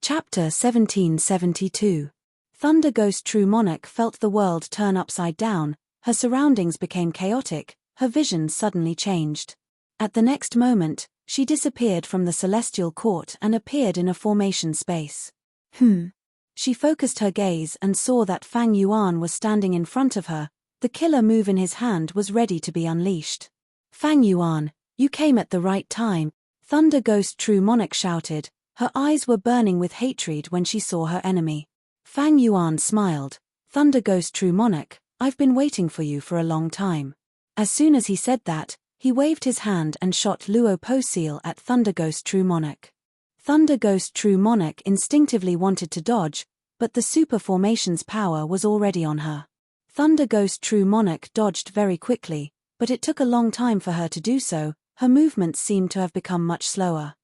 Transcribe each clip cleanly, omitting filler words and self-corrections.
Chapter 1772. Thunder Ghost True Monarch felt the world turn upside down, her surroundings became chaotic, her vision suddenly changed. At the next moment, she disappeared from the celestial court and appeared in a formation space. She focused her gaze and saw that Fang Yuan was standing in front of her. The killer move in his hand was ready to be unleashed. "Fang Yuan, you came at the right time," Thunder Ghost True Monarch shouted. Her eyes were burning with hatred when she saw her enemy. Fang Yuan smiled. "Thunder Ghost True Monarch, I've been waiting for you for a long time." As soon as he said that, he waved his hand and shot Luo Po Seal at Thunder Ghost True Monarch. Thunder Ghost True Monarch instinctively wanted to dodge, but the super formation's power was already on her. Thunder Ghost True Monarch dodged very quickly, but it took a long time for her to do so. Her movements seemed to have become much slower.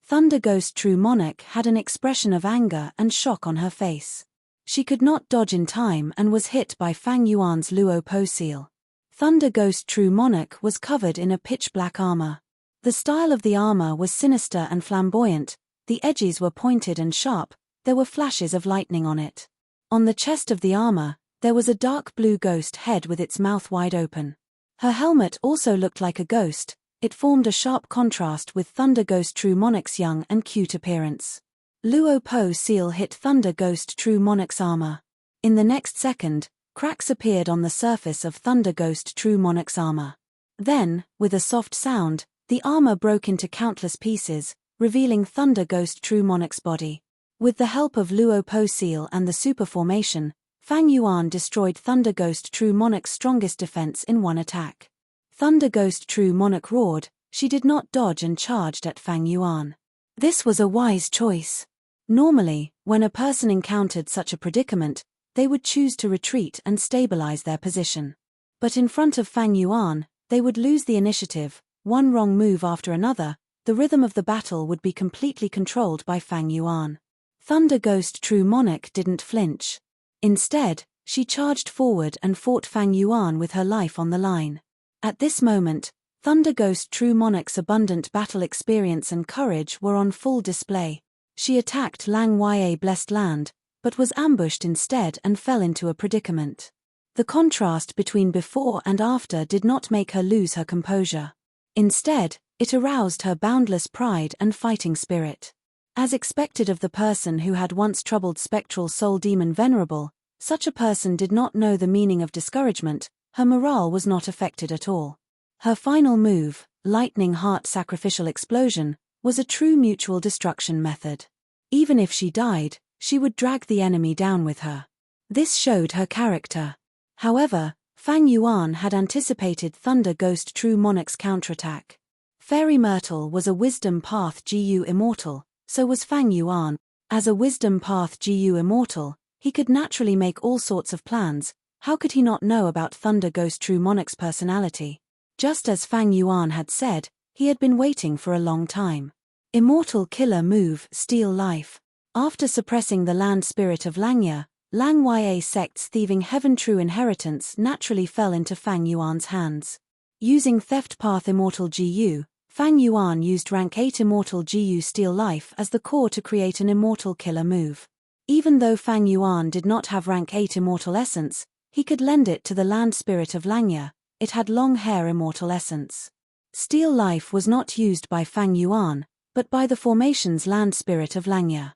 Thunder Ghost True Monarch had an expression of anger and shock on her face. She could not dodge in time and was hit by Fang Yuan's Luo Po Seal. Thunder Ghost True Monarch was covered in a pitch-black armor. The style of the armor was sinister and flamboyant, the edges were pointed and sharp, there were flashes of lightning on it. On the chest of the armor, there was a dark blue ghost head with its mouth wide open. Her helmet also looked like a ghost. It formed a sharp contrast with Thunder Ghost True Monarch's young and cute appearance. Luo Po Seal hit Thunder Ghost True Monarch's armor. In the next second, cracks appeared on the surface of Thunder Ghost True Monarch's armor. Then, with a soft sound, the armor broke into countless pieces, revealing Thunder Ghost True Monarch's body. With the help of Luo Po Seal and the super formation, Fang Yuan destroyed Thunder Ghost True Monarch's strongest defense in one attack. Thunder Ghost True Monarch roared. She did not dodge and charged at Fang Yuan. This was a wise choice. Normally, when a person encountered such a predicament, they would choose to retreat and stabilize their position. But in front of Fang Yuan, they would lose the initiative. One wrong move after another, the rhythm of the battle would be completely controlled by Fang Yuan. Thunder Ghost True Monarch didn't flinch. Instead, she charged forward and fought Fang Yuan with her life on the line. At this moment, Thunder Ghost True Monarch's abundant battle experience and courage were on full display. She attacked Lang Ya Blessed Land, but was ambushed instead and fell into a predicament. The contrast between before and after did not make her lose her composure. Instead, it aroused her boundless pride and fighting spirit. As expected of the person who had once troubled spectral soul demon Venerable, such a person did not know the meaning of discouragement. Her morale was not affected at all. Her final move, Lightning Heart Sacrificial Explosion, was a true mutual destruction method. Even if she died, she would drag the enemy down with her. This showed her character. However, Fang Yuan had anticipated Thunder Ghost True Monarch's counterattack. Fairy Myrtle was a Wisdom Path GU Immortal, so was Fang Yuan. As a Wisdom Path GU Immortal, he could naturally make all sorts of plans. How could he not know about Thunder Ghost True Monarch's personality? Just as Fang Yuan had said, he had been waiting for a long time. Immortal Killer Move Steal Life. After suppressing the land spirit of Lang Ya sect's thieving heaven true inheritance naturally fell into Fang Yuan's hands. Using Theft Path Immortal GU, Fang Yuan used Rank 8 Immortal GU Steal Life as the core to create an Immortal Killer Move. Even though Fang Yuan did not have Rank 8 Immortal Essence, he could lend it to the land spirit of Lang Ya. It had long hair immortal essence. Steal Life was not used by Fang Yuan, but by the formation's land spirit of Lang Ya.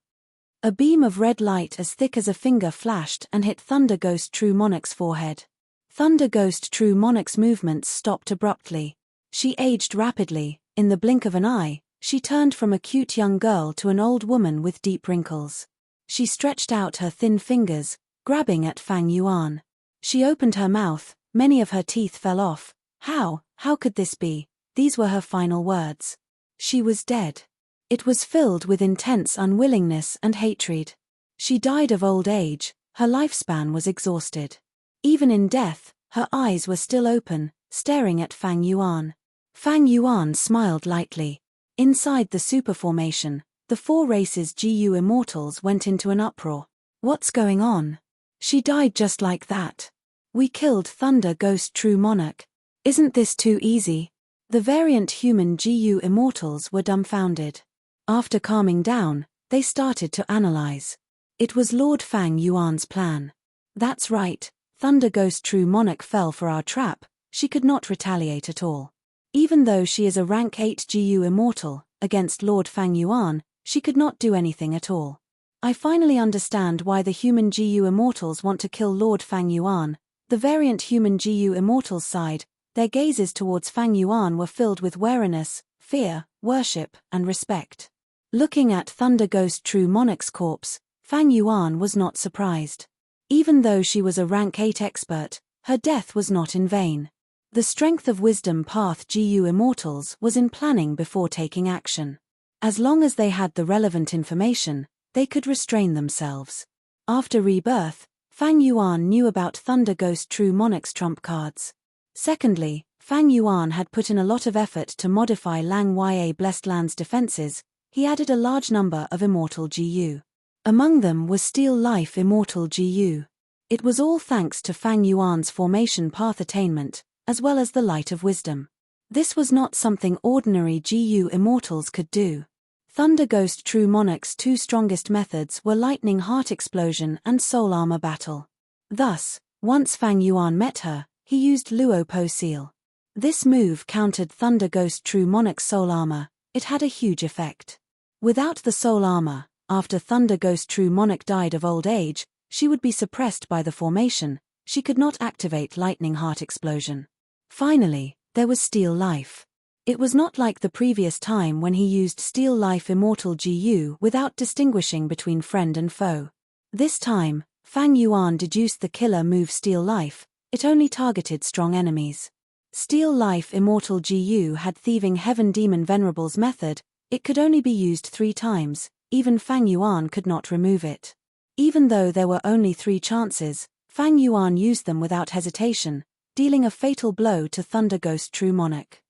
A beam of red light as thick as a finger flashed and hit Thunder Ghost True Monarch's forehead. Thunder Ghost True Monarch's movements stopped abruptly. She aged rapidly. In the blink of an eye, she turned from a cute young girl to an old woman with deep wrinkles. She stretched out her thin fingers, grabbing at Fang Yuan. She opened her mouth, many of her teeth fell off. How could this be? These were her final words. She was dead. It was filled with intense unwillingness and hatred. She died of old age, her lifespan was exhausted. Even in death, her eyes were still open, staring at Fang Yuan. Fang Yuan smiled lightly. Inside the super formation, the four races GU Immortals went into an uproar. What's going on? She died just like that. We killed Thunder Ghost True Monarch. Isn't this too easy? The variant human GU Immortals were dumbfounded. After calming down, They started to analyze. It was Lord Fang Yuan's plan. That's right, Thunder Ghost True Monarch fell for our trap. She could not retaliate at all. Even though she is a rank 8 GU immortal, against Lord Fang Yuan, she could not do anything at all. I finally understand why the human GU immortals want to kill Lord Fang Yuan. The variant human GU immortals sighed. Their gazes towards Fang Yuan were filled with wariness, fear, worship, and respect. Looking at Thunder Ghost True Monarch's corpse, Fang Yuan was not surprised. Even though she was a rank 8 expert, her death was not in vain. The strength of Wisdom Path GU immortals was in planning before taking action. As long as they had the relevant information, they could restrain themselves. After rebirth, Fang Yuan knew about Thunder Ghost True Monarch's trump cards. Secondly, Fang Yuan had put in a lot of effort to modify Lang Ya Blessed Land's defenses. He added a large number of immortal GU. Among them was Steel Life Immortal GU. It was all thanks to Fang Yuan's formation path attainment, as well as the Light of Wisdom. This was not something ordinary GU immortals could do. Thunder Ghost True Monarch's two strongest methods were Lightning Heart Explosion and Soul Armor Battle. Thus, once Fang Yuan met her, he used Luo Po Seal. This move countered Thunder Ghost True Monarch's soul armor. It had a huge effect. Without the soul armor, after Thunder Ghost True Monarch died of old age, she would be suppressed by the formation. She could not activate Lightning Heart Explosion. Finally, there was Steel Life. It was not like the previous time when he used Steel Life Immortal GU without distinguishing between friend and foe. This time, Fang Yuan deduced the killer move Steel Life. It only targeted strong enemies. Steel Life Immortal GU had Thieving Heaven Demon Venerable's method. It could only be used 3 times, even Fang Yuan could not remove it. Even though there were only 3 chances, Fang Yuan used them without hesitation, dealing a fatal blow to Thunder Ghost True Monarch.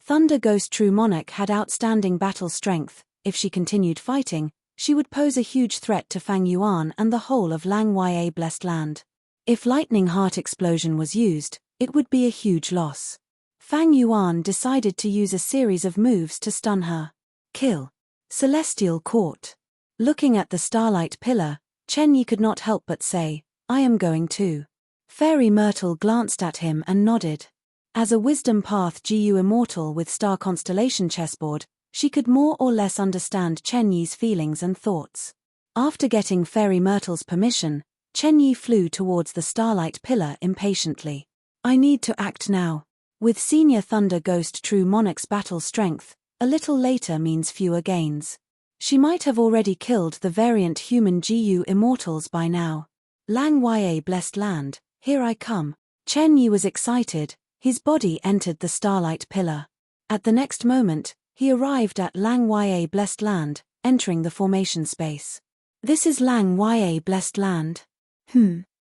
Thunder Ghost True Monarch had outstanding battle strength. If she continued fighting, she would pose a huge threat to Fang Yuan and the whole of Lang Ya Blessed Land. If Lightning Heart Explosion was used, it would be a huge loss. Fang Yuan decided to use a series of moves to stun her. Kill. Celestial Court. Looking at the Starlight Pillar, Chen Yi could not help but say, "I am going too." Fairy Myrtle glanced at him and nodded. As a Wisdom Path GU immortal with Star Constellation chessboard, she could more or less understand Chen Yi's feelings and thoughts. After getting Fairy Myrtle's permission, Chen Yi flew towards the Starlight Pillar impatiently. I need to act now. With Senior Thunder Ghost True Monarch's battle strength, a little later means fewer gains. She might have already killed the variant human GU immortals by now. Lang Ya Blessed Land, here I come. Chen Yi was excited. His body entered the Starlight Pillar. At the next moment, he arrived at Lang Ya Blessed Land, entering the formation space. This is Lang Ya Blessed Land.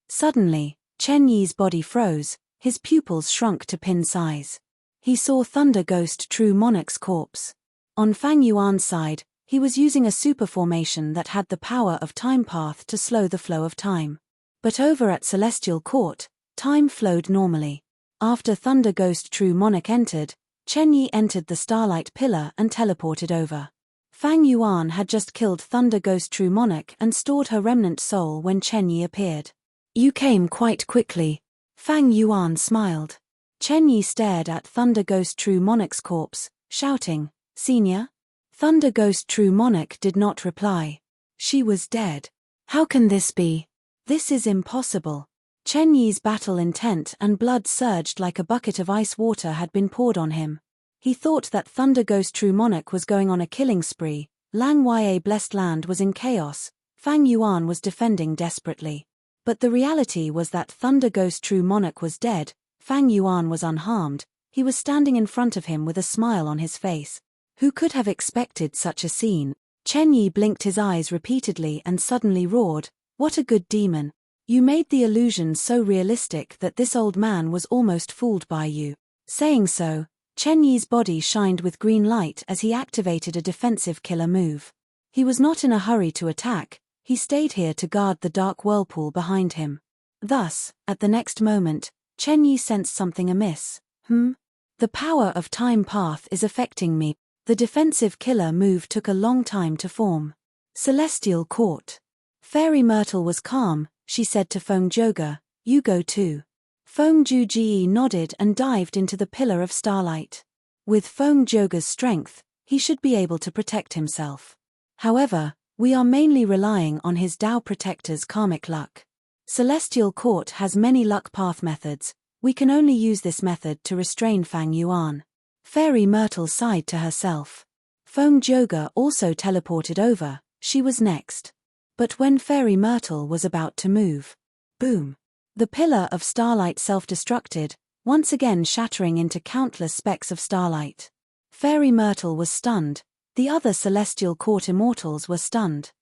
Suddenly, Chen Yi's body froze, his pupils shrunk to pin size. He saw Thunder Ghost True Monarch's corpse. On Fang Yuan's side, he was using a super formation that had the power of Time Path to slow the flow of time. But over at Celestial Court, time flowed normally. After Thunder Ghost True Monarch entered, Chen Yi entered the Starlight Pillar and teleported over. Fang Yuan had just killed Thunder Ghost True Monarch and stored her remnant soul when Chen Yi appeared. You came quite quickly. Fang Yuan smiled. Chen Yi stared at Thunder Ghost True Monarch's corpse, shouting, Senior? Thunder Ghost True Monarch did not reply. She was dead. How can this be? This is impossible. Chen Yi's battle intent and blood surged like a bucket of ice water had been poured on him. He thought that Thunder Ghost True Monarch was going on a killing spree. Lang Ya Blessed Land was in chaos. Fang Yuan was defending desperately. But the reality was that Thunder Ghost True Monarch was dead. Fang Yuan was unharmed. He was standing in front of him with a smile on his face. Who could have expected such a scene? Chen Yi blinked his eyes repeatedly and suddenly roared, "What a good demon! You made the illusion so realistic that this old man was almost fooled by you." Saying so, Chen Yi's body shined with green light as he activated a defensive killer move. He was not in a hurry to attack. He stayed here to guard the dark whirlpool behind him. Thus, at the next moment, Chen Yi sensed something amiss. The power of Time Path is affecting me. The defensive killer move took a long time to form. Celestial Court. Fairy Myrtle was calm. She said to Feng Joga, "You go too." Feng Juji nodded and dived into the pillar of starlight. With Feng Joga's strength, he should be able to protect himself. However, we are mainly relying on his Tao Protector's karmic luck. Celestial Court has many luck path methods. We can only use this method to restrain Fang Yuan. Fairy Myrtle sighed to herself. Feng Joga also teleported over. She was next. But when Fairy Myrtle was about to move, boom! The pillar of starlight self-destructed, once again shattering into countless specks of starlight. Fairy Myrtle was stunned. The other Celestial Court immortals were stunned.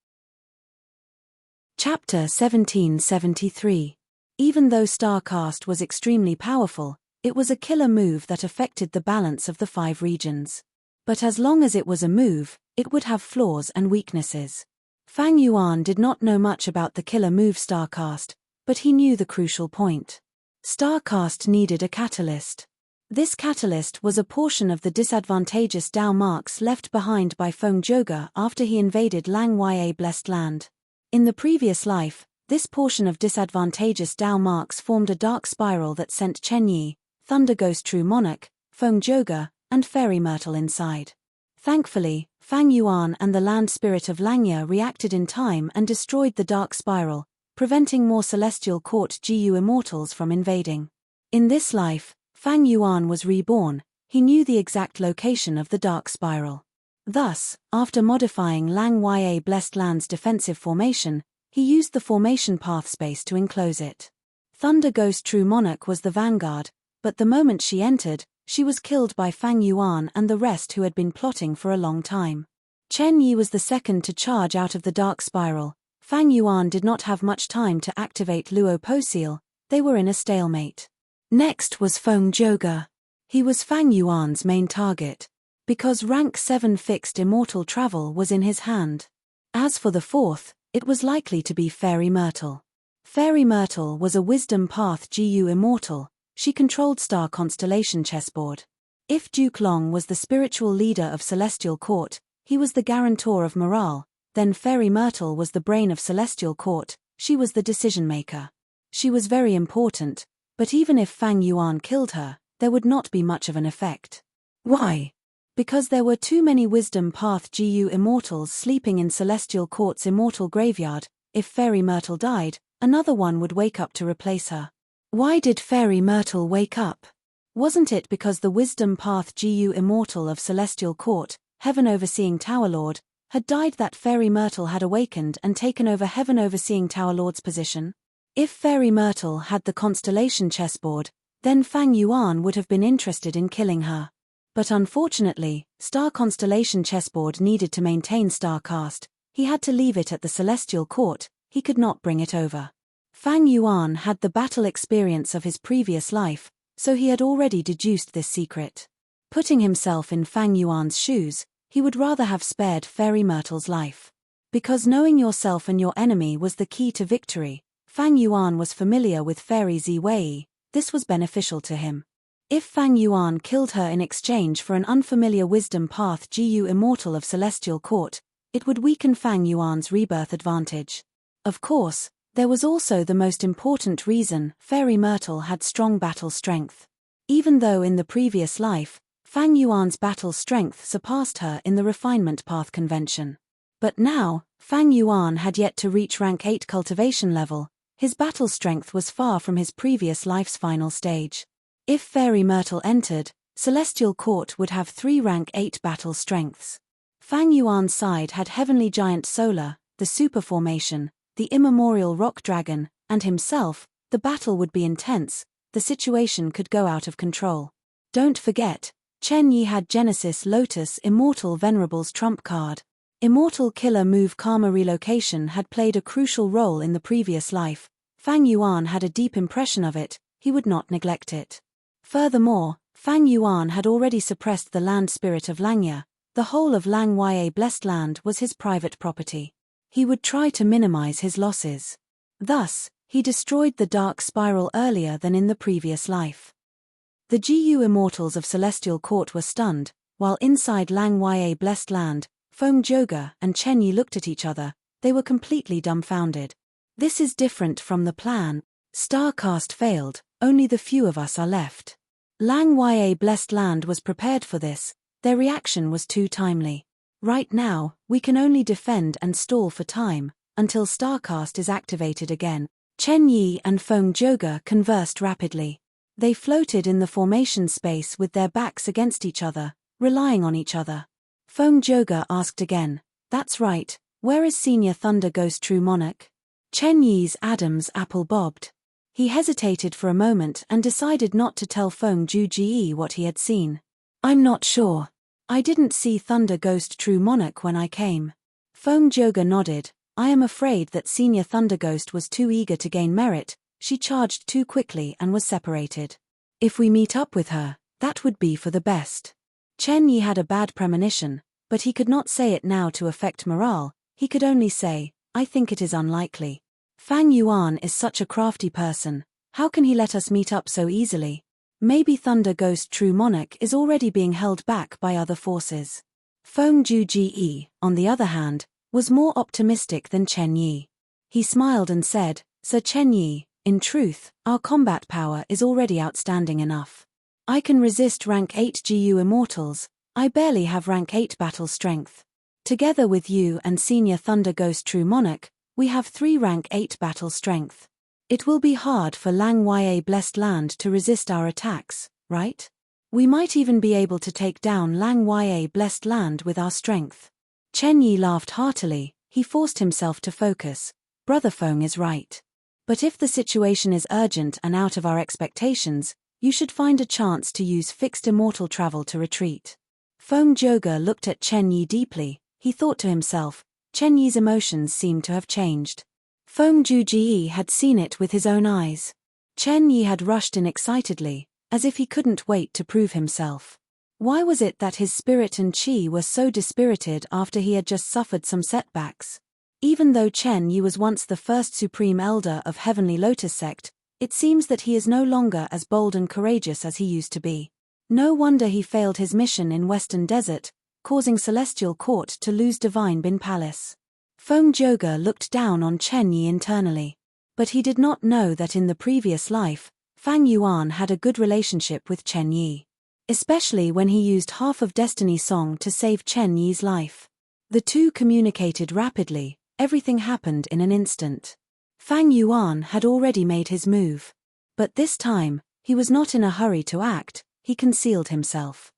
Chapter 1773. Even though Starcast was extremely powerful, it was a killer move that affected the balance of the 5 regions. But as long as it was a move, it would have flaws and weaknesses. Fang Yuan did not know much about the killer move Starcast, but he knew the crucial point. Starcast needed a catalyst. This catalyst was a portion of the disadvantageous Dao marks left behind by Feng Joga after he invaded Lang Ya Blessed Land. In the previous life, this portion of disadvantageous Dao marks formed a dark spiral that sent Chen Yi, Thunder Ghost True Monarch, Feng Joga, and Fairy Myrtle inside. Thankfully, Fang Yuan and the land spirit of Langya reacted in time and destroyed the dark spiral, preventing more Celestial Court GU immortals from invading. In this life, Fang Yuan was reborn. He knew the exact location of the dark spiral. Thus, after modifying Lang Ya Blessed Land's defensive formation, he used the formation path space to enclose it. Thunder Ghost True Monarch was the vanguard, but the moment she entered, she was killed by Fang Yuan and the rest who had been plotting for a long time. Chen Yi was the second to charge out of the dark spiral. Fang Yuan did not have much time to activate Luo Po Seal. They were in a stalemate. Next was Feng Joga. He was Fang Yuan's main target, because rank 7 fixed immortal travel was in his hand. As for the fourth, it was likely to be Fairy Myrtle. Fairy Myrtle was a wisdom path GU immortal. She controlled star constellation chessboard. If Duke Long was the spiritual leader of Celestial Court, he was the guarantor of morale, then Fairy Myrtle was the brain of Celestial Court. She was the decision-maker. She was very important, but even if Fang Yuan killed her, there would not be much of an effect. Why? Because there were too many wisdom path GU immortals sleeping in Celestial Court's immortal graveyard. If Fairy Myrtle died, another one would wake up to replace her. Why did Fairy Myrtle wake up? Wasn't it because the wisdom path GU immortal of Celestial Court, Heaven Overseeing Tower Lord, had died that Fairy Myrtle had awakened and taken over Heaven Overseeing Tower Lord's position? If Fairy Myrtle had the constellation chessboard, then Fang Yuan would have been interested in killing her. But unfortunately, Star Constellation chessboard needed to maintain Starcast. He had to leave it at the Celestial Court. He could not bring it over. Fang Yuan had the battle experience of his previous life, so he had already deduced this secret. Putting himself in Fang Yuan's shoes, he would rather have spared Fairy Myrtle's life. Because knowing yourself and your enemy was the key to victory, Fang Yuan was familiar with Fairy Ziwei. This was beneficial to him. If Fang Yuan killed her in exchange for an unfamiliar wisdom path GU immortal of Celestial Court, it would weaken Fang Yuan's rebirth advantage. Of course, there was also the most important reason: Fairy Myrtle had strong battle strength. Even though in the previous life, Fang Yuan's battle strength surpassed her in the refinement path convention. But now, Fang Yuan had yet to reach rank 8 cultivation level. His battle strength was far from his previous life's final stage. If Fairy Myrtle entered, Celestial Court would have 3 rank 8 battle strengths. Fang Yuan's side had Heavenly Giant Solar, the Super Formation, the Immemorial Rock Dragon, and himself. The battle would be intense. The situation could go out of control. Don't forget, Chen Yi had Genesis Lotus Immortal Venerable's trump card. Immortal Killer Move Karma Relocation had played a crucial role in the previous life. Fang Yuan had a deep impression of it. He would not neglect it. Furthermore, Fang Yuan had already suppressed the land spirit of Langya. The whole of Lang Ya Blessed Land was his private property. He would try to minimize his losses. Thus, he destroyed the dark spiral earlier than in the previous life. The GU immortals of Celestial Court were stunned, while inside Lang Ya Blessed Land, Feng Zhouge and Chen Yi looked at each other. They were completely dumbfounded. This is different from the plan. Starcast failed, only the few of us are left. Lang Ya Blessed Land was prepared for this. Their reaction was too timely. Right now, we can only defend and stall for time, until Starcast is activated again. Chen Yi and Feng Zhouge conversed rapidly. They floated in the formation space with their backs against each other, relying on each other. Feng Zhouge asked again, "That's right, where is Senior Thunder Ghost True Monarch?" Chen Yi's Adam's apple bobbed. He hesitated for a moment and decided not to tell Feng Zhouge what he had seen. "I'm not sure. I didn't see Thunder Ghost True Monarch when I came." Feng Zhouge nodded. "I am afraid that Senior Thunder Ghost was too eager to gain merit. She charged too quickly and was separated. If we meet up with her, that would be for the best." Chen Yi had a bad premonition, but he could not say it now to affect morale. He could only say, "I think it is unlikely. Fang Yuan is such a crafty person. How can he let us meet up so easily? Maybe Thunder Ghost True Monarch is already being held back by other forces." Feng Zhouge, on the other hand, was more optimistic than Chen Yi. He smiled and said, "Sir Chen Yi, in truth, our combat power is already outstanding enough. I can resist rank 8 GU immortals. I barely have rank 8 battle strength. Together with you and Senior Thunder Ghost True Monarch, we have 3 rank 8 battle strength. It will be hard for Lang Ya Blessed Land to resist our attacks, right? We might even be able to take down Lang Ya Blessed Land with our strength." Chen Yi laughed heartily. He forced himself to focus. "Brother Feng is right. But if the situation is urgent and out of our expectations, you should find a chance to use fixed immortal travel to retreat." Feng Zhouge looked at Chen Yi deeply. He thought to himself, Chen Yi's emotions seemed to have changed. Feng Zhouge had seen it with his own eyes. Chen Yi had rushed in excitedly, as if he couldn't wait to prove himself. Why was it that his spirit and chi were so dispirited after he had just suffered some setbacks? Even though Chen Yi was once the first supreme elder of Heavenly Lotus Sect, it seems that he is no longer as bold and courageous as he used to be. No wonder he failed his mission in Western Desert, causing Celestial Court to lose Divine Bin Palace. Feng Zhouge looked down on Chen Yi internally. But he did not know that in the previous life, Fang Yuan had a good relationship with Chen Yi. Especially when he used half of Destiny Song to save Chen Yi's life. The two communicated rapidly. Everything happened in an instant. Fang Yuan had already made his move. But this time, he was not in a hurry to act. He concealed himself.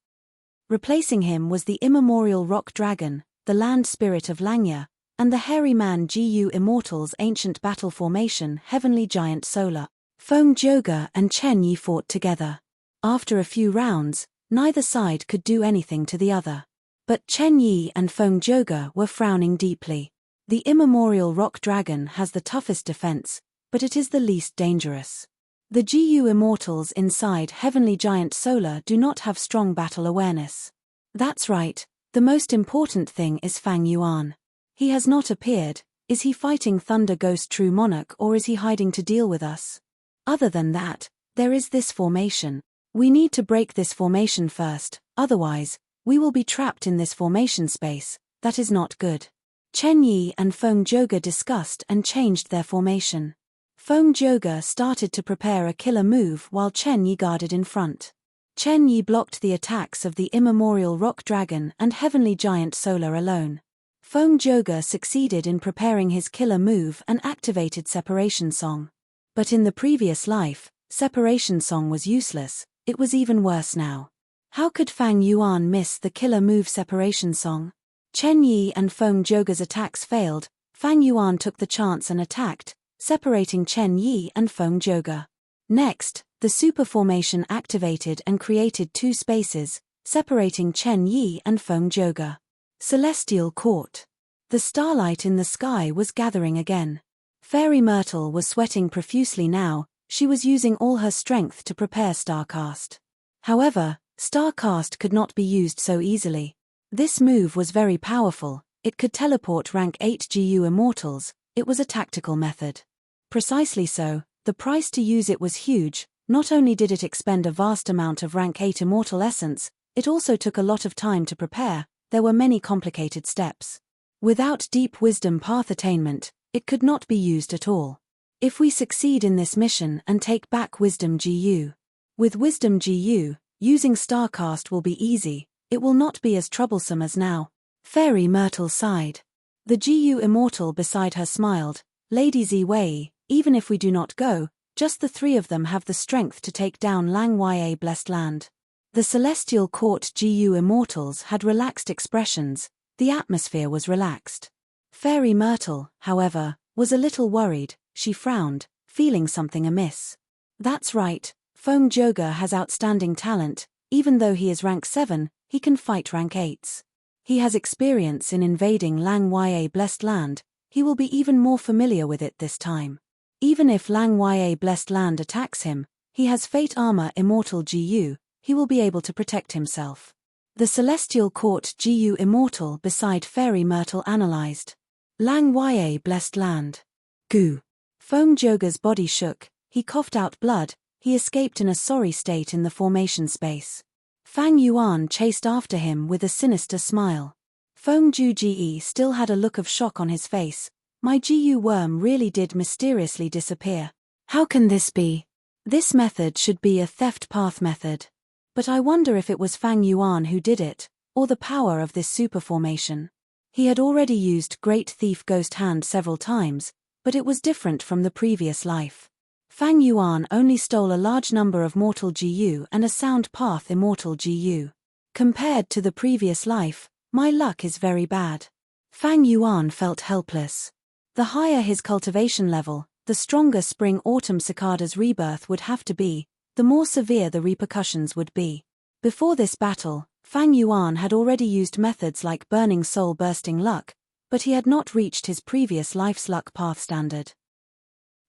Replacing him was the immemorial rock dragon, the land spirit of Langya, and the hairy man GU Immortal's ancient battle formation Heavenly Giant Solar. Feng Zhouge and Chen Yi fought together. After a few rounds, neither side could do anything to the other. But Chen Yi and Feng Zhouge were frowning deeply. The immemorial rock dragon has the toughest defense, but it is the least dangerous. The GU Immortals inside Heavenly Giant Solar do not have strong battle awareness. That's right, the most important thing is Fang Yuan. He has not appeared. Is he fighting Thunder Ghost True Monarch or is he hiding to deal with us? Other than that, there is this formation. We need to break this formation first, otherwise, we will be trapped in this formation space. That is not good. Chen Yi and Feng Zhouge discussed and changed their formation. Feng Zhouge started to prepare a killer move while Chen Yi guarded in front. Chen Yi blocked the attacks of the immemorial rock dragon and Heavenly Giant Solar alone. Feng Zhouge succeeded in preparing his killer move and activated Separation Song. But in the previous life, Separation Song was useless. It was even worse now. How could Fang Yuan miss the killer move Separation Song? Chen Yi and Feng Zhouge's attacks failed. Fang Yuan took the chance and attacked, separating Chen Yi and Feng Zhouge. Next, the super formation activated and created 2 spaces, separating Chen Yi and Feng Zhouge. Celestial Court. The starlight in the sky was gathering again. Fairy Myrtle was sweating profusely now. She was using all her strength to prepare Starcast. However, Starcast could not be used so easily. This move was very powerful. It could teleport rank 8 GU Immortals. It was a tactical method. Precisely so, the price to use it was huge. Not only did it expend a vast amount of rank 8 Immortal essence, it also took a lot of time to prepare. there were many complicated steps. Without deep wisdom path attainment, it could not be used at all. If we succeed in this mission and take back Wisdom GU. With Wisdom GU, using Starcast will be easy, it will not be as troublesome as now. Fairy Myrtle sighed. The GU Immortal beside her smiled. Lady Ziwei, even if we do not go, just the three of them have the strength to take down Lang Ya Blessed Land. The Celestial Court GU Immortals had relaxed expressions, the atmosphere was relaxed. Fairy Myrtle, however, was a little worried, she frowned, feeling something amiss. That's right, Feng Joga has outstanding talent, even though he is rank 7, he can fight rank 8s. He has experience in invading Lang Ya Blessed Land, he will be even more familiar with it this time. Even if Lang Ya Blessed Land attacks him, he has Fate Armor Immortal GU, he will be able to protect himself. The Celestial Court GU Immortal beside Fairy Myrtle analyzed. Lang Ya Blessed Land. Goo. Feng Joga's body shook, he coughed out blood, he escaped in a sorry state in the formation space. Fang Yuan chased after him with a sinister smile. Feng Ju still had a look of shock on his face. My GU worm really did mysteriously disappear. How can this be? This method should be a theft path method. But I wonder if it was Fang Yuan who did it, or the power of this super formation. He had already used Great Thief Ghost Hand several times, but it was different from the previous life. Fang Yuan only stole a large number of Mortal GU and a Sound Path Immortal GU. Compared to the previous life, my luck is very bad. Fang Yuan felt helpless. The higher his cultivation level, the stronger Spring-Autumn Cicada's rebirth would have to be, the more severe the repercussions would be. Before this battle, Fang Yuan had already used methods like Burning Soul Bursting Luck, but he had not reached his previous life's luck path standard.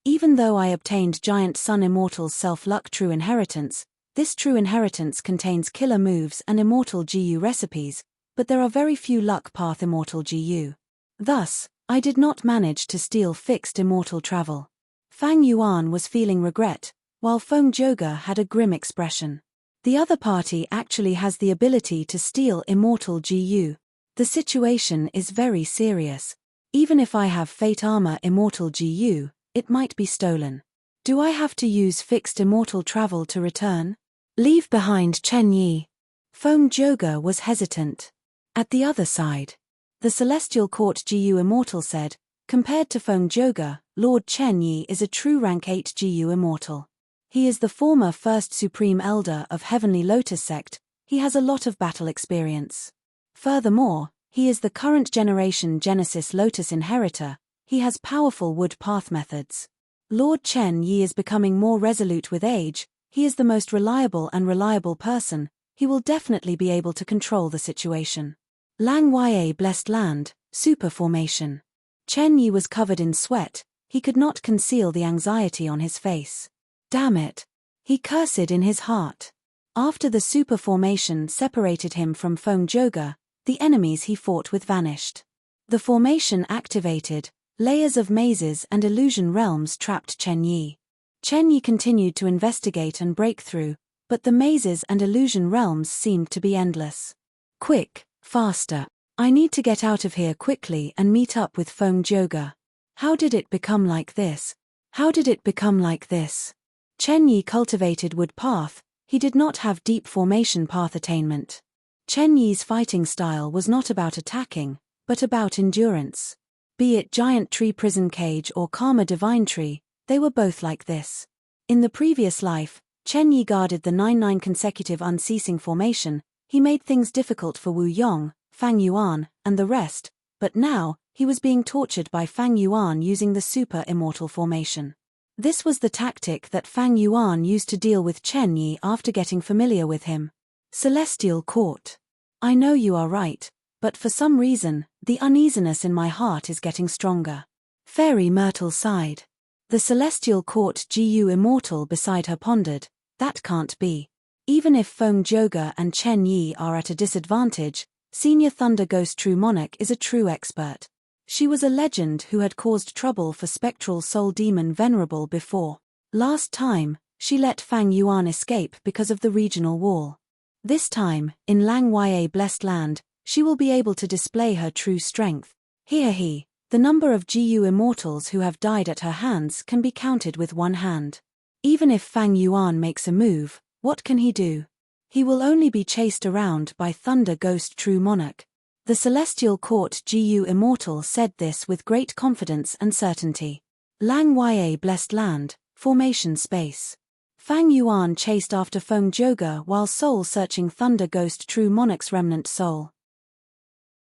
Even though I obtained Giant Sun Immortal's Self-Luck True Inheritance, this True Inheritance contains killer moves and Immortal GU recipes, but there are very few Luck Path Immortal GU. Thus, I did not manage to steal Fixed Immortal Travel. Fang Yuan was feeling regret, while Feng Joga had a grim expression. The other party actually has the ability to steal Immortal GU. The situation is very serious. Even if I have Fate Armor Immortal GU, it might be stolen. Do I have to use Fixed Immortal Travel to return? Leave behind Chen Yi. Feng Joga was hesitant. At the other side, the Celestial Court GU Immortal said, compared to Feng Joga, Lord Chen Yi is a true rank 8 GU Immortal. He is the former First Supreme Elder of Heavenly Lotus Sect, he has a lot of battle experience. Furthermore, he is the current generation Genesis Lotus Inheritor, he has powerful wood path methods. Lord Chen Yi is becoming more resolute with age, he is the most reliable person, he will definitely be able to control the situation. Lang Ya Blessed Land, Super Formation. Chen Yi was covered in sweat, he could not conceal the anxiety on his face. Damn it! He cursed in his heart. After the super formation separated him from Feng Joga, the enemies he fought with vanished. The formation activated, layers of mazes and illusion realms trapped Chen Yi. Chen Yi continued to investigate and break through, but the mazes and illusion realms seemed to be endless. Quick, faster. I need to get out of here quickly and meet up with Feng Joga. How did it become like this? How did it become like this? Chen Yi cultivated wood path, he did not have deep formation path attainment. Chen Yi's fighting style was not about attacking, but about endurance. Be it Giant Tree Prison Cage or Karma Divine Tree, they were both like this. In the previous life, Chen Yi guarded the 9-9 consecutive unceasing formation, he made things difficult for Wu Yong, Fang Yuan, and the rest, but now, he was being tortured by Fang Yuan using the Super Immortal Formation. This was the tactic that Fang Yuan used to deal with Chen Yi after getting familiar with him. Celestial Court. I know you are right, but for some reason, the uneasiness in my heart is getting stronger. Fairy Myrtle sighed. The Celestial Court GU Immortal beside her pondered, that can't be. Even if Feng Joga and Chen Yi are at a disadvantage, Senior Thunder Ghost True Monarch is a true expert. She was a legend who had caused trouble for Spectral Soul Demon Venerable before. Last time, she let Fang Yuan escape because of the regional wall. This time, in Lang Ya Blessed Land, She will be able to display her true strength. The number of GU immortals who have died at her hands can be counted with one hand. Even if Fang Yuan makes a move, what can he do? He will only be chased around by Thunder Ghost True Monarch. The Celestial Court GU Immortal said this with great confidence and certainty. Lang Ya Blessed Land, Formation Space. Fang Yuan chased after Feng Joga while soul-searching Thunder Ghost True Monarch's remnant soul.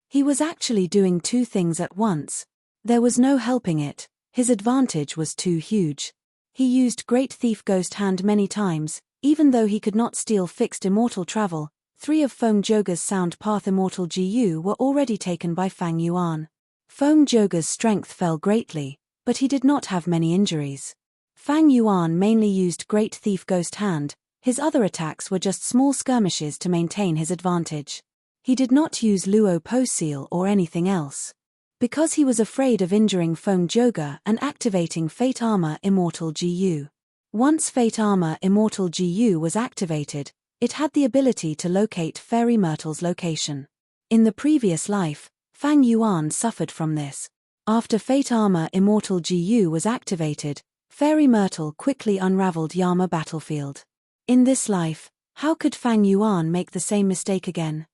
He was actually doing two things at once. There was no helping it, his advantage was too huge. He used Great Thief Ghost Hand many times, even though he could not steal fixed immortal travel. 3 of Feng Joga's Sound Path Immortal GU were already taken by Fang Yuan. Feng Joga's strength fell greatly, but he did not have many injuries. Fang Yuan mainly used Great Thief Ghost Hand, his other attacks were just small skirmishes to maintain his advantage. He did not use Luo Po Seal or anything else. Because he was afraid of injuring Feng Joga and activating Fate Armor Immortal GU. Once Fate Armor Immortal GU was activated, it had the ability to locate Fairy Myrtle's location. In the previous life, Fang Yuan suffered from this. After Fate Armor Immortal GU was activated, Fairy Myrtle quickly unraveled Yama battlefield. In this life, how could Fang Yuan make the same mistake again?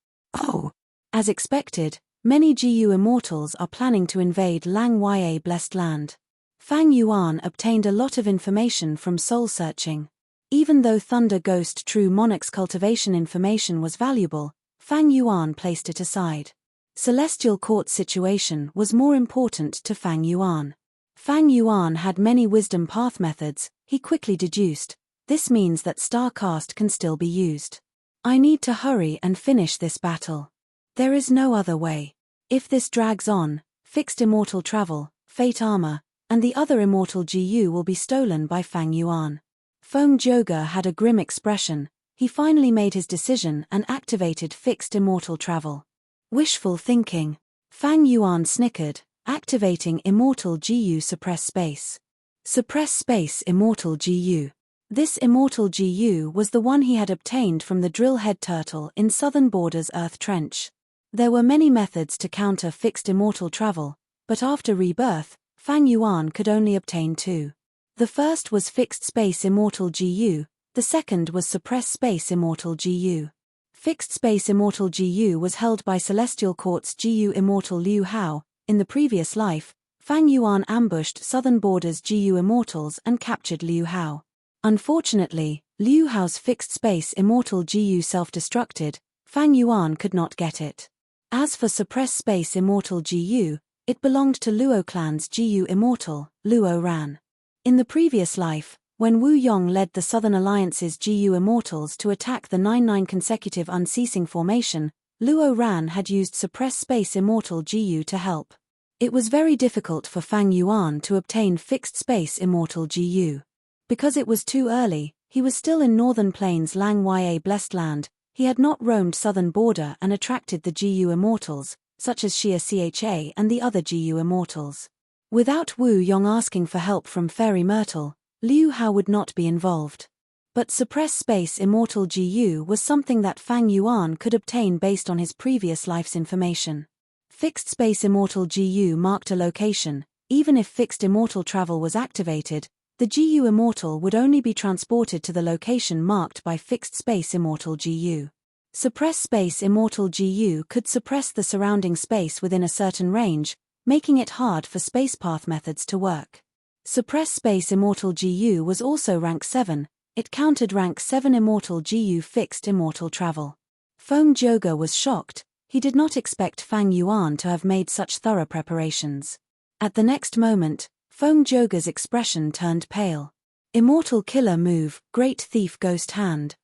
As expected, many GU immortals are planning to invade Lang Ya Blessed Land. Fang Yuan obtained a lot of information from soul-searching. Even though Thunder Ghost True Monarch's cultivation information was valuable, Fang Yuan placed it aside. Celestial Court's situation was more important to Fang Yuan. Fang Yuan had many wisdom path methods, he quickly deduced. This means that Starcast can still be used. I need to hurry and finish this battle. There is no other way. If this drags on, fixed immortal travel, Fate Armor, and the other immortal GU will be stolen by Fang Yuan. Feng Joga had a grim expression. He finally made his decision and activated fixed immortal travel. Wishful thinking. Fang Yuan snickered, activating Immortal GU Suppress Space. Suppress Space Immortal GU. This Immortal GU was the one he had obtained from the Drillhead Turtle in Southern Border's Earth Trench. There were many methods to counter fixed immortal travel, but after rebirth, Fang Yuan could only obtain 2. The first was Fixed Space Immortal GU, the second was Suppress Space Immortal GU. Fixed Space Immortal GU was held by Celestial Court's GU Immortal Liu Hao. In the previous life, Fang Yuan ambushed Southern Border's GU Immortals and captured Liu Hao. Unfortunately, Liu Hao's Fixed Space Immortal GU self-destructed, Fang Yuan could not get it. As for Suppress Space Immortal GU, it belonged to Luo Clan's GU Immortal, Luo Ran. In the previous life, when Wu Yong led the Southern Alliance's GU Immortals to attack the 9-9 consecutive unceasing formation, Luo Ran had used Suppress Space Immortal GU to help. It was very difficult for Fang Yuan to obtain Fixed Space Immortal GU. Because it was too early, he was still in Northern Plains Lang Ya Blessed Land, he had not roamed Southern Border and attracted the GU Immortals, such as Xia Cha and the other GU Immortals. Without Wu Yong asking for help from Fairy Myrtle, Liu Hao would not be involved. But Suppress Space Immortal GU was something that Fang Yuan could obtain based on his previous life's information. Fixed Space Immortal GU marked a location. Even if fixed immortal travel was activated, the GU Immortal would only be transported to the location marked by Fixed Space Immortal GU. Suppress Space Immortal GU could suppress the surrounding space within a certain range, making it hard for space path methods to work. Suppress Space Immortal GU was also rank 7, it countered rank 7 Immortal GU Fixed Immortal Travel. Feng Joga was shocked, he did not expect Fang Yuan to have made such thorough preparations. At the next moment, Feng Joga's expression turned pale. Immortal Killer Move, Great Thief Ghost Hand.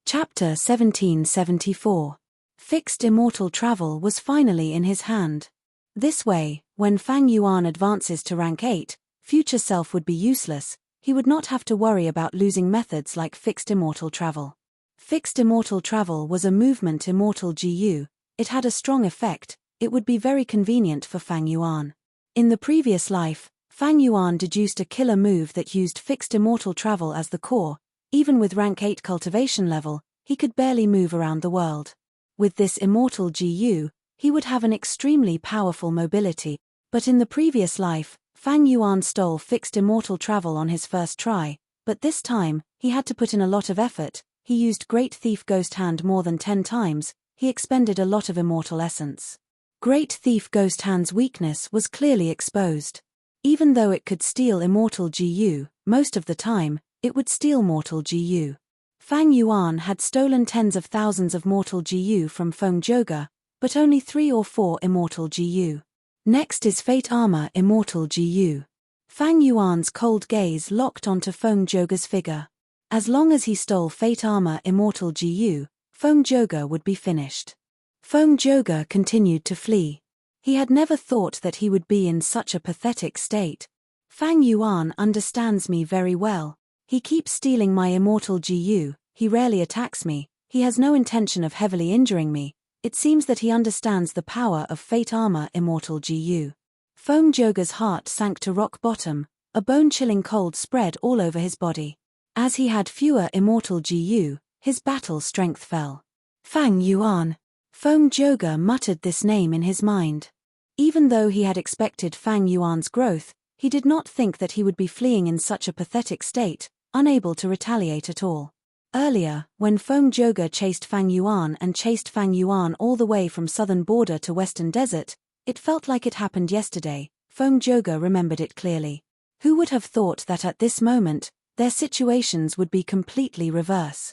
Chapter 1774. Fixed immortal travel was finally in his hand. This way, when Fang Yuan advances to rank 8, future self would be useless, he would not have to worry about losing methods like fixed immortal travel. Fixed immortal travel was a movement immortal GU, it had a strong effect, it would be very convenient for Fang Yuan. In the previous life, Fang Yuan deduced a killer move that used fixed immortal travel as the core. Even with rank 8 cultivation level, he could barely move around the world. With this immortal GU, he would have an extremely powerful mobility. But in the previous life, Fang Yuan stole fixed immortal travel on his first try, but this time, he had to put in a lot of effort. He used Great Thief Ghost Hand more than 10 times, he expended a lot of immortal essence. Great Thief Ghost Hand's weakness was clearly exposed. Even though it could steal immortal GU, most of the time, it would steal mortal GU. Fang Yuan had stolen tens of thousands of mortal GU from Feng Zhouge, but only 3 or 4 immortal GU. Next is Fate Armor Immortal GU. Fang Yuan's cold gaze locked onto Feng Zhouge's figure. As long as he stole Fate Armor Immortal GU, Feng Zhouge would be finished. Feng Zhouge continued to flee. He had never thought that he would be in such a pathetic state. Fang Yuan understands me very well. He keeps stealing my immortal GU, he rarely attacks me, he has no intention of heavily injuring me. It seems that he understands the power of Fate Armor Immortal GU. Feng Zhouge's heart sank to rock bottom, a bone-chilling cold spread all over his body. As he had fewer immortal GU, his battle strength fell. Fang Yuan. Feng Zhouge muttered this name in his mind. Even though he had expected Fang Yuan's growth, he did not think that he would be fleeing in such a pathetic state, unable to retaliate at all. Earlier, when Feng Zhouge chased Fang Yuan and chased Fang Yuan all the way from southern border to western desert, it felt like it happened yesterday. Feng Zhouge remembered it clearly. Who would have thought that at this moment, their situations would be completely reverse?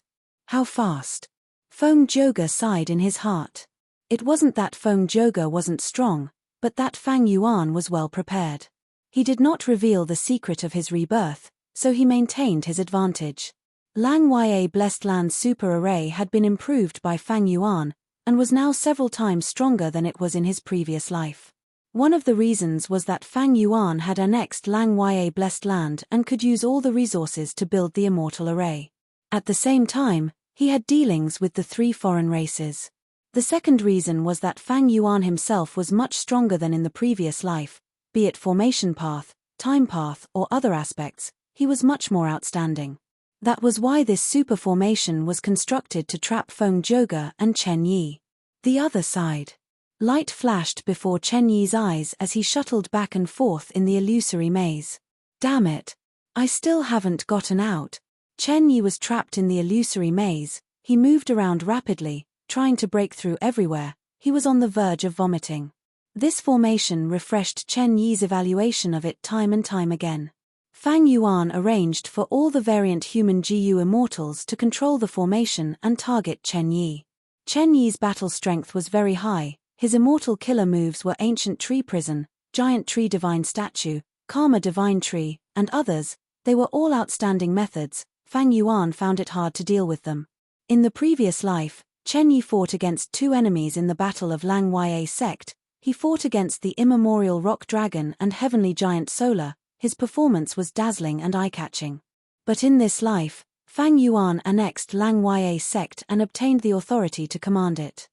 How fast? Feng Zhouge sighed in his heart. It wasn't that Feng Zhouge wasn't strong, but that Fang Yuan was well prepared. He did not reveal the secret of his rebirth, so he maintained his advantage. Lang Ya Blessed Land Super Array had been improved by Fang Yuan, and was now several times stronger than it was in his previous life. One of the reasons was that Fang Yuan had annexed Lang Ya Blessed Land and could use all the resources to build the immortal array. At the same time, he had dealings with the 3 foreign races. The second reason was that Fang Yuan himself was much stronger than in the previous life, be it formation path, time path, or other aspects, he was much more outstanding. That was why this super formation was constructed to trap Feng Zhouge and Chen Yi. The other side. Light flashed before Chen Yi's eyes as he shuttled back and forth in the illusory maze. Damn it! I still haven't gotten out. Chen Yi was trapped in the illusory maze. He moved around rapidly, trying to break through everywhere. He was on the verge of vomiting. This formation refreshed Chen Yi's evaluation of it time and time again. Fang Yuan arranged for all the variant human GU immortals to control the formation and target Chen Yi. Chen Yi's battle strength was very high. His immortal killer moves were Ancient Tree Prison, Giant Tree Divine Statue, Karma Divine Tree, and others. They were all outstanding methods. Fang Yuan found it hard to deal with them. In the previous life, Chen Yi fought against 2 enemies in the Battle of Lang Ya Sect. He fought against the immemorial Rock Dragon and Heavenly Giant Solar. His performance was dazzling and eye-catching. But in this life, Fang Yuan annexed Lang Ya Sect and obtained the authority to command it.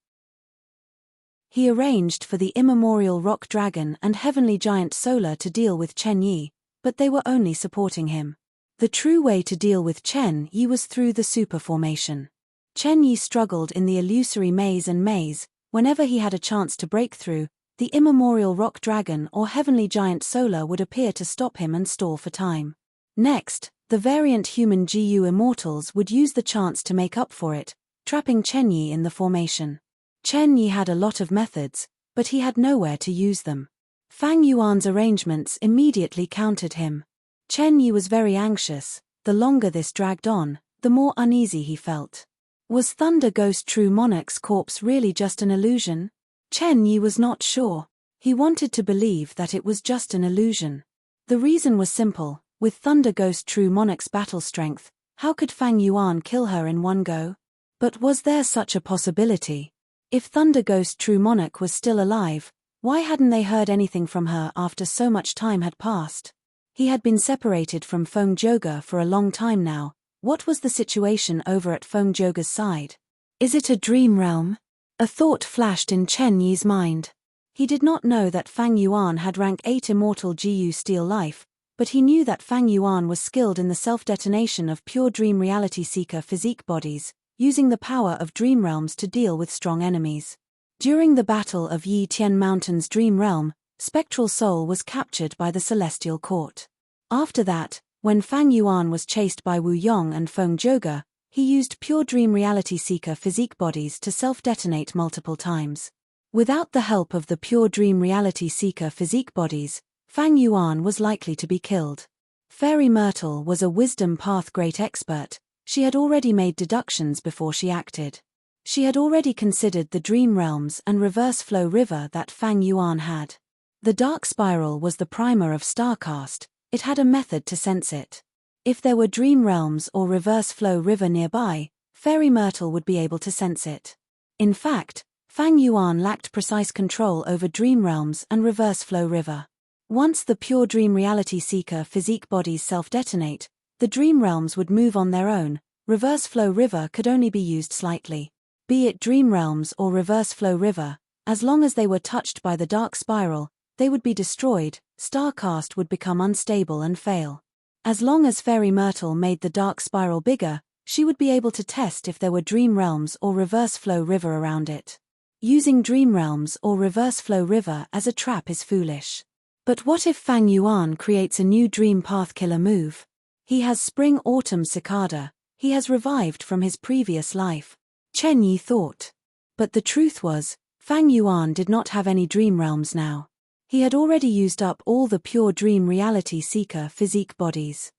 He arranged for the immemorial Rock Dragon and Heavenly Giant Solar to deal with Chen Yi, but they were only supporting him. The true way to deal with Chen Yi was through the super formation. Chen Yi struggled in the illusory maze and maze. Whenever he had a chance to break through, the immemorial Rock Dragon or Heavenly Giant Solar would appear to stop him and stall for time. Next, the variant human GU immortals would use the chance to make up for it, trapping Chen Yi in the formation. Chen Yi had a lot of methods, but he had nowhere to use them. Fang Yuan's arrangements immediately countered him. Chen Yi was very anxious. The longer this dragged on, the more uneasy he felt. Was Thunder Ghost True Monarch's corpse really just an illusion? Chen Yi was not sure. He wanted to believe that it was just an illusion. The reason was simple. With Thunder Ghost True Monarch's battle strength, how could Fang Yuan kill her in one go? But was there such a possibility? If Thunder Ghost True Monarch was still alive, why hadn't they heard anything from her after so much time had passed? He had been separated from Feng Zhouge for a long time now. What was the situation over at Feng Zhouge's side? Is it a dream realm? A thought flashed in Chen Yi's mind. He did not know that Fang Yuan had rank 8 immortal GU Steel Life, but he knew that Fang Yuan was skilled in the self-detonation of pure dream reality seeker physique bodies. using the power of dream realms to deal with strong enemies. During the Battle of Yi Tian Mountain's dream realm, Spectral Soul was captured by the Celestial Court. After that, when Fang Yuan was chased by Wu Yong and Feng Zhouge, he used pure dream reality seeker physique bodies to self-detonate multiple times. Without the help of the pure dream reality seeker physique bodies, Fang Yuan was likely to be killed. Fairy Myrtle was a wisdom path great expert. She had already made deductions before she acted. She had already considered the dream realms and reverse flow river that Fang Yuan had. The dark spiral was the primer of Starcast. It had a method to sense it. If there were dream realms or reverse flow river nearby, Fairy Myrtle would be able to sense it. In fact, Fang Yuan lacked precise control over dream realms and reverse flow river. Once the pure dream reality seeker physique bodies self-detonate, the dream realms would move on their own. Reverse flow river could only be used slightly. Be it dream realms or reverse flow river, as long as they were touched by the dark spiral, they would be destroyed. Starcast would become unstable and fail. As long as Fairy Myrtle made the dark spiral bigger, she would be able to test if there were dream realms or reverse flow river around it. Using dream realms or reverse flow river as a trap is foolish. But what if Fang Yuan creates a new dream path killer move? He has Spring-Autumn Cicada. He has revived from his previous life. Chen Yi thought. But the truth was, Fang Yuan did not have any dream realms now. He had already used up all the pure dream reality seeker physique bodies.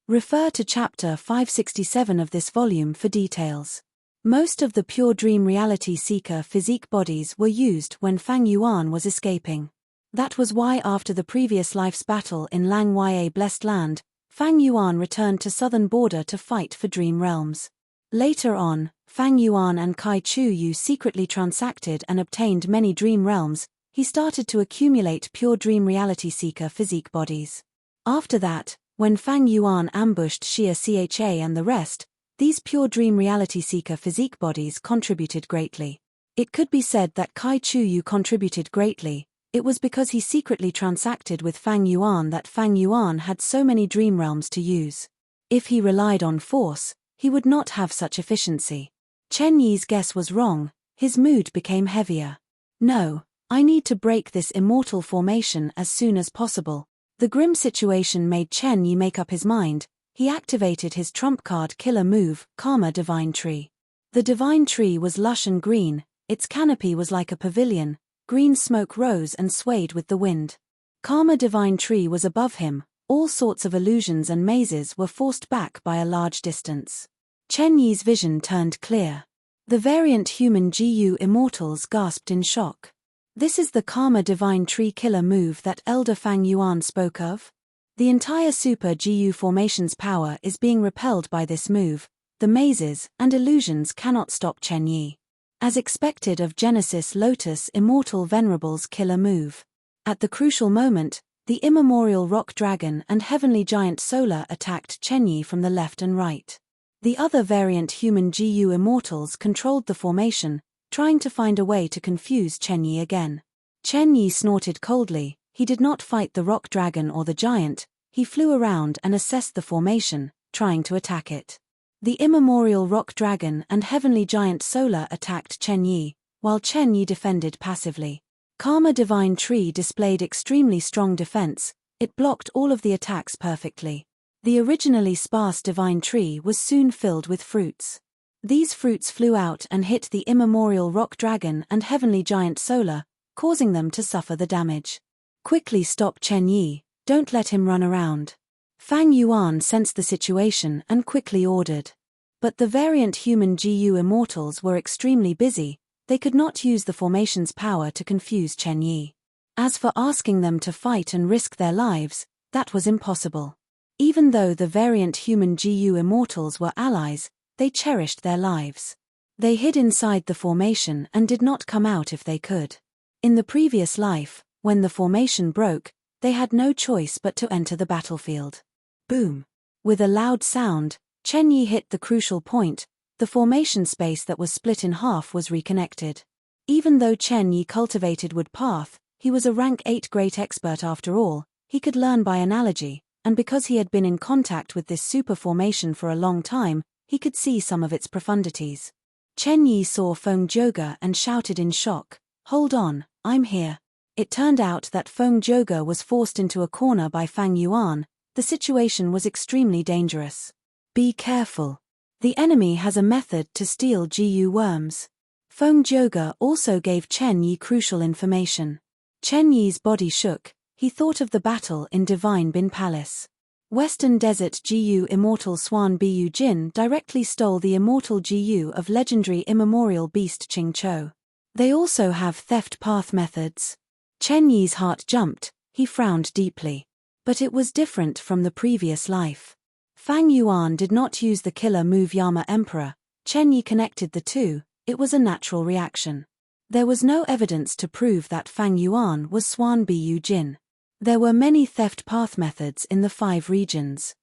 Refer to chapter 567 of this volume for details. Most of the pure dream reality seeker physique bodies were used when Fang Yuan was escaping. That was why after the previous life's battle in Lang Ya Blessed Land, Fang Yuan returned to southern border to fight for dream realms. Later on, Fang Yuan and Kai Chu Yu secretly transacted and obtained many dream realms. He started to accumulate pure dream reality seeker physique bodies. After that, when Fang Yuan ambushed Xia Cha and the rest, these pure dream reality seeker physique bodies contributed greatly. It could be said that Kai Chu Yu contributed greatly. It was because he secretly transacted with Fang Yuan that Fang Yuan had so many dream realms to use. If he relied on force, he would not have such efficiency. Chen Yi's guess was wrong. His mood became heavier. No. I need to break this immortal formation as soon as possible. The grim situation made Chen Yi make up his mind. He activated his trump card killer move, Karma Divine Tree. The divine tree was lush and green. Its canopy was like a pavilion. Green smoke rose and swayed with the wind. Karma Divine Tree was above him. All sorts of illusions and mazes were forced back by a large distance. Chen Yi's vision turned clear. The variant human GU immortals gasped in shock. This is the Karma Divine Tree killer move that Elder Fang Yuan spoke of? The entire Super GU formation's power is being repelled by this move. The mazes and illusions cannot stop Chen Yi. As expected of Genesis Lotus Immortal Venerable's killer move. At the crucial moment, the immemorial Rock Dragon and Heavenly Giant Solar attacked Chen Yi from the left and right. The other variant human GU immortals controlled the formation, trying to find a way to confuse Chen Yi again. Chen Yi snorted coldly. He did not fight the rock dragon or the giant. He flew around and assessed the formation, trying to attack it. The immemorial rock dragon and heavenly giant Solar attacked Chen Yi, while Chen Yi defended passively. Karma Divine Tree displayed extremely strong defense. It blocked all of the attacks perfectly. The originally sparse Divine Tree was soon filled with fruits. These fruits flew out and hit the immemorial rock dragon and heavenly giant Solar, causing them to suffer the damage. Quickly stop Chen Yi, don't let him run around. Fang Yuan sensed the situation and quickly ordered. But the variant human GU immortals were extremely busy. They could not use the formation's power to confuse Chen Yi. As for asking them to fight and risk their lives, that was impossible. Even though the variant human GU immortals were allies, they cherished their lives. They hid inside the formation and did not come out if they could. In the previous life, when the formation broke, they had no choice but to enter the battlefield. Boom! With a loud sound, Chen Yi hit the crucial point. The formation space that was split in half was reconnected. Even though Chen Yi cultivated Wood Path, he was a rank 8 great expert after all. He could learn by analogy, and because he had been in contact with this super formation for a long time, he could see some of its profundities. Chen Yi saw Feng Zhouge and shouted in shock, "Hold on, I'm here." It turned out that Feng Zhouge was forced into a corner by Fang Yuan. The situation was extremely dangerous. "Be careful. The enemy has a method to steal GU worms." Feng Zhouge also gave Chen Yi crucial information. Chen Yi's body shook. He thought of the battle in Divine Bin Palace. Western Desert GU Immortal Swan Bu Jin directly stole the immortal GU of legendary immemorial beast Qing Chou. They also have theft path methods. Chen Yi's heart jumped. He frowned deeply. But it was different from the previous life. Fang Yuan did not use the killer move Yama Emperor. Chen Yi connected the two. It was a natural reaction. There was no evidence to prove that Fang Yuan was Swan Bu Jin. There were many theft path methods in the 5 regions.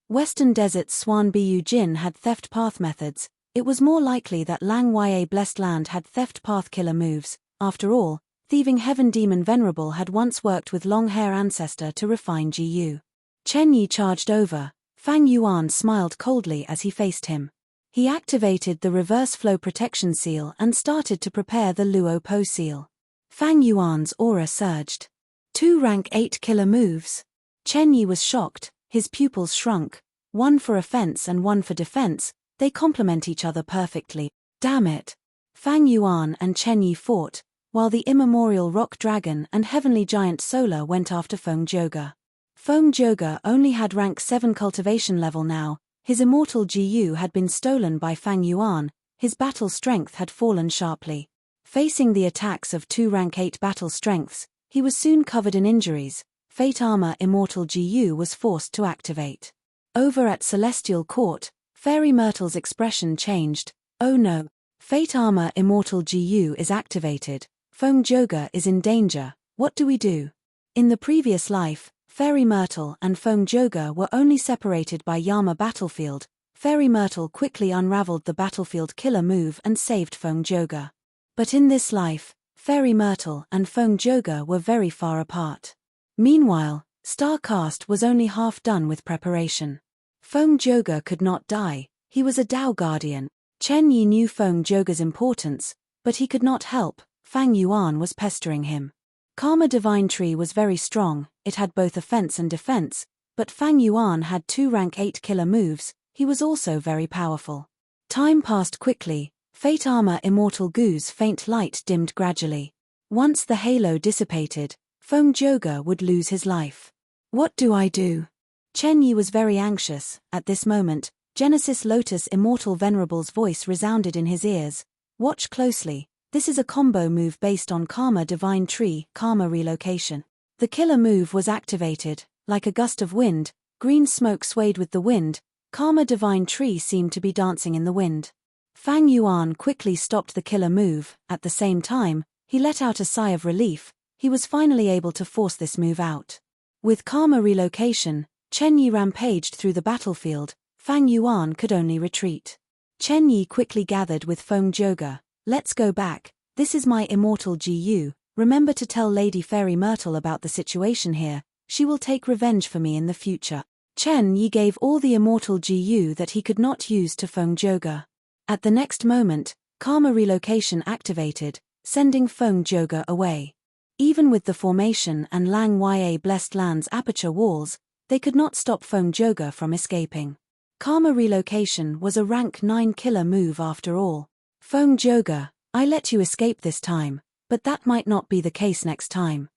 Western Desert's Swan Bu Jin had theft path methods. It was more likely that Lang Ya Blessed Land had theft path killer moves. After all, Thieving Heaven Demon Venerable had once worked with Long Hair Ancestor to refine GU. Chen Yi charged over. Fang Yuan smiled coldly as he faced him. He activated the reverse flow protection seal and started to prepare the Luo Po seal. Fang Yuan's aura surged. 2 rank 8 killer moves. Chen Yi was shocked. His pupils shrunk. One for offense and one for defense. They complement each other perfectly. Damn it. Fang Yuan and Chen Yi fought, while the immemorial Rock Dragon and Heavenly Giant Solar went after Feng Zhouge. Feng Zhouge only had rank 7 cultivation level now. His immortal GU had been stolen by Fang Yuan. His battle strength had fallen sharply. Facing the attacks of 2 rank 8 battle strengths, he was soon covered in injuries. Fate Armor Immortal GU was forced to activate. Over at Celestial Court, Fairy Myrtle's expression changed. "Oh no. Fate Armor Immortal GU is activated. Feng Zhouge is in danger. What do we do?" In the previous life, Fairy Myrtle and Feng Zhouge were only separated by Yama Battlefield. Fairy Myrtle quickly unraveled the battlefield killer move and saved Feng Zhouge. But in this life, Fairy Myrtle and Feng Zhouge were very far apart. Meanwhile, Starcast was only half done with preparation. Feng Zhouge could not die. He was a Dao Guardian. Chen Yi knew Feng Zhouge's importance, but he could not help. Fang Yuan was pestering him. Karma Divine Tree was very strong. It had both offense and defense, but Fang Yuan had 2 rank 8 killer moves. He was also very powerful. Time passed quickly. Fate Armor Immortal Gu's faint light dimmed gradually. Once the halo dissipated, Feng Zhouge would lose his life. What do I do? Chen Yi was very anxious. At this moment, Genesis Lotus Immortal Venerable's voice resounded in his ears. Watch closely. This is a combo move based on Karma Divine Tree, Karma Relocation. The killer move was activated. Like a gust of wind, green smoke swayed with the wind. Karma Divine Tree seemed to be dancing in the wind. Fang Yuan quickly stopped the killer move. At the same time, he let out a sigh of relief. He was finally able to force this move out. With Karma Relocation, Chen Yi rampaged through the battlefield. Fang Yuan could only retreat. Chen Yi quickly gathered with Feng Zhouge. "Let's go back. This is my immortal GU. Remember to tell Lady Fairy Myrtle about the situation here. She will take revenge for me in the future." Chen Yi gave all the immortal GU that he could not use to Feng Zhouge. At the next moment, Karma Relocation activated, sending Feng Zhouge away. Even with the formation and Lang Ya Blessed Land's aperture walls, they could not stop Feng Zhouge from escaping. Karma Relocation was a rank 9 killer move after all. "Feng Zhouge, I let you escape this time, but that might not be the case next time."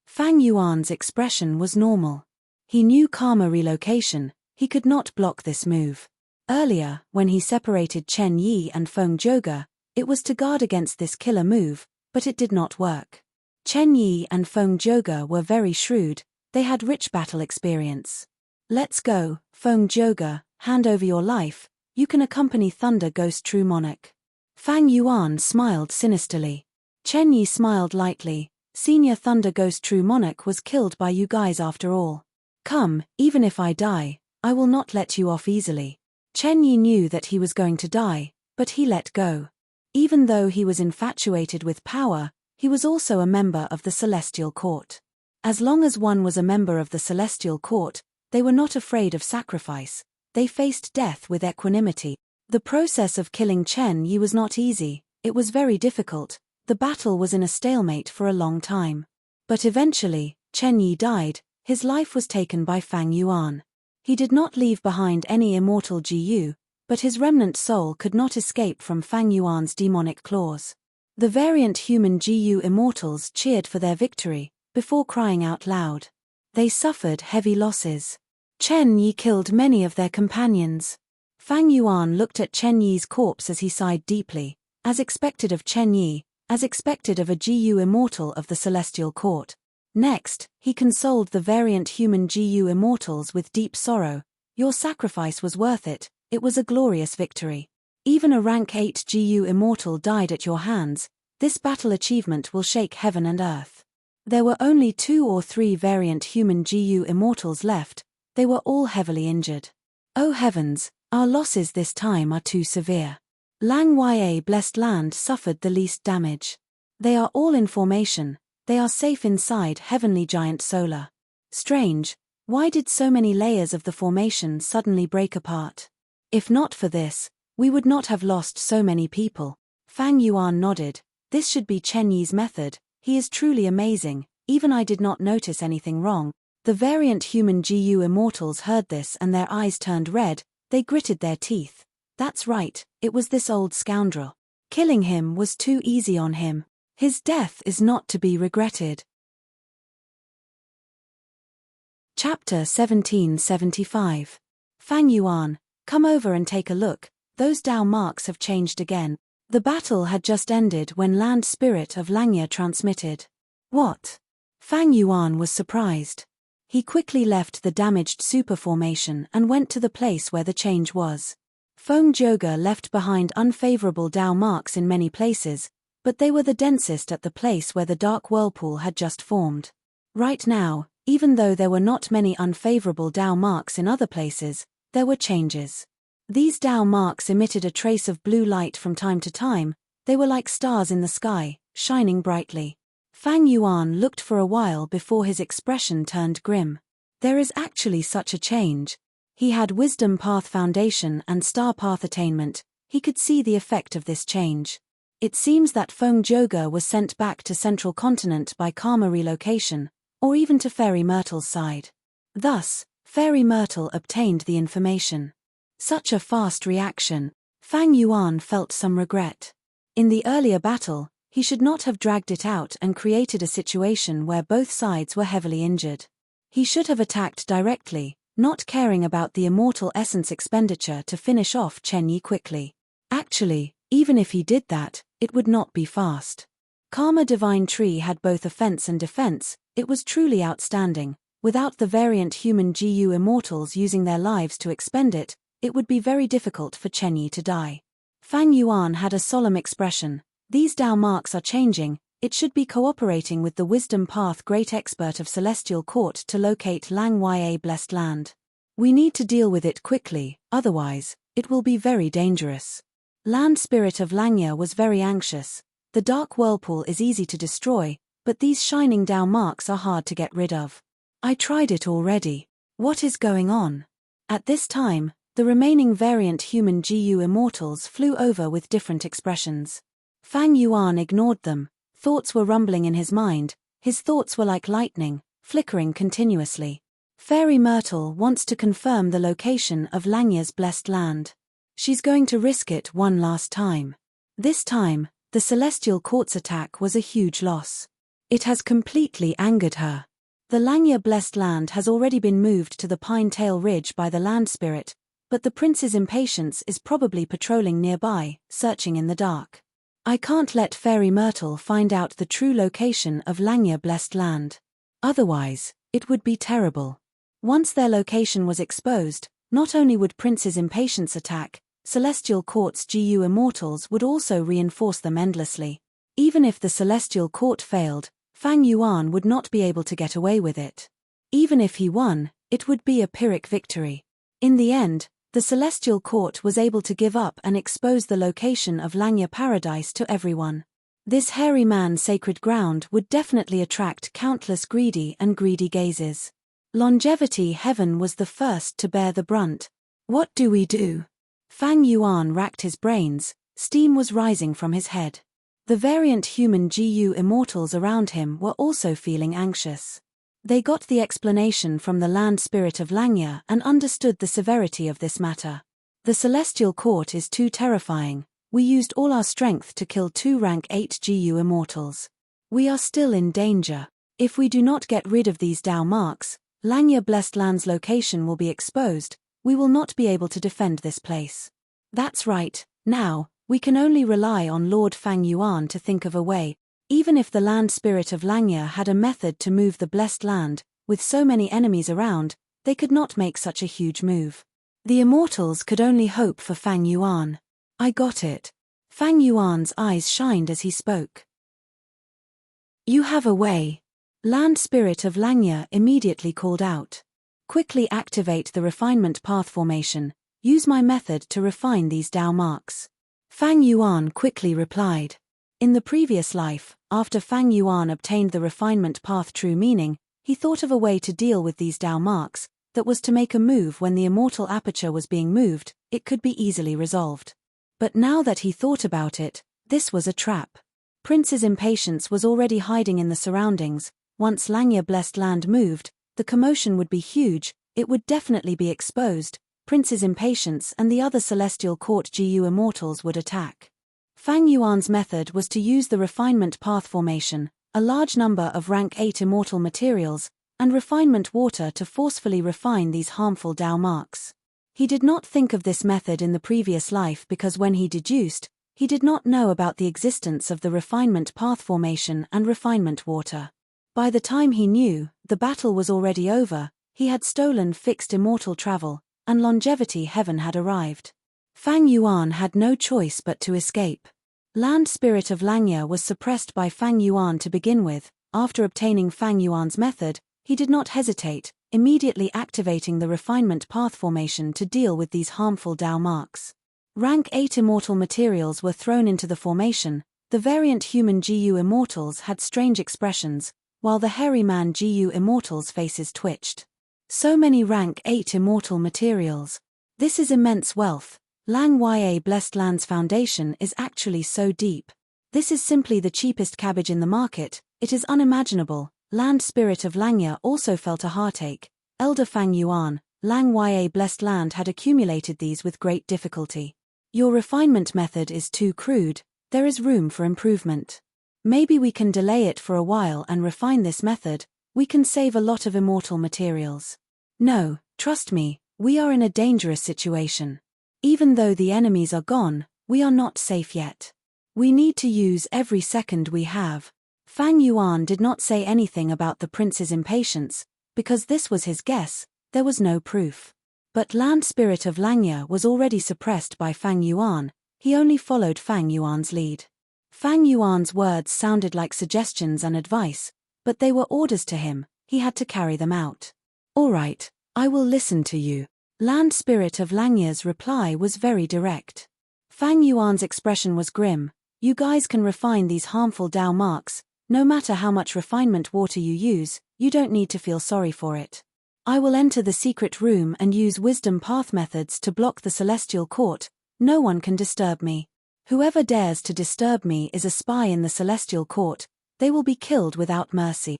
Fang Yuan's expression was normal. He knew Karma Relocation. He could not block this move. Earlier, when he separated Chen Yi and Feng Zhouge, it was to guard against this killer move, but it did not work. Chen Yi and Feng Zhouge were very shrewd. They had rich battle experience. "Let's go, Feng Zhouge, hand over your life. You can accompany Thunder Ghost True Monarch." Fang Yuan smiled sinisterly. Chen Yi smiled lightly. "Senior Thunder Ghost True Monarch was killed by you guys after all. Come, even if I die, I will not let you off easily." Chen Yi knew that he was going to die, but he let go. Even though he was infatuated with power, he was also a member of the Celestial Court. As long as one was a member of the Celestial Court, they were not afraid of sacrifice. they faced death with equanimity. The process of killing Chen Yi was not easy, it was very difficult, the battle was in a stalemate for a long time. But eventually, Chen Yi died, his life was taken by Fang Yuan. He did not leave behind any immortal Jiyu, but his remnant soul could not escape from Fang Yuan's demonic claws. The variant human Jiyu immortals cheered for their victory, before crying out loud. They suffered heavy losses. Chen Yi killed many of their companions. Fang Yuan looked at Chen Yi's corpse as he sighed deeply, as expected of Chen Yi, as expected of a Jiyu immortal of the celestial court. Next, he consoled the variant human Jiyu immortals with deep sorrow. Your sacrifice was worth it, it was a glorious victory. Even a rank 8 Jiyu immortal died at your hands, this battle achievement will shake heaven and earth. There were only 2 or 3 variant human Jiyu immortals left, they were all heavily injured. Oh heavens, our losses this time are too severe. Lang Ya Blessed Land suffered the least damage. They are all in formation, they are safe inside Heavenly Giant Solar. Strange, why did so many layers of the formation suddenly break apart? If not for this, we would not have lost so many people. Fang Yuan nodded, this should be Chen Yi's method, he is truly amazing, even I did not notice anything wrong. The variant human Jiyu immortals heard this and their eyes turned red, they gritted their teeth. That's right, it was this old scoundrel. Killing him was too easy on him. His death is not to be regretted. Chapter 1775. Fang Yuan, come over and take a look, those Dao marks have changed again. The battle had just ended when Land Spirit of Langya transmitted. What? Fang Yuan was surprised. He quickly left the damaged super formation and went to the place where the change was. Feng Joga left behind unfavorable Dao marks in many places, but they were the densest at the place where the dark whirlpool had just formed. Right now, even though there were not many unfavorable Dao marks in other places, there were changes. These Dao marks emitted a trace of blue light from time to time, they were like stars in the sky, shining brightly. Fang Yuan looked for a while before his expression turned grim. There is actually such a change. He had Wisdom Path Foundation and Star Path Attainment, he could see the effect of this change. It seems that Feng Joga was sent back to Central Continent by Karma relocation, or even to Fairy Myrtle's side. Thus, Fairy Myrtle obtained the information. Such a fast reaction. Fang Yuan felt some regret. In the earlier battle, he should not have dragged it out and created a situation where both sides were heavily injured. He should have attacked directly, not caring about the immortal essence expenditure to finish off Chen Yi quickly. Actually, even if he did that, it would not be fast. Karma Divine Tree had both offense and defense, it was truly outstanding. Without the variant human Jiyu immortals using their lives to expend it, it would be very difficult for Chen Yi to die. Fang Yuan had a solemn expression. These Dao marks are changing, it should be cooperating with the Wisdom Path Great Expert of Celestial Court to locate Lang Ya Blessed Land. We need to deal with it quickly, otherwise, it will be very dangerous. Land Spirit of Langya was very anxious. The dark whirlpool is easy to destroy, but these shining Dao marks are hard to get rid of. I tried it already. What is going on? At this time, the remaining variant human Jiyu immortals flew over with different expressions. Fang Yuan ignored them, thoughts were rumbling in his mind, his thoughts were like lightning, flickering continuously. Fairy Myrtle wants to confirm the location of Langya's blessed land. She's going to risk it one last time. This time, the Celestial Court's attack was a huge loss. It has completely angered her. The Langya blessed land has already been moved to the Pine Tail Ridge by the land spirit, but the prince's impatience is probably patrolling nearby, searching in the dark. I can't let Fairy Myrtle find out the true location of Langya blessed land. Otherwise, it would be terrible. Once their location was exposed, not only would Prince's impatience attack, Celestial Court's Jiyu immortals would also reinforce them endlessly. Even if the Celestial Court failed, Fang Yuan would not be able to get away with it. Even if he won, it would be a Pyrrhic victory. In the end, the Celestial Court was able to give up and expose the location of Langya Paradise to everyone. This hairy man's sacred ground would definitely attract countless greedy gazes. Longevity Heaven was the first to bear the brunt. What do we do? Fang Yuan racked his brains, steam was rising from his head. The variant human GU immortals around him were also feeling anxious. They got the explanation from the land spirit of Langya and understood the severity of this matter. The celestial court is too terrifying. We used all our strength to kill 2 rank 8 GU immortals. We are still in danger. If we do not get rid of these Dao marks, Langya Blessed Land's location will be exposed. We will not be able to defend this place. That's right. Now, we can only rely on Lord Fang Yuan to think of a way. Even if the land spirit of Langya had a method to move the Blessed Land, with so many enemies around, they could not make such a huge move. The immortals could only hope for Fang Yuan. I got it. Fang Yuan's eyes shined as he spoke. You have a way. Land spirit of Langya immediately called out. Quickly activate the refinement path formation. Use my method to refine these Dao marks. Fang Yuan quickly replied. In the previous life, after Fang Yuan obtained the refinement path true meaning, he thought of a way to deal with these Dao marks, that was to make a move when the immortal aperture was being moved, it could be easily resolved. But now that he thought about it, this was a trap. Prince's impatience was already hiding in the surroundings. Once Langya Blessed Land moved, the commotion would be huge, it would definitely be exposed. Prince's impatience and the other celestial court GU immortals would attack. Fang Yuan's method was to use the refinement path formation, a large number of rank 8 immortal materials, and refinement water to forcefully refine these harmful Dao marks. He did not think of this method in the previous life because when he deduced, he did not know about the existence of the refinement path formation and refinement water. By the time he knew, the battle was already over, he had stolen fixed immortal travel, and longevity heaven had arrived. Fang Yuan had no choice but to escape. Land spirit of Langya was suppressed by Fang Yuan to begin with. After obtaining Fang Yuan's method, he did not hesitate, immediately activating the refinement path formation to deal with these harmful Dao marks. Rank 8 immortal materials were thrown into the formation. The variant human GU immortals had strange expressions, while the hairy man GU immortals' faces twitched. So many rank 8 immortal materials. This is immense wealth. Langya Blessed Land's foundation is actually so deep. This is simply the cheapest cabbage in the market, it is unimaginable. Land spirit of Langya also felt a heartache. Elder Fang Yuan, Langya Blessed Land had accumulated these with great difficulty. Your refinement method is too crude, there is room for improvement. Maybe we can delay it for a while and refine this method, we can save a lot of immortal materials. No, trust me, we are in a dangerous situation. Even though the enemies are gone, we are not safe yet. We need to use every second we have. Fang Yuan did not say anything about the prince's impatience, because this was his guess, there was no proof. But land spirit of Langya was already suppressed by Fang Yuan, he only followed Fang Yuan's lead. Fang Yuan's words sounded like suggestions and advice, but they were orders to him, he had to carry them out. All right, I will listen to you. Land spirit of Langya's reply was very direct. Fang Yuan's expression was grim. You guys can refine these harmful Dao marks, no matter how much refinement water you use, you don't need to feel sorry for it. I will enter the secret room and use wisdom path methods to block the celestial court, no one can disturb me. Whoever dares to disturb me is a spy in the celestial court, they will be killed without mercy.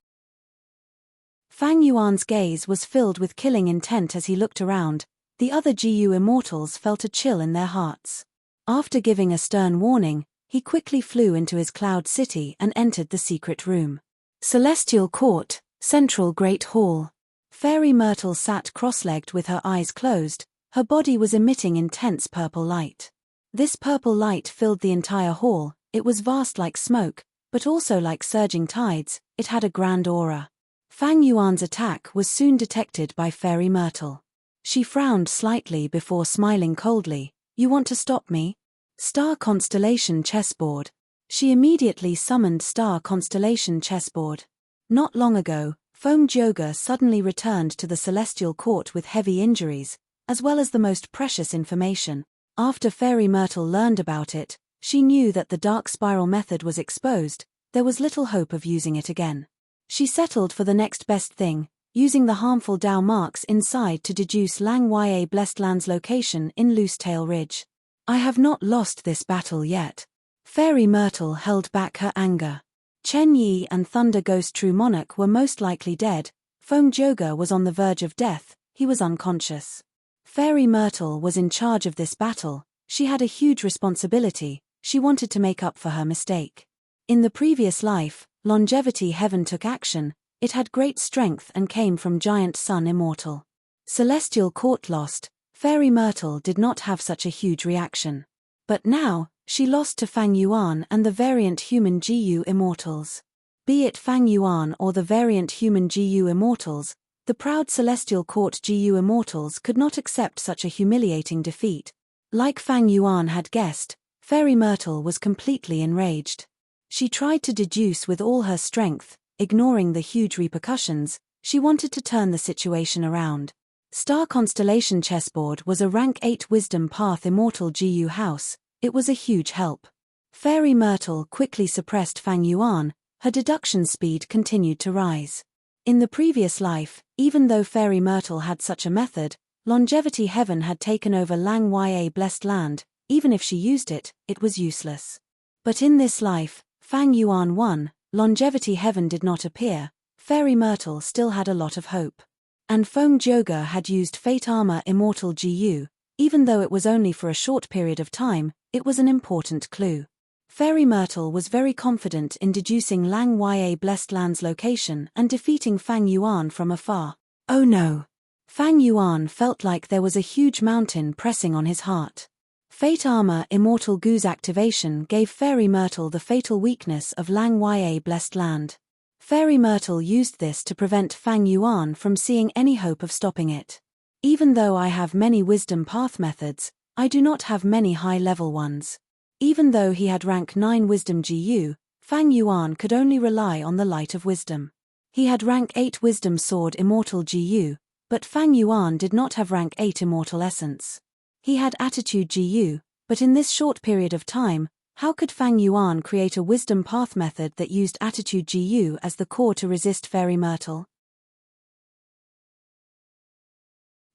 Fang Yuan's gaze was filled with killing intent as he looked around. The other GU immortals felt a chill in their hearts. After giving a stern warning, he quickly flew into his cloud city and entered the secret room. Celestial Court, Central Great Hall. Fairy Myrtle sat cross-legged with her eyes closed, her body was emitting intense purple light. This purple light filled the entire hall, it was vast like smoke, but also like surging tides, it had a grand aura. Fang Yuan's attack was soon detected by Fairy Myrtle. She frowned slightly before smiling coldly. You want to stop me? Star Constellation Chessboard. She immediately summoned Star Constellation Chessboard. Not long ago, Foam Joga suddenly returned to the Celestial Court with heavy injuries, as well as the most precious information. After Fairy Myrtle learned about it, she knew that the Dark Spiral method was exposed, there was little hope of using it again. She settled for the next best thing, using the harmful Dao marks inside to deduce Lang Ya Blessed Land's location in Loosetail Ridge. I have not lost this battle yet. Fairy Myrtle held back her anger. Chen Yi and Thunder Ghost True Monarch were most likely dead. Feng Joga was on the verge of death, he was unconscious. Fairy Myrtle was in charge of this battle, she had a huge responsibility, she wanted to make up for her mistake. In the previous life, Longevity Heaven took action, it had great strength and came from Giant Sun Immortal. Celestial Court lost, Fairy Myrtle did not have such a huge reaction. But now, she lost to Fang Yuan and the variant human GU Immortals. Be it Fang Yuan or the variant human GU Immortals, the proud Celestial Court GU Immortals could not accept such a humiliating defeat. Like Fang Yuan had guessed, Fairy Myrtle was completely enraged. She tried to deduce with all her strength, ignoring the huge repercussions, she wanted to turn the situation around. Star Constellation Chessboard was a rank 8 Wisdom Path Immortal GU house, it was a huge help. Fairy Myrtle quickly suppressed Fang Yuan, her deduction speed continued to rise. In the previous life, even though Fairy Myrtle had such a method, Longevity Heaven had taken over Lang Ya Blessed Land, even if she used it, it was useless. But in this life, Fang Yuan won, Longevity Heaven did not appear, Fairy Myrtle still had a lot of hope. And Feng Joga had used Fate Armor Immortal GU, even though it was only for a short period of time, it was an important clue. Fairy Myrtle was very confident in deducing Lang Ya Blessed Land's location and defeating Fang Yuan from afar. Oh no! Fang Yuan felt like there was a huge mountain pressing on his heart. Fate Armor Immortal GU's activation gave Fairy Myrtle the fatal weakness of Lang Ya Blessed Land. Fairy Myrtle used this to prevent Fang Yuan from seeing any hope of stopping it. Even though I have many wisdom path methods, I do not have many high-level ones. Even though he had rank 9 wisdom GU, Fang Yuan could only rely on the light of wisdom. He had rank 8 wisdom sword immortal GU, but Fang Yuan did not have rank 8 immortal essence. He had attitude GU, but in this short period of time, how could Fang Yuan create a wisdom path method that used attitude GU as the core to resist Fairy Myrtle?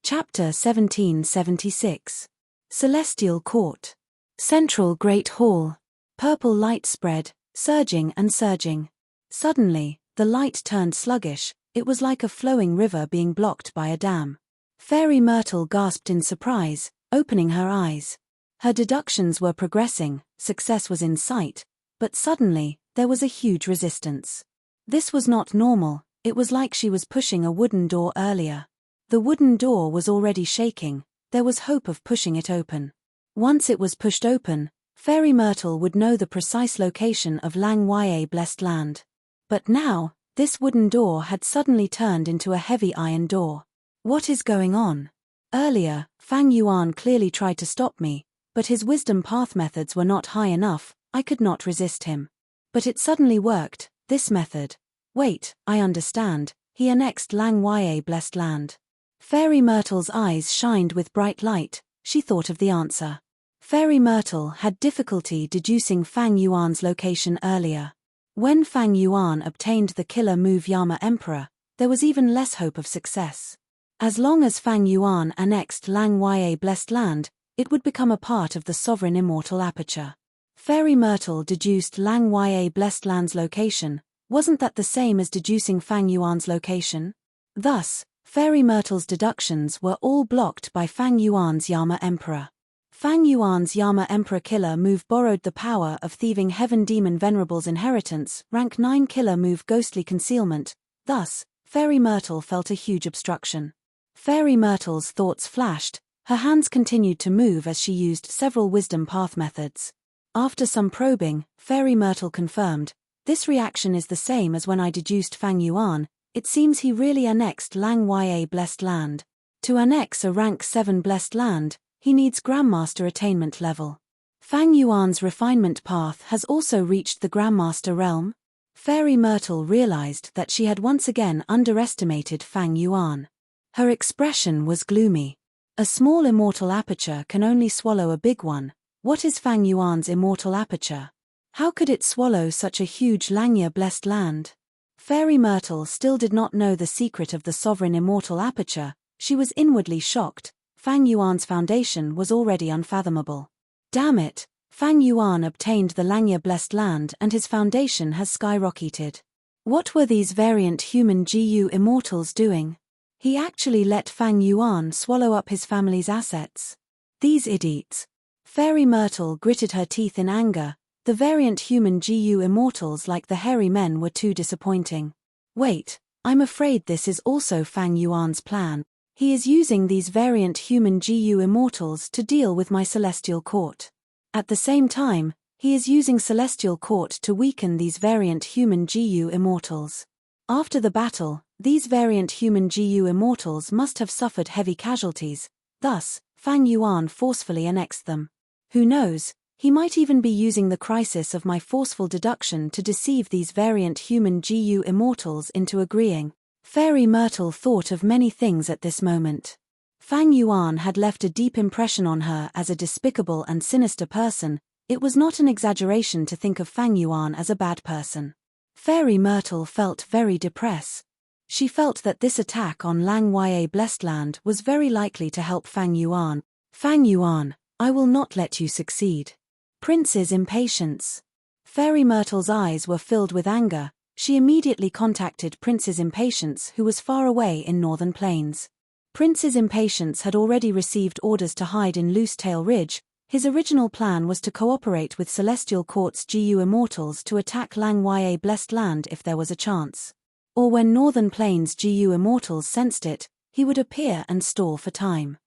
Chapter 1776. Celestial Court. Central Great Hall. Purple light spread, surging and surging. Suddenly, the light turned sluggish, it was like a flowing river being blocked by a dam. Fairy Myrtle gasped in surprise, opening her eyes. Her deductions were progressing, success was in sight, but suddenly, there was a huge resistance. This was not normal, it was like she was pushing a wooden door earlier. The wooden door was already shaking, there was hope of pushing it open. Once it was pushed open, Fairy Myrtle would know the precise location of Lang Ya Blessed Land. But now, this wooden door had suddenly turned into a heavy iron door. What is going on? Earlier, Fang Yuan clearly tried to stop me, but his wisdom path methods were not high enough, I could not resist him. But it suddenly worked, this method. Wait, I understand, he annexed Lang Ya Blessed Land. Fairy Myrtle's eyes shined with bright light, she thought of the answer. Fairy Myrtle had difficulty deducing Fang Yuan's location earlier. When Fang Yuan obtained the killer move Yama Emperor, there was even less hope of success. As long as Fang Yuan annexed Lang Ya Blessed Land, it would become a part of the sovereign immortal aperture. Fairy Myrtle deduced Lang Ya Blessed Land's location, wasn't that the same as deducing Fang Yuan's location? Thus, Fairy Myrtle's deductions were all blocked by Fang Yuan's Yama Emperor. Fang Yuan's Yama Emperor killer move borrowed the power of thieving Heaven Demon Venerable's inheritance, rank 9 killer move Ghostly Concealment, thus, Fairy Myrtle felt a huge obstruction. Fairy Myrtle's thoughts flashed, her hands continued to move as she used several wisdom path methods. After some probing, Fairy Myrtle confirmed, this reaction is the same as when I deduced Fang Yuan, it seems he really annexed Lang Ya Blessed Land. To annex a rank 7 Blessed Land, he needs Grandmaster attainment level. Fang Yuan's refinement path has also reached the Grandmaster realm. Fairy Myrtle realized that she had once again underestimated Fang Yuan. Her expression was gloomy. A small immortal aperture can only swallow a big one. What is Fang Yuan's immortal aperture? How could it swallow such a huge Lang Ya Blessed Land? Fairy Myrtle still did not know the secret of the sovereign immortal aperture. She was inwardly shocked. Fang Yuan's foundation was already unfathomable. Damn it, Fang Yuan obtained the Langya blessed land and his foundation has skyrocketed. What were these variant human GU immortals doing? He actually let Fang Yuan swallow up his family's assets. These idiots. Fairy Myrtle gritted her teeth in anger. The variant human GU immortals like the hairy men were too disappointing. Wait, I'm afraid this is also Fang Yuan's plan. He is using these variant human GU immortals to deal with my celestial court. At the same time, he is using celestial court to weaken these variant human GU immortals. After the battle, these variant human GU immortals must have suffered heavy casualties, thus, Fang Yuan forcefully annexed them. Who knows, he might even be using the crisis of my forceful deduction to deceive these variant human GU immortals into agreeing. Fairy Myrtle thought of many things at this moment. Fang Yuan had left a deep impression on her as a despicable and sinister person. It was not an exaggeration to think of Fang Yuan as a bad person. Fairy Myrtle felt very depressed. She felt that this attack on Lang Ya Blessed Land was very likely to help Fang Yuan. Fang Yuan, I will not let you succeed. Prince's impatience. Fairy Myrtle's eyes were filled with anger. She immediately contacted Prince's Impatience, who was far away in Northern Plains. Prince's Impatience had already received orders to hide in Loosetail Ridge. His original plan was to cooperate with Celestial Court's GU Immortals to attack Lang Ya Blessed Land if there was a chance. Or when Northern Plains GU Immortals sensed it, he would appear and stall for time.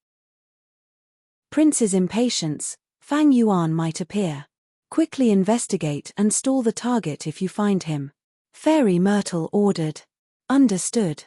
Prince's Impatience. Fang Yuan might appear. Quickly investigate and stall the target if you find him. Fairy Myrtle ordered. Understood.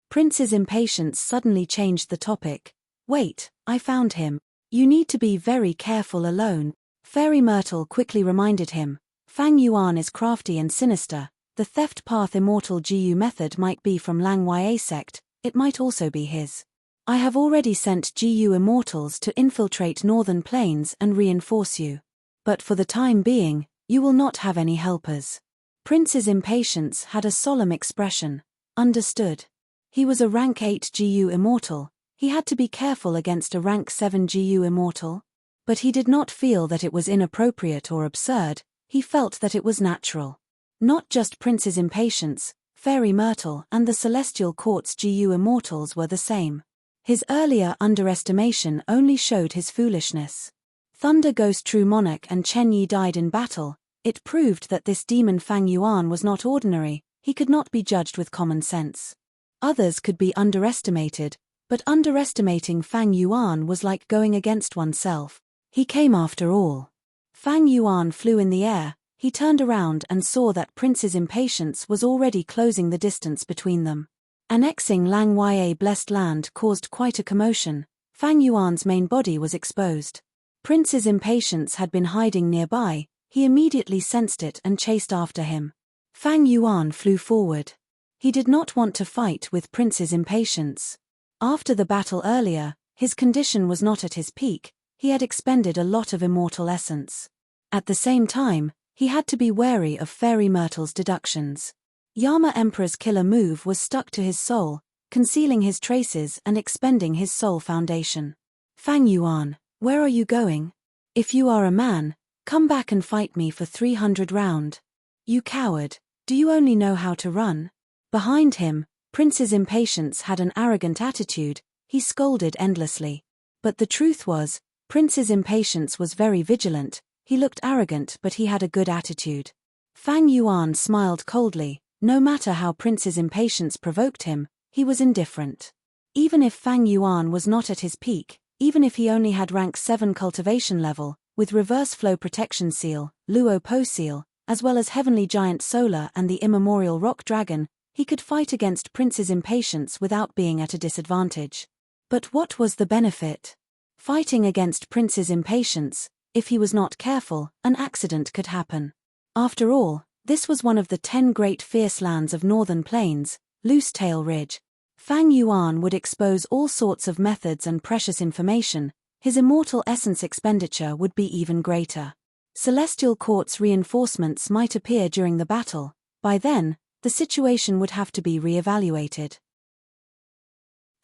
Prince's Impatience suddenly changed the topic. Wait, I found him. You need to be very careful alone. Fairy Myrtle quickly reminded him. Fang Yuan is crafty and sinister. The Theft Path Immortal GU method might be from Lang Ya sect, it might also be his. I have already sent GU Immortals to infiltrate Northern Plains and reinforce you. But for the time being, you will not have any helpers. Prince's Impatience had a solemn expression. Understood. He was a rank 8 GU Immortal. He had to be careful against a rank 7 GU Immortal. But he did not feel that it was inappropriate or absurd, he felt that it was natural. Not just Prince's Impatience, Fairy Myrtle and the Celestial Court's GU Immortals were the same. His earlier underestimation only showed his foolishness. Thunder Ghost True Monarch and Chen Yi died in battle. It proved that this demon Fang Yuan was not ordinary, he could not be judged with common sense. Others could be underestimated, but underestimating Fang Yuan was like going against oneself. He came after all. Fang Yuan flew in the air, he turned around and saw that Prince's Impatience was already closing the distance between them. Annexing Lang Ya Blessed Land caused quite a commotion. Fang Yuan's main body was exposed. Prince's Impatience had been hiding nearby. He immediately sensed it and chased after him. Fang Yuan flew forward. He did not want to fight with Prince's Impatience. After the battle earlier, his condition was not at his peak, he had expended a lot of immortal essence. At the same time, he had to be wary of Fairy Myrtle's deductions. Yama Emperor's killer move was stuck to his soul, concealing his traces and expending his soul foundation. Fang Yuan, where are you going? If you are a man, come back and fight me for 300 round. You coward, do you only know how to run? Behind him, Prince's Impatience had an arrogant attitude, he scolded endlessly. But the truth was, Prince's Impatience was very vigilant, he looked arrogant but he had a good attitude. Fang Yuan smiled coldly, no matter how Prince's Impatience provoked him, he was indifferent. Even if Fang Yuan was not at his peak, even if he only had rank 7 cultivation level, with reverse flow protection seal, Luo Po seal, as well as Heavenly Giant Solar and the immemorial Rock Dragon, he could fight against Prince's Impatience without being at a disadvantage. But what was the benefit? Fighting against Prince's Impatience, if he was not careful, an accident could happen. After all, this was one of the 10 great fierce lands of Northern Plains, Loosetail Ridge. Fang Yuan would expose all sorts of methods and precious information, his immortal essence expenditure would be even greater. Celestial Court's reinforcements might appear during the battle. By then, the the situation would have to be re-evaluated.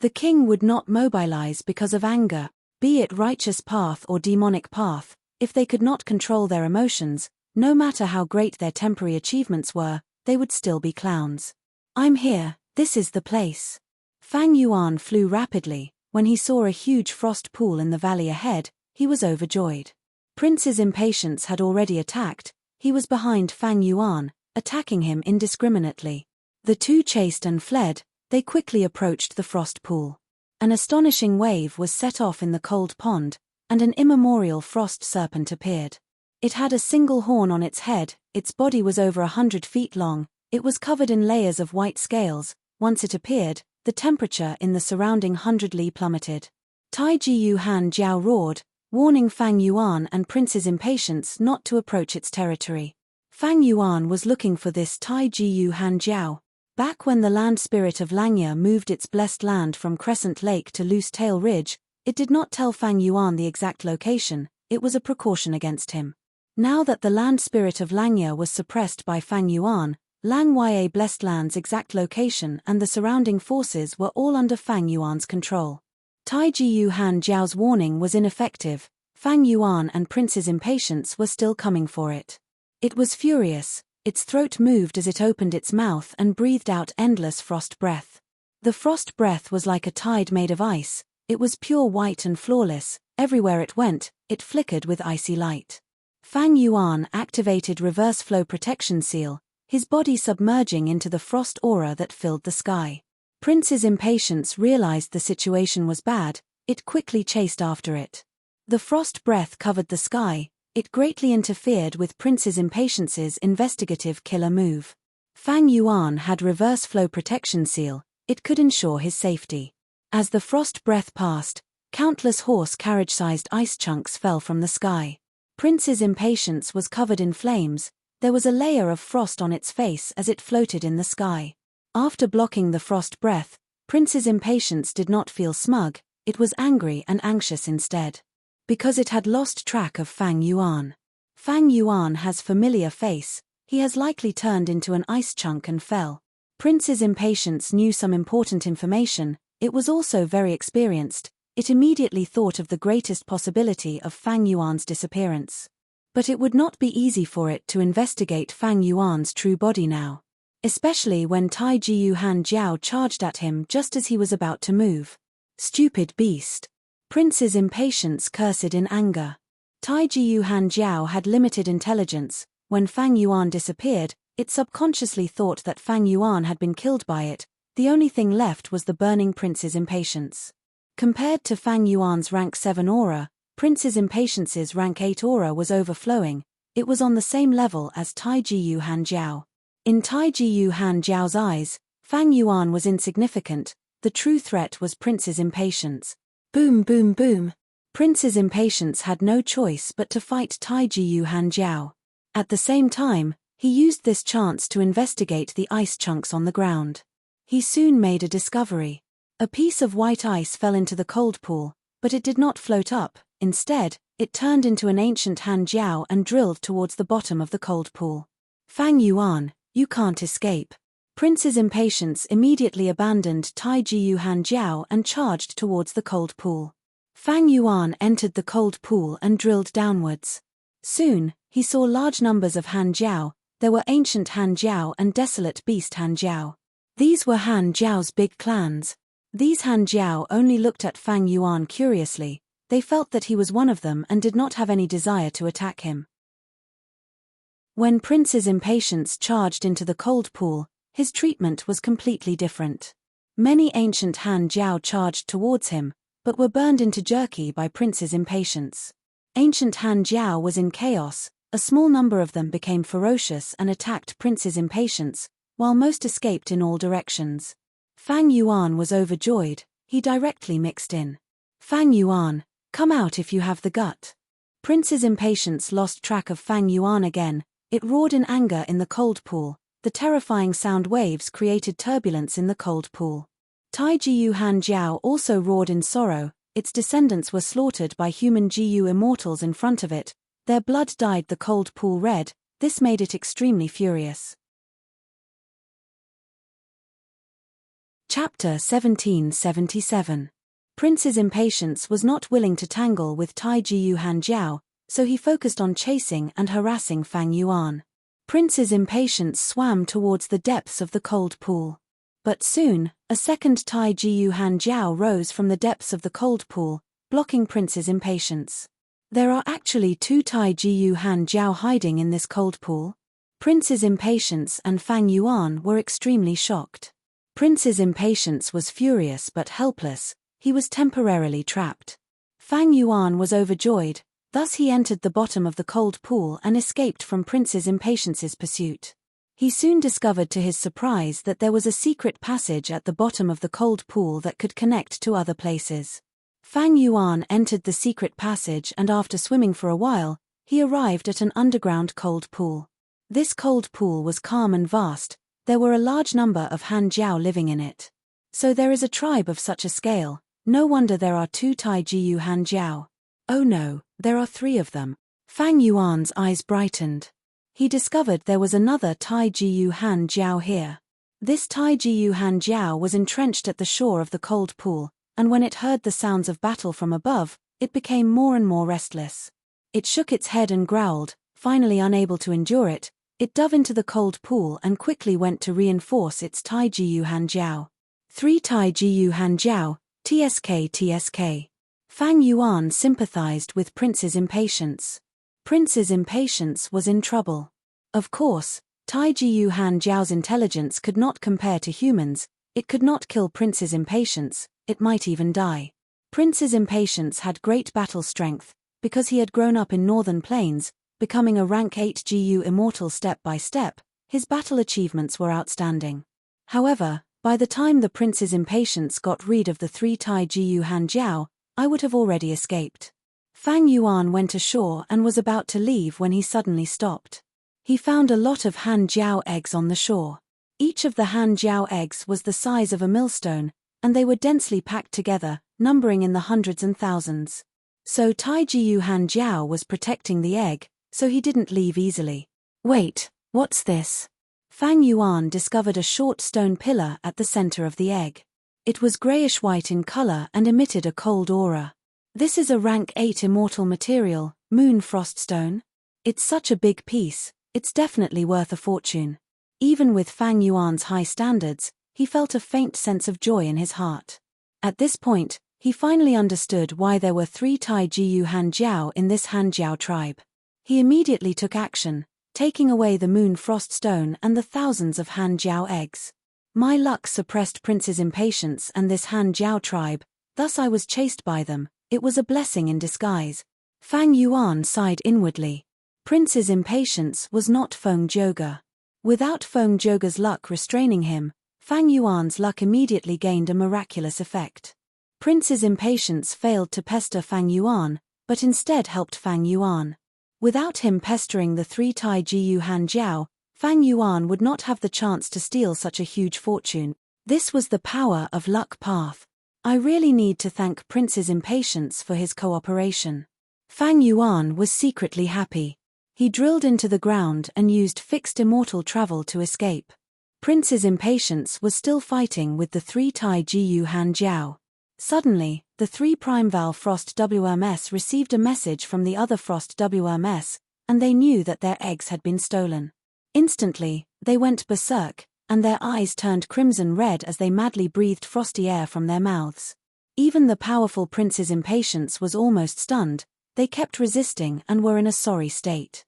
The king would not mobilize because of anger, be it righteous path or demonic path. If they could not control their emotions, no matter how great their temporary achievements were, they would still be clowns. I'm here, this is the place. Fang Yuan flew rapidly. When he saw a huge frost pool in the valley ahead, he was overjoyed. Prince's impatience had already attacked. He was behind Fang Yuan, attacking him indiscriminately. The two chased and fled. They quickly approached the frost pool. An astonishing wave was set off in the cold pond, and an immemorial frost serpent appeared. It had a single horn on its head, its body was over 100 feet long, it was covered in layers of white scales. Once it appeared, the temperature in the surrounding 100 li plummeted. Tai Ji Yuhan Jiao roared, warning Fang Yuan and Prince's impatience not to approach its territory. Fang Yuan was looking for this Tai Ji Yuhan Jiao. Back when the land spirit of Langya moved its blessed land from Crescent Lake to Loose Tail Ridge, it did not tell Fang Yuan the exact location. It was a precaution against him. Now that the land spirit of Langya was suppressed by Fang Yuan, Langya blessed land's exact location and the surrounding forces were all under Fang Yuan's control. Tai Ji Yuhan Jiao's warning was ineffective. Fang Yuan and Prince's impatience were still coming for it. It was furious. Its throat moved as it opened its mouth and breathed out endless frost breath. The frost breath was like a tide made of ice. It was pure white and flawless. Everywhere it went, it flickered with icy light. Fang Yuan activated reverse flow protection seal, his body submerging into the frost aura that filled the sky. Prince's impatience realized the situation was bad. It quickly chased after it. The frost breath covered the sky. It greatly interfered with Prince's impatience's investigative killer move. Fang Yuan had reverse flow protection seal. It could ensure his safety. As the frost breath passed, countless horse carriage-sized ice chunks fell from the sky. Prince's impatience was covered in flames. There was a layer of frost on its face as it floated in the sky. After blocking the frost breath, Prince's impatience did not feel smug. It was angry and anxious instead. Because it had lost track of Fang Yuan. Fang Yuan has familiar face. He has likely turned into an ice chunk and fell. Prince's impatience knew some important information. It was also very experienced. It immediately thought of the greatest possibility of Fang Yuan's disappearance. But it would not be easy for it to investigate Fang Yuan's true body now. Especially when Tai Ji Yuhan Jiao charged at him just as he was about to move. Stupid beast. Prince's impatience cursed in anger. Tai Ji Yuhan Jiao had limited intelligence. When Fang Yuan disappeared, it subconsciously thought that Fang Yuan had been killed by it. The only thing left was the burning Prince's impatience. Compared to Fang Yuan's rank 7 aura, Prince's impatience's rank 8 aura was overflowing. It was on the same level as Tai Ji Yuhan Jiao. In Tai Ji Yuhan Jiao's eyes, Fang Yuan was insignificant. The true threat was Prince's impatience. Boom boom boom. Prince's impatience had no choice but to fight Tai Ji Yuhan Jiao. At the same time, he used this chance to investigate the ice chunks on the ground. He soon made a discovery. A piece of white ice fell into the cold pool, but it did not float up. Instead, it turned into an ancient Han Jiao and drilled towards the bottom of the cold pool. Fang Yuan, you can't escape. Prince's impatience immediately abandoned Tai Ji Yuhan Jiao and charged towards the cold pool. Fang Yuan entered the cold pool and drilled downwards. Soon, he saw large numbers of Han Jiao. There were ancient Han Jiao and desolate beast Han Jiao. These were Han Jiao's big clans. These Han Jiao only looked at Fang Yuan curiously. They felt that he was one of them and did not have any desire to attack him. When Prince's impatience charged into the cold pool, his treatment was completely different. Many ancient Han Jiao charged towards him, but were burned into jerky by Prince's impatience. Ancient Han Jiao was in chaos. A small number of them became ferocious and attacked Prince's impatience, while most escaped in all directions. Fang Yuan was overjoyed. He directly mixed in. Fang Yuan, come out if you have the gut. Prince's impatience lost track of Fang Yuan again. It roared in anger in the cold pool. The terrifying sound waves created turbulence in the cold pool. Tai Ji Yuhan Jiao also roared in sorrow. Its descendants were slaughtered by human Jiu immortals in front of it. Their blood dyed the cold pool red. This made it extremely furious. Chapter 1777. Prince's impatience was not willing to tangle with Taiji Hanjiao, so he focused on chasing and harassing Fang Yuan. Prince's impatience swam towards the depths of the cold pool. But soon, a second Taiji Hanjiao rose from the depths of the cold pool, blocking Prince's impatience. There are actually two Taiji Hanjiao hiding in this cold pool? Prince's impatience and Fang Yuan were extremely shocked. Prince's impatience was furious but helpless. He was temporarily trapped. Fang Yuan was overjoyed, thus he entered the bottom of the cold pool and escaped from Prince's impatience's pursuit. He soon discovered to his surprise that there was a secret passage at the bottom of the cold pool that could connect to other places. Fang Yuan entered the secret passage and after swimming for a while, he arrived at an underground cold pool. This cold pool was calm and vast. There were a large number of Hanjiao living in it. So there is a tribe of such a scale. No wonder there are two Taiji Hanjiao. Oh no, there are three of them. Fang Yuan's eyes brightened. He discovered there was another Taiji Hanjiao here. This Taiji Hanjiao was entrenched at the shore of the cold pool, and when it heard the sounds of battle from above, it became more and more restless. It shook its head and growled. Finally unable to endure it, it dove into the cold pool and quickly went to reinforce its Taiji Hanjiao. 3 Taiji Hanjiao. TSK. Fang Yuan sympathized with Prince's impatience. Prince's impatience was in trouble. Of course, Taiji Hanjiao's intelligence could not compare to humans. It could not kill Prince's impatience, it might even die. Prince's impatience had great battle strength, because he had grown up in northern plains, becoming a rank 8 GU immortal step by step. His battle achievements were outstanding. However, by the time the Prince's impatience got rid of the 3 Taiji Hanjiao, I would have already escaped. Fang Yuan went ashore and was about to leave when he suddenly stopped. He found a lot of Hanjiao eggs on the shore. Each of the Hanjiao eggs was the size of a millstone, and they were densely packed together, numbering in the hundreds and thousands. So Taiji Hanjiao was protecting the egg, so he didn't leave easily. Wait, what's this? Fang Yuan discovered a short stone pillar at the center of the egg. It was grayish-white in color and emitted a cold aura. This is a rank 8 immortal material, moon frost stone. It's such a big piece, it's definitely worth a fortune. Even with Fang Yuan's high standards, he felt a faint sense of joy in his heart. At this point, he finally understood why there were 3 Taiji Hanjiao in this Hanjiao tribe. He immediately took action, taking away the moon frost stone and the thousands of Hanjiao eggs. My luck suppressed Prince's impatience and this Hanjiao tribe, thus I was chased by them. It was a blessing in disguise. Fang Yuan sighed inwardly. Prince's impatience was not Feng Zhouge. Without Feng Zhouge's luck restraining him, Fang Yuan's luck immediately gained a miraculous effect. Prince's impatience failed to pester Fang Yuan, but instead helped Fang Yuan. Without him pestering the 3 Taiji Hanjiao, Fang Yuan would not have the chance to steal such a huge fortune. This was the power of luck path. I really need to thank Prince's impatience for his cooperation. Fang Yuan was secretly happy. He drilled into the ground and used fixed immortal travel to escape. Prince's impatience was still fighting with the 3 Taiji Hanjiao. Suddenly, the 3 Primeval Frost WMS received a message from the other Frost WMS, and they knew that their eggs had been stolen. Instantly, they went berserk, and their eyes turned crimson red as they madly breathed frosty air from their mouths. Even the powerful Prince's impatience was almost stunned. They kept resisting and were in a sorry state.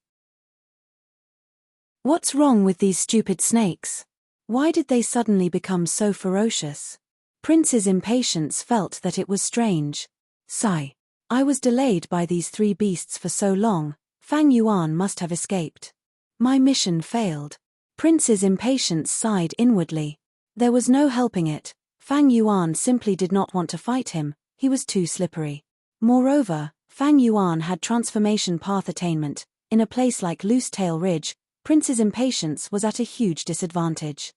What's wrong with these stupid snakes? Why did they suddenly become so ferocious? Prince's impatience felt that it was strange. Sigh. I was delayed by these 3 beasts for so long. Fang Yuan must have escaped. My mission failed. Prince's impatience sighed inwardly. There was no helping it. Fang Yuan simply did not want to fight him. He was too slippery. Moreover, Fang Yuan had transformation path attainment. In a place like Loosetail Ridge, Prince's impatience was at a huge disadvantage.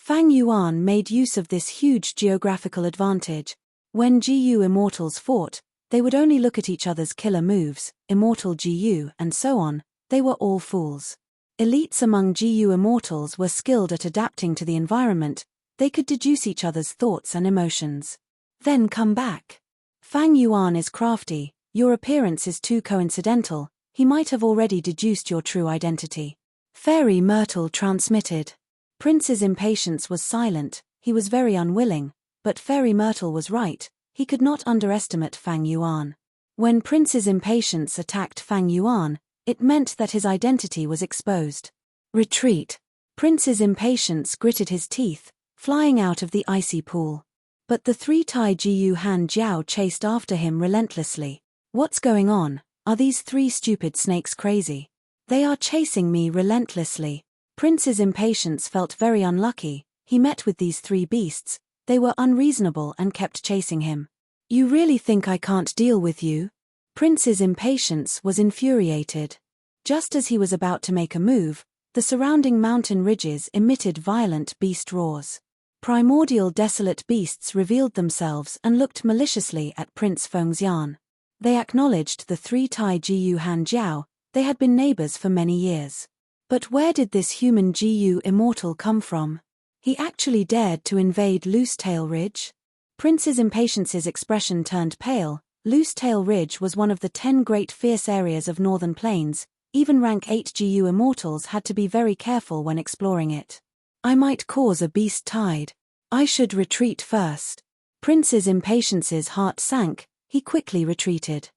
Fang Yuan made use of this huge geographical advantage. When GU immortals fought, they would only look at each other's killer moves, immortal GU and so on. They were all fools. Elites among GU immortals were skilled at adapting to the environment. They could deduce each other's thoughts and emotions. Then come back. Fang Yuan is crafty, your appearance is too coincidental, he might have already deduced your true identity. Fairy Myrtle transmitted. Prince's impatience was silent, he was very unwilling, but Fairy Myrtle was right, he could not underestimate Fang Yuan. When Prince's impatience attacked Fang Yuan, it meant that his identity was exposed. Retreat. Prince's impatience gritted his teeth, flying out of the icy pool. But the 3 Tai Jiu Han Jiao chased after him relentlessly. What's going on? Are these 3 stupid snakes crazy? They are chasing me relentlessly. Prince's impatience felt very unlucky, he met with these 3 beasts, they were unreasonable and kept chasing him. You really think I can't deal with you? Prince's impatience was infuriated. Just as he was about to make a move, the surrounding mountain ridges emitted violent beast roars. Primordial desolate beasts revealed themselves and looked maliciously at Prince Fengxian. They acknowledged the 3 Tai Jiu Han Jiao, they had been neighbors for many years. But where did this human Jiu immortal come from? He actually dared to invade Loosetail Ridge? Prince's impatience's expression turned pale. Loosetail Ridge was one of the 10 great fierce areas of northern plains, even rank 8 Jiu immortals had to be very careful when exploring it. I might cause a beast tide. I should retreat first. Prince's impatience's heart sank, he quickly retreated.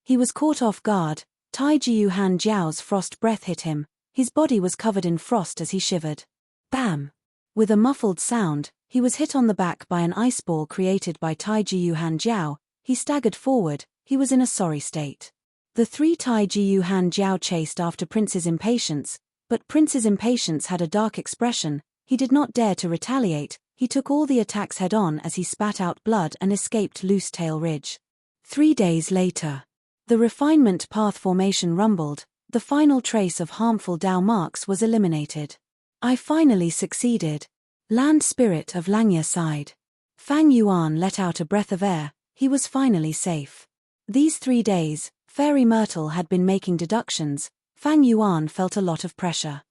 He was caught off guard, Tai Jiu Han Jiao's frost breath hit him, his body was covered in frost as he shivered. Bam! With a muffled sound, he was hit on the back by an ice ball created by Tai Jiu Han Jiao, he staggered forward, he was in a sorry state. The 3 Tai Jiu Han Jiao chased after Prince's impatience, but Prince's impatience had a dark expression, he did not dare to retaliate, he took all the attacks head-on as he spat out blood and escaped Loosetail Ridge. 3 days later. The refinement path formation rumbled, the final trace of harmful Dao marks was eliminated. I finally succeeded. Land Spirit of Langya sighed. Fang Yuan let out a breath of air, he was finally safe. These 3 days, Fairy Myrtle had been making deductions, Fang Yuan felt a lot of pressure.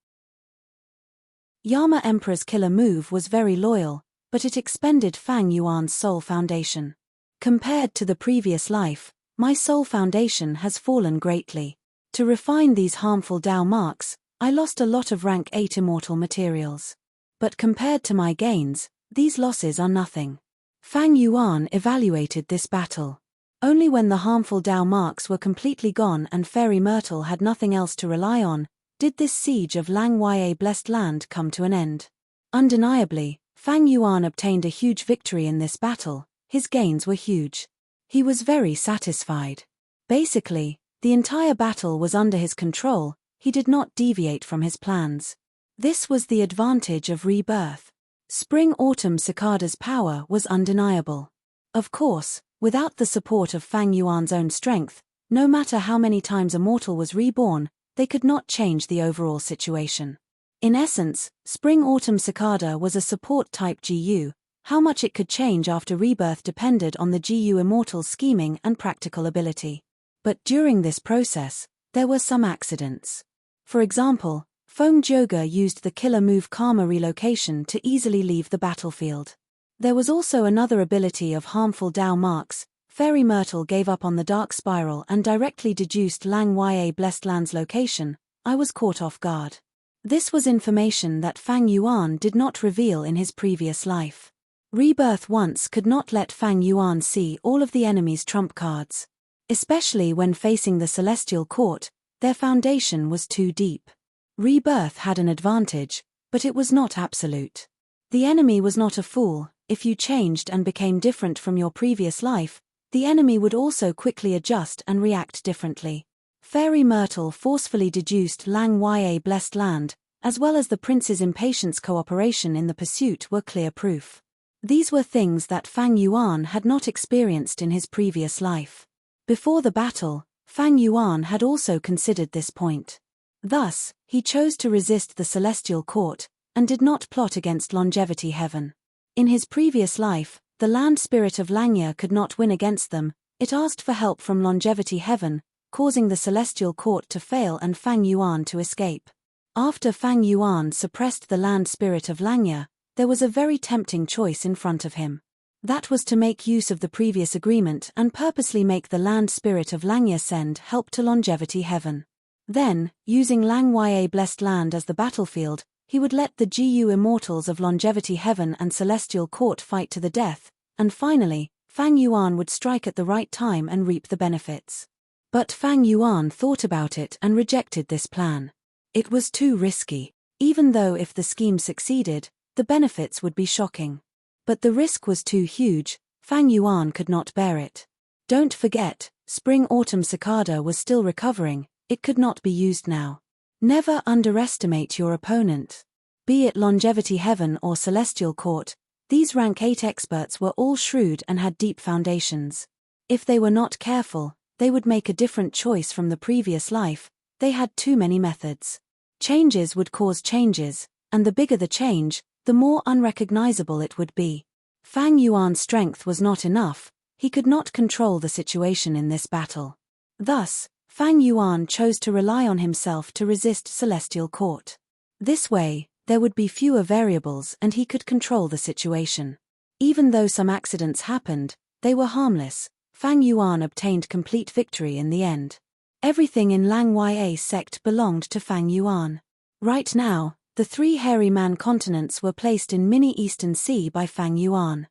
Yama Emperor's killer move was very loyal, but it expended Fang Yuan's soul foundation. Compared to the previous life, my soul foundation has fallen greatly. To refine these harmful Dao marks, I lost a lot of rank 8 immortal materials. But compared to my gains, these losses are nothing. Fang Yuan evaluated this battle. Only when the harmful Dao marks were completely gone and Fairy Myrtle had nothing else to rely on, did this siege of Lang Ya Blessed Land come to an end. Undeniably, Fang Yuan obtained a huge victory in this battle, his gains were huge. He was very satisfied. Basically, the entire battle was under his control, he did not deviate from his plans. This was the advantage of rebirth. Spring-autumn cicada's power was undeniable. Of course, without the support of Fang Yuan's own strength, no matter how many times a mortal was reborn, they could not change the overall situation. In essence, Spring-autumn cicada was a support-type GU, how much it could change after rebirth depended on the GU immortal's scheming and practical ability. But during this process, there were some accidents. For example, Feng Jioge used the killer move Karma Relocation to easily leave the battlefield. There was also another ability of harmful Dao marks. Fairy Myrtle gave up on the Dark Spiral and directly deduced Lang Ya Blessed Land's location. I was caught off guard. This was information that Fang Yuan did not reveal in his previous life. Rebirth once could not let Fang Yuan see all of the enemy's trump cards. Especially when facing the Celestial Court, their foundation was too deep. Rebirth had an advantage, but it was not absolute. The enemy was not a fool. If you changed and became different from your previous life, the enemy would also quickly adjust and react differently. Fairy Myrtle forcefully deduced Lang Ya Blessed Land, as well as the prince's impatience. Cooperation in the pursuit were clear proof. These were things that Fang Yuan had not experienced in his previous life. Before the battle, Fang Yuan had also considered this point. Thus, he chose to resist the Celestial Court, and did not plot against Longevity Heaven. In his previous life, the land spirit of Langya could not win against them, it asked for help from Longevity Heaven, causing the Celestial Court to fail and Fang Yuan to escape. After Fang Yuan suppressed the land spirit of Langya, there was a very tempting choice in front of him. That was to make use of the previous agreement and purposely make the land spirit of Langya send help to longevity heaven. Then, using Langya blessed land as the battlefield, he would let the GU immortals of longevity heaven and celestial court fight to the death, and finally, Fang Yuan would strike at the right time and reap the benefits. But Fang Yuan thought about it and rejected this plan. It was too risky, even though if the scheme succeeded, the benefits would be shocking. But the risk was too huge, Fang Yuan could not bear it. Don't forget, spring-autumn cicada was still recovering, it could not be used now. Never underestimate your opponent. Be it longevity heaven or celestial court, these rank 8 experts were all shrewd and had deep foundations. If they were not careful, they would make a different choice from the previous life. They had too many methods. Changes would cause changes, and the bigger the change, the more unrecognizable it would be. Fang Yuan's strength was not enough, he could not control the situation in this battle. Thus, Fang Yuan chose to rely on himself to resist celestial court. This way, there would be fewer variables and he could control the situation. Even though some accidents happened, they were harmless. Fang Yuan obtained complete victory in the end. Everything in Langya sect belonged to Fang Yuan. Right now, the 3 hairy man continents were placed in mini Eastern Sea by Fang Yuan.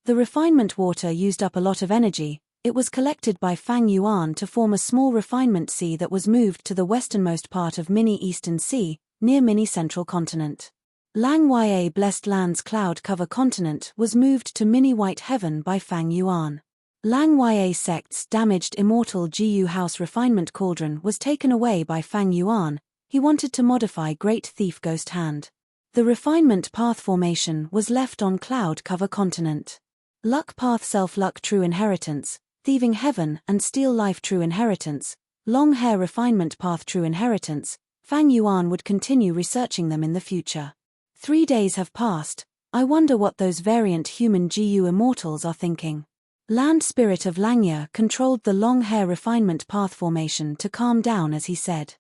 The refinement water used up a lot of energy. It was collected by Fang Yuan to form a small refinement sea that was moved to the westernmost part of mini Eastern Sea, near mini Central Continent. Langya blessed land's cloud cover continent was moved to mini White Heaven by Fang Yuan. Langya sect's damaged immortal GU house refinement cauldron was taken away by Fang Yuan. He wanted to modify Great Thief Ghost Hand. The refinement path formation was left on cloud cover continent. Luck path self luck true inheritance, thieving heaven and steel life true inheritance, long hair refinement path true inheritance. Fang Yuan would continue researching them in the future. 3 days have passed. I wonder what those variant human GU immortals are thinking. Land spirit of Langya controlled the long hair refinement path formation to calm down as he said.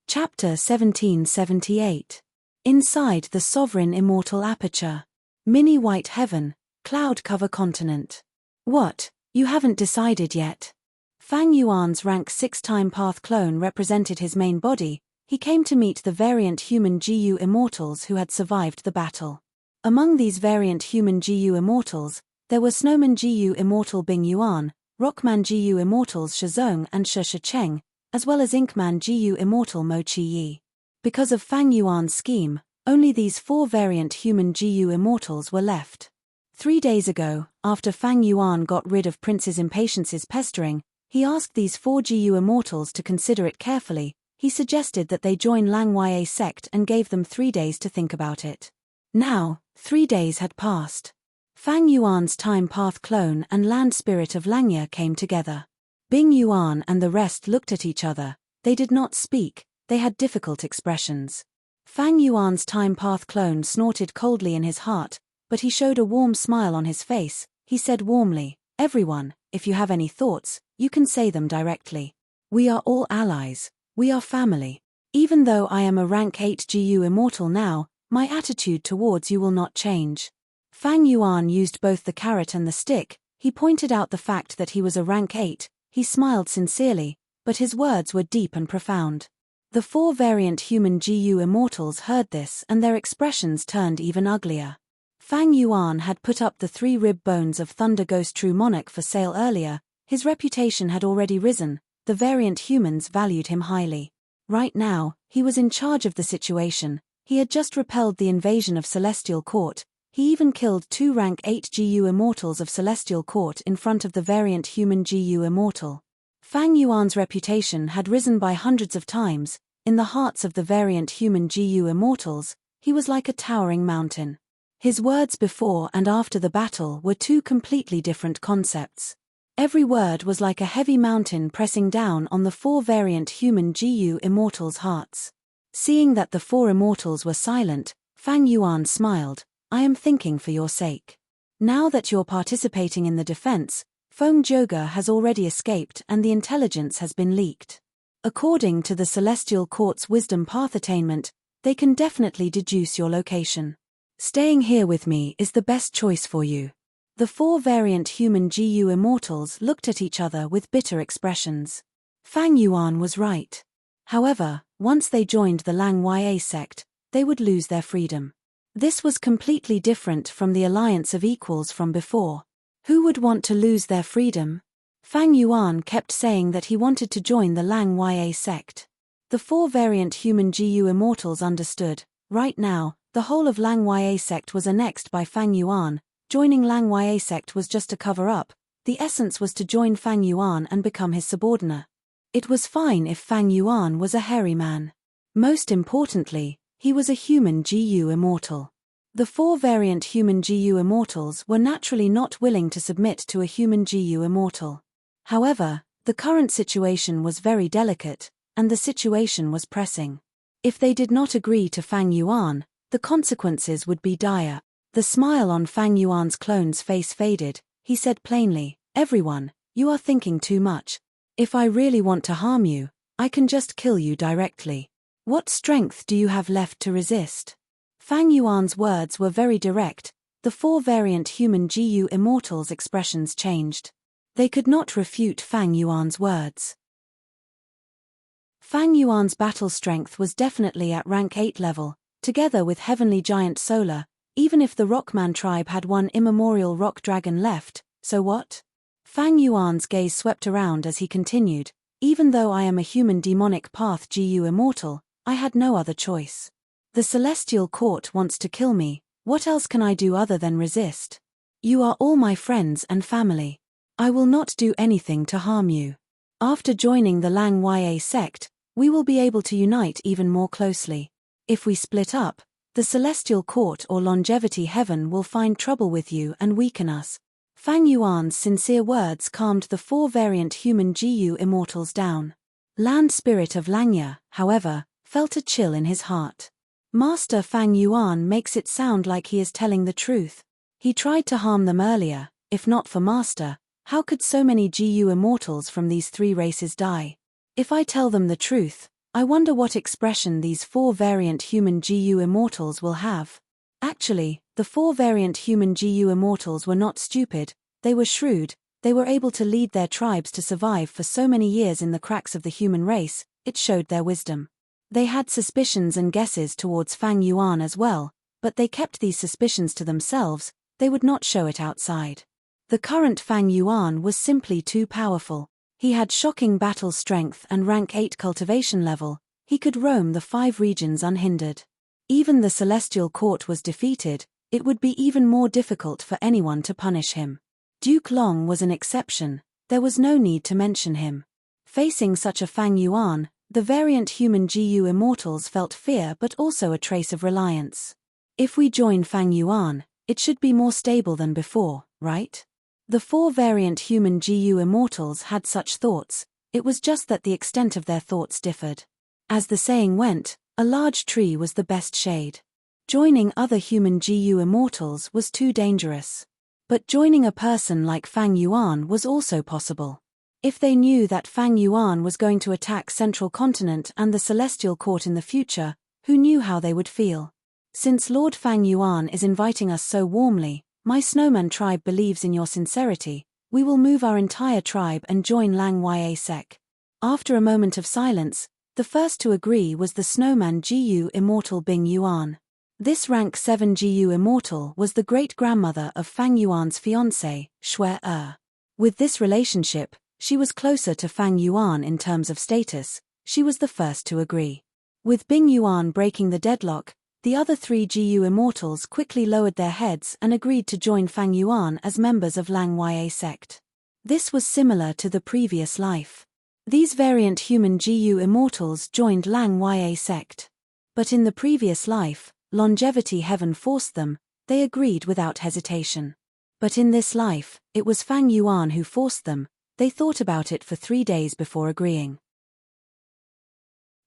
Chapter 1778. Inside the Sovereign Immortal Aperture. Mini White Heaven, Cloud Cover Continent. What, you haven't decided yet? Fang Yuan's rank 6-time path clone represented his main body. He came to meet the variant human GU immortals who had survived the battle. Among these variant human GU immortals, there were Snowman GU immortal Bing Yuan, Rockman GU immortals Shizong and Shi Cheng, as well as Inkman GU immortal Mo Chi Yi. Because of Fang Yuan's scheme, only these 4 variant human GU immortals were left. 3 days ago, after Fang Yuan got rid of Prince's impatience's pestering, he asked these 4 GU immortals to consider it carefully. He suggested that they join Langya sect and gave them 3 days to think about it. Now, 3 days had passed. Fang Yuan's time path clone and land spirit of Langya came together. Bing Yuan and the rest looked at each other. They did not speak, they had difficult expressions. Fang Yuan's time path clone snorted coldly in his heart, but he showed a warm smile on his face. He said warmly, "Everyone, if you have any thoughts, you can say them directly. We are all allies, we are family. Even though I am a rank 8 GU immortal now, my attitude towards you will not change." Fang Yuan used both the carrot and the stick. He pointed out the fact that he was a rank 8, he smiled sincerely, but his words were deep and profound. The 4 variant human GU immortals heard this and their expressions turned even uglier. Fang Yuan had put up the 3 rib bones of Thunder Ghost True Monarch for sale earlier. His reputation had already risen, the variant humans valued him highly. Right now, he was in charge of the situation. He had just repelled the invasion of Celestial Court. He even killed 2 rank 8 GU immortals of Celestial Court in front of the variant human GU immortal. Fang Yuan's reputation had risen by hundreds of times. In the hearts of the variant human GU immortals, he was like a towering mountain. His words before and after the battle were 2 completely different concepts. Every word was like a heavy mountain pressing down on the 4 variant human GU immortals' hearts. Seeing that the 4 immortals were silent, Fang Yuan smiled. "I am thinking for your sake. Now that you're participating in the defense, Feng Joga has already escaped and the intelligence has been leaked. According to the Celestial Court's wisdom path attainment, they can definitely deduce your location. Staying here with me is the best choice for you. The 4 variant human GU immortals looked at each other with bitter expressions. Fang Yuan was right. However, once they joined the Lang Ya sect, they would lose their freedom. This was completely different from the alliance of equals from before. Who would want to lose their freedom? Fang Yuan kept saying that he wanted to join the Lang Ya sect. The 4 variant human GU immortals understood. Right now, the whole of Lang Ya sect was annexed by Fang Yuan. Joining Lang Ya sect was just a cover-up. The essence was to join Fang Yuan and become his subordinate. It was fine if Fang Yuan was a hairy man. Most importantly, he was a human GU immortal. The 4 variant human GU immortals were naturally not willing to submit to a human GU immortal. However, the current situation was very delicate, and the situation was pressing. If they did not agree to Fang Yuan, the consequences would be dire. The smile on Fang Yuan's clone's face faded. He said plainly, "Everyone, you are thinking too much. If I really want to harm you, I can just kill you directly. What strength do you have left to resist?" Fang Yuan's words were very direct. The 4 variant human GU immortals' expressions changed. They could not refute Fang Yuan's words. Fang Yuan's battle strength was definitely at rank 8 level, together with Heavenly Giant Solar. Even if the Rockman tribe had one immemorial rock dragon left, so what? Fang Yuan's gaze swept around as he continued, "Even though I am a human demonic path GU immortal, I had no other choice. The Celestial Court wants to kill me. What else can I do other than resist? You are all my friends and family. I will not do anything to harm you. After joining the Lang Ya sect, we will be able to unite even more closely. If we split up, the Celestial Court or Longevity Heaven will find trouble with you and weaken us." Fang Yuan's sincere words calmed the 4 variant human GU immortals down. Land Spirit of Langya, however, felt a chill in his heart. Master Fang Yuan makes it sound like he is telling the truth. He tried to harm them earlier. If not for Master, how could so many GU immortals from these 3 races die? If I tell them the truth, I wonder what expression these 4 variant human GU immortals will have. Actually, the 4 variant human GU immortals were not stupid, they were shrewd. They were able to lead their tribes to survive for so many years in the cracks of the human race. It showed their wisdom. They had suspicions and guesses towards Fang Yuan as well, but they kept these suspicions to themselves. They would not show it outside. The current Fang Yuan was simply too powerful. He had shocking battle strength and rank 8 cultivation level. He could roam the 5 regions unhindered. Even the Celestial Court was defeated. It would be even more difficult for anyone to punish him. Duke Long was an exception. There was no need to mention him. Facing such a Fang Yuan, the variant human GU immortals felt fear but also a trace of reliance. If we join Fang Yuan, it should be more stable than before, right? The 4 variant human GU immortals had such thoughts. It was just that the extent of their thoughts differed. As the saying went, a large tree was the best shade. Joining other human GU immortals was too dangerous. But joining a person like Fang Yuan was also possible. If they knew that Fang Yuan was going to attack Central Continent and the Celestial Court in the future, who knew how they would feel? Since Lord Fang Yuan is inviting us so warmly, my snowman tribe believes in your sincerity. We will move our entire tribe and join Lang Ya sect. After a moment of silence, the first to agree was the snowman GU immortal Bing Yuan. This rank 7 GU immortal was the great-grandmother of Fang Yuan's fiancé, Shui Er. With this relationship, she was closer to Fang Yuan in terms of status. She was the first to agree. With Bing Yuan breaking the deadlock, the other 3 GU immortals quickly lowered their heads and agreed to join Fang Yuan as members of Lang Ya sect. This was similar to the previous life. These variant human GU immortals joined Lang Ya sect. But in the previous life, Longevity Heaven forced them. They agreed without hesitation. But in this life, it was Fang Yuan who forced them. They thought about it for 3 days before agreeing.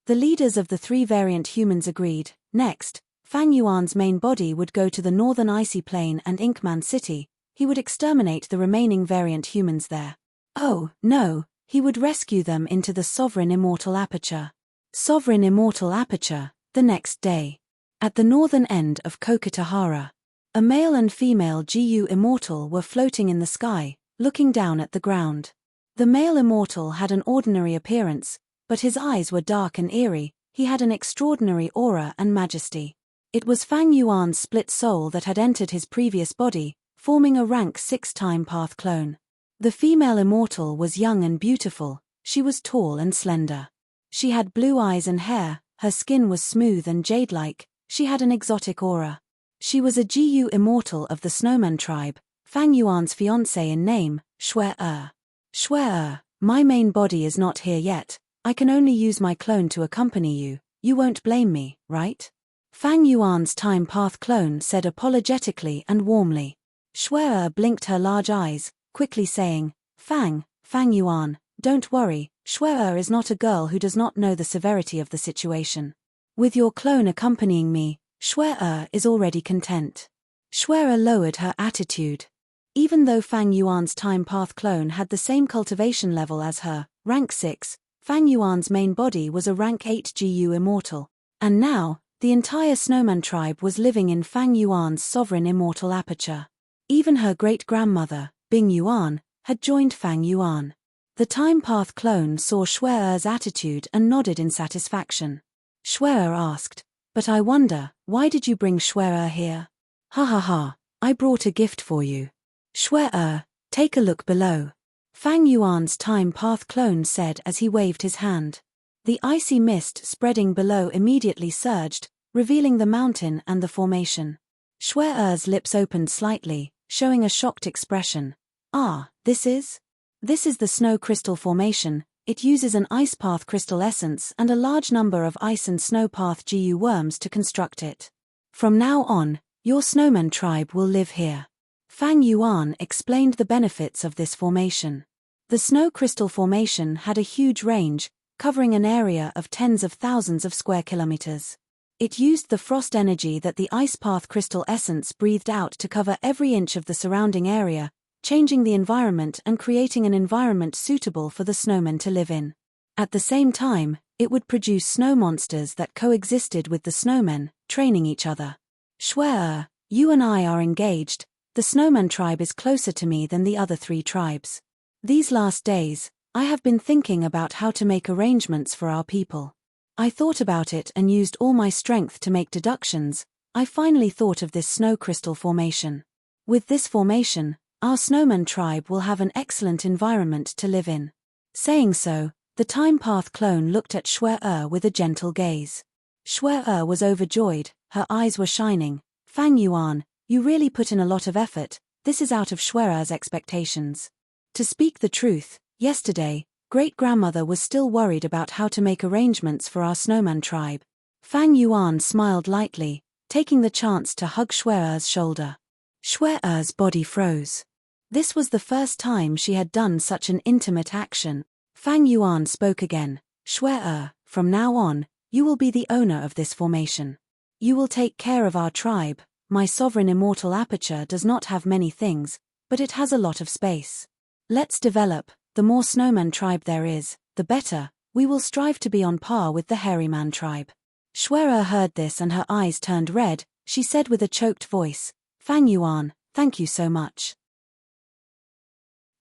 The leaders of the 3 variant humans agreed. Next, Fang Yuan's main body would go to the northern icy plain and Inkman City. He would exterminate the remaining variant humans there. Oh, no, he would rescue them into the sovereign immortal aperture. Sovereign immortal aperture, the next day. At the northern end of Kokitahara, a male and female GU immortal were floating in the sky, looking down at the ground. The male immortal had an ordinary appearance, but his eyes were dark and eerie. He had an extraordinary aura and majesty. It was Fang Yuan's split soul that had entered his previous body, forming a rank 6 time path clone. The female immortal was young and beautiful. She was tall and slender. She had blue eyes and hair, her skin was smooth and jade-like, she had an exotic aura. She was a GU immortal of the Snowman tribe, Fang Yuan's fiancé in name, Shui-Er. Shui-Er, my main body is not here yet, I can only use my clone to accompany you, you won't blame me, right? Fang Yuan's time path clone said apologetically and warmly. Shui-Er blinked her large eyes, quickly saying, Fang Yuan, don't worry, Shui-Er is not a girl who does not know the severity of the situation. With your clone accompanying me, Shui-Er is already content. Shui-Er lowered her attitude. Even though Fang Yuan's time path clone had the same cultivation level as her, rank 6, Fang Yuan's main body was a rank 8 GU immortal. And now, the entire Snowman tribe was living in Fang Yuan's sovereign immortal aperture. Even her great-grandmother, Bing Yuan, had joined Fang Yuan. The time path clone saw Shui-Er's attitude and nodded in satisfaction. Shui-Er asked, but I wonder, why did you bring Shui-Er here? Ha ha ha, I brought a gift for you. Shui-Er, take a look below. Fang Yuan's time path clone said as he waved his hand. The icy mist spreading below immediately surged, revealing the mountain and the formation. Shui-Er's lips opened slightly, showing a shocked expression. Ah, this is the snow crystal formation. It uses an ice path crystal essence and a large number of ice and snow path GU worms to construct it. From now on, your snowman tribe will live here. Fang Yuan explained the benefits of this formation. The snow crystal formation had a huge range, covering an area of tens of thousands of square kilometers. It used the frost energy that the ice path crystal essence breathed out to cover every inch of the surrounding area, changing the environment and creating an environment suitable for the snowmen to live in. At the same time, it would produce snow monsters that coexisted with the snowmen, training each other. Shui-Er, you and I are engaged. The snowman tribe is closer to me than the other 3 tribes. These last days, I have been thinking about how to make arrangements for our people. I thought about it and used all my strength to make deductions. I finally thought of this snow crystal formation. With this formation, our snowman tribe will have an excellent environment to live in. Saying so, the time path clone looked at Shui-Er with a gentle gaze. Shui-Er was overjoyed, her eyes were shining. Fang Yuan, you really put in a lot of effort, this is out of Shui-Er's expectations. To speak the truth, yesterday, great-grandmother was still worried about how to make arrangements for our snowman tribe. Fang Yuan smiled lightly, taking the chance to hug Shui-Er's shoulder. Shui-Er's body froze. This was the first time she had done such an intimate action. Fang Yuan spoke again. Shui-Er, from now on, you will be the owner of this formation. You will take care of our tribe. My sovereign immortal aperture does not have many things, but it has a lot of space. Let's develop. The more snowman tribe there is, the better. We will strive to be on par with the hairy man tribe. Shui-Er heard this and her eyes turned red. She said with a choked voice, Fang Yuan, thank you so much.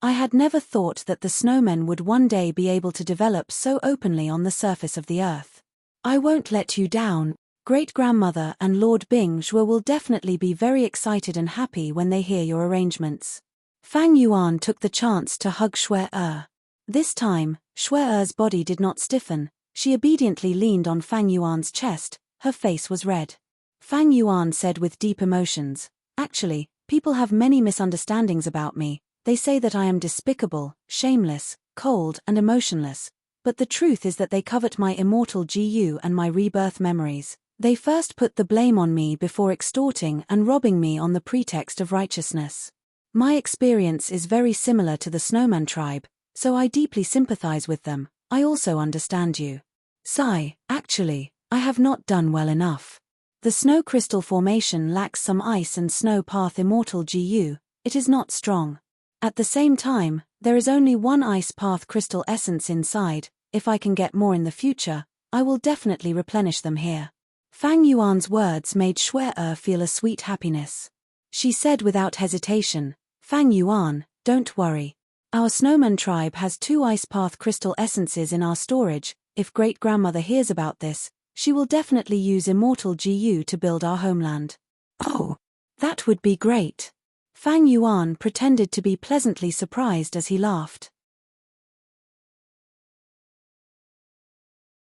I had never thought that the snowmen would one day be able to develop so openly on the surface of the earth. I won't let you down. Great-grandmother and Lord Bing Zhuo will definitely be very excited and happy when they hear your arrangements. Fang Yuan took the chance to hug Shui-Er. This time, Shui-Er's body did not stiffen. She obediently leaned on Fang Yuan's chest. Her face was red. Fang Yuan said with deep emotions, actually, people have many misunderstandings about me. They say that I am despicable, shameless, cold and emotionless. But the truth is that they covet my immortal GU and my rebirth memories. They first put the blame on me before extorting and robbing me on the pretext of righteousness. My experience is very similar to the Snowman tribe, so I deeply sympathize with them. I also understand you. Sigh, actually, I have not done well enough. The snow crystal formation lacks some ice and snow path immortal GU, it is not strong. At the same time, There is only one ice path crystal essence inside. If I can get more in the future, I will definitely replenish them here. Fang Yuan's words made Shui feel a sweet happiness. She said without hesitation, Fang Yuan, don't worry. Our snowman tribe has 2 ice path crystal essences in our storage. If great-grandmother hears about this, she will definitely use immortal GU to build our homeland. Oh, that would be great. Fang Yuan pretended to be pleasantly surprised as he laughed.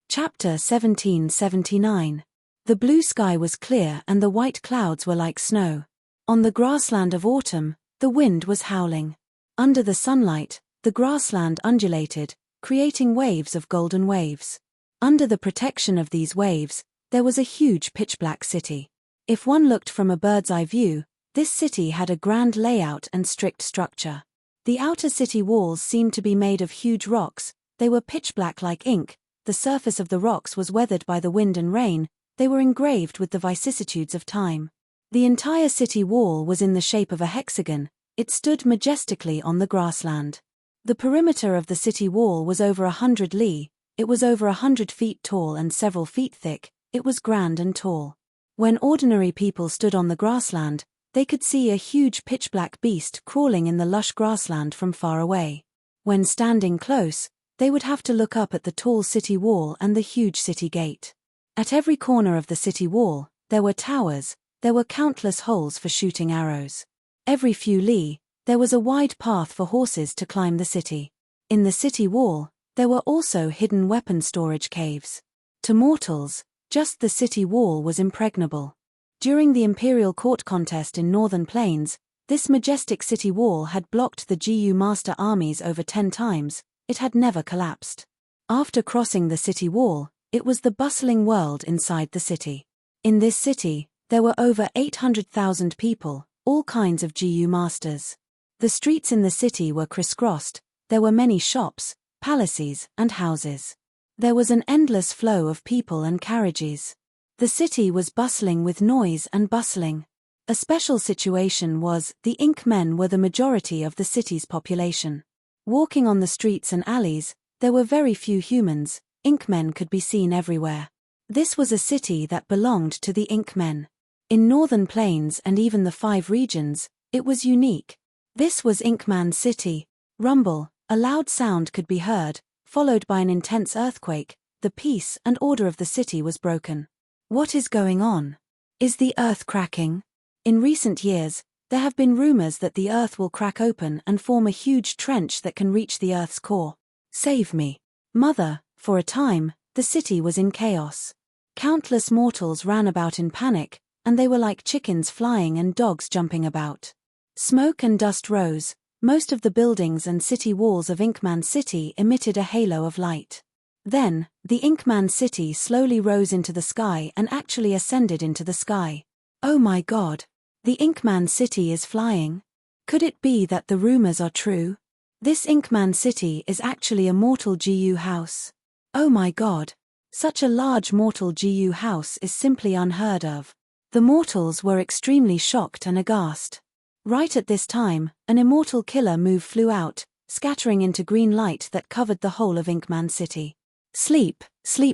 Chapter 1779. The blue sky was clear and the white clouds were like snow. On the grassland of autumn, the wind was howling. Under the sunlight, the grassland undulated, creating waves of golden waves. Under the protection of these waves, there was a huge pitch-black city. If one looked from a bird's-eye view, this city had a grand layout and strict structure. The outer city walls seemed to be made of huge rocks. They were pitch-black like ink. The surface of the rocks was weathered by the wind and rain. They were engraved with the vicissitudes of time. The entire city wall was in the shape of a hexagon. It stood majestically on the grassland. The perimeter of the city wall was over 100 li. It was over 100 feet tall and several feet thick. It was grand and tall. When ordinary people stood on the grassland, they could see a huge pitch-black beast crawling in the lush grassland from far away. When standing close, they would have to look up at the tall city wall and the huge city gate. At every corner of the city wall, there were towers. There were countless holes for shooting arrows. Every few li, there was a wide path for horses to climb the city. In the city wall, there were also hidden weapon storage caves. To mortals, just the city wall was impregnable. During the imperial court contest in Northern Plains, this majestic city wall had blocked the GU master armies over 10 times. It had never collapsed. After crossing the city wall, it was the bustling world inside the city. In this city, there were over 800,000 people, all kinds of GU masters. The streets in the city were crisscrossed. There were many shops, palaces, and houses. There was an endless flow of people and carriages. The city was bustling with noise and bustling. A special situation was, the ink men were the majority of the city's population. Walking on the streets and alleys, there were very few humans. Ink men could be seen everywhere. This was a city that belonged to the ink men. In Northern Plains and even the 5 regions, it was unique. This was Inkman City. Rumble, a loud sound could be heard, followed by an intense earthquake. The peace and order of the city was broken. What is going on? Is the earth cracking? In recent years, there have been rumors that the earth will crack open and form a huge trench that can reach the earth's core. Save me. Mother. For a time, the city was in chaos. Countless mortals ran about in panic, and they were like chickens flying and dogs jumping about. Smoke and dust rose. Most of the buildings and city walls of Inkman City emitted a halo of light. Then, the Inkman City slowly rose into the sky and actually ascended into the sky. Oh my God! The Inkman City is flying? Could it be that the rumors are true? This Inkman City is actually a mortal GU house. Oh my God! Such a large mortal GU house is simply unheard of. The mortals were extremely shocked and aghast. Right at this time, an immortal killer move flew out, scattering into green light that covered the whole of Inkman City. Sleep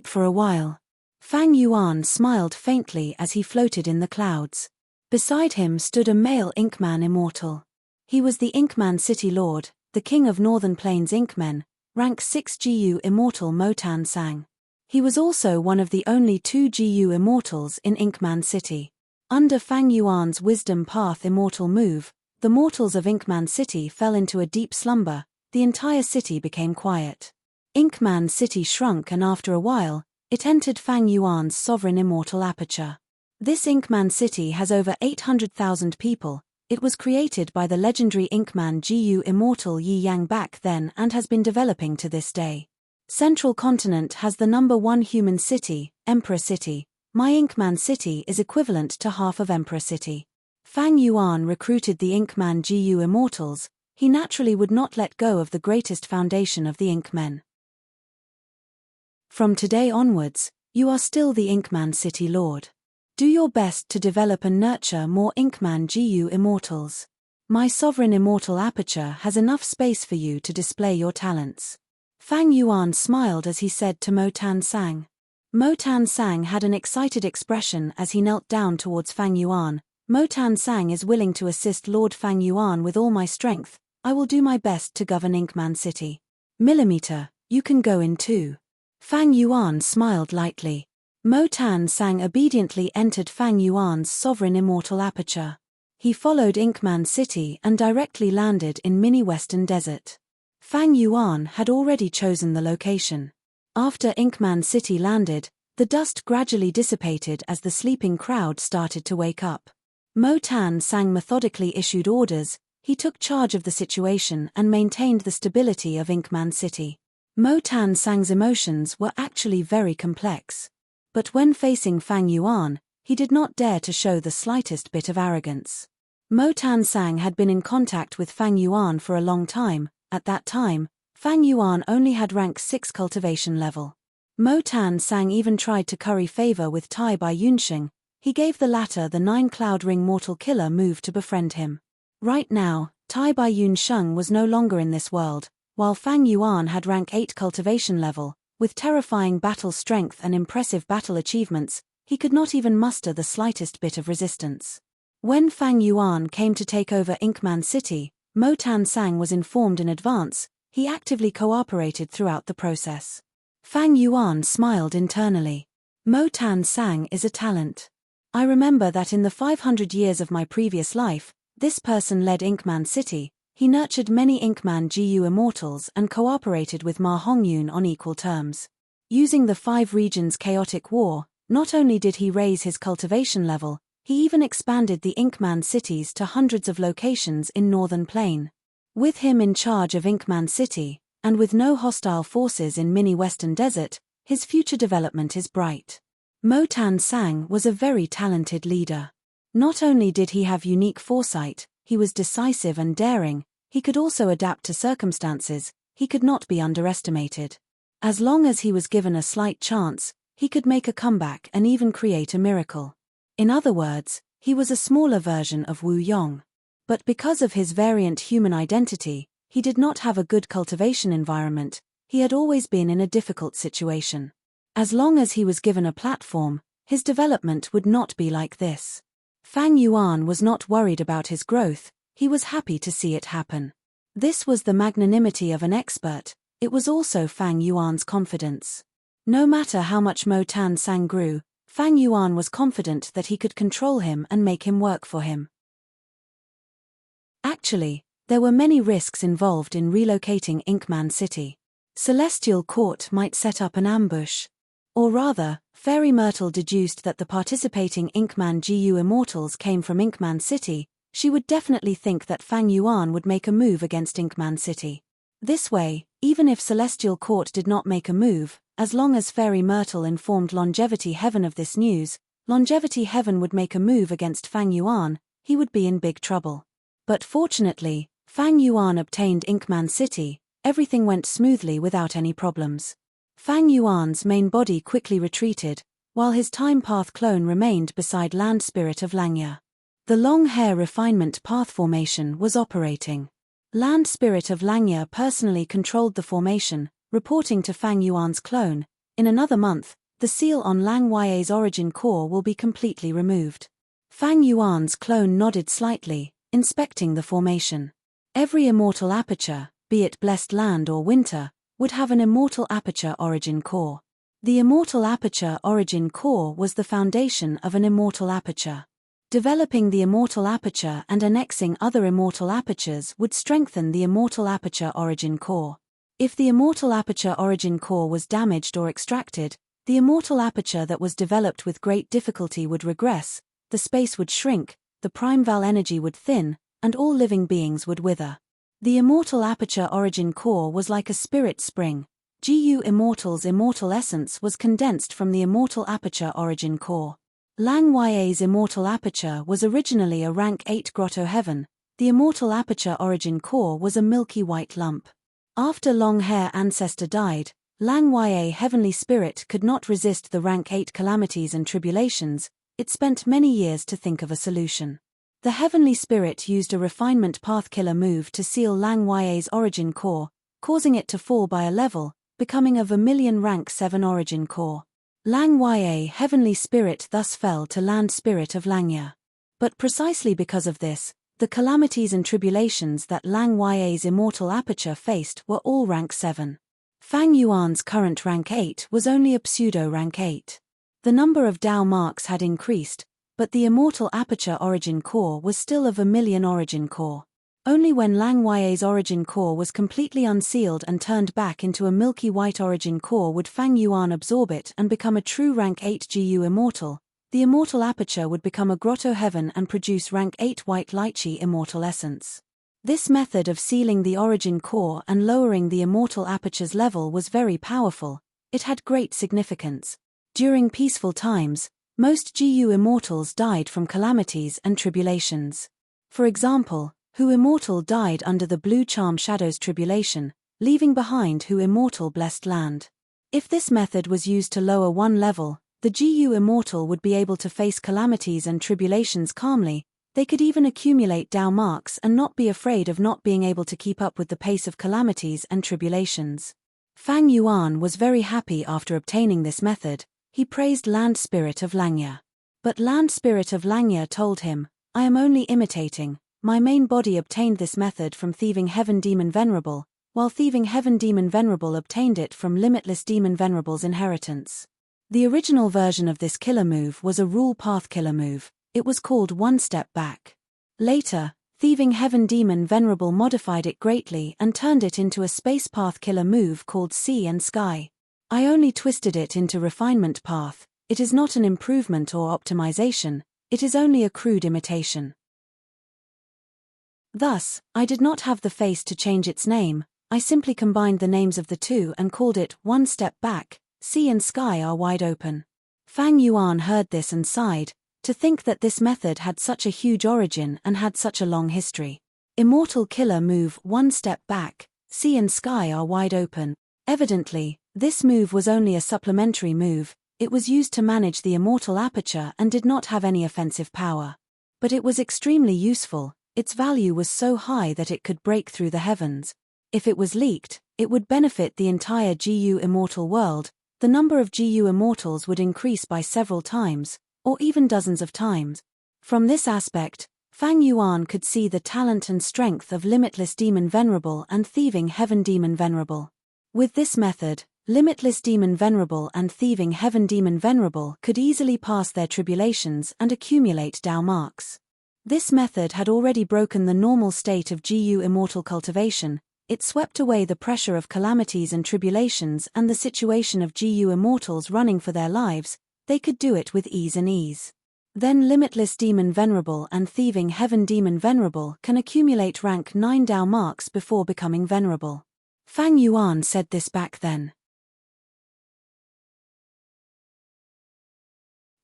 for a while. Fang Yuan smiled faintly as he floated in the clouds. Beside him stood a male Inkman immortal. He was the Inkman City Lord, the king of Northern Plains Inkmen, rank 6 GU immortal Motan Sang. He was also one of the only 2 GU immortals in Inkman City. Under Fang Yuan's wisdom path immortal move, the mortals of Inkman City fell into a deep slumber. The entire city became quiet. Inkman City shrunk and after a while, it entered Fang Yuan's sovereign immortal aperture. This Inkman City has over 800,000 people. It was created by the legendary Inkman GU immortal Yi Yang back then and has been developing to this day. Central Continent has the number 1 human city, Emperor City. My Inkman City is equivalent to half of Emperor City. Fang Yuan recruited the Inkman GU immortals. He naturally would not let go of the greatest foundation of the Inkmen. From today onwards, you are still the Inkman City Lord. Do your best to develop and nurture more Inkman GU immortals. My sovereign immortal aperture has enough space for you to display your talents. Fang Yuan smiled as he said to Mo Tan Sang. Mo Tan Sang had an excited expression as he knelt down towards Fang Yuan. Mo Tan Sang is willing to assist Lord Fang Yuan with all my strength. I will do my best to govern Inkman City. Millimeter, you can go in too. Fang Yuan smiled lightly. Mo Tan Sang obediently entered Fang Yuan's sovereign immortal aperture. He followed Inkman City and directly landed in mini Western Desert. Fang Yuan had already chosen the location. After Inkman City landed, the dust gradually dissipated as the sleeping crowd started to wake up. Mo Tan Sang methodically issued orders. He took charge of the situation and maintained the stability of Inkman City. Mo Tan Sang's emotions were actually very complex. But when facing Fang Yuan, he did not dare to show the slightest bit of arrogance. Mo Tan Sang had been in contact with Fang Yuan for a long time. At that time, Fang Yuan only had rank 6 cultivation level. Mo Tan Sang even tried to curry favor with Tai Bai Yunsheng. He gave the latter the 9 Cloud Ring Mortal Killer move to befriend him. Right now, Tai Bai Yunsheng was no longer in this world, while Fang Yuan had rank 8 cultivation level. With terrifying battle strength and impressive battle achievements, he could not even muster the slightest bit of resistance. When Fang Yuan came to take over Inkman City, Mo Tan Sang was informed in advance. He actively cooperated throughout the process. Fang Yuan smiled internally. Mo Tan Sang is a talent. I remember that in the 500 years of my previous life, this person led Inkman City. He nurtured many Inkman GU immortals and cooperated with Ma Hongyun on equal terms. Using the 5 regions chaotic war, not only did he raise his cultivation level, he even expanded the Inkman cities to hundreds of locations in Northern Plain. With him in charge of Inkman City, and with no hostile forces in mini Western Desert, his future development is bright. Mo Tan Sang was a very talented leader. Not only did he have unique foresight, he was decisive and daring. He could also adapt to circumstances. He could not be underestimated. As long as he was given a slight chance, he could make a comeback and even create a miracle. In other words, he was a smaller version of Wu Yong. But because of his variant human identity, he did not have a good cultivation environment. He had always been in a difficult situation. As long as he was given a platform, his development would not be like this. Fang Yuan was not worried about his growth. He was happy to see it happen. This was the magnanimity of an expert. It was also Fang Yuan's confidence. No matter how much Mo Tan Sang grew, Fang Yuan was confident that he could control him and make him work for him. Actually, there were many risks involved in relocating Inkman City. Celestial Court might set up an ambush. Or rather, Fairy Myrtle deduced that the participating Inkman GU immortals came from Inkman City. She would definitely think that Fang Yuan would make a move against Inkman City. This way, even if Celestial Court did not make a move, as long as Fairy Myrtle informed Longevity Heaven of this news, Longevity Heaven would make a move against Fang Yuan. He would be in big trouble. But fortunately, Fang Yuan obtained Inkman City. Everything went smoothly without any problems. Fang Yuan's main body quickly retreated, while his Time Path clone remained beside Land Spirit of Langya. The long hair refinement path formation was operating. Land Spirit of Langya personally controlled the formation, reporting to Fang Yuan's clone. In another month, the seal on Lang Ya's origin core will be completely removed. Fang Yuan's clone nodded slightly, inspecting the formation. Every immortal aperture, be it Blessed Land or Winter, would have an immortal aperture origin core. The immortal aperture origin core was the foundation of an immortal aperture. Developing the immortal aperture and annexing other immortal apertures would strengthen the immortal aperture origin core. If the immortal aperture origin core was damaged or extracted, the immortal aperture that was developed with great difficulty would regress, the space would shrink, the primeval energy would thin, and all living beings would wither. The immortal aperture origin core was like a spirit spring. GU Immortal's immortal essence was condensed from the immortal aperture origin core. Lang Ya's immortal aperture was originally a rank 8 Grotto Heaven. The immortal aperture origin core was a milky white lump. After Long Hair Ancestor died, Lang Ya Heavenly Spirit could not resist the rank 8 calamities and tribulations. It spent many years to think of a solution. The heavenly spirit used a refinement path killer move to seal Lang Ya's origin core, causing it to fall by a level, becoming a vermilion rank 7 origin core. Lang Ya heavenly spirit thus fell to land spirit of Langya. But precisely because of this, the calamities and tribulations that Lang Ya's immortal aperture faced were all rank 7. Fang Yuan's current rank 8 was only a pseudo rank 8. The number of Dao marks had increased, but the immortal aperture origin core was still a vermilion origin core. Only when Lang Ya's origin core was completely unsealed and turned back into a milky white origin core would Fang Yuan absorb it and become a true rank 8 GU immortal. The immortal aperture would become a grotto heaven and produce rank 8 white lychee immortal essence. This method of sealing the origin core and lowering the immortal aperture's level was very powerful. It had great significance. During peaceful times, most GU immortals died from calamities and tribulations. For example, Hu Immortal died under the Blue Charm Shadow's tribulation, leaving behind Hu Immortal Blessed Land. If this method was used to lower one level, the GU Immortal would be able to face calamities and tribulations calmly. They could even accumulate Dao marks and not be afraid of not being able to keep up with the pace of calamities and tribulations. Fang Yuan was very happy after obtaining this method. He praised Land Spirit of Langya. But Land Spirit of Langya told him, "I am only imitating. My main body obtained this method from Thieving Heaven Demon Venerable, while Thieving Heaven Demon Venerable obtained it from Limitless Demon Venerable's inheritance." The original version of this killer move was a rule path killer move. It was called One Step Back. Later, Thieving Heaven Demon Venerable modified it greatly and turned it into a space path killer move called Sea and Sky. I only twisted it into refinement path. It is not an improvement or optimization, it is only a crude imitation. Thus, I did not have the face to change its name. I simply combined the names of the two and called it One Step Back. Sea and Sky are wide open. Fang Yuan heard this and sighed, to think that this method had such a huge origin and had such a long history. Immortal killer move One Step Back, Sea and Sky are wide open. Evidently, this move was only a supplementary move. It was used to manage the immortal aperture and did not have any offensive power. But it was extremely useful. Its value was so high that it could break through the heavens. If it was leaked, it would benefit the entire GU immortal world. The number of GU immortals would increase by several times, or even dozens of times. From this aspect, Fang Yuan could see the talent and strength of Limitless Demon Venerable and Thieving Heaven Demon Venerable. With this method, Limitless Demon Venerable and Thieving Heaven Demon Venerable could easily pass their tribulations and accumulate Dao marks. This method had already broken the normal state of GU immortal cultivation. It swept away the pressure of calamities and tribulations and the situation of GU immortals running for their lives. They could do it with ease and ease. Then Limitless Demon Venerable and Thieving Heaven Demon Venerable can accumulate rank 9 Dao marks before becoming venerable. Fang Yuan said this back then.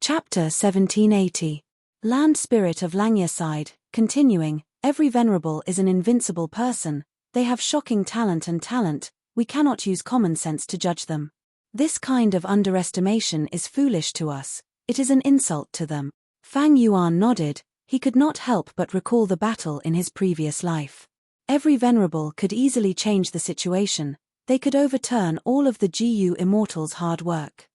Chapter 1780. Land Spirit of Langya side, continuing, every venerable is an invincible person. They have shocking talent and talent, we cannot use common sense to judge them. This kind of underestimation is foolish to us, it is an insult to them. Fang Yuan nodded, he could not help but recall the battle in his previous life. Every venerable could easily change the situation, they could overturn all of the GU immortals' hard work.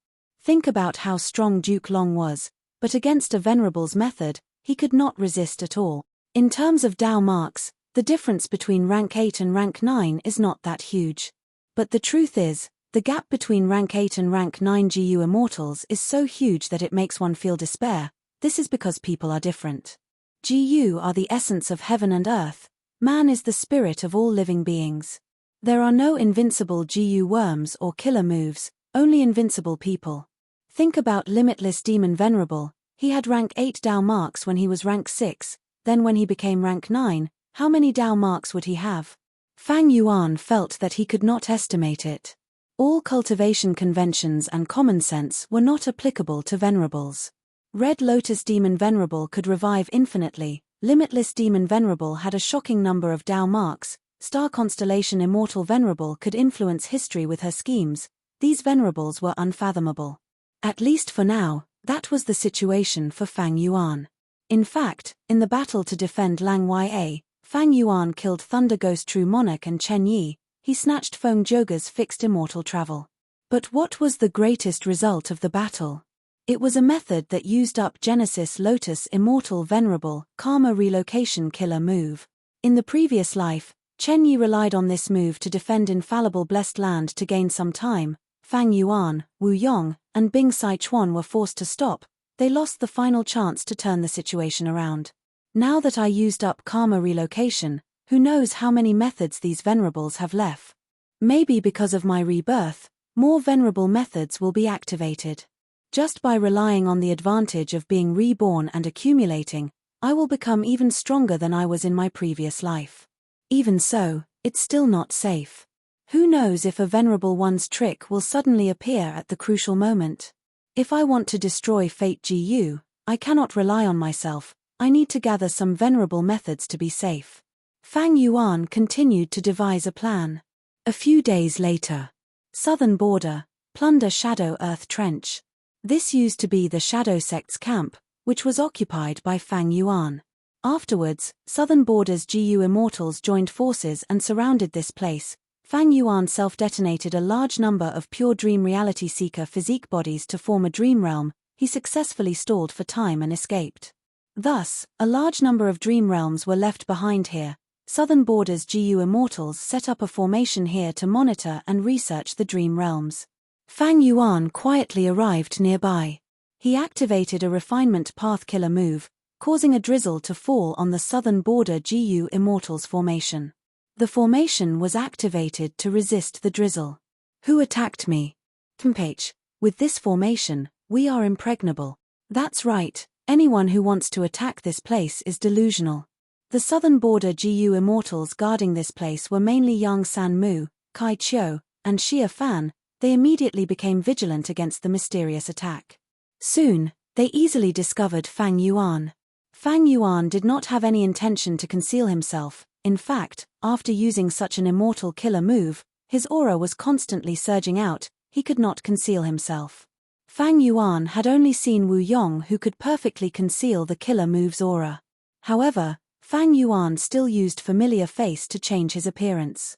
Think about how strong Duke Long was, but against a venerable's method, he could not resist at all. In terms of Dao marks, the difference between rank 8 and rank 9 is not that huge. But the truth is, the gap between rank 8 and rank 9 GU immortals is so huge that it makes one feel despair. This is because people are different. GU are the essence of heaven and earth. Man is the spirit of all living beings. There are no invincible GU worms or killer moves, only invincible people. Think about Limitless Demon Venerable. He had rank 8 Dao marks when he was rank 6, then when he became rank 9, how many Dao marks would he have? Fang Yuan felt that he could not estimate it. All cultivation conventions and common sense were not applicable to venerables. Red Lotus Demon Venerable could revive infinitely, Limitless Demon Venerable had a shocking number of Dao marks, Star Constellation Immortal Venerable could influence history with her schemes, these venerables were unfathomable. At least for now, that was the situation for Fang Yuan. In fact, in the battle to defend Lang Ya, Fang Yuan killed Thunder Ghost True Monarch and Chen Yi. He snatched Feng Zhouge's fixed immortal travel. But what was the greatest result of the battle? It was a method that used up Genesis Lotus Immortal Venerable Karma Relocation Killer move. In the previous life, Chen Yi relied on this move to defend infallible Blessed Land to gain some time. Fang Yuan, Wu Yong, and Bing Sichuan were forced to stop. They lost the final chance to turn the situation around. Now that I used up Karma Relocation, who knows how many methods these venerables have left? Maybe because of my rebirth, more venerable methods will be activated. Just by relying on the advantage of being reborn and accumulating, I will become even stronger than I was in my previous life. Even so, it's still not safe. Who knows if a venerable one's trick will suddenly appear at the crucial moment? If I want to destroy Fate GU, I cannot rely on myself. I need to gather some venerable methods to be safe. Fang Yuan continued to devise a plan. A few days later. Southern border, Plunder Shadow Earth Trench. This used to be the Shadow Sect's camp, which was occupied by Fang Yuan. Afterwards, Southern Border's GU Immortals joined forces and surrounded this place. Fang Yuan self-detonated a large number of pure dream reality seeker physique bodies to form a dream realm. He successfully stalled for time and escaped. Thus, a large number of dream realms were left behind here. Southern Border's GU Immortals set up a formation here to monitor and research the dream realms. Fang Yuan quietly arrived nearby. He activated a refinement path killer move, causing a drizzle to fall on the Southern Border GU Immortals formation. The formation was activated to resist the drizzle. Who attacked me? Tempage. With this formation, we are impregnable. That's right, anyone who wants to attack this place is delusional. The Southern Border GU Immortals guarding this place were mainly Yang San Mu, Kai Chiu, and Xia Fan. They immediately became vigilant against the mysterious attack. Soon, they easily discovered Fang Yuan. Fang Yuan did not have any intention to conceal himself. In fact, after using such an immortal killer move, his aura was constantly surging out. He could not conceal himself. Fang Yuan had only seen Wu Yong, who could perfectly conceal the killer move's aura. However, Fang Yuan still used familiar face to change his appearance.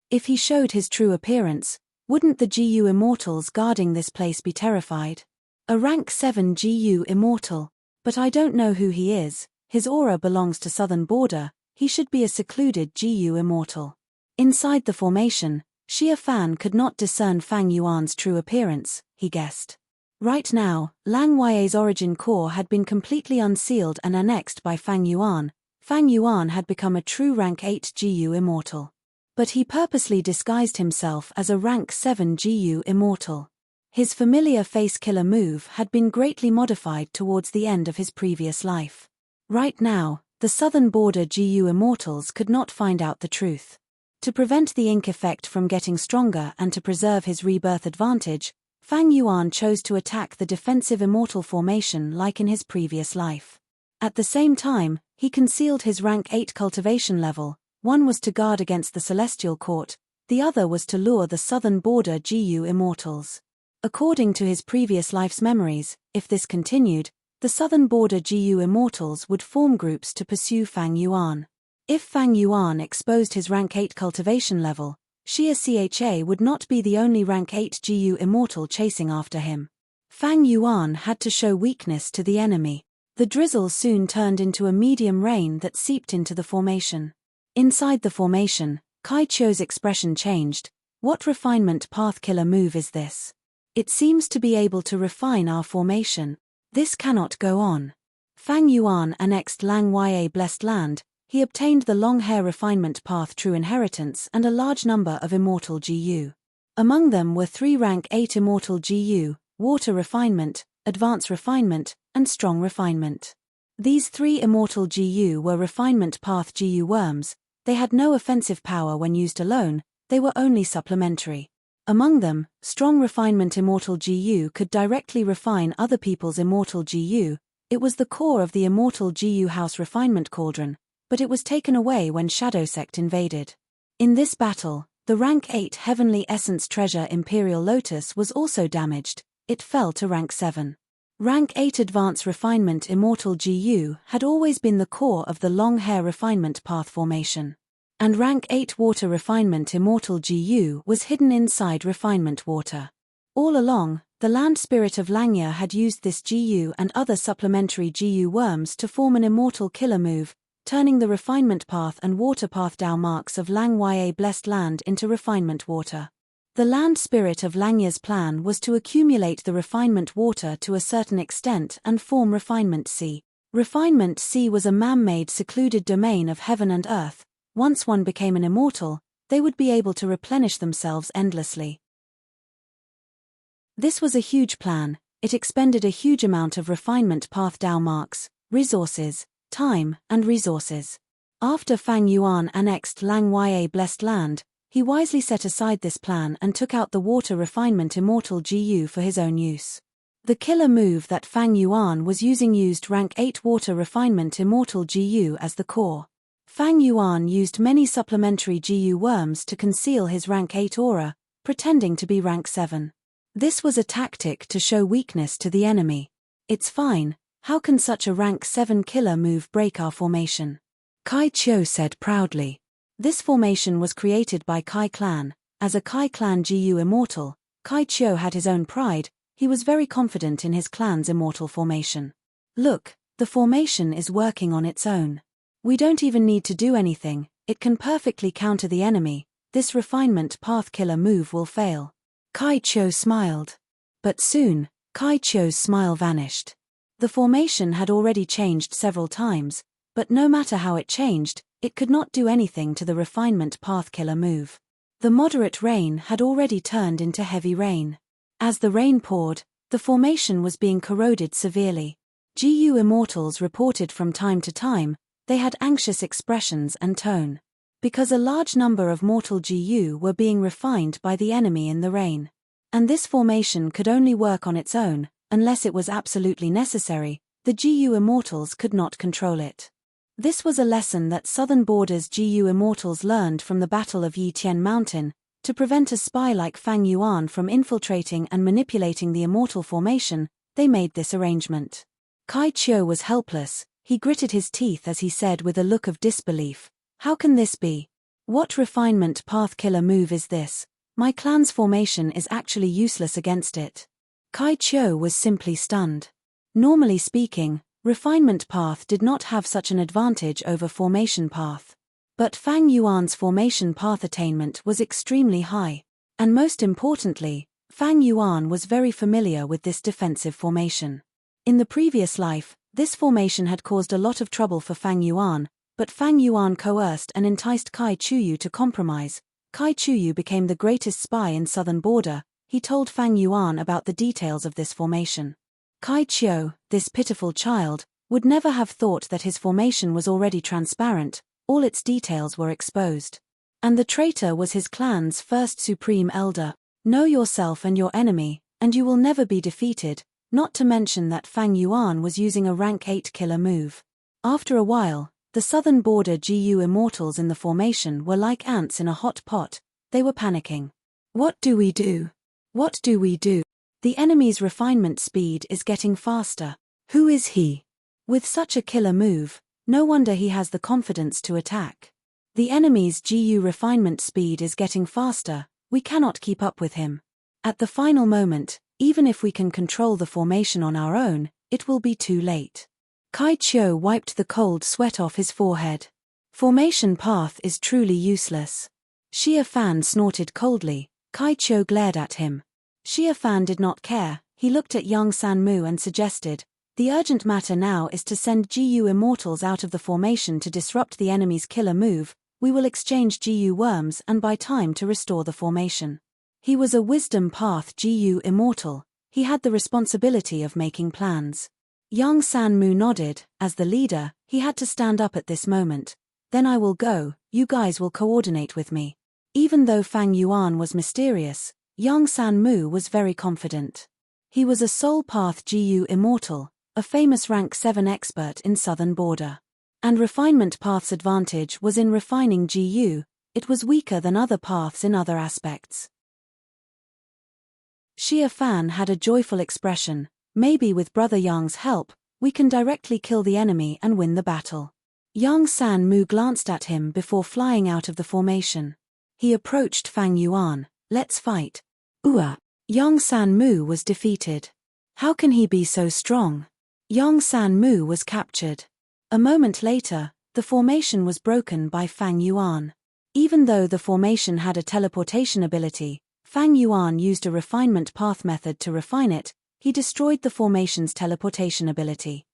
If he showed his true appearance, wouldn't the GU Immortals guarding this place be terrified? A rank 7 GU Immortal. But I don't know who he is. His aura belongs to Southern Border. He should be a secluded GU Immortal. Inside the formation, Xia Fan could not discern Fang Yuan's true appearance, he guessed. Right now, Lang Ya's origin core had been completely unsealed and annexed by Fang Yuan. Fang Yuan had become a true rank 8 GU Immortal. But he purposely disguised himself as a rank 7 GU Immortal. His familiar face killer move had been greatly modified towards the end of his previous life. Right now, the Southern Border GU Immortals could not find out the truth. To prevent the ink effect from getting stronger and to preserve his rebirth advantage, Fang Yuan chose to attack the defensive immortal formation like in his previous life. At the same time, he concealed his rank 8 cultivation level. One was to guard against the Celestial Court, the other was to lure the Southern Border GU Immortals. According to his previous life's memories, if this continued, the Southern Border GU Immortals would form groups to pursue Fang Yuan. If Fang Yuan exposed his rank 8 cultivation level, Xia Cha would not be the only rank 8 GU Immortal chasing after him. Fang Yuan had to show weakness to the enemy. The drizzle soon turned into a medium rain that seeped into the formation. Inside the formation, Kai Chiu's expression changed. What refinement path killer move is this? It seems to be able to refine our formation. This cannot go on. Fang Yuan annexed Lang Ya Blessed Land. He obtained the long hair refinement path true inheritance and a large number of immortal GU. Among them were 3 rank 8 immortal GU, water refinement, advanced refinement, and strong refinement. These 3 immortal GU were refinement path GU worms. They had no offensive power when used alone, they were only supplementary. Among them, strong refinement immortal GU could directly refine other people's immortal GU. It was the core of the immortal GU house refinement cauldron, but it was taken away when Shadow Sect invaded. In this battle, the rank 8 Heavenly Essence Treasure Imperial Lotus was also damaged. It fell to rank 7. Rank 8 Advanced Refinement Immortal GU had always been the core of the long hair refinement path formation. And Rank 8 Water Refinement Immortal GU was hidden inside Refinement Water. All along, the land spirit of Langya had used this GU and other supplementary GU worms to form an immortal killer move, turning the Refinement Path and Water Path Dao marks of Langya Blessed Land into Refinement Water. The land spirit of Langya's plan was to accumulate the Refinement Water to a certain extent and form Refinement Sea. Refinement Sea was a man-made secluded domain of heaven and earth. Once one became an immortal, they would be able to replenish themselves endlessly. This was a huge plan. It expended a huge amount of Refinement Path Dao marks, resources, time, and resources. After Fang Yuan annexed Langya Blessed Land, he wisely set aside this plan and took out the Water Refinement Immortal GU for his own use. The killer move that Fang Yuan was using used Rank 8 Water Refinement Immortal GU as the core. Fang Yuan used many supplementary GU worms to conceal his Rank 8 aura, pretending to be Rank 7. This was a tactic to show weakness to the enemy. It's fine, how can such a Rank 7 killer move break our formation? Kai Chiu said proudly. This formation was created by Kai Clan. As a Kai Clan GU immortal, Kai Chiu had his own pride. He was very confident in his clan's immortal formation. Look, the formation is working on its own. We don't even need to do anything, it can perfectly counter the enemy. This refinement path killer move will fail. Kai Chiu smiled. But soon, Kai Chiu's smile vanished. The formation had already changed several times, but no matter how it changed, it could not do anything to the refinement path killer move. The moderate rain had already turned into heavy rain. As the rain poured, the formation was being corroded severely. GU immortals reported from time to time, they had anxious expressions and tone. Because a large number of mortal GU were being refined by the enemy in the rain. And this formation could only work on its own, unless it was absolutely necessary, the GU immortals could not control it. This was a lesson that Southern Border's GU immortals learned from the Battle of Yitian Mountain. To prevent a spy like Fang Yuan from infiltrating and manipulating the immortal formation, they made this arrangement. Kai Chiu was helpless. He gritted his teeth as he said with a look of disbelief, "How can this be? What refinement path killer move is this? My clan's formation is actually useless against it." Kai Chiu was simply stunned. Normally speaking, refinement path did not have such an advantage over formation path. But Fang Yuan's formation path attainment was extremely high. And most importantly, Fang Yuan was very familiar with this defensive formation. In the previous life, this formation had caused a lot of trouble for Fang Yuan, but Fang Yuan coerced and enticed Kai Chiu to compromise. Kai Chiu became the greatest spy in Southern Border. He told Fang Yuan about the details of this formation. Kai Chiu, this pitiful child, would never have thought that his formation was already transparent, all its details were exposed. And the traitor was his clan's first supreme elder. Know yourself and your enemy, and you will never be defeated. Not to mention that Fang Yuan was using a rank 8 killer move. After a while, the Southern Border GU immortals in the formation were like ants in a hot pot. They were panicking. What do we do? What do we do? The enemy's refinement speed is getting faster. Who is he? With such a killer move, no wonder he has the confidence to attack. The enemy's GU refinement speed is getting faster. We cannot keep up with him. At the final moment, even if we can control the formation on our own, it will be too late. Kai Chiu wiped the cold sweat off his forehead. Formation path is truly useless. Xia Fan snorted coldly. Kai Chiu glared at him. Xia Fan did not care. He looked at young Sanmu and suggested, "The urgent matter now is to send GU immortals out of the formation to disrupt the enemy's killer move. We will exchange GU worms and buy time to restore the formation." He was a wisdom path GU immortal. He had the responsibility of making plans. Young Sanmu nodded. As the leader, he had to stand up at this moment. "Then I will go, you guys will coordinate with me." Even though Fang Yuan was mysterious, young Sanmu was very confident. He was a soul path GU immortal, a famous rank 7 expert in Southern Border. And refinement path's advantage was in refining GU. It was weaker than other paths in other aspects. Xia Fan had a joyful expression. Maybe with Brother Yang's help, we can directly kill the enemy and win the battle. Yang San Mu glanced at him before flying out of the formation. He approached Fang Yuan. Let's fight. Yang San Mu was defeated. How can he be so strong? Yang San Mu was captured. A moment later, the formation was broken by Fang Yuan. Even though the formation had a teleportation ability, Fang Yuan used a refinement path method to refine it. He destroyed the formation's teleportation ability.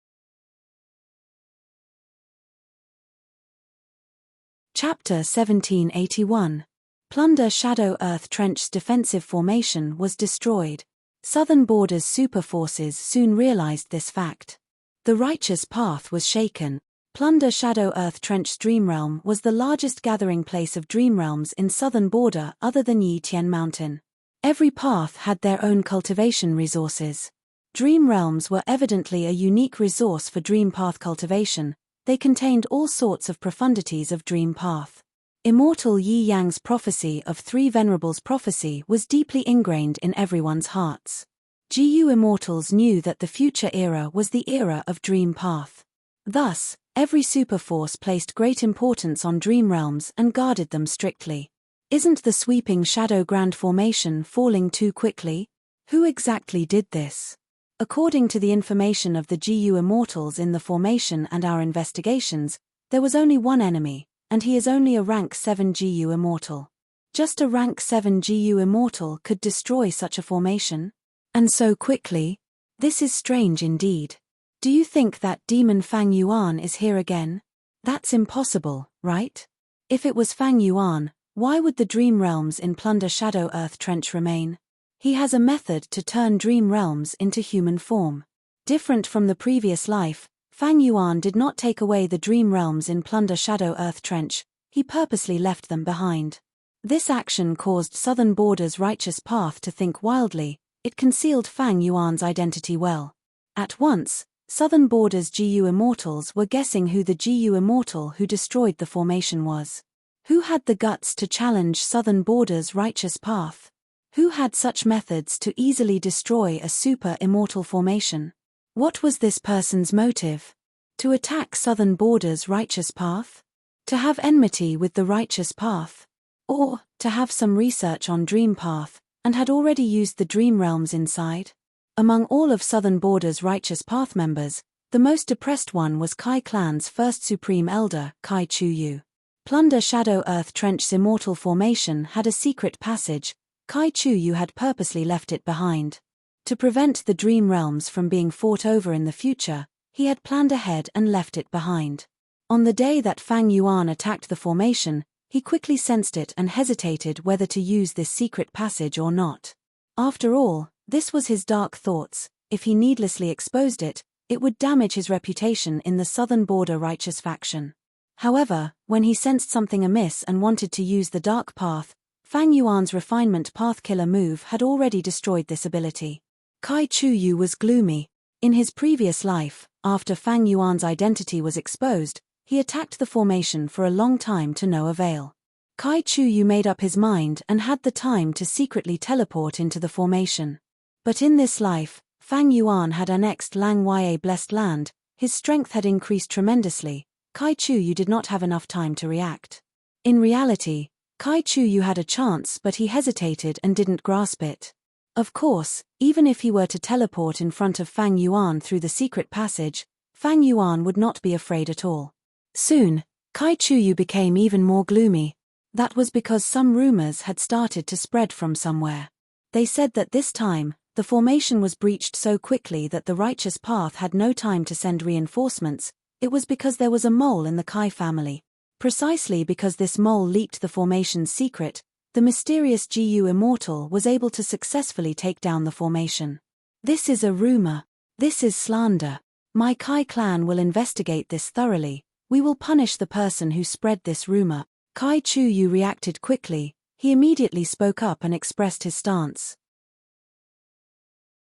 Chapter 1781. Plunder Shadow Earth Trench's defensive formation was destroyed. Southern Border's super forces soon realized this fact. The righteous path was shaken. Plunder Shadow Earth Trench's Dream Realm was the largest gathering place of dream realms in Southern Border other than Yi Tian Mountain. Every path had their own cultivation resources. Dream realms were evidently a unique resource for dream path cultivation. They contained all sorts of profundities of dream path. Immortal Yi Yang's prophecy of three Venerables' prophecy was deeply ingrained in everyone's hearts. GU Immortals knew that the future era was the era of dream path. Thus, every superforce placed great importance on dream realms and guarded them strictly. Isn't the sweeping Shadow Grand Formation falling too quickly? Who exactly did this? According to the information of the GU Immortals in the formation and our investigations, there was only one enemy, and he is only a rank 7 GU Immortal. Just a rank 7 GU Immortal could destroy such a formation? And so quickly? This is strange indeed. Do you think that demon Fang Yuan is here again? That's impossible, right? If it was Fang Yuan, why would the dream realms in Plunder Shadow Earth Trench remain? He has a method to turn dream realms into human form. Different from the previous life, Fang Yuan did not take away the dream realms in Plunder Shadow Earth Trench, he purposely left them behind. This action caused Southern Border's righteous path to think wildly. It concealed Fang Yuan's identity well. At once, Southern Border's GU Immortals were guessing who the GU Immortal who destroyed the formation was. Who had the guts to challenge Southern Border's righteous path? Who had such methods to easily destroy a super immortal formation? What was this person's motive? To attack Southern Border's righteous path? To have enmity with the righteous path? Or, to have some research on Dream Path, and had already used the dream realms inside? Among all of Southern Border's righteous path members, the most depressed one was Kai Clan's first supreme elder, Kai Chu-yu. Plunder Shadow Earth Trench's immortal formation had a secret passage. Kai Chu-yu had purposely left it behind. To prevent the dream realms from being fought over in the future, he had planned ahead and left it behind. On the day that Fang Yuan attacked the formation, he quickly sensed it and hesitated whether to use this secret passage or not. After all, this was his dark thoughts. If he needlessly exposed it, it would damage his reputation in the Southern Border righteous faction. However, when he sensed something amiss and wanted to use the dark path, Fang Yuan's refinement path killer move had already destroyed this ability. Kai Chu-yu was gloomy. In his previous life, after Fang Yuan's identity was exposed, he attacked the formation for a long time to no avail. Kai Chu-yu made up his mind and had the time to secretly teleport into the formation. But in this life, Fang Yuan had annexed Lang Ya Blessed Land, his strength had increased tremendously. Kai Chu-yu did not have enough time to react. In reality, Kai Chu-yu had a chance, but he hesitated and didn't grasp it. Of course, even if he were to teleport in front of Fang Yuan through the secret passage, Fang Yuan would not be afraid at all. Soon, Kai Chu-yu became even more gloomy. That was because some rumors had started to spread from somewhere. They said that this time, the formation was breached so quickly that the righteous path had no time to send reinforcements. It was because there was a mole in the Kai family. Precisely because this mole leaked the formation's secret, the mysterious GU Immortal was able to successfully take down the formation. This is a rumor. This is slander. My Kai clan will investigate this thoroughly. We will punish the person who spread this rumor. Kai Chu-yu reacted quickly. He immediately spoke up and expressed his stance.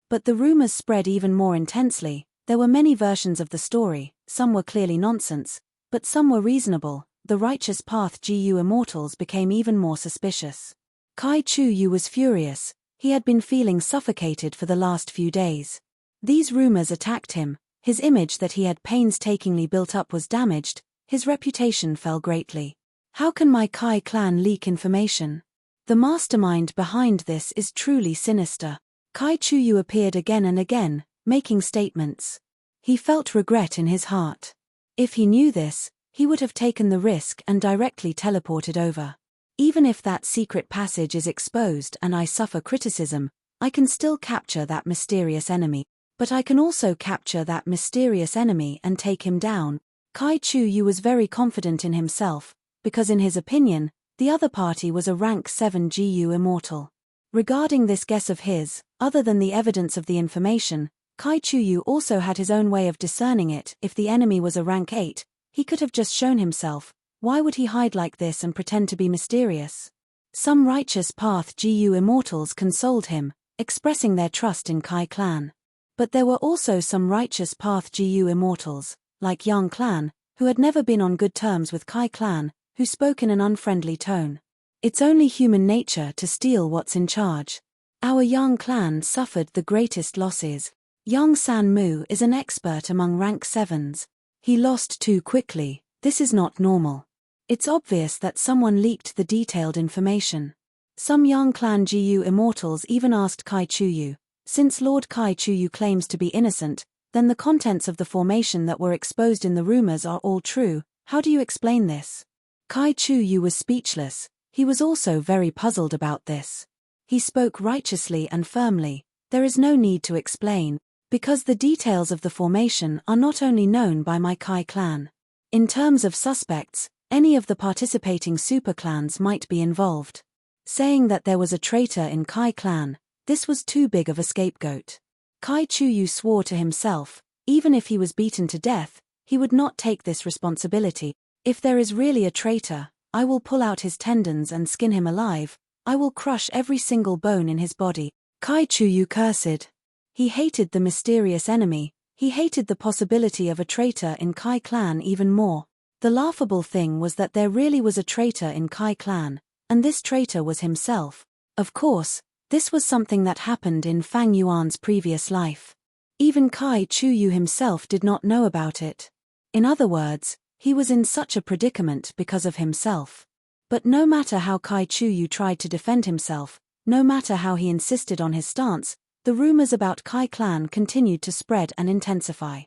But the rumors spread even more intensely. There were many versions of the story. Some were clearly nonsense, but some were reasonable. The righteous path GU Immortals became even more suspicious. Kai Chu-yu was furious. He had been feeling suffocated for the last few days. These rumors attacked him, his image that he had painstakingly built up was damaged, his reputation fell greatly. How can my Kai clan leak information? The mastermind behind this is truly sinister. Kai Chuyu appeared again and again, making statements. He felt regret in his heart. If he knew this, he would have taken the risk and directly teleported over. Even if that secret passage is exposed and I suffer criticism, I can still capture that mysterious enemy. But I can also capture that mysterious enemy and take him down. Kai Chuyu was very confident in himself, because in his opinion, the other party was a rank 7 GU immortal. Regarding this guess of his, other than the evidence of the information, Kai Chuyu also had his own way of discerning it. If the enemy was a rank 8, he could have just shown himself. Why would he hide like this and pretend to be mysterious? Some righteous path GU immortals consoled him, expressing their trust in Kai clan. But there were also some righteous path GU immortals, like Yang clan, who had never been on good terms with Kai clan, who spoke in an unfriendly tone. It's only human nature to steal what's in charge. Our Yang clan suffered the greatest losses. Yang San Mu is an expert among rank 7s. He lost too quickly. This is not normal. It's obvious that someone leaked the detailed information. Some Yang clan GU immortals even asked Kai Chuyu, since Lord Kai Chuyu claims to be innocent, then the contents of the formation that were exposed in the rumors are all true. How do you explain this? Kai Chuyu was speechless. He was also very puzzled about this. He spoke righteously and firmly. There is no need to explain, because the details of the formation are not only known by my Kai clan. In terms of suspects, any of the participating superclans might be involved. Saying that there was a traitor in Kai clan, this was too big of a scapegoat. Kai Chuyu swore to himself, even if he was beaten to death, he would not take this responsibility. If there is really a traitor, I will pull out his tendons and skin him alive. I will crush every single bone in his body. Kai Chuyu cursed. He hated the mysterious enemy. He hated the possibility of a traitor in Kai clan even more. The laughable thing was that there really was a traitor in Kai clan, and this traitor was himself. Of course, this was something that happened in Fang Yuan's previous life. Even Kai Chuyu himself did not know about it. In other words, he was in such a predicament because of himself. But no matter how Kai Chuyu tried to defend himself, no matter how he insisted on his stance, the rumors about Kai clan continued to spread and intensify.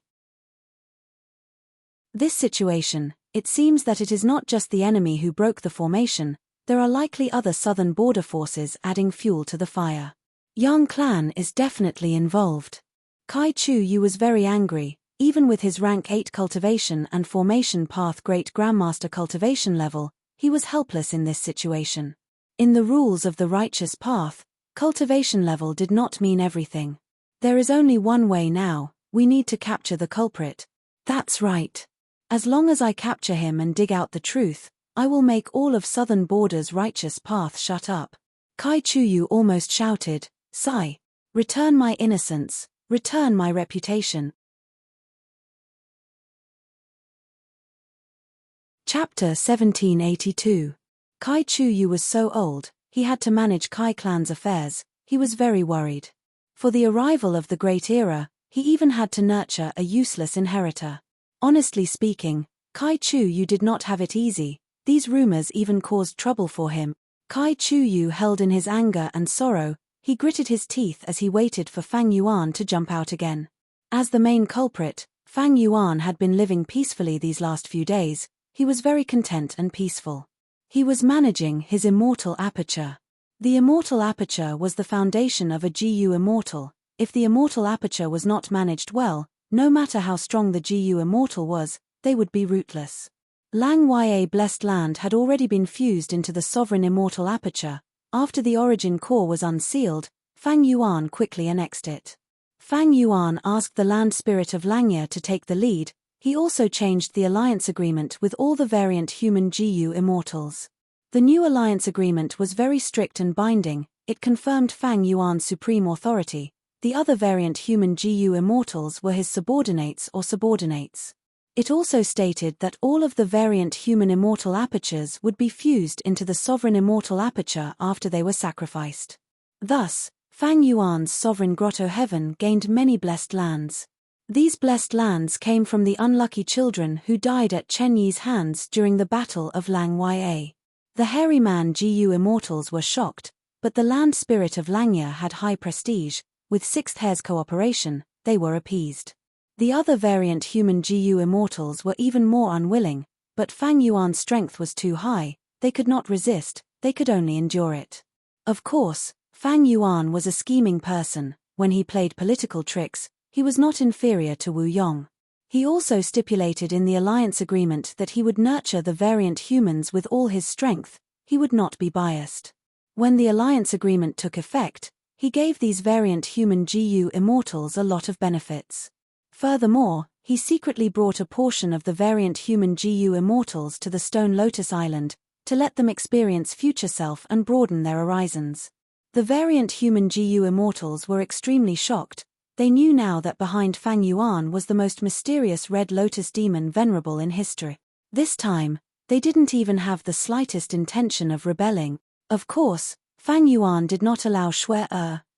This situation, it seems that it is not just the enemy who broke the formation, there are likely other southern border forces adding fuel to the fire. Yang clan is definitely involved. Kai Chuyu was very angry, even with his rank 8 cultivation and formation path great grandmaster cultivation level, he was helpless in this situation. In the rules of the righteous path, cultivation level did not mean everything. There is only one way now, we need to capture the culprit. That's right. As long as I capture him and dig out the truth, I will make all of southern border's righteous path shut up. Kai Chuyu almost shouted, "Sai! Return my innocence, return my reputation." Chapter 1782. Kai Chuyu was so old, he had to manage Kai clan's affairs. He was very worried. For the arrival of the Great Era, he even had to nurture a useless inheritor. Honestly speaking, Kai Chuyu did not have it easy. These rumors even caused trouble for him. Kai Chuyu held in his anger and sorrow. He gritted his teeth as he waited for Fang Yuan to jump out again. As the main culprit, Fang Yuan had been living peacefully these last few days. He was very content and peaceful. He was managing his immortal aperture. The immortal aperture was the foundation of a GU immortal. If the immortal aperture was not managed well, no matter how strong the GU immortal was, they would be rootless. Lang Ya Blessed Land had already been fused into the sovereign immortal aperture. After the origin core was unsealed, Fang Yuan quickly annexed it. Fang Yuan asked the land spirit of Langya to take the lead. He also changed the alliance agreement with all the variant human GU immortals. The new alliance agreement was very strict and binding. It confirmed Fang Yuan's supreme authority. The other variant human GU immortals were his subordinates or subordinates. It also stated that all of the variant human immortal apertures would be fused into the sovereign immortal aperture after they were sacrificed. Thus, Fang Yuan's sovereign grotto heaven gained many blessed lands. These blessed lands came from the unlucky children who died at Chen Yi's hands during the Battle of Lang Ya. The hairy man Gu immortals were shocked, but the land spirit of Langya had high prestige. With Sixth Hair's cooperation, they were appeased. The other variant human Gu immortals were even more unwilling, but Fang Yuan's strength was too high, they could not resist, they could only endure it. Of course, Fang Yuan was a scheming person. When he played political tricks, he was not inferior to Wu Yong. He also stipulated in the alliance agreement that he would nurture the variant humans with all his strength, he would not be biased. When the alliance agreement took effect, he gave these variant human Gu immortals a lot of benefits. Furthermore, he secretly brought a portion of the variant human Gu immortals to the Stone Lotus Island, to let them experience future self and broaden their horizons. The variant human Gu immortals were extremely shocked. They knew now that behind Fang Yuan was the most mysterious Red Lotus demon Venerable in history. This time, they didn't even have the slightest intention of rebelling. Of course, Fang Yuan did not allow Shui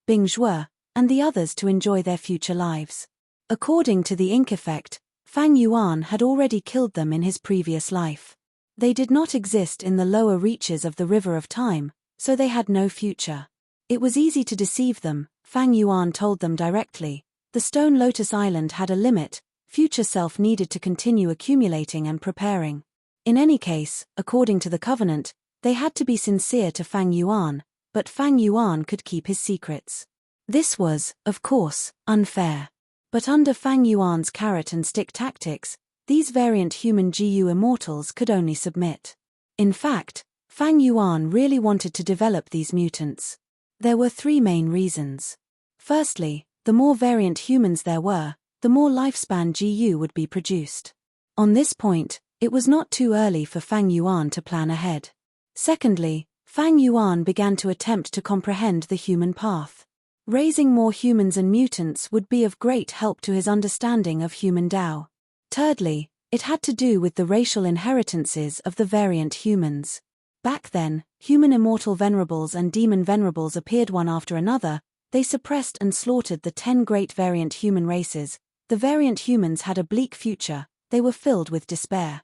Bing Zhuo, and the others to enjoy their future lives. According to the ink effect, Fang Yuan had already killed them in his previous life. They did not exist in the lower reaches of the River of Time, so they had no future. It was easy to deceive them. Fang Yuan told them directly. The Stone Lotus Island had a limit, future self needed to continue accumulating and preparing. In any case, according to the covenant, they had to be sincere to Fang Yuan, but Fang Yuan could keep his secrets. This was, of course, unfair. But under Fang Yuan's carrot and stick tactics, these variant human Gu immortals could only submit. In fact, Fang Yuan really wanted to develop these mutants. There were three main reasons. Firstly, the more variant humans there were, the more lifespan Gu would be produced. On this point, it was not too early for Fang Yuan to plan ahead. Secondly, Fang Yuan began to attempt to comprehend the human path. Raising more humans and mutants would be of great help to his understanding of human Tao. Thirdly, it had to do with the racial inheritances of the variant humans. Back then, human immortal venerables and demon venerables appeared one after another. They suppressed and slaughtered the 10 great variant human races. The variant humans had a bleak future, they were filled with despair.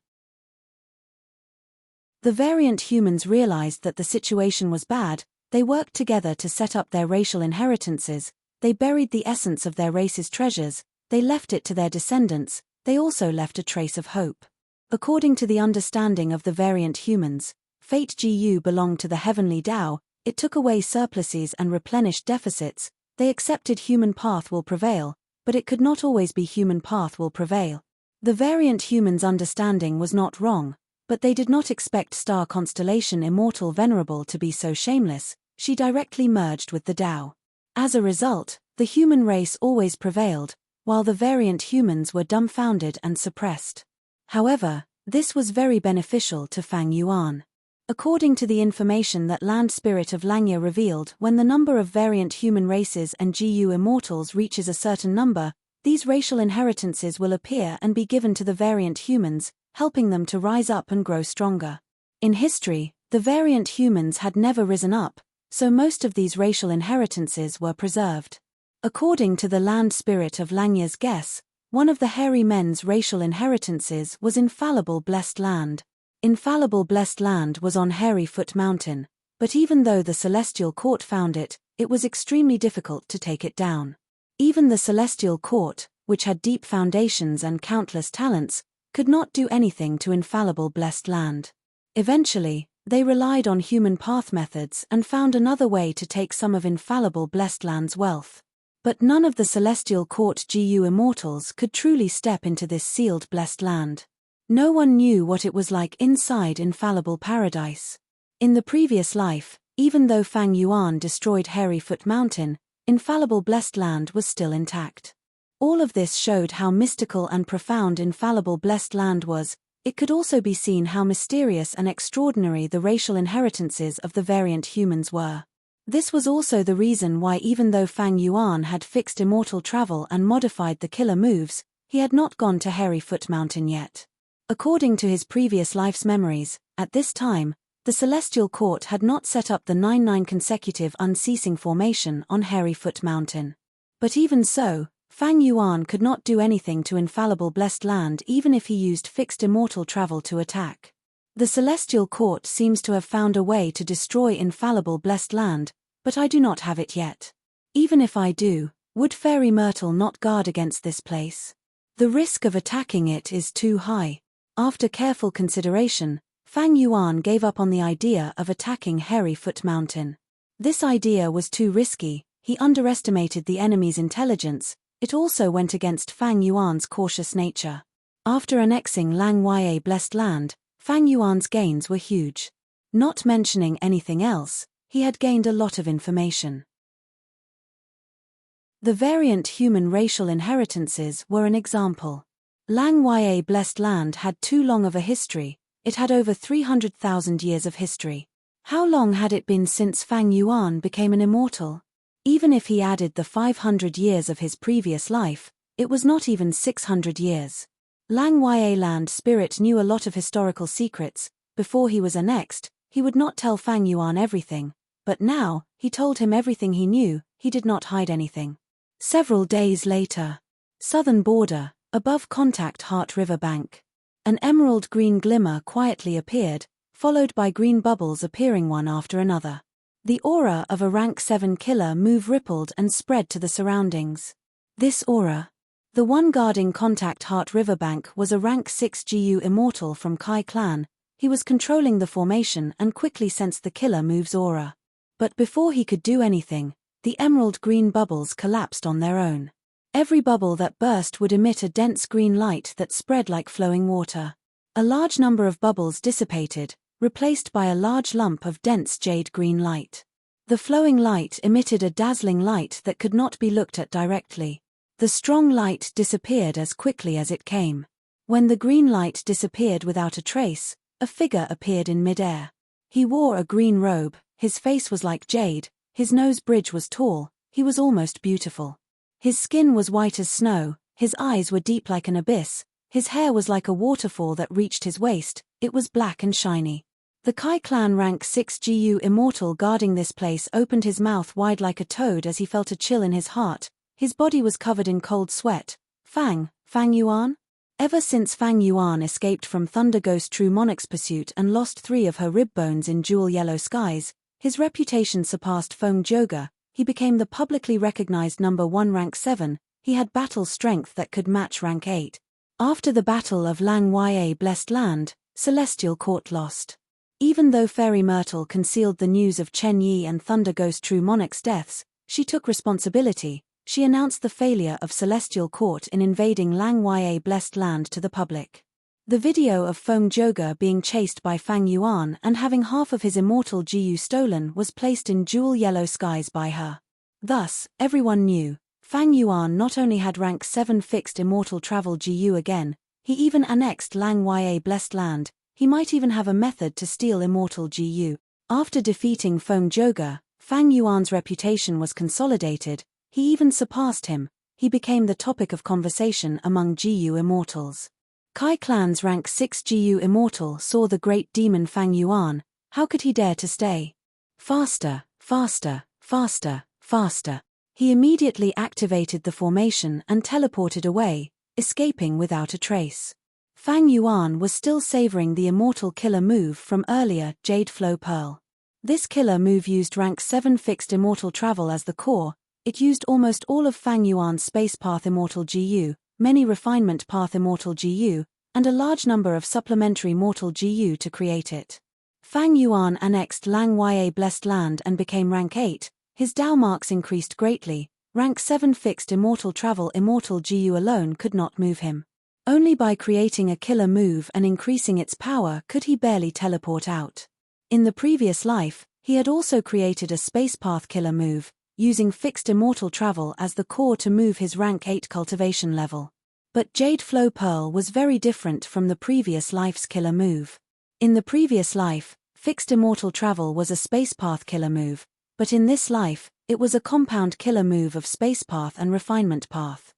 The variant humans realized that the situation was bad. They worked together to set up their racial inheritances. They buried the essence of their race's treasures. They left it to their descendants. They also left a trace of hope. According to the understanding of the variant humans, Fate Gu belonged to the heavenly Tao. It took away surpluses and replenished deficits. They accepted human path will prevail, but it could not always be human path will prevail. The variant humans' understanding was not wrong, but they did not expect star constellation immortal Venerable to be so shameless. She directly merged with the Tao. As a result, the human race always prevailed, while the variant humans were dumbfounded and suppressed. However, this was very beneficial to Fang Yuan. According to the information that Land Spirit of Langya revealed, when the number of variant human races and Gu immortals reaches a certain number, these racial inheritances will appear and be given to the variant humans, helping them to rise up and grow stronger. In history, the variant humans had never risen up, so most of these racial inheritances were preserved. According to the Land Spirit of Langya's guess, one of the hairy men's racial inheritances was Infallible Blessed Land. Infallible Blessed Land was on Hairy Foot Mountain, but even though the Celestial Court found it, it was extremely difficult to take it down. Even the Celestial Court, which had deep foundations and countless talents, could not do anything to Infallible Blessed Land. Eventually, they relied on human path methods and found another way to take some of Infallible Blessed Land's wealth. But none of the Celestial Court Gu immortals could truly step into this sealed Blessed Land. No one knew what it was like inside Infallible Paradise. In the previous life, even though Fang Yuan destroyed Hairy Foot Mountain, Infallible Blessed Land was still intact. All of this showed how mystical and profound Infallible Blessed Land was. It could also be seen how mysterious and extraordinary the racial inheritances of the variant humans were. This was also the reason why, even though Fang Yuan had fixed immortal travel and modified the killer moves, he had not gone to Hairy Foot Mountain yet. According to his previous life's memories, at this time, The Celestial Court had not set up the 9-9 consecutive unceasing formation on Hairy Foot Mountain. But even so, Fang Yuan could not do anything to infallible blessed land even if he used fixed immortal travel to attack. The Celestial Court seems to have found a way to destroy infallible blessed land, but I do not have it yet. Even if I do, would Fairy Myrtle not guard against this place? The risk of attacking it is too high. After careful consideration, Fang Yuan gave up on the idea of attacking Hairy Foot Mountain. This idea was too risky, he underestimated the enemy's intelligence, it also went against Fang Yuan's cautious nature. After annexing Lang Wei blessed land, Fang Yuan's gains were huge. Not mentioning anything else, he had gained a lot of information. The variant human racial inheritances were an example. Lang Wei blessed land had too long of a history, it had over 300,000 years of history. How long had it been since Fang Yuan became an immortal? Even if he added the 500 years of his previous life, it was not even 600 years. Lang Wei land spirit knew a lot of historical secrets. Before he was annexed, he would not tell Fang Yuan everything, but now, he told him everything he knew, he did not hide anything. Several days later. Southern border, above Contact Heart River bank. An emerald green glimmer quietly appeared, followed by green bubbles appearing one after another. The aura of a rank 7 killer move rippled and spread to the surroundings. This aura. The one guarding Contact Heart Riverbank was a rank 6 GU immortal from Kai clan. He was controlling the formation and quickly sensed the killer move's aura. But before he could do anything, the emerald green bubbles collapsed on their own. Every bubble that burst would emit a dense green light that spread like flowing water. A large number of bubbles dissipated, replaced by a large lump of dense jade green light. The flowing light emitted a dazzling light that could not be looked at directly. The strong light disappeared as quickly as it came. When the green light disappeared without a trace, a figure appeared in midair. He wore a green robe, his face was like jade, his nose bridge was tall, he was almost beautiful. His skin was white as snow, his eyes were deep like an abyss, his hair was like a waterfall that reached his waist, it was black and shiny. The Kai clan rank 6 GU immortal guarding this place opened his mouth wide like a toad as he felt a chill in his heart. His body was covered in cold sweat. Fang Yuan? Ever since Fang Yuan escaped from Thunder Ghost True Monarch's pursuit and lost 3 of her rib bones in jewel yellow skies, his reputation surpassed Feng Joga. He became the publicly recognized number 1 rank 7, he had battle strength that could match rank 8. After the Battle of Lang Wei Blessed Land, Celestial Court lost. Even though Fairy Myrtle concealed the news of Chen Yi and Thunder Ghost True Monarch's deaths, she took responsibility. She announced the failure of Celestial Court in invading Lang Wei Blessed Land to the public. The video of Feng Joga being chased by Fang Yuan and having half of his immortal GU stolen was placed in jewel yellow skies by her. Thus, everyone knew, Fang Yuan not only had rank 7 fixed immortal travel GU again, he even annexed Lang Wei Blessed Land, he might even have a method to steal immortal GU. After defeating Feng Joga, Fang Yuan's reputation was consolidated, he even surpassed him, he became the topic of conversation among GU immortals. Kai clan's rank 6 GU immortal saw the great demon Fang Yuan, how could he dare to stay? Faster, faster, faster, faster. He immediately activated the formation and teleported away, escaping without a trace. Fang Yuan was still savoring the immortal killer move from earlier, Jade Flow Pearl. This killer move used rank 7 fixed immortal travel as the core, it used almost all of Fang Yuan's Space Path Immortal GU, many Refinement Path Immortal GU, and a large number of supplementary Mortal GU to create it. Fang Yuan annexed Lang Wei Blessed Land and became rank 8, his Dao marks increased greatly, rank 7 fixed immortal travel Immortal GU alone could not move him. Only by creating a killer move and increasing its power could he barely teleport out. In the previous life, he had also created a Space Path killer move, using fixed immortal travel as the core to move his rank 8 cultivation level. But Jade Flow Pearl was very different from the previous life's killer move. In the previous life, fixed immortal travel was a Space Path killer move, but in this life, it was a compound killer move of Space Path and Refinement Path.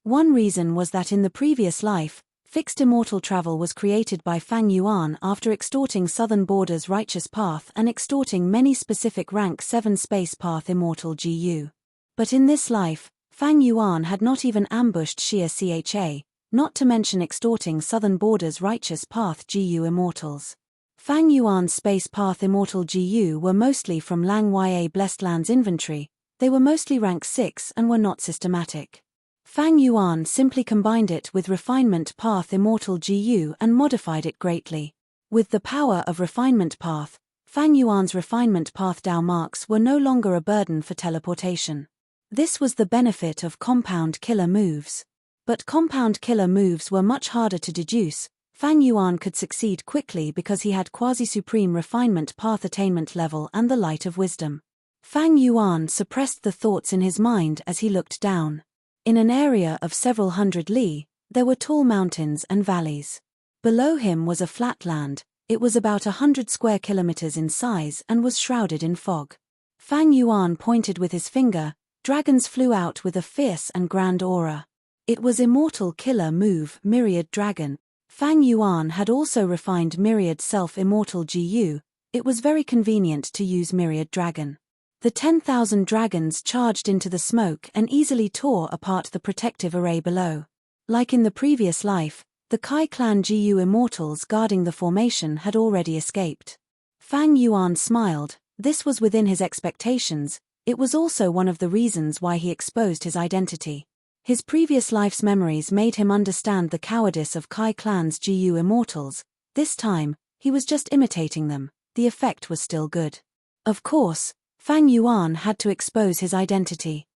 One reason was that in the previous life, Fixed immortal travel was created by Fang Yuan after extorting Southern Border's righteous path and extorting many specific rank 7 space path immortal GU. But in this life, Fang Yuan had not even ambushed Xia Cha, not to mention extorting Southern Border's righteous path GU immortals. Fang Yuan's space path immortal GU were mostly from Lang Ya Blessed Lands inventory. They were mostly rank 6 and were not systematic. Fang Yuan simply combined it with refinement path immortal GU and modified it greatly. With the power of refinement path, Fang Yuan's refinement path Dao marks were no longer a burden for teleportation. This was the benefit of compound killer moves. But compound killer moves were much harder to deduce. Fang Yuan could succeed quickly because he had quasi-supreme refinement path attainment level and the light of wisdom. Fang Yuan suppressed the thoughts in his mind as he looked down. In an area of several hundred li, there were tall mountains and valleys. Below him was a flat land. It was about 100 square kilometers in size and was shrouded in fog. Fang Yuan pointed with his finger. Dragons flew out with a fierce and grand aura. It was immortal killer move Myriad Dragon. Fang Yuan had also refined Myriad Self-Immortal GU. It was very convenient to use Myriad Dragon. The 10,000 dragons charged into the smoke and easily tore apart the protective array below. Like in the previous life, the Kai clan GU immortals guarding the formation had already escaped. Fang Yuan smiled. This was within his expectations. It was also one of the reasons why he exposed his identity. His previous life's memories made him understand the cowardice of Kai clan's GU immortals. This time, he was just imitating them. The effect was still good. Of course, Fang Yuan had to expose his identity.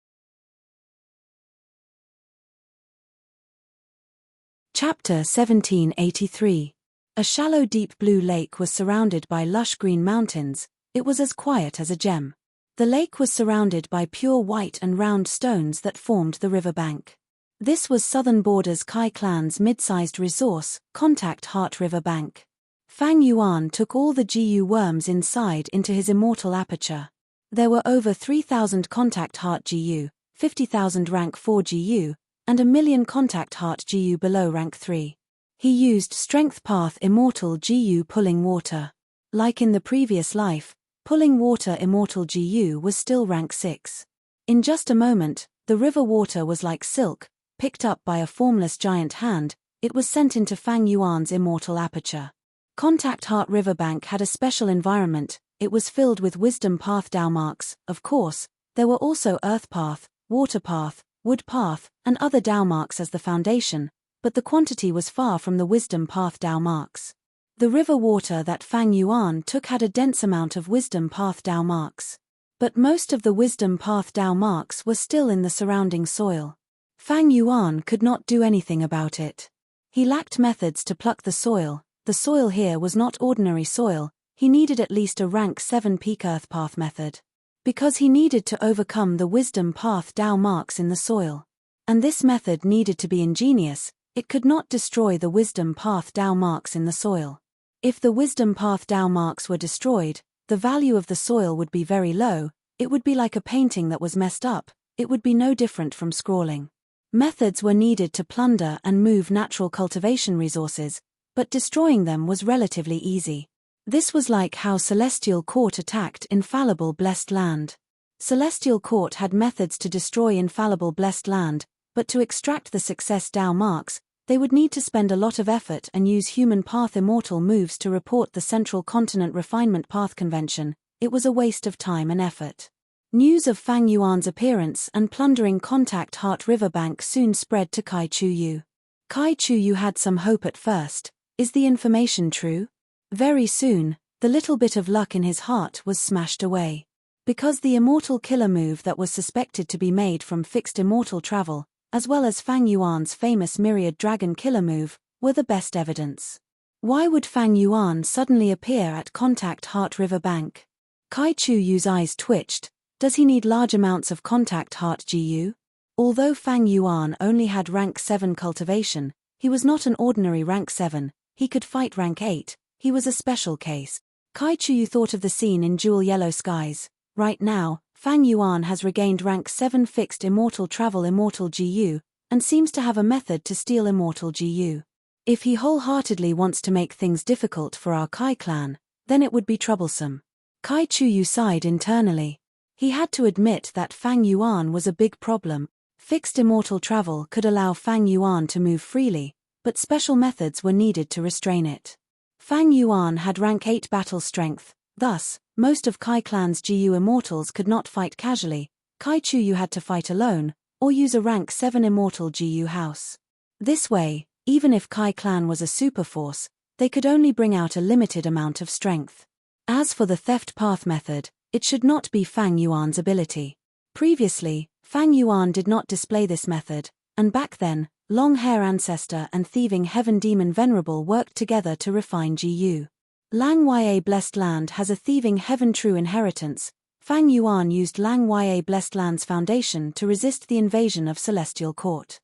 Chapter 1783. A shallow deep blue lake was surrounded by lush green mountains. It was as quiet as a gem. The lake was surrounded by pure white and round stones that formed the riverbank. This was Southern Border's Kai clan's mid-sized resource, Contact Heart River Bank. Fang Yuan took all the GU worms inside into his immortal aperture. There were over 3,000 Contact Heart GU, 50,000 rank 4 GU, and 1,000,000 Contact Heart GU below rank 3. He used Strength Path Immortal GU Pulling Water. Like in the previous life, Pulling Water Immortal GU was still rank 6. In just a moment, the river water was like silk, picked up by a formless giant hand. It was sent into Fang Yuan's immortal aperture. Contact Heart Riverbank had a special environment. It was filled with wisdom path Dao marks. Of course, there were also earth path, water path, wood path, and other Dao marks as the foundation, but the quantity was far from the wisdom path Dao marks. The river water that Fang Yuan took had a dense amount of wisdom path Dao marks. But most of the wisdom path Dao marks were still in the surrounding soil. Fang Yuan could not do anything about it. He lacked methods to pluck the soil. The soil here was not ordinary soil. He needed at least a rank 7 peak earth path method. Because he needed to overcome the wisdom path Dao marks in the soil. And this method needed to be ingenious. It could not destroy the wisdom path Dao marks in the soil. If the wisdom path Dao marks were destroyed, the value of the soil would be very low. It would be like a painting that was messed up. It would be no different from scrawling. Methods were needed to plunder and move natural cultivation resources, but destroying them was relatively easy. This was like how Celestial Court attacked Infallible Blessed Land. Celestial Court had methods to destroy Infallible Blessed Land, but to extract the success Dao marks, they would need to spend a lot of effort and use human path immortal moves to report the Central Continent Refinement Path Convention. It was a waste of time and effort. News of Fang Yuan's appearance and plundering Contact Heart Riverbank soon spread to Kai Chu-yu. Kai Chu-yu had some hope at first. Is the information true? Very soon, the little bit of luck in his heart was smashed away. Because the immortal killer move that was suspected to be made from fixed immortal travel, as well as Fang Yuan's famous Myriad Dragon killer move, were the best evidence. Why would Fang Yuan suddenly appear at Contact Heart River Bank? Kai Chu-yu's eyes twitched. Does he need large amounts of Contact Heart GU? Although Fang Yuan only had rank 7 cultivation, he was not an ordinary rank 7, he could fight rank 8, he was a special case. Kai Chu-yu thought of the scene in Jewel Yellow Skies. Right now, Fang Yuan has regained rank 7 fixed immortal travel immortal GU, and seems to have a method to steal immortal GU. If he wholeheartedly wants to make things difficult for our Kai clan, then it would be troublesome. Kai Chuyu sighed internally. He had to admit that Fang Yuan was a big problem. Fixed immortal travel could allow Fang Yuan to move freely, but special methods were needed to restrain it. Fang Yuan had rank 8 battle strength, thus, most of Kai clan's GU immortals could not fight casually. Kai Chuyu had to fight alone, or use a rank 7 immortal GU house. This way, even if Kai clan was a superforce, they could only bring out a limited amount of strength. As for the theft path method, it should not be Fang Yuan's ability. Previously, Fang Yuan did not display this method, and back then, Long Hair Ancestor and Thieving Heaven Demon Venerable worked together to refine GU. Lang Ya Blessed Land has a Thieving Heaven True Inheritance. Fang Yuan used Lang Ya Blessed Land's foundation to resist the invasion of Celestial Court.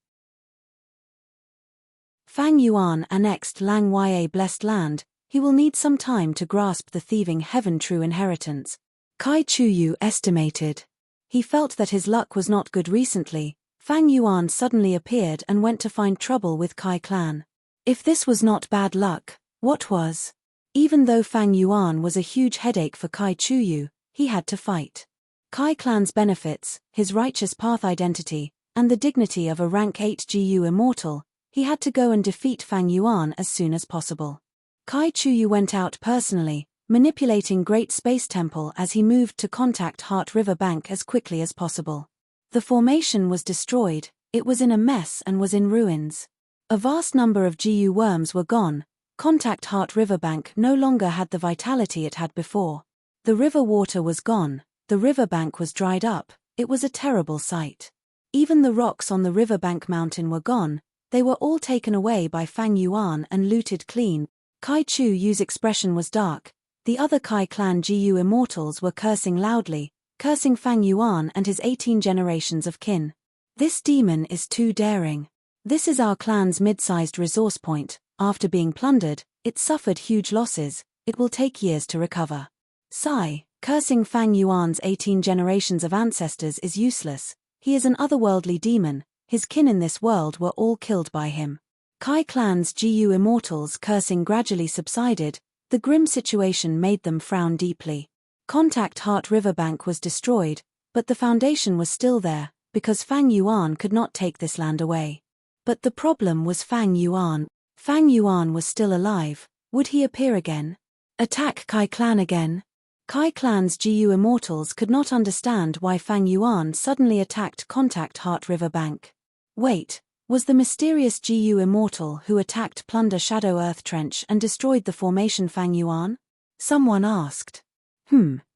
Fang Yuan annexed Lang Ya Blessed Land. He will need some time to grasp the Thieving Heaven True Inheritance. Kai Chuyu estimated. He felt that his luck was not good recently. Fang Yuan suddenly appeared and went to find trouble with Kai clan. If this was not bad luck, what was? Even though Fang Yuan was a huge headache for Kai Chuyu, he had to fight. Kai clan's benefits, his righteous path identity, and the dignity of a rank 8 GU immortal, he had to go and defeat Fang Yuan as soon as possible. Kai Chuyu went out personally, manipulating Great Space Temple as he moved to contact Heart River Bank as quickly as possible. The formation was destroyed, it was in a mess and was in ruins. A vast number of GU worms were gone. Contact Heart River Bank no longer had the vitality it had before. The river water was gone, the riverbank was dried up, it was a terrible sight. Even the rocks on the riverbank mountain were gone, they were all taken away by Fang Yuan and looted clean. Kai Chuyu's expression was dark. The other Kai clan GU immortals were cursing loudly, cursing Fang Yuan and his 18 generations of kin. This demon is too daring. This is our clan's mid-sized resource point. After being plundered, it suffered huge losses, it will take years to recover. Sigh, cursing Fang Yuan's 18 generations of ancestors is useless. He is an otherworldly demon, his kin in this world were all killed by him. Kai clan's GU immortals cursing gradually subsided, the grim situation made them frown deeply. Contact Heart Riverbank was destroyed, but the foundation was still there, because Fang Yuan could not take this land away. But the problem was Fang Yuan. Fang Yuan was still alive, would he appear again? Attack Kai clan again? Kai clan's GU immortals could not understand why Fang Yuan suddenly attacked Contact Heart Riverbank. Wait, was the mysterious GU immortal who attacked Plunder Shadow Earth Trench and destroyed the formation Fang Yuan? Someone asked.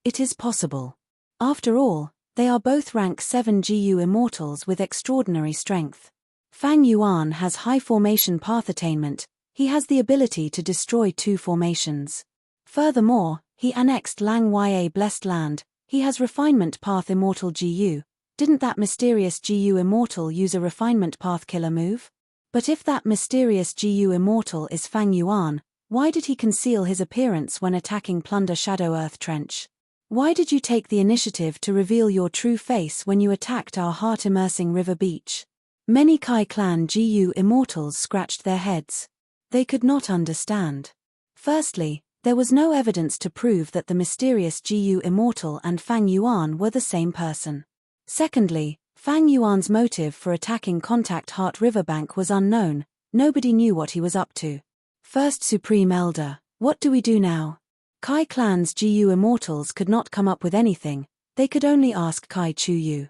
It is possible. After all, they are both rank 7 GU immortals with extraordinary strength. Fang Yuan has high formation path attainment, he has the ability to destroy 2 formations. Furthermore, he annexed Lang Ya Blessed Land, he has refinement path immortal GU. Didn't that mysterious GU immortal use a refinement path killer move? But if that mysterious GU immortal is Fang Yuan, why did he conceal his appearance when attacking Plunder Shadow Earth Trench? Why did you take the initiative to reveal your true face when you attacked our heart-immersing river beach? Many Kai clan GU immortals scratched their heads. They could not understand. Firstly, there was no evidence to prove that the mysterious GU immortal and Fang Yuan were the same person. Secondly, Fang Yuan's motive for attacking Contact Heart Riverbank was unknown, nobody knew what he was up to. First Supreme Elder, what do we do now? Kai clan's GU immortals could not come up with anything, they could only ask Kai Chuyu.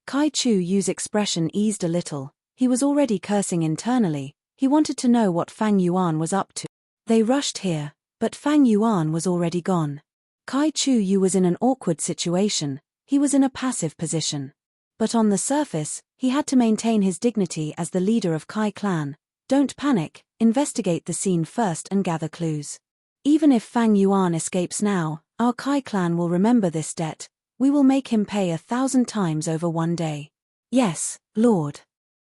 Kai Chuyu's expression eased a little, he was already cursing internally, he wanted to know what Fang Yuan was up to. They rushed here, but Fang Yuan was already gone. Kai Chuyu was in an awkward situation, he was in a passive position. But on the surface, he had to maintain his dignity as the leader of Kai clan. Don't panic, investigate the scene first and gather clues. Even if Fang Yuan escapes now, our Kai clan will remember this debt, we will make him pay 1,000 times over one day. Yes, Lord.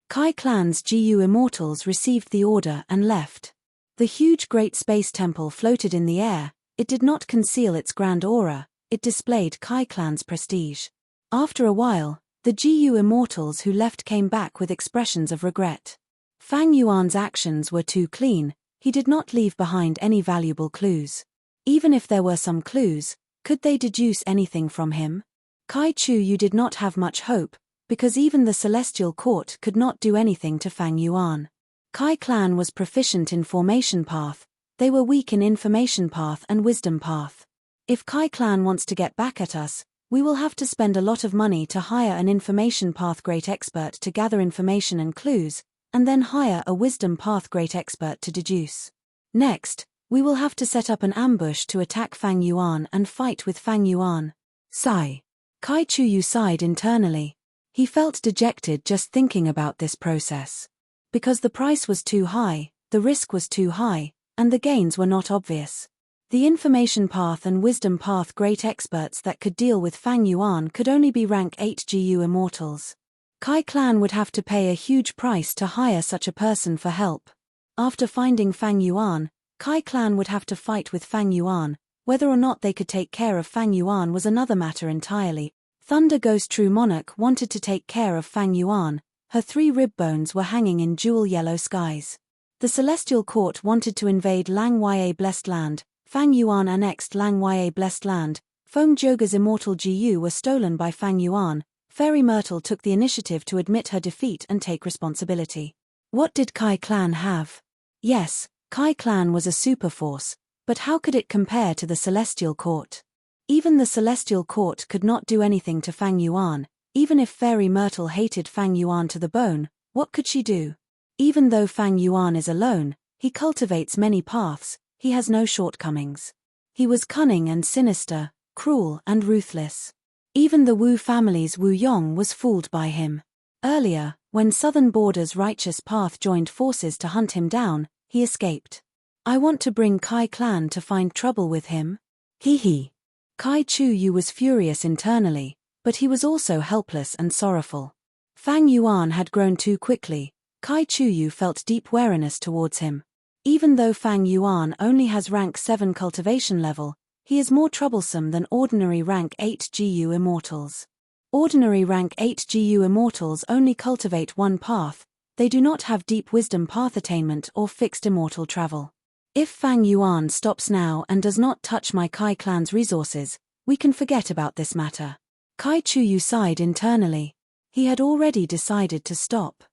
Kai clan's GU immortals received the order and left. The huge Great Space Temple floated in the air, it did not conceal its grand aura, it displayed Kai clan's prestige. After a while, the GU immortals who left came back with expressions of regret. Fang Yuan's actions were too clean, he did not leave behind any valuable clues. Even if there were some clues, could they deduce anything from him? Kai Chu did not have much hope, because even the Celestial Court could not do anything to Fang Yuan. Kai Clan was proficient in Formation Path, they were weak in Information Path and Wisdom Path. If Kai Clan wants to get back at us, we will have to spend a lot of money to hire an Information Path Great Expert to gather information and clues, and then hire a Wisdom Path Great Expert to deduce. Next, we will have to set up an ambush to attack Fang Yuan and fight with Fang Yuan. Sigh. Kai Chu sighed internally. He felt dejected just thinking about this process. Because the price was too high, the risk was too high, and the gains were not obvious. The Information Path and Wisdom Path Great Experts that could deal with Fang Yuan could only be rank 8 GU Immortals. Kai Clan would have to pay a huge price to hire such a person for help. After finding Fang Yuan, Kai Clan would have to fight with Fang Yuan. Whether or not they could take care of Fang Yuan was another matter entirely. Thunder Ghost True Monarch wanted to take care of Fang Yuan, her 3 rib bones were hanging in jewel yellow skies. The Celestial Court wanted to invade Lang Ya Blessed Land, Fang Yuan annexed Lang Ya Blessed Land, Foam Joga's immortal GU were stolen by Fang Yuan. Fairy Myrtle took the initiative to admit her defeat and take responsibility. What did Kai Clan have? Yes, Kai Clan was a super force, but how could it compare to the Celestial Court? Even the Celestial Court could not do anything to Fang Yuan. Even if Fairy Myrtle hated Fang Yuan to the bone, what could she do? Even though Fang Yuan is alone, he cultivates many paths, he has no shortcomings. He was cunning and sinister, cruel and ruthless. Even the Wu family's Wu Yong was fooled by him. Earlier, when Southern Border's Righteous Path joined forces to hunt him down, he escaped. I want to bring Kai Clan to find trouble with him. Hee. Kai Chu was furious internally, but he was also helpless and sorrowful. Fang Yuan had grown too quickly. Kai Chu felt deep wariness towards him. Even though Fang Yuan only has rank 7 cultivation level, he is more troublesome than ordinary rank 8 GU Immortals. Ordinary rank 8 GU Immortals only cultivate one path, they do not have deep wisdom path attainment or fixed immortal travel. If Fang Yuan stops now and does not touch my Kai Clan's resources, we can forget about this matter. Kai Chu sighed internally. He had already decided to stop.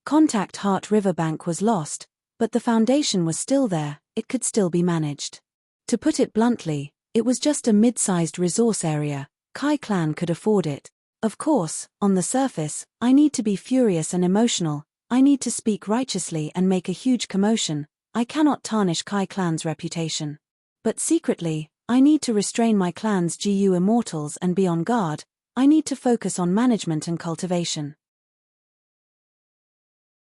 Contact Heart Riverbank was lost, but the foundation was still there, it could still be managed. To put it bluntly, it was just a mid-sized resource area, Kai Clan could afford it. Of course, on the surface, I need to be furious and emotional, I need to speak righteously and make a huge commotion, I cannot tarnish Kai Clan's reputation. But secretly, I need to restrain my clan's GU Immortals and be on guard, I need to focus on management and cultivation.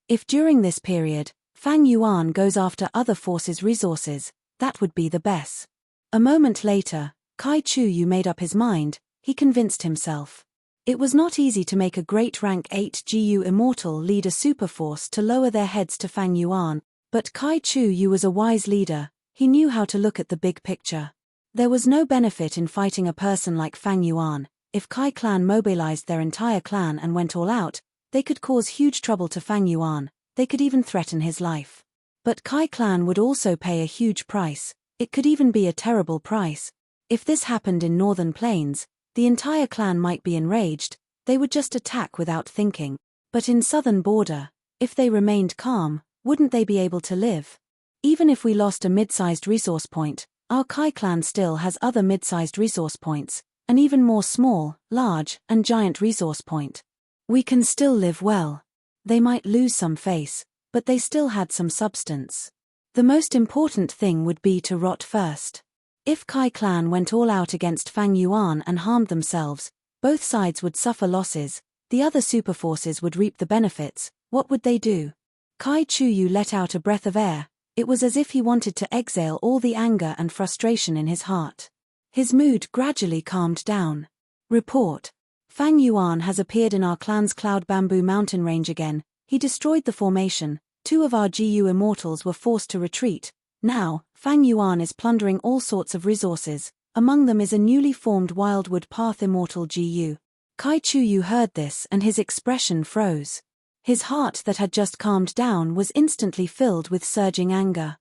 If during this period, Fang Yuan goes after other forces' resources, that would be the best. A moment later, Kai Chu made up his mind, he convinced himself. It was not easy to make a great rank 8 GU Immortal lead a super force to lower their heads to Fang Yuan, but Kai Chu was a wise leader, he knew how to look at the big picture. There was no benefit in fighting a person like Fang Yuan. If Kai Clan mobilized their entire clan and went all out, they could cause huge trouble to Fang Yuan, they could even threaten his life. But Kai Clan would also pay a huge price, it could even be a terrible price. If this happened in Northern Plains, the entire clan might be enraged, they would just attack without thinking. But in Southern Border, if they remained calm, wouldn't they be able to live? Even if we lost a mid-sized resource point, our Kai Clan still has other mid-sized resource points, an even more small, large, and giant resource point. We can still live well. They might lose some face, but they still had some substance. The most important thing would be to rot first. If Kai Clan went all out against Fang Yuan and harmed themselves, both sides would suffer losses, the other superforces would reap the benefits, what would they do? Kai Chu let out a breath of air, it was as if he wanted to exhale all the anger and frustration in his heart. His mood gradually calmed down. Report. Fang Yuan has appeared in our clan's Cloud Bamboo mountain range again, he destroyed the formation, 2 of our GU Immortals were forced to retreat. Now, Fang Yuan is plundering all sorts of resources, among them is a newly formed Wildwood Path Immortal GU. Kai Chu heard this and his expression froze. His heart that had just calmed down was instantly filled with surging anger.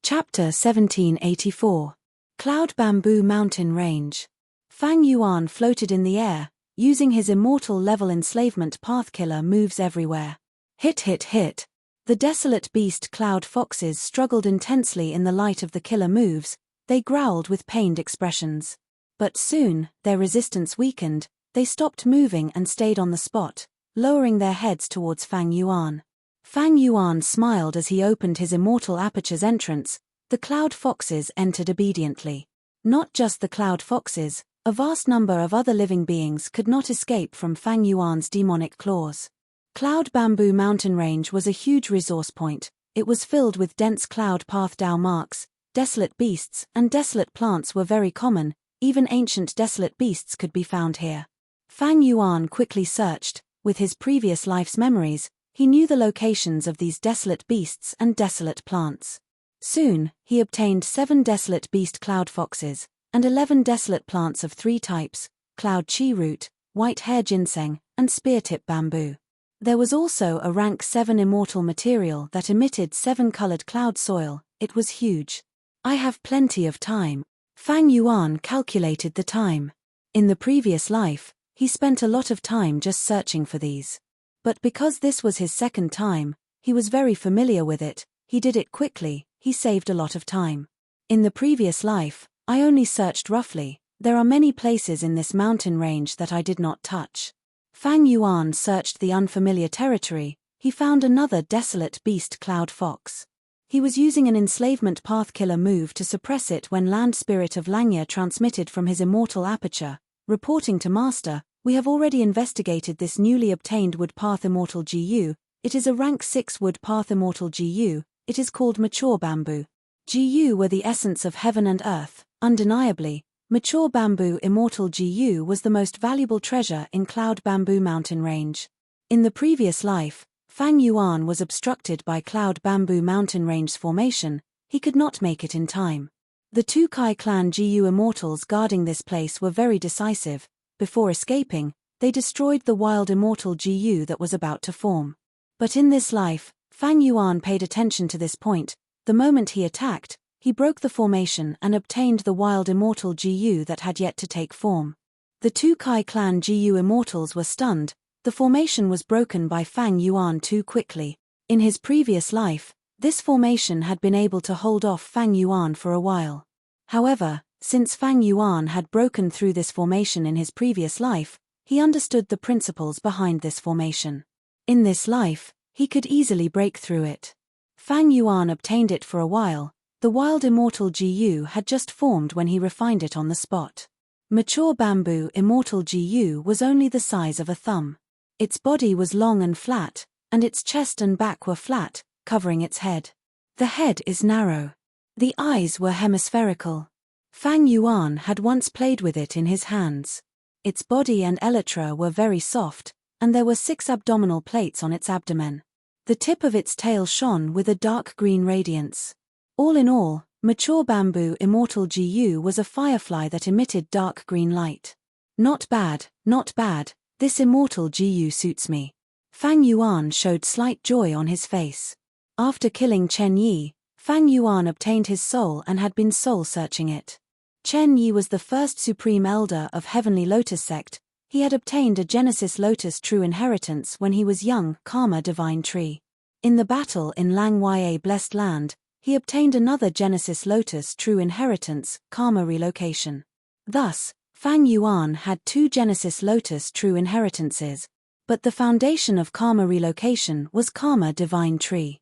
Chapter 1784. Cloud Bamboo Mountain Range. Fang Yuan floated in the air, using his immortal level enslavement pathkiller moves everywhere. Hit hit hit. The desolate beast cloud foxes struggled intensely in the light of the killer moves, they growled with pained expressions. But soon, their resistance weakened, they stopped moving and stayed on the spot, lowering their heads towards Fang Yuan. Fang Yuan smiled as he opened his immortal aperture's entrance. The cloud foxes entered obediently. Not just the cloud foxes, a vast number of other living beings could not escape from Fang Yuan's demonic claws. Cloud Bamboo Mountain Range was a huge resource point. It was filled with dense cloud path Dao marks. Desolate beasts and desolate plants were very common, even ancient desolate beasts could be found here. Fang Yuan quickly searched. With his previous life's memories, he knew the locations of these desolate beasts and desolate plants. Soon, he obtained 7 desolate beast cloud foxes, and 11 desolate plants of 3 types, cloud chi root, white hair ginseng, and spear-tip bamboo. There was also a rank 7 immortal material that emitted 7-colored cloud soil. It was huge. I have plenty of time. Fang Yuan calculated the time. In the previous life, he spent a lot of time just searching for these. But because this was his second time, he was very familiar with it, he did it quickly, he saved a lot of time. In the previous life, I only searched roughly. There are many places in this mountain range that I did not touch. Fang Yuan searched the unfamiliar territory. He found another desolate beast cloud fox. He was using an enslavement pathkiller move to suppress it when Land Spirit of Langya transmitted from his immortal aperture, reporting to Master, "We have already investigated this newly obtained wood path immortal GU. It is a rank 6 wood path immortal GU. It is called mature bamboo. GU were the essence of heaven and earth. Undeniably, mature bamboo immortal GU was the most valuable treasure in Cloud Bamboo Mountain Range. In the previous life, Fang Yuan was obstructed by Cloud Bamboo Mountain Range's formation. He could not make it in time. The 2 Kai clan GU immortals guarding this place were very decisive. Before escaping, they destroyed the wild immortal GU that was about to form. But in this life, Fang Yuan paid attention to this point. The moment he attacked, he broke the formation and obtained the wild immortal GU that had yet to take form. The 2 Kai clan GU immortals were stunned. The formation was broken by Fang Yuan too quickly. In his previous life, this formation had been able to hold off Fang Yuan for a while. However, since Fang Yuan had broken through this formation in his previous life, he understood the principles behind this formation. In this life, he could easily break through it. Fang Yuan obtained it for a while. The wild immortal GU had just formed when he refined it on the spot. Mature bamboo immortal GU was only the size of a thumb. Its body was long and flat, and its chest and back were flat, covering its head. The head is narrow. The eyes were hemispherical. Fang Yuan had once played with it in his hands. Its body and elytra were very soft, and there were 6 abdominal plates on its abdomen. The tip of its tail shone with a dark green radiance. All in all, mature bamboo immortal GU was a firefly that emitted dark green light. Not bad, not bad. This immortal GU suits me. Fang Yuan showed slight joy on his face. After killing Chen Yi, Fang Yuan obtained his soul and had been soul-searching it. Chen Yi was the first supreme elder of Heavenly Lotus sect. He had obtained a Genesis Lotus true inheritance when he was young, Karma Divine Tree. In the battle in Lang Ya Blessed Land, he obtained another Genesis Lotus true inheritance, Karma Relocation. Thus, Fang Yuan had 2 Genesis Lotus true inheritances, but the foundation of Karma Relocation was Karma Divine Tree.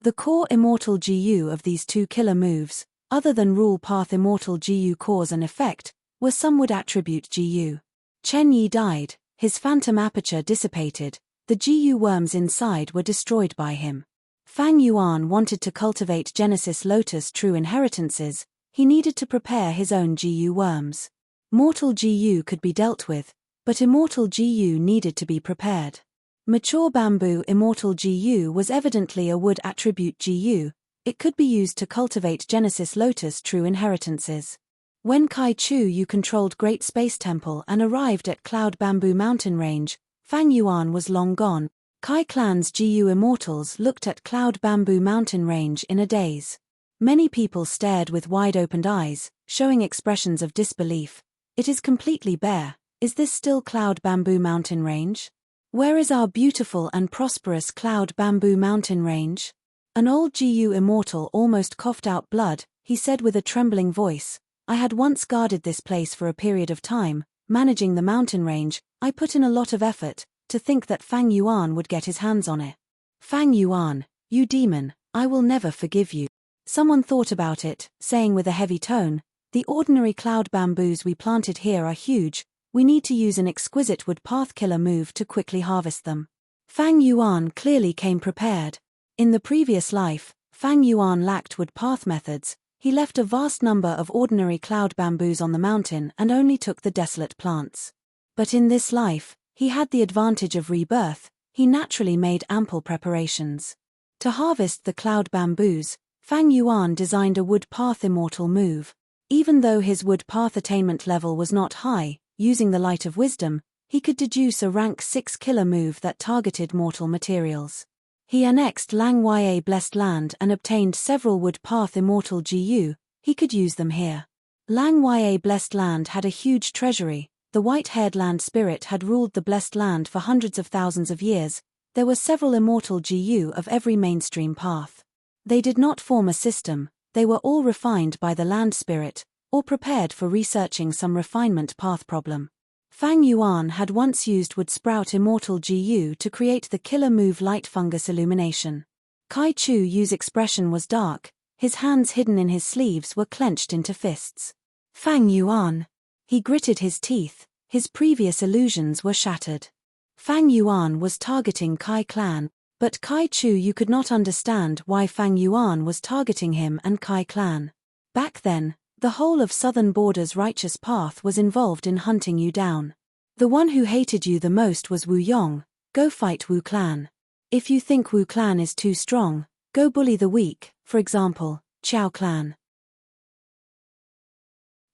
The core immortal GU of these 2 killer moves, other than rule path immortal GU cause and effect, were some would attribute GU. Chen Yi died, his phantom aperture dissipated, the GU worms inside were destroyed by him. Fang Yuan wanted to cultivate Genesis Lotus true inheritances. He needed to prepare his own GU worms. Mortal GU could be dealt with, but immortal GU needed to be prepared. Mature bamboo immortal GU was evidently a wood attribute GU. It could be used to cultivate Genesis Lotus true inheritances. When Kai Chu Yu controlled Great Space Temple and arrived at Cloud Bamboo Mountain Range, Fang Yuan was long gone. Kai Clan's GU immortals looked at Cloud Bamboo Mountain Range in a daze. Many people stared with wide-opened eyes, showing expressions of disbelief. It is completely bare. Is this still Cloud Bamboo Mountain Range? Where is our beautiful and prosperous Cloud Bamboo Mountain Range? An old GU immortal almost coughed out blood. He said with a trembling voice, I had once guarded this place for a period of time, managing the mountain range. I put in a lot of effort, to think that Fang Yuan would get his hands on it. Fang Yuan, you demon, I will never forgive you. Someone thought about it, saying with a heavy tone, the ordinary cloud bamboos we planted here are huge, we need to use an exquisite wood path killer move to quickly harvest them. Fang Yuan clearly came prepared. In the previous life, Fang Yuan lacked wood path methods. He left a vast number of ordinary cloud bamboos on the mountain and only took the desolate plants. But in this life, he had the advantage of rebirth. He naturally made ample preparations. To harvest the cloud bamboos, Fang Yuan designed a wood path immortal move. Even though his wood path attainment level was not high, using the light of wisdom, he could deduce a rank 6 killer move that targeted mortal materials. He annexed Lang Ya Blessed Land and obtained several wood path immortal GU. He could use them here. Lang Ya Blessed Land had a huge treasury. The white-haired land spirit had ruled the blessed land for hundreds of thousands of years. There were several immortal GU of every mainstream path. They did not form a system, they were all refined by the land spirit, or prepared for researching some refinement path problem. Fang Yuan had once used wood sprout immortal GU to create the killer move light fungus illumination. Kai Chu Yu's expression was dark, his hands hidden in his sleeves were clenched into fists. Fang Yuan. He gritted his teeth, his previous illusions were shattered. Fang Yuan was targeting Kai Clan, but Kai Chu Yu could not understand why Fang Yuan was targeting him and Kai Clan. Back then, the whole of Southern Border's righteous path was involved in hunting you down. The one who hated you the most was Wu Yong. Go fight Wu Clan. If you think Wu Clan is too strong, go bully the weak, for example, Qiao Clan.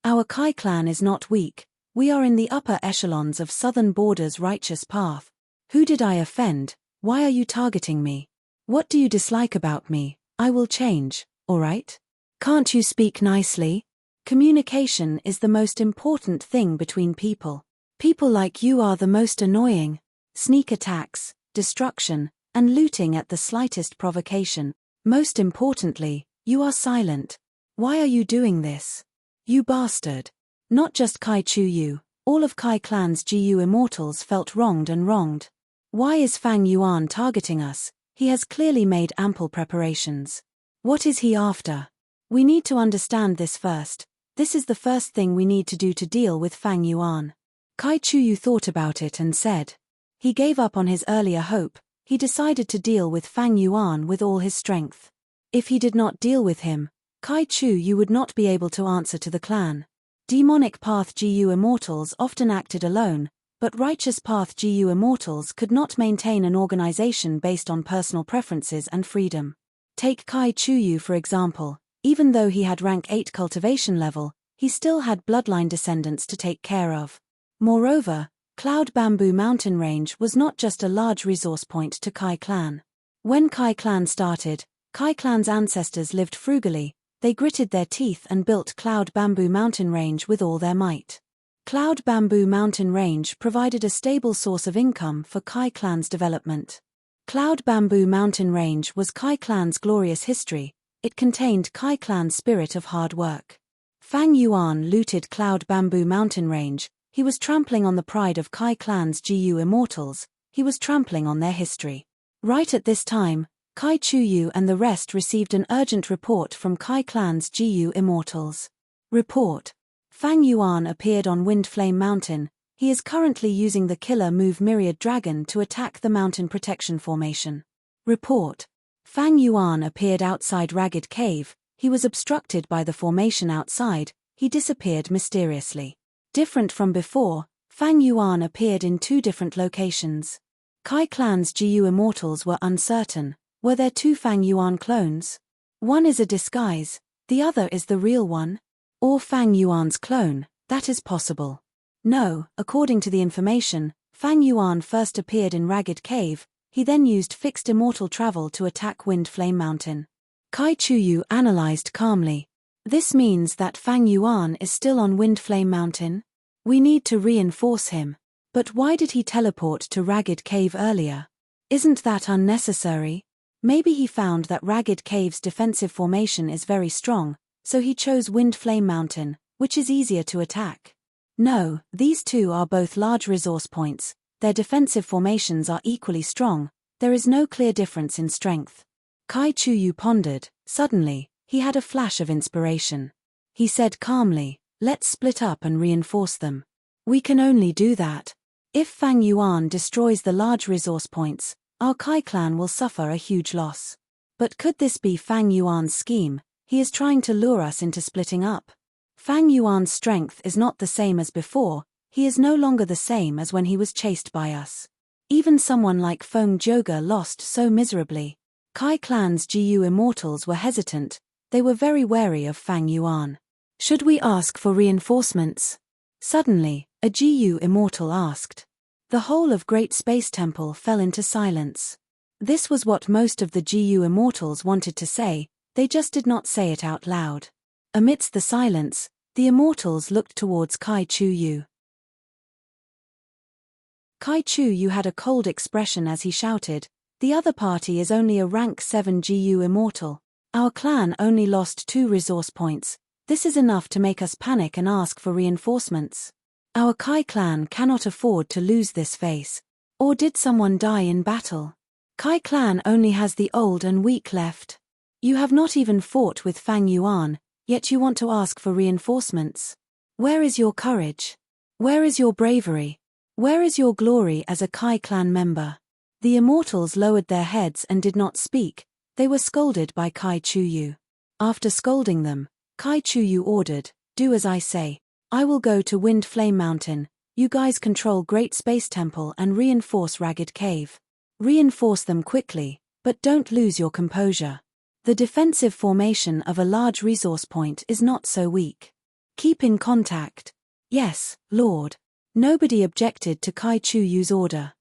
Our Kai Clan is not weak, we are in the upper echelons of Southern Border's righteous path. Who did I offend? Why are you targeting me? What do you dislike about me? I will change, alright? Can't you speak nicely? Communication is the most important thing between people. People like you are the most annoying. Sneak attacks, destruction, and looting at the slightest provocation. Most importantly, you are silent. Why are you doing this? You bastard. Not just Kai Chu Yu, all of Kai Clan's GU immortals felt wronged and wronged. Why is Fang Yuan targeting us? He has clearly made ample preparations. What is he after? We need to understand this first. This is the first thing we need to do to deal with Fang Yuan. Kai Chu Yu thought about it and said. He gave up on his earlier hope. He decided to deal with Fang Yuan with all his strength. If he did not deal with him, Kai Chu Yu would not be able to answer to the clan. Demonic Path GU immortals often acted alone, but Righteous Path GU immortals could not maintain an organization based on personal preferences and freedom. Take Kai Chu Yu for example. Even though he had rank 8 cultivation level, he still had bloodline descendants to take care of. Moreover, Cloud Bamboo Mountain Range was not just a large resource point to Kai Clan. When Kai Clan started, Kai Clan's ancestors lived frugally. They gritted their teeth and built Cloud Bamboo Mountain Range with all their might. Cloud Bamboo Mountain Range provided a stable source of income for Kai Clan's development. Cloud Bamboo Mountain Range was Kai Clan's glorious history. It contained Kai Clan's spirit of hard work. Fang Yuan looted Cloud Bamboo Mountain Range. He was trampling on the pride of Kai Clan's GU immortals. He was trampling on their history. Right at this time, Kai Chu Yu and the rest received an urgent report from Kai Clan's GU immortals. Report. Fang Yuan appeared on Wind Flame Mountain. He is currently using the killer move Myriad Dragon to attack the mountain protection formation. Report. Fang Yuan appeared outside Ragged Cave. He was obstructed by the formation outside. He disappeared mysteriously. Different from before, Fang Yuan appeared in 2 different locations. Kai Clan's GU immortals were uncertain. Were there 2 Fang Yuan clones? One is a disguise, the other is the real one. Or Fang Yuan's clone, that is possible. No, according to the information, Fang Yuan first appeared in Ragged Cave, he then used fixed immortal travel to attack Wind Flame Mountain. Kai Chuyu analyzed calmly. This means that Fang Yuan is still on Wind Flame Mountain? We need to reinforce him. But why did he teleport to Ragged Cave earlier? Isn't that unnecessary? Maybe he found that Ragged Cave's defensive formation is very strong, so he chose Wind Flame Mountain, which is easier to attack. No, these two are both large resource points, their defensive formations are equally strong, there is no clear difference in strength. Kai Chuyu pondered. Suddenly, he had a flash of inspiration. He said calmly, let's split up and reinforce them. We can only do that. If Fang Yuan destroys the large resource points, our Kai clan will suffer a huge loss. But could this be Fang Yuan's scheme? He is trying to lure us into splitting up. Fang Yuan's strength is not the same as before, he is no longer the same as when he was chased by us. Even someone like Feng Joga lost so miserably. Kai clan's GU immortals were hesitant, they were very wary of Fang Yuan. Should we ask for reinforcements? Suddenly, a GU immortal asked. The whole of Great Space Temple fell into silence. This was what most of the GU immortals wanted to say, they just did not say it out loud. Amidst the silence, the immortals looked towards Kai Chuyu. Kai Chuyu had a cold expression as he shouted, the other party is only a rank 7 GU immortal. Our clan only lost 2 resource points, this is enough to make us panic and ask for reinforcements. Our Kai clan cannot afford to lose this face. Or did someone die in battle? Kai clan only has the old and weak left. You have not even fought with Fang Yuan, yet you want to ask for reinforcements. Where is your courage? Where is your bravery? Where is your glory as a Kai clan member? The immortals lowered their heads and did not speak, they were scolded by Kai Chuyu. After scolding them, Kai Chuyu ordered, do as I say. I will go to Wind Flame Mountain, you guys control Great Space Temple and reinforce Ragged Cave. Reinforce them quickly, but don't lose your composure. The defensive formation of a large resource point is not so weak. Keep in contact. Yes, Lord. Nobody objected to Kai Chuyu's order.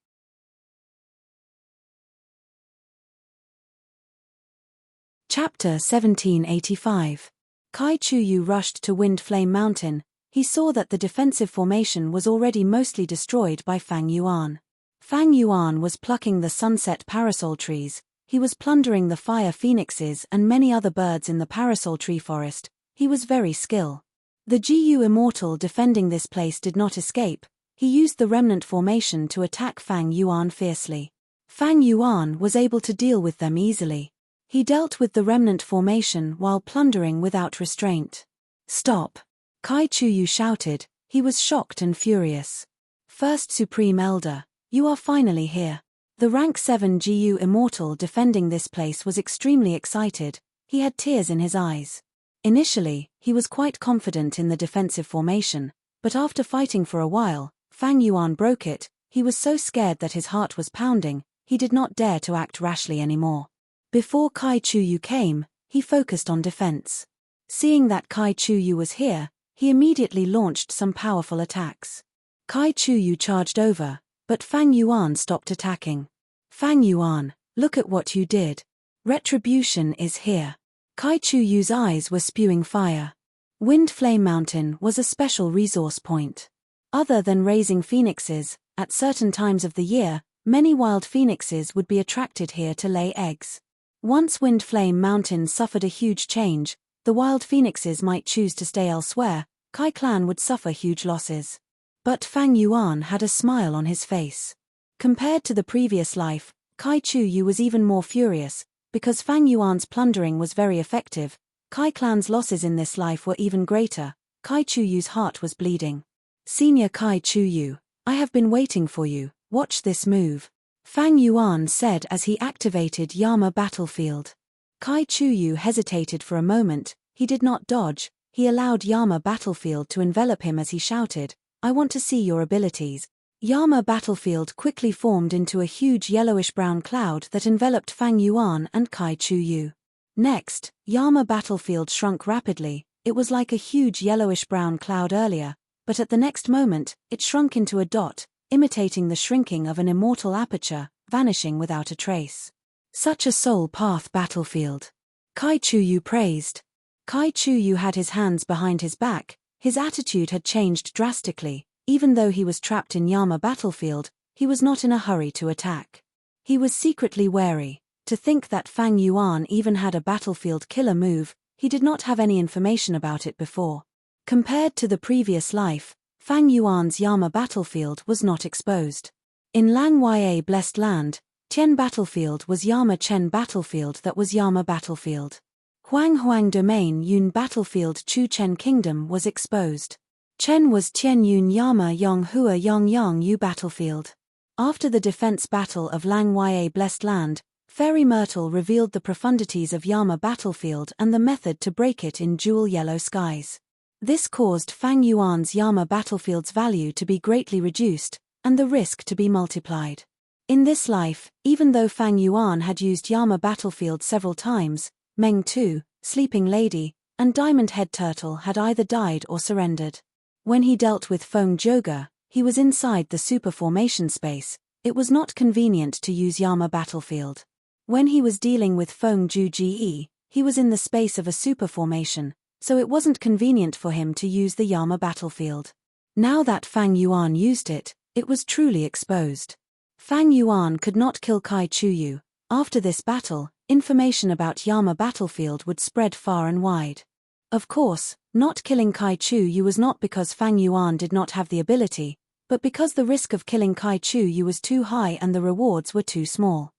Chapter 1785. Kai Chuyu rushed to Wind Flame Mountain. He saw that the defensive formation was already mostly destroyed by Fang Yuan. Fang Yuan was plucking the sunset parasol trees, he was plundering the fire phoenixes and many other birds in the parasol tree forest, he was very skilled. The GU immortal defending this place did not escape, he used the remnant formation to attack Fang Yuan fiercely. Fang Yuan was able to deal with them easily. He dealt with the remnant formation while plundering without restraint. Stop! Kai Chuyu shouted, he was shocked and furious. First Supreme Elder, you are finally here. The rank 7 GU immortal defending this place was extremely excited, he had tears in his eyes. Initially, he was quite confident in the defensive formation, but after fighting for a while, Fang Yuan broke it, he was so scared that his heart was pounding, he did not dare to act rashly anymore. Before Kai Chuyu came, he focused on defense. Seeing that Kai Chuyu was here, he immediately launched some powerful attacks. Kai Chuyu charged over, but Fang Yuan stopped attacking. Fang Yuan, look at what you did. Retribution is here. Kai Chuyu's eyes were spewing fire. Wind Flame Mountain was a special resource point. Other than raising phoenixes, at certain times of the year, many wild phoenixes would be attracted here to lay eggs. Once Wind Flame Mountain suffered a huge change, the wild phoenixes might choose to stay elsewhere, Kai clan would suffer huge losses. But Fang Yuan had a smile on his face. Compared to the previous life, Kai Chuyu was even more furious, because Fang Yuan's plundering was very effective, Kai clan's losses in this life were even greater, Kai Chuyu's heart was bleeding. Senior Kai Chuyu, I have been waiting for you, watch this move. Fang Yuan said as he activated Yama Battlefield. Kai Chuyu hesitated for a moment, he did not dodge, he allowed Yama Battlefield to envelop him as he shouted, I want to see your abilities. Yama Battlefield quickly formed into a huge yellowish-brown cloud that enveloped Fang Yuan and Kai Chuyu. Next, Yama Battlefield shrunk rapidly, It was like a huge yellowish-brown cloud earlier, but at the next moment, it shrunk into a dot, imitating the shrinking of an immortal aperture, vanishing without a trace. Such a soul path battlefield. Kai Chuyu praised. Kai Chuyu had his hands behind his back, his attitude had changed drastically. Even though he was trapped in Yama battlefield, he was not in a hurry to attack. He was secretly wary. To think that Fang Yuan even had a battlefield killer move, he did not have any information about it before. Compared to the previous life, Fang Yuan's Yama battlefield was not exposed. In Lang Ya Blessed Land, Tian battlefield was Yama Chen battlefield that was Yama battlefield. Huang domain Yun battlefield Chu Chen kingdom was exposed. Chen was Tian Yun Yama Yong Hua Yang Yu battlefield. After the defense battle of Lang Ya Blessed Land, Fairy Myrtle revealed the profundities of Yama battlefield and the method to break it in jewel yellow skies. This caused Fang Yuan's Yama battlefield's value to be greatly reduced, and the risk to be multiplied. In this life, even though Fang Yuan had used Yama battlefield several times, Meng Tu, Sleeping Lady, and Diamond Head Turtle had either died or surrendered. When he dealt with Feng Joga, he was inside the super formation space. It was not convenient to use Yama battlefield. When he was dealing with Feng Ju Ge, he was in the space of a super formation, so it wasn't convenient for him to use the Yama battlefield. Now that Fang Yuan used it, it was truly exposed. Fang Yuan could not kill Kai Chuyu. After this battle, information about Yama battlefield would spread far and wide. Of course, not killing Kai Chuyu was not because Fang Yuan did not have the ability, but because the risk of killing Kai Chuyu was too high and the rewards were too small.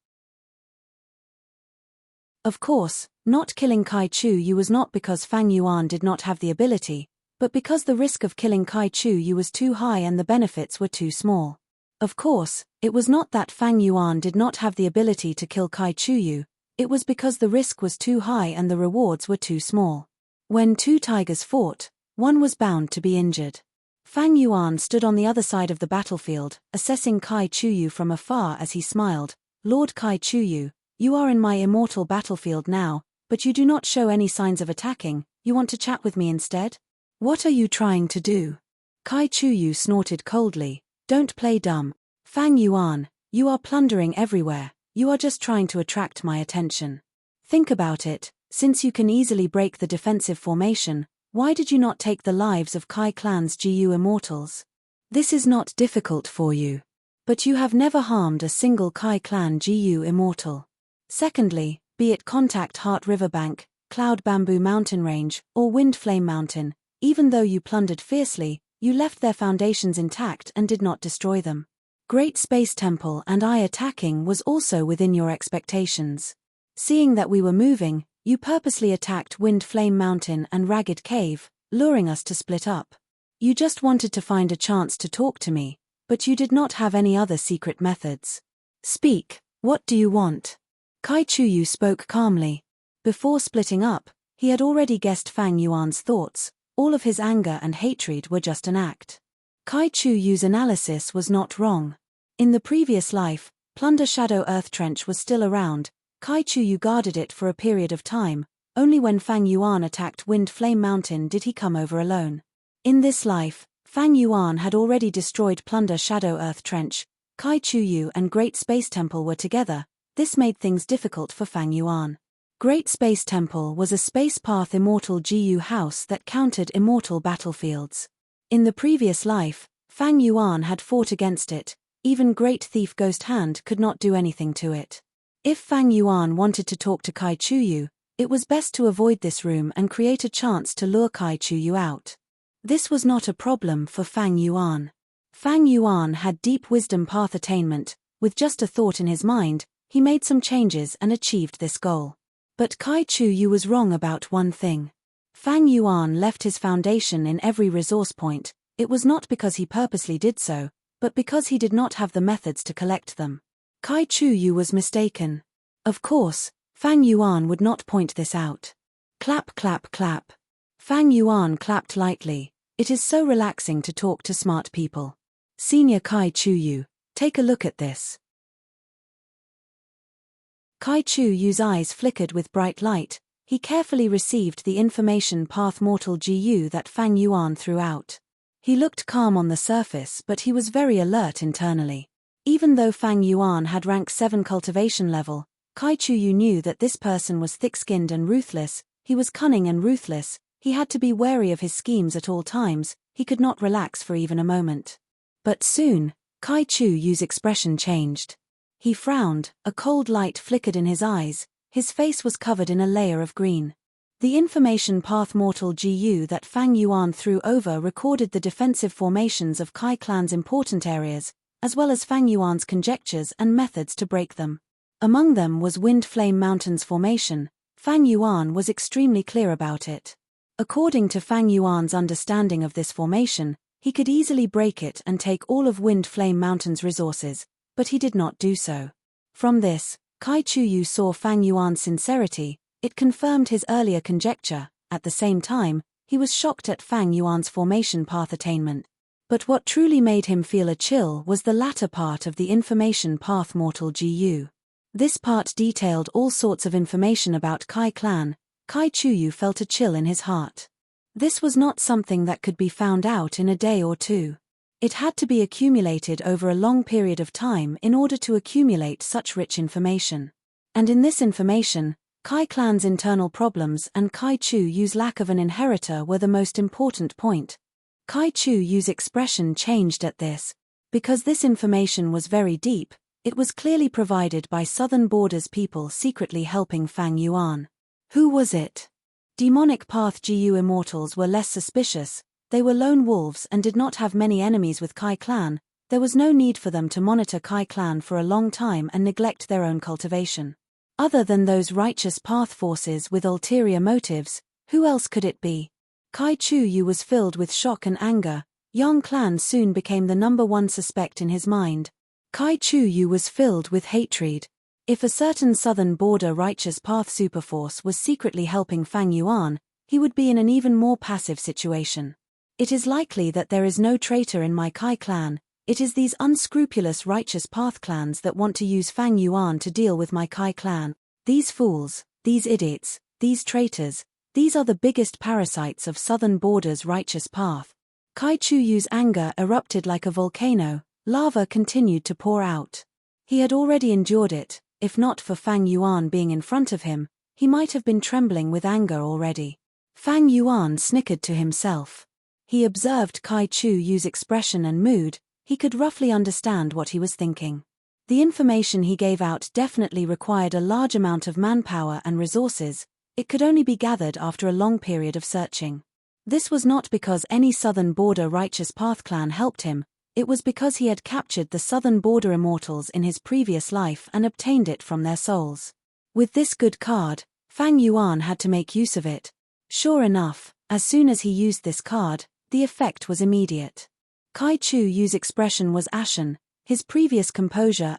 Of course, not killing Kai Chuyu was not because Fang Yuan did not have the ability, but because the risk of killing Kai Chuyu was too high and the benefits were too small. Of course, it was not that Fang Yuan did not have the ability to kill Kai Chuyu, it was because the risk was too high and the rewards were too small. When two tigers fought, one was bound to be injured. Fang Yuan stood on the other side of the battlefield, assessing Kai Chuyu from afar as he smiled. Lord Kai Chuyu, you are in my immortal battlefield now, but you do not show any signs of attacking. You want to chat with me instead? What are you trying to do? Kai Chuyu snorted coldly. Don't play dumb. Fang Yuan, you are plundering everywhere. You are just trying to attract my attention. Think about it. Since you can easily break the defensive formation, why did you not take the lives of Kai Clan's GU immortals? This is not difficult for you. But you have never harmed a single Kai Clan GU immortal. Secondly, be it Contact Heart Riverbank, Cloud Bamboo Mountain Range, or Wind Flame Mountain, even though you plundered fiercely, you left their foundations intact and did not destroy them. Great Space Temple and I attacking was also within your expectations. Seeing that we were moving, you purposely attacked Wind Flame Mountain and Ragged Cave, luring us to split up. You just wanted to find a chance to talk to me, but you did not have any other secret methods. Speak, what do you want? Kai Chuyu spoke calmly. Before splitting up, he had already guessed Fang Yuan's thoughts. All of his anger and hatred were just an act. Kai Chuyu's analysis was not wrong. In the previous life, Plunder Shadow Earth Trench was still around. Kai Chuyu guarded it for a period of time. Only when Fang Yuan attacked Wind Flame Mountain did he come over alone. In this life, Fang Yuan had already destroyed Plunder Shadow Earth Trench. Kai Chuyu and Great Space Temple were together. This made things difficult for Fang Yuan. Great Space Temple was a Space Path Immortal GU house that countered immortal battlefields. In the previous life, Fang Yuan had fought against it. Even Great Thief Ghost Hand could not do anything to it. If Fang Yuan wanted to talk to Kai Chuyu, it was best to avoid this room and create a chance to lure Kai Chuyu out. This was not a problem for Fang Yuan. Fang Yuan had deep wisdom path attainment. With just a thought in his mind, he made some changes and achieved this goal. But Kai Chuyu was wrong about one thing. Fang Yuan left his foundation in every resource point. It was not because he purposely did so, but because he did not have the methods to collect them. Kai Chuyu was mistaken. Of course, Fang Yuan would not point this out. Clap clap clap. Fang Yuan clapped lightly. It is so relaxing to talk to smart people. Senior Kai Chuyu, take a look at this. Kai Chuyu's eyes flickered with bright light. He carefully received the information path mortal Gu that Fang Yuan threw out. He looked calm on the surface, but he was very alert internally. Even though Fang Yuan had rank 7 cultivation level, Kai Chuyu knew that this person was thick-skinned and ruthless. He was cunning and ruthless. He had to be wary of his schemes at all times. He could not relax for even a moment. But soon, Kai Chuyu's expression changed. He frowned, a cold light flickered in his eyes, his face was covered in a layer of green. The information path mortal Gu that Fang Yuan threw over recorded the defensive formations of Kai clan's important areas, as well as Fang Yuan's conjectures and methods to break them. Among them was Wind Flame Mountains formation. Fang Yuan was extremely clear about it. According to Fang Yuan's understanding of this formation, he could easily break it and take all of Wind Flame Mountain's resources, but he did not do so. From this, Kai Chuyu saw Fang Yuan's sincerity. It confirmed his earlier conjecture. At the same time, he was shocked at Fang Yuan's formation path attainment. But what truly made him feel a chill was the latter part of the information path mortal Gu. This part detailed all sorts of information about Kai clan. Kai Chuyu felt a chill in his heart. This was not something that could be found out in a day or two. It had to be accumulated over a long period of time in order to accumulate such rich information. And in this information, Kai clan's internal problems and Kai Chuyu's lack of an inheritor were the most important point. Kai Chuyu's expression changed at this. Because this information was very deep, it was clearly provided by Southern Borders people secretly helping Fang Yuan. Who was it? Demonic Path Gu immortals were less suspicious. They were lone wolves and did not have many enemies with Kai clan. There was no need for them to monitor Kai clan for a long time and neglect their own cultivation. Other than those righteous path forces with ulterior motives, who else could it be? Kai Chuyu was filled with shock and anger. Yang clan soon became the #1 suspect in his mind. Kai Chuyu was filled with hatred. If a certain Southern Border righteous path superforce was secretly helping Fang Yuan, he would be in an even more passive situation. It is likely that there is no traitor in my Kai clan. It is these unscrupulous righteous path clans that want to use Fang Yuan to deal with my Kai clan. These fools, these idiots, these traitors, these are the biggest parasites of Southern Border's righteous path. Kai Chuyu's anger erupted like a volcano. Lava continued to pour out. He had already endured it. If not for Fang Yuan being in front of him, he might have been trembling with anger already. Fang Yuan snickered to himself. He observed Kai Chuyu's expression and mood. He could roughly understand what he was thinking. The information he gave out definitely required a large amount of manpower and resources. It could only be gathered after a long period of searching. This was not because any Southern Border righteous path clan helped him. It was because he had captured the Southern Border immortals in his previous life and obtained it from their souls. With this good card, Fang Yuan had to make use of it. Sure enough, as soon as he used this card, the effect was immediate. Kai Chuyu's expression was ashen. His previous composure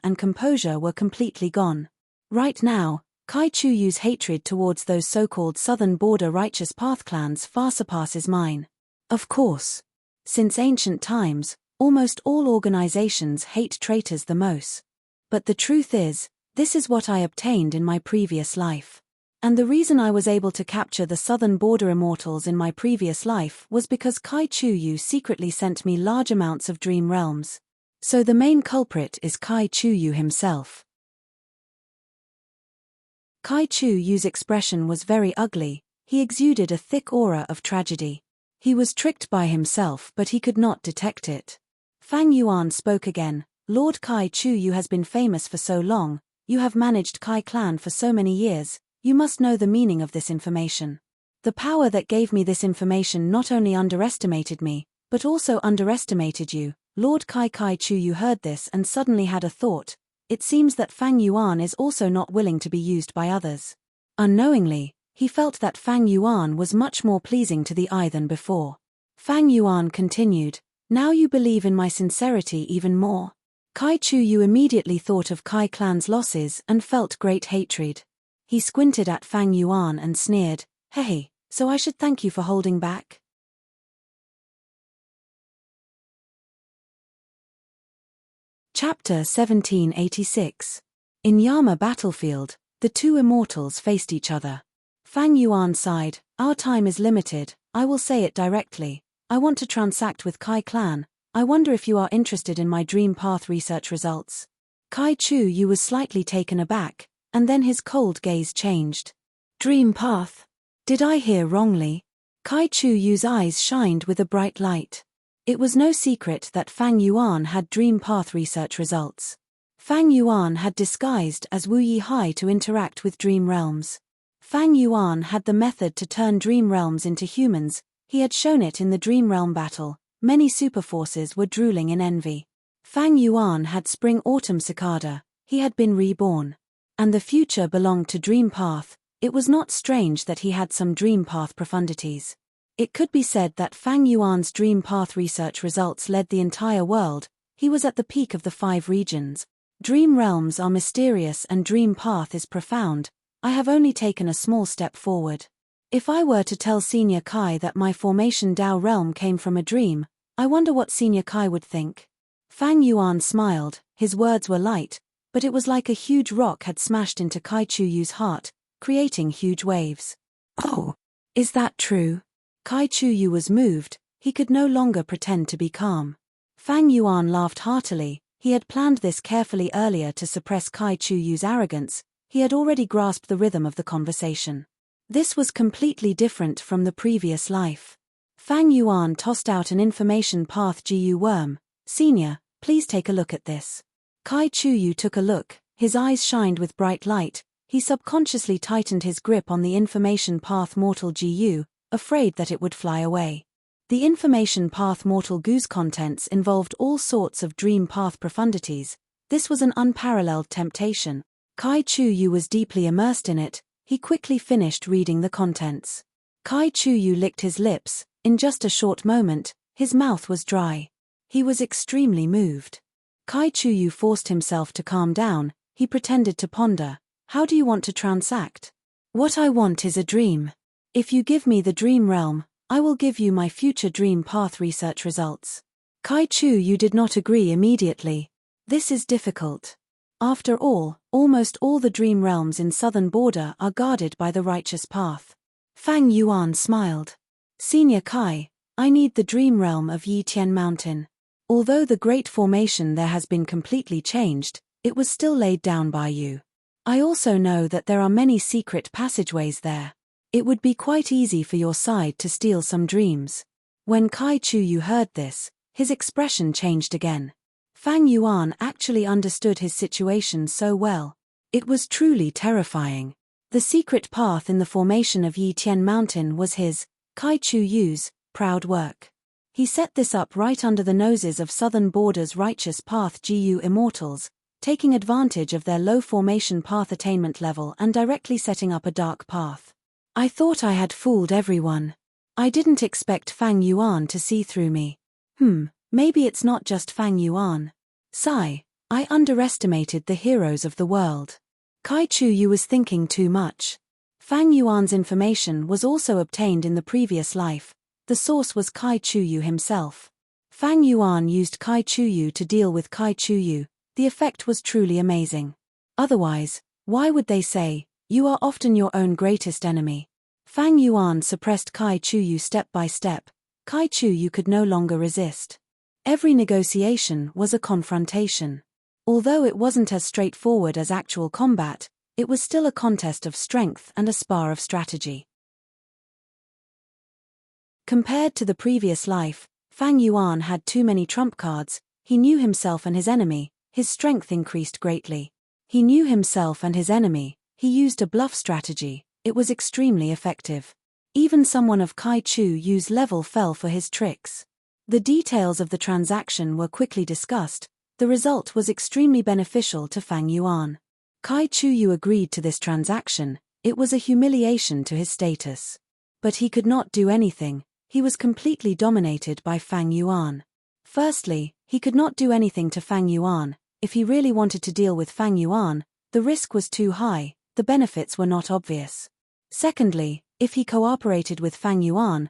were completely gone. Right now, Kai Chuyu's hatred towards those so-called Southern Border righteous path clans far surpasses mine. Of course. Since ancient times, almost all organizations hate traitors the most. But the truth is, this is what I obtained in my previous life. And the reason I was able to capture the Southern Border immortals in my previous life was because Kai Chuyu secretly sent me large amounts of dream realms. So the main culprit is Kai Chuyu himself. Kai Chuyu's expression was very ugly. He exuded a thick aura of tragedy. He was tricked by himself, but he could not detect it. Fang Yuan spoke again. Lord Kai Chuyu has been famous for so long. You have managed Kai clan for so many years. You must know the meaning of this information. The power that gave me this information not only underestimated me, but also underestimated you. Lord Kai Chuyu heard this and suddenly had a thought. It seems that Fang Yuan is also not willing to be used by others. Unknowingly, he felt that Fang Yuan was much more pleasing to the eye than before. Fang Yuan continued, now you believe in my sincerity even more. Kai Chuyu immediately thought of Kai clan's losses and felt great hatred. He squinted at Fang Yuan and sneered, hey, so I should thank you for holding back? Chapter 1786. In Yama battlefield, the two immortals faced each other. Fang Yuan sighed. Our time is limited, I will say it directly. I want to transact with Kai Clan. I wonder if you are interested in my dream path research results. Kai Chu Yu was slightly taken aback, and then his cold gaze changed. Dream path? Did I hear wrongly? Kai Chu Yu's eyes shined with a bright light. It was no secret that Fang Yuan had dream path research results. Fang Yuan had disguised as Wu Yihai to interact with dream realms. Fang Yuan had the method to turn dream realms into humans. He had shown it in the dream realm battle. Many superforces were drooling in envy. Fang Yuan had spring-autumn cicada. He had been reborn. And the future belonged to Dream Path. It was not strange that he had some Dream Path profundities. It could be said that Fang Yuan's Dream Path research results led the entire world. He was at the peak of the 5 regions. Dream realms are mysterious and Dream Path is profound. I have only taken a small step forward. If I were to tell Senior Kai that my formation Dao realm came from a dream, I wonder what Senior Kai would think. Fang Yuan smiled. His words were light, but it was like a huge rock had smashed into Kai Chu Yu's heart, creating huge waves. Oh, is that true? Kai Chu Yu was moved. He could no longer pretend to be calm. Fang Yuan laughed heartily. He had planned this carefully earlier to suppress Kai Chu Yu's arrogance. He had already grasped the rhythm of the conversation. This was completely different from the previous life. Fang Yuan tossed out an information path GU worm. Senior, please take a look at this. Kai Chu Yu took a look. His eyes shined with bright light. He subconsciously tightened his grip on the information path mortal GU, afraid that it would fly away. The information path mortal GU's contents involved all sorts of dream path profundities. This was an unparalleled temptation. Kai Chu Yu was deeply immersed in it. He quickly finished reading the contents. Kai Chu Yu licked his lips. In just a short moment, his mouth was dry. He was extremely moved. Kai Chu Yu forced himself to calm down. He pretended to ponder. How do you want to transact? What I want is a dream. If you give me the dream realm, I will give you my future dream path research results. Kai Chu Yu did not agree immediately. This is difficult. After all, almost all the dream realms in southern border are guarded by the righteous path. Fang Yuan smiled. Senior Kai, I need the dream realm of Yitian Mountain. Although the great formation there has been completely changed, it was still laid down by you. I also know that there are many secret passageways there. It would be quite easy for your side to steal some dreams. When Kai Chu Yu heard this, his expression changed again. Fang Yuan actually understood his situation so well. It was truly terrifying. The secret path in the formation of Yitian Mountain was his, Kai Chu Yu's, proud work. He set this up right under the noses of Southern Border's righteous path GU immortals, taking advantage of their low formation path attainment level and directly setting up a dark path. I thought I had fooled everyone. I didn't expect Fang Yuan to see through me. Maybe it's not just Fang Yuan. Sigh, I underestimated the heroes of the world. Kai Chu Yu was thinking too much. Fang Yuan's information was also obtained in the previous life. The source was Kai Chu Yu himself. Fang Yuan used Kai Chu Yu to deal with Kai Chu Yu. The effect was truly amazing. Otherwise, why would they say, you are often your own greatest enemy? Fang Yuan suppressed Kai Chu Yu step by step. Kai Chu Yu could no longer resist. Every negotiation was a confrontation. Although it wasn't as straightforward as actual combat, it was still a contest of strength and a spar of strategy. Compared to the previous life, Fang Yuan had too many trump cards. He knew himself and his enemy. His strength increased greatly. He knew himself and his enemy. He used a bluff strategy. It was extremely effective. Even someone of Kai Chu Yu's level fell for his tricks. The details of the transaction were quickly discussed. The result was extremely beneficial to Fang Yuan. Kai Chu Yu agreed to this transaction. It was a humiliation to his status. But he could not do anything. He was completely dominated by Fang Yuan. Firstly, he could not do anything to Fang Yuan. If he really wanted to deal with Fang Yuan, the risk was too high, the benefits were not obvious. Secondly, if he cooperated with Fang Yuan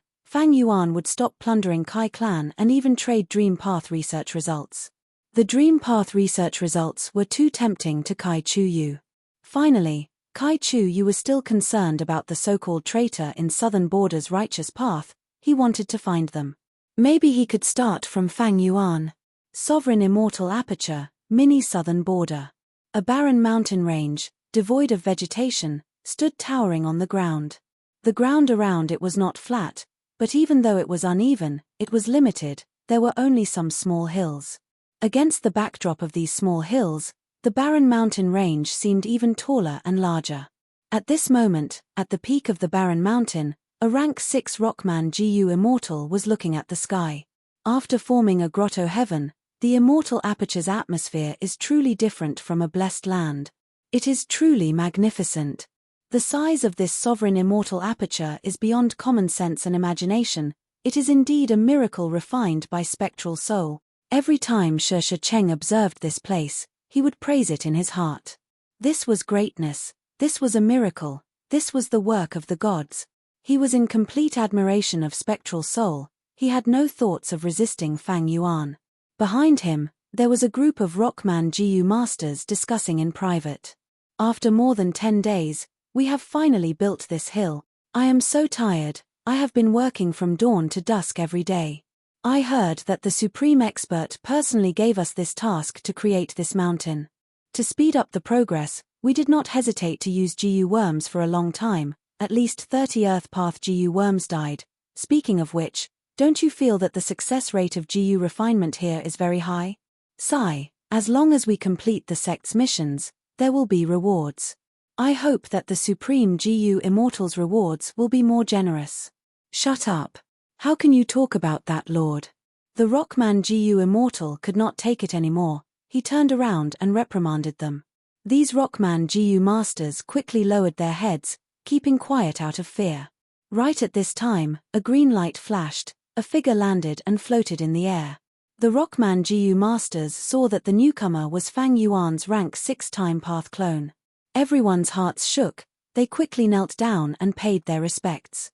would stop plundering Kai Clan and even trade Dream Path research results. The Dream Path research results were too tempting to Kai Chu Yu. Finally, Kai Chu Yu was still concerned about the so-called traitor in Southern Border's righteous path. He wanted to find them. Maybe he could start from Fang Yuan. Sovereign Immortal Aperture, Mini Southern Border. A barren mountain range, devoid of vegetation, stood towering on the ground. The ground around it was not flat, but even though it was uneven, it was limited. There were only some small hills. Against the backdrop of these small hills, the barren mountain range seemed even taller and larger. At this moment, at the peak of the barren mountain, a rank 6 Rockman GU Immortal was looking at the sky. After forming a grotto heaven, the Immortal Aperture's atmosphere is truly different from a blessed land. It is truly magnificent. The size of this sovereign Immortal Aperture is beyond common sense and imagination. It is indeed a miracle refined by spectral soul. Every time Shi Cheng observed this place, he would praise it in his heart. This was greatness, this was a miracle, this was the work of the gods. He was in complete admiration of spectral soul. He had no thoughts of resisting Fang Yuan. Behind him, there was a group of Rockman GU masters discussing in private. After more than 10 days, we have finally built this hill. I am so tired, I have been working from dawn to dusk every day. I heard that the Supreme Expert personally gave us this task to create this mountain. To speed up the progress, we did not hesitate to use GU worms for a long time. At least 30 Earth Path GU worms died. Speaking of which, don't you feel that the success rate of GU refinement here is very high? Sigh, as long as we complete the sect's missions, there will be rewards. I hope that the Supreme GU Immortals' rewards will be more generous. Shut up. How can you talk about that, Lord? The Rockman GU Immortal could not take it anymore. He turned around and reprimanded them. These Rockman GU masters quickly lowered their heads, keeping quiet out of fear. Right at this time, a green light flashed, a figure landed and floated in the air. The Rockman GU masters saw that the newcomer was Fang Yuan's rank 6 time path clone. Everyone's hearts shook. They quickly knelt down and paid their respects.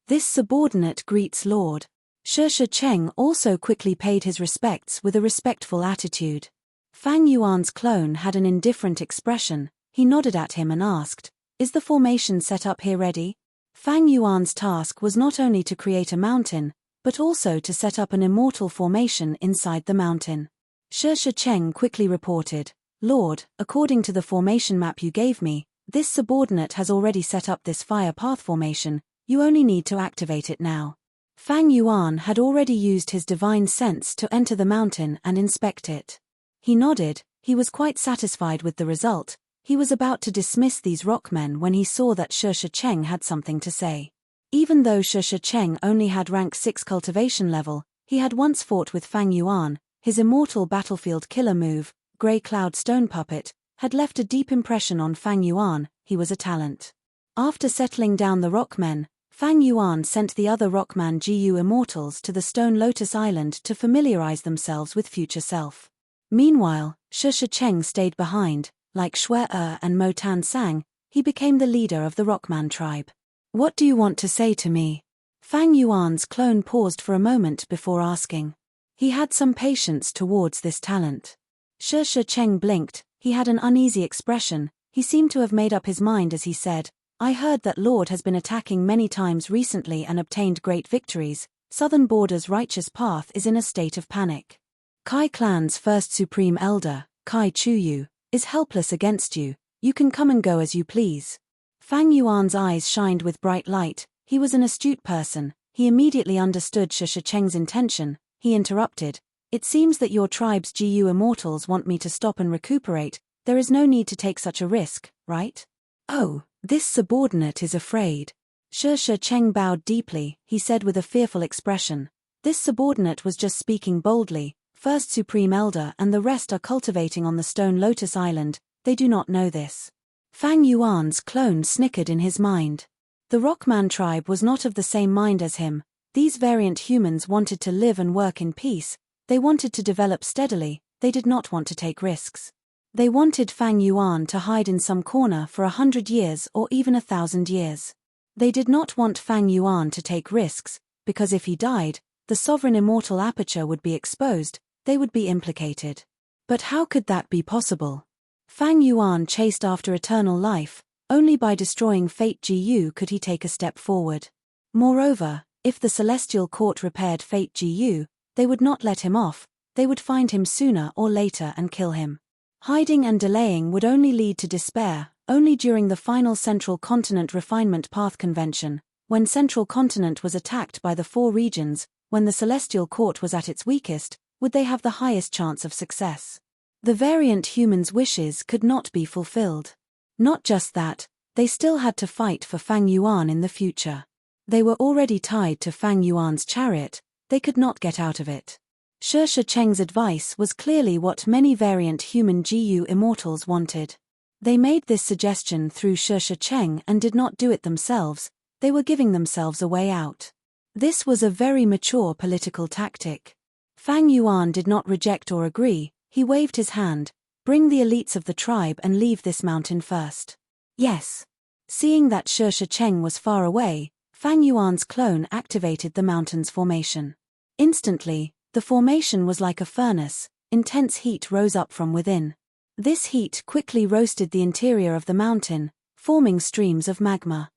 This subordinate greets Lord. Shi Cheng also quickly paid his respects with a respectful attitude. Fang Yuan's clone had an indifferent expression. He nodded at him and asked, "Is the formation set up here ready?" Fang Yuan's task was not only to create a mountain, but also to set up an immortal formation inside the mountain. Shi Cheng quickly reported, "Lord, according to the formation map you gave me, this subordinate has already set up this fire path formation. You only need to activate it now." Fang Yuan had already used his divine sense to enter the mountain and inspect it. He nodded. He was quite satisfied with the result. He was about to dismiss these rockmen when he saw that Shi Cheng had something to say. Even though Shi Cheng only had rank 6 cultivation level, he had once fought with Fang Yuan. His immortal battlefield killer move, Grey Cloud Stone Puppet, had left a deep impression on Fang Yuan. He was a talent. After settling down the rockmen, Fang Yuan sent the other Rockman GU Immortals to the Stone Lotus Island to familiarize themselves with future self. Meanwhile, Shi Cheng stayed behind. Like Xue and Mo Tan Sang, he became the leader of the Rockman tribe. "What do you want to say to me?" Fang Yuan's clone paused for a moment before asking. He had some patience towards this talent. Shi Cheng blinked. He had an uneasy expression. He seemed to have made up his mind as he said, "I heard that Lord has been attacking many times recently and obtained great victories. Southern Border's righteous path is in a state of panic. Kai Clan's first supreme elder, Kai Chu Yu, is helpless against you. You can come and go as you please." Fang Yuan's eyes shined with bright light. He was an astute person. He immediately understood Shi Cheng's intention. He interrupted, "It seems that your tribe's GU Immortals want me to stop and recuperate. There is no need to take such a risk, right?" "Oh, this subordinate is afraid." Shi Cheng bowed deeply. He said with a fearful expression, "This subordinate was just speaking boldly. First Supreme Elder and the rest are cultivating on the Stone Lotus Island. They do not know this." Fang Yuan's clone snickered in his mind. The Rockman tribe was not of the same mind as him. These variant humans wanted to live and work in peace. They wanted to develop steadily. They did not want to take risks. They wanted Fang Yuan to hide in some corner for 100 years or even 1,000 years. They did not want Fang Yuan to take risks, because if he died, the sovereign immortal aperture would be exposed. They would be implicated. But how could that be possible? Fang Yuan chased after eternal life. Only by destroying Fate Gu could he take a step forward. Moreover, if the Celestial Court repaired Fate Gu, they would not let him off, they would find him sooner or later and kill him. Hiding and delaying would only lead to despair. Only during the final Central Continent Refinement Path Convention, when Central Continent was attacked by the 4 regions, when the Celestial Court was at its weakest, would they have the highest chance of success. The variant humans' wishes could not be fulfilled. Not just that, they still had to fight for Fang Yuan in the future. They were already tied to Fang Yuan's chariot, they could not get out of it. Shi Cheng's advice was clearly what many variant human GU immortals wanted. They made this suggestion through Shi Cheng and did not do it themselves, they were giving themselves a way out. This was a very mature political tactic. Fang Yuan did not reject or agree, he waved his hand, bring the elites of the tribe and leave this mountain first. Yes. Seeing that Shi Cheng was far away, Fang Yuan's clone activated the mountain's formation. Instantly, the formation was like a furnace, intense heat rose up from within. This heat quickly roasted the interior of the mountain, forming streams of magma.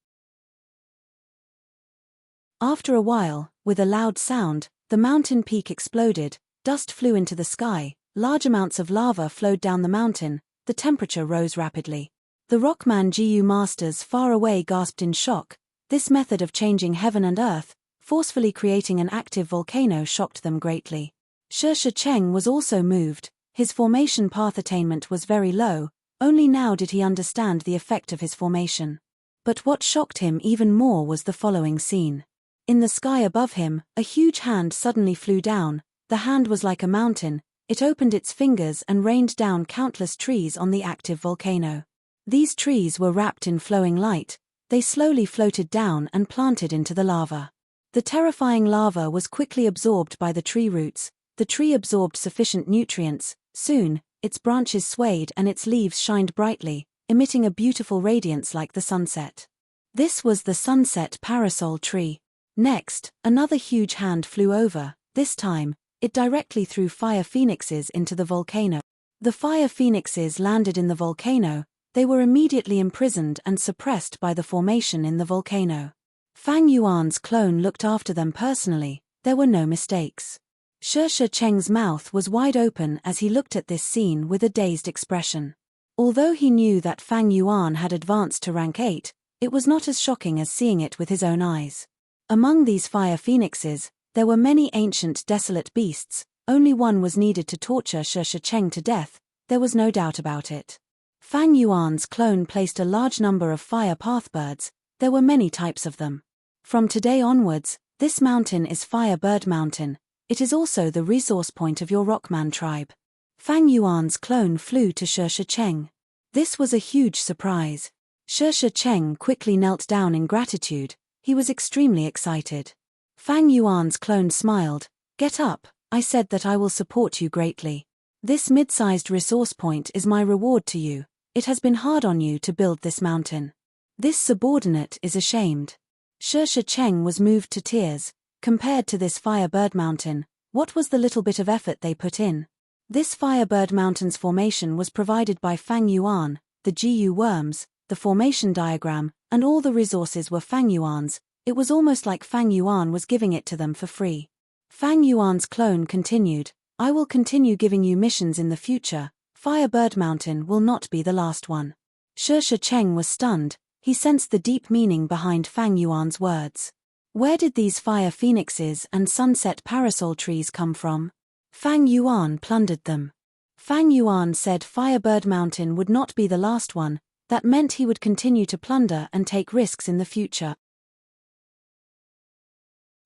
After a while, with a loud sound, the mountain peak exploded, dust flew into the sky, large amounts of lava flowed down the mountain, the temperature rose rapidly. The Rockman GU masters far away gasped in shock. This method of changing heaven and earth, forcefully creating an active volcano, shocked them greatly. Shi Cheng was also moved. His formation path attainment was very low, only now did he understand the effect of his formation. But what shocked him even more was the following scene. In the sky above him, a huge hand suddenly flew down. The hand was like a mountain, it opened its fingers and rained down countless trees on the active volcano. These trees were wrapped in flowing light, they slowly floated down and planted into the lava. The terrifying lava was quickly absorbed by the tree roots, the tree absorbed sufficient nutrients, soon, its branches swayed and its leaves shined brightly, emitting a beautiful radiance like the sunset. This was the sunset parasol tree. Next, another huge hand flew over, this time, it directly threw fire phoenixes into the volcano. The fire phoenixes landed in the volcano, they were immediately imprisoned and suppressed by the formation in the volcano. Fang Yuan's clone looked after them personally, there were no mistakes. Shi Cheng's mouth was wide open as he looked at this scene with a dazed expression. Although he knew that Fang Yuan had advanced to rank 8, it was not as shocking as seeing it with his own eyes. Among these fire phoenixes, there were many ancient desolate beasts, only one was needed to torture Shi Cheng to death, there was no doubt about it. Fang Yuan's clone placed a large number of fire pathbirds, there were many types of them. From today onwards, this mountain is Fire Bird Mountain, it is also the resource point of your Rockman tribe. Fang Yuan's clone flew to Shi Cheng. This was a huge surprise. Shi Cheng quickly knelt down in gratitude, he was extremely excited. Fang Yuan's clone smiled, "Get up, I said that I will support you greatly. This mid-sized resource point is my reward to you, it has been hard on you to build this mountain. This subordinate is ashamed." Shi Cheng was moved to tears. Compared to this Firebird Mountain, what was the little bit of effort they put in? This Firebird Mountain's formation was provided by Fang Yuan, the GU worms, the formation diagram, and all the resources were Fang Yuan's. It was almost like Fang Yuan was giving it to them for free. Fang Yuan's clone continued, "I will continue giving you missions in the future, Firebird Mountain will not be the last one." Shi Cheng was stunned, he sensed the deep meaning behind Fang Yuan's words. Where did these fire phoenixes and sunset parasol trees come from? Fang Yuan plundered them. Fang Yuan said Firebird Mountain would not be the last one, that meant he would continue to plunder and take risks in the future.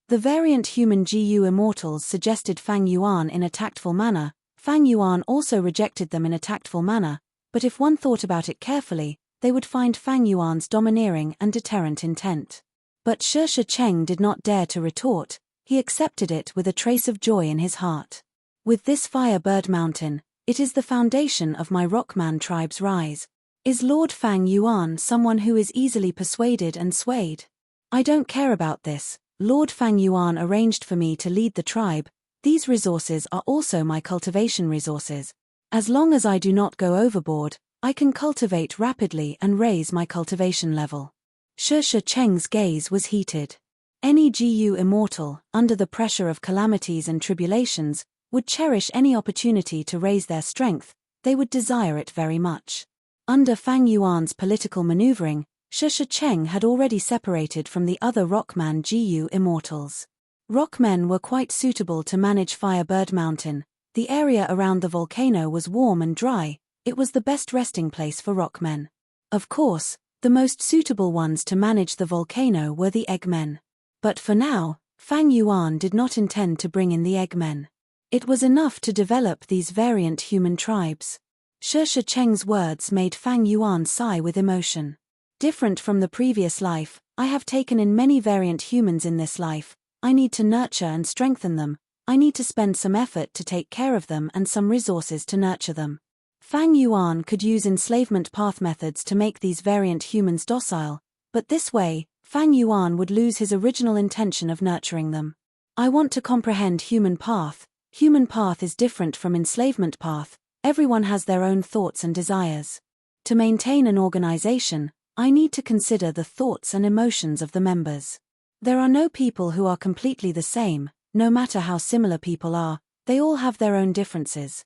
The variant human GU immortals suggested Fang Yuan in a tactful manner, Fang Yuan also rejected them in a tactful manner, but if one thought about it carefully, they would find Fang Yuan's domineering and deterrent intent. But Shi Cheng did not dare to retort, he accepted it with a trace of joy in his heart. With this Firebird Mountain, it is the foundation of my Rockman tribe's rise. Is Lord Fang Yuan someone who is easily persuaded and swayed? I don't care about this, Lord Fang Yuan arranged for me to lead the tribe, these resources are also my cultivation resources. As long as I do not go overboard, I can cultivate rapidly and raise my cultivation level. Shi Cheng's gaze was heated. Any GU immortal, under the pressure of calamities and tribulations, would cherish any opportunity to raise their strength. They would desire it very much. Under Fang Yuan's political maneuvering, Shi Cheng had already separated from the other Rockman GU immortals. Rockmen were quite suitable to manage Firebird Mountain. The area around the volcano was warm and dry. It was the best resting place for Rockmen. Of course, the most suitable ones to manage the volcano were the Eggmen. But for now, Fang Yuan did not intend to bring in the Eggmen. It was enough to develop these variant human tribes. Shi Cheng's words made Fang Yuan sigh with emotion. Different from the previous life, I have taken in many variant humans in this life. I need to nurture and strengthen them. I need to spend some effort to take care of them and some resources to nurture them. Fang Yuan could use enslavement path methods to make these variant humans docile, but this way, Fang Yuan would lose his original intention of nurturing them. I want to comprehend human path. Human path is different from enslavement path. Everyone has their own thoughts and desires. To maintain an organization, I need to consider the thoughts and emotions of the members. There are no people who are completely the same, no matter how similar people are, they all have their own differences.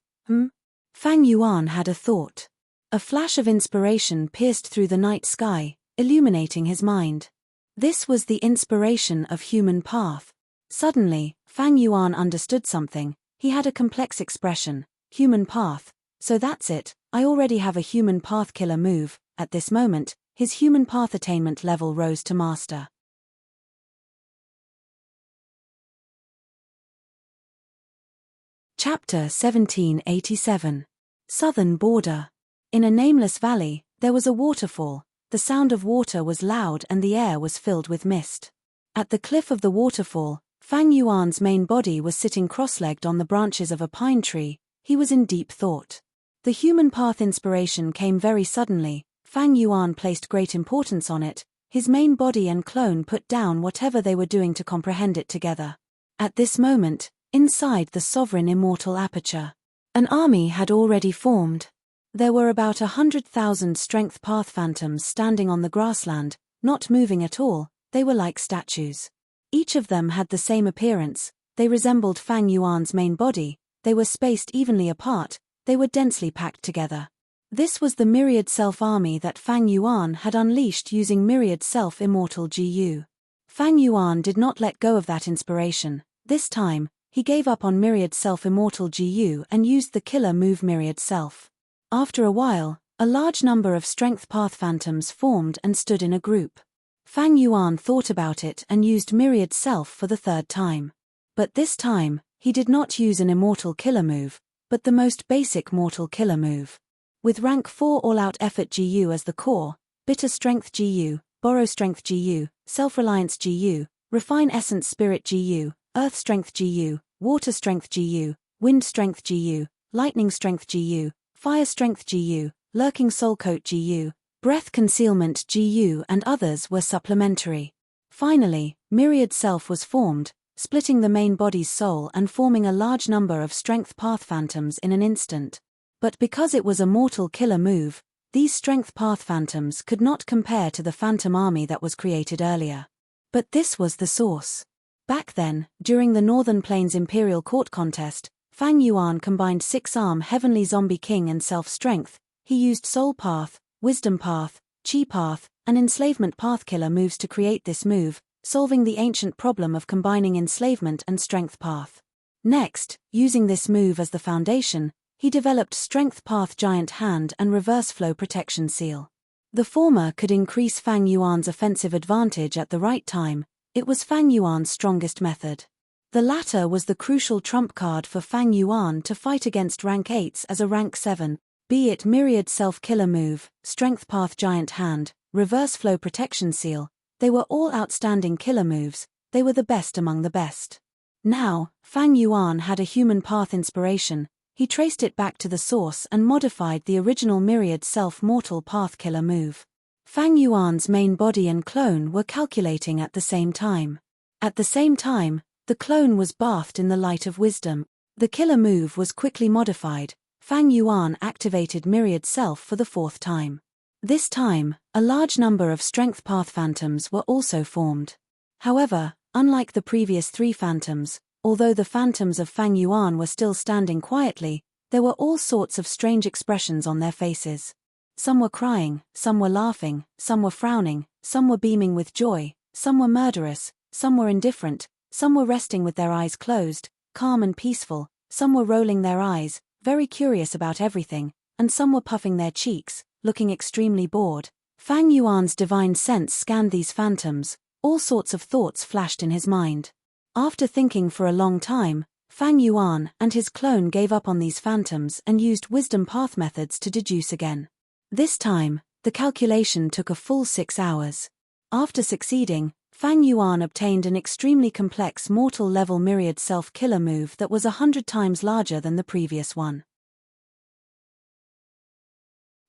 Fang Yuan had a thought. A flash of inspiration pierced through the night sky, illuminating his mind. This was the inspiration of human path. Suddenly, Fang Yuan understood something. He had a complex expression, human path. So that's it, I already have a human path killer move. At this moment, his human path attainment level rose to master. Chapter 1787. Southern Border. In a nameless valley, there was a waterfall. The sound of water was loud and the air was filled with mist. At the cliff of the waterfall, Fang Yuan's main body was sitting cross-legged on the branches of a pine tree. He was in deep thought. The human path inspiration came very suddenly. Fang Yuan placed great importance on it. His main body and clone put down whatever they were doing to comprehend it together. At this moment, inside the sovereign immortal aperture, an army had already formed. There were about 100,000 strength path phantoms standing on the grassland, not moving at all. They were like statues. Each of them had the same appearance. They resembled Fang Yuan's main body. They were spaced evenly apart. They were densely packed together. This was the Myriad Self army that Fang Yuan had unleashed using Myriad Self Immortal GU. Fang Yuan did not let go of that inspiration. This time, he gave up on Myriad Self Immortal GU and used the killer move Myriad Self. After a while, a large number of strength path phantoms formed and stood in a group. Fang Yuan thought about it and used Myriad Self for the third time. But this time, he did not use an immortal killer move, but the most basic mortal killer move. With rank 4 all-out effort GU as the core, bitter strength GU, borrow strength GU, self-reliance GU, refine essence spirit GU, earth strength GU, water strength GU, wind strength GU, lightning strength GU, fire strength GU, lurking soul coat GU, breath concealment GU and others were supplementary. Finally, Myriad Self was formed, splitting the main body's soul and forming a large number of strength path phantoms in an instant. But because it was a mortal killer move, these strength path phantoms could not compare to the phantom army that was created earlier. But this was the source. Back then, during the Northern Plains Imperial Court contest, Fang Yuan combined 6-arm Heavenly Zombie King and self-strength. He used Soul Path, Wisdom Path, Chi Path, and Enslavement Path killer moves to create this move, solving the ancient problem of combining enslavement and strength path. Next, using this move as the foundation, he developed Strength Path Giant Hand and Reverse Flow Protection Seal. The former could increase Fang Yuan's offensive advantage at the right time. It was Fang Yuan's strongest method. The latter was the crucial trump card for Fang Yuan to fight against rank 8s as a rank 7, be it Myriad Self-Killer Move, Strength Path Giant Hand, Reverse Flow Protection Seal. They were all outstanding killer moves. They were the best among the best. Now, Fang Yuan had a human path inspiration. He traced it back to the source and modified the original Myriad Self-Mortal Path killer move. Fang Yuan's main body and clone were calculating at the same time. At the same time, the clone was bathed in the light of wisdom. The killer move was quickly modified. Fang Yuan activated Myriad Self for the 4th time. This time, a large number of strength path phantoms were also formed. However, unlike the previous 3 phantoms, although the phantoms of Fang Yuan were still standing quietly, there were all sorts of strange expressions on their faces. Some were crying, some were laughing, some were frowning, some were beaming with joy, some were murderous, some were indifferent, some were resting with their eyes closed, calm and peaceful, some were rolling their eyes, very curious about everything, and some were puffing their cheeks, looking extremely bored. Fang Yuan's divine sense scanned these phantoms. All sorts of thoughts flashed in his mind. After thinking for a long time, Fang Yuan and his clone gave up on these phantoms and used wisdom path methods to deduce again. This time, the calculation took a full 6 hours. After succeeding, Fang Yuan obtained an extremely complex mortal-level myriad self-killer move that was 100 times larger than the previous one.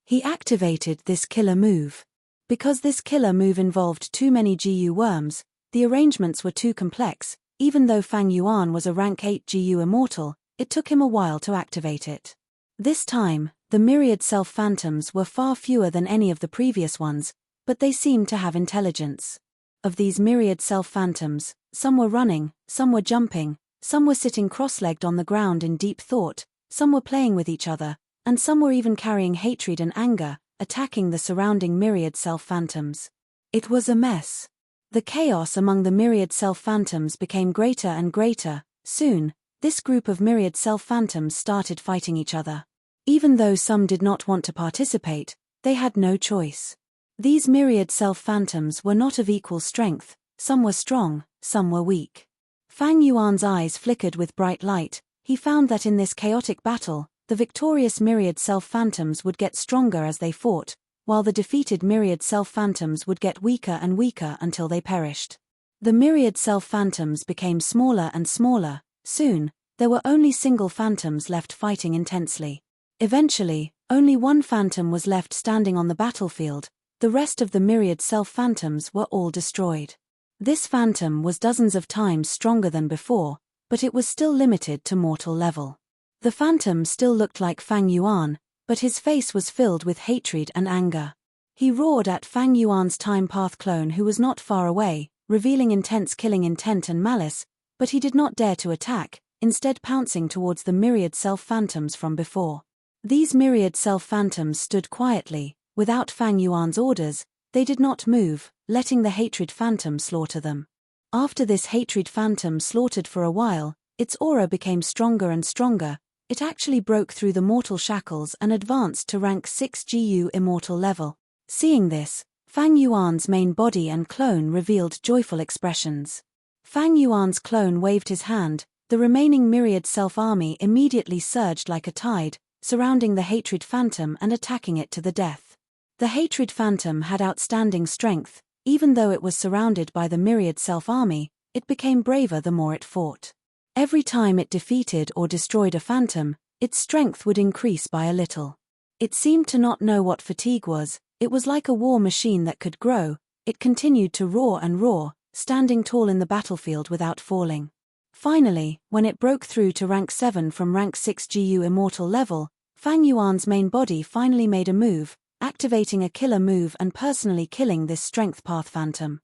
He activated this killer move. Because this killer move involved too many GU worms, the arrangements were too complex. Even though Fang Yuan was a rank 8 GU immortal, it took him a while to activate it. This time, the myriad self-phantoms were far fewer than any of the previous ones, but they seemed to have intelligence. Of these myriad self-phantoms, some were running, some were jumping, some were sitting cross-legged on the ground in deep thought, some were playing with each other, and some were even carrying hatred and anger, attacking the surrounding myriad self-phantoms. It was a mess. The chaos among the myriad self-phantoms became greater and greater. Soon, this group of myriad self-phantoms started fighting each other. Even though some did not want to participate, they had no choice. These myriad self-phantoms were not of equal strength, some were strong, some were weak. Fang Yuan's eyes flickered with bright light. He found that in this chaotic battle, the victorious myriad self-phantoms would get stronger as they fought, while the defeated myriad self-phantoms would get weaker and weaker until they perished. The myriad self-phantoms became smaller and smaller. Soon, there were only single phantoms left fighting intensely. Eventually, only one phantom was left standing on the battlefield. The rest of the myriad self-phantoms were all destroyed. This phantom was dozens of times stronger than before, but it was still limited to mortal level. The phantom still looked like Fang Yuan, but his face was filled with hatred and anger. He roared at Fang Yuan's time path clone who was not far away, revealing intense killing intent and malice, but he did not dare to attack, instead pouncing towards the myriad self-phantoms from before. These myriad self-phantoms stood quietly, without Fang Yuan's orders. They did not move, letting the hatred phantom slaughter them. After this hatred phantom slaughtered for a while, its aura became stronger and stronger. It actually broke through the mortal shackles and advanced to rank 6 GU immortal level. Seeing this, Fang Yuan's main body and clone revealed joyful expressions. Fang Yuan's clone waved his hand. The remaining myriad self-army immediately surged like a tide, surrounding the hatred phantom and attacking it to the death. The hatred phantom had outstanding strength. Even though it was surrounded by the myriad self-army, it became braver the more it fought. Every time it defeated or destroyed a phantom, its strength would increase by a little. It seemed to not know what fatigue was. It was like a war machine that could grow. It continued to roar and roar, standing tall in the battlefield without falling. Finally, when it broke through to rank 7 from rank 6 GU immortal level, Fang Yuan's main body finally made a move, activating a killer move and personally killing this strength path phantom.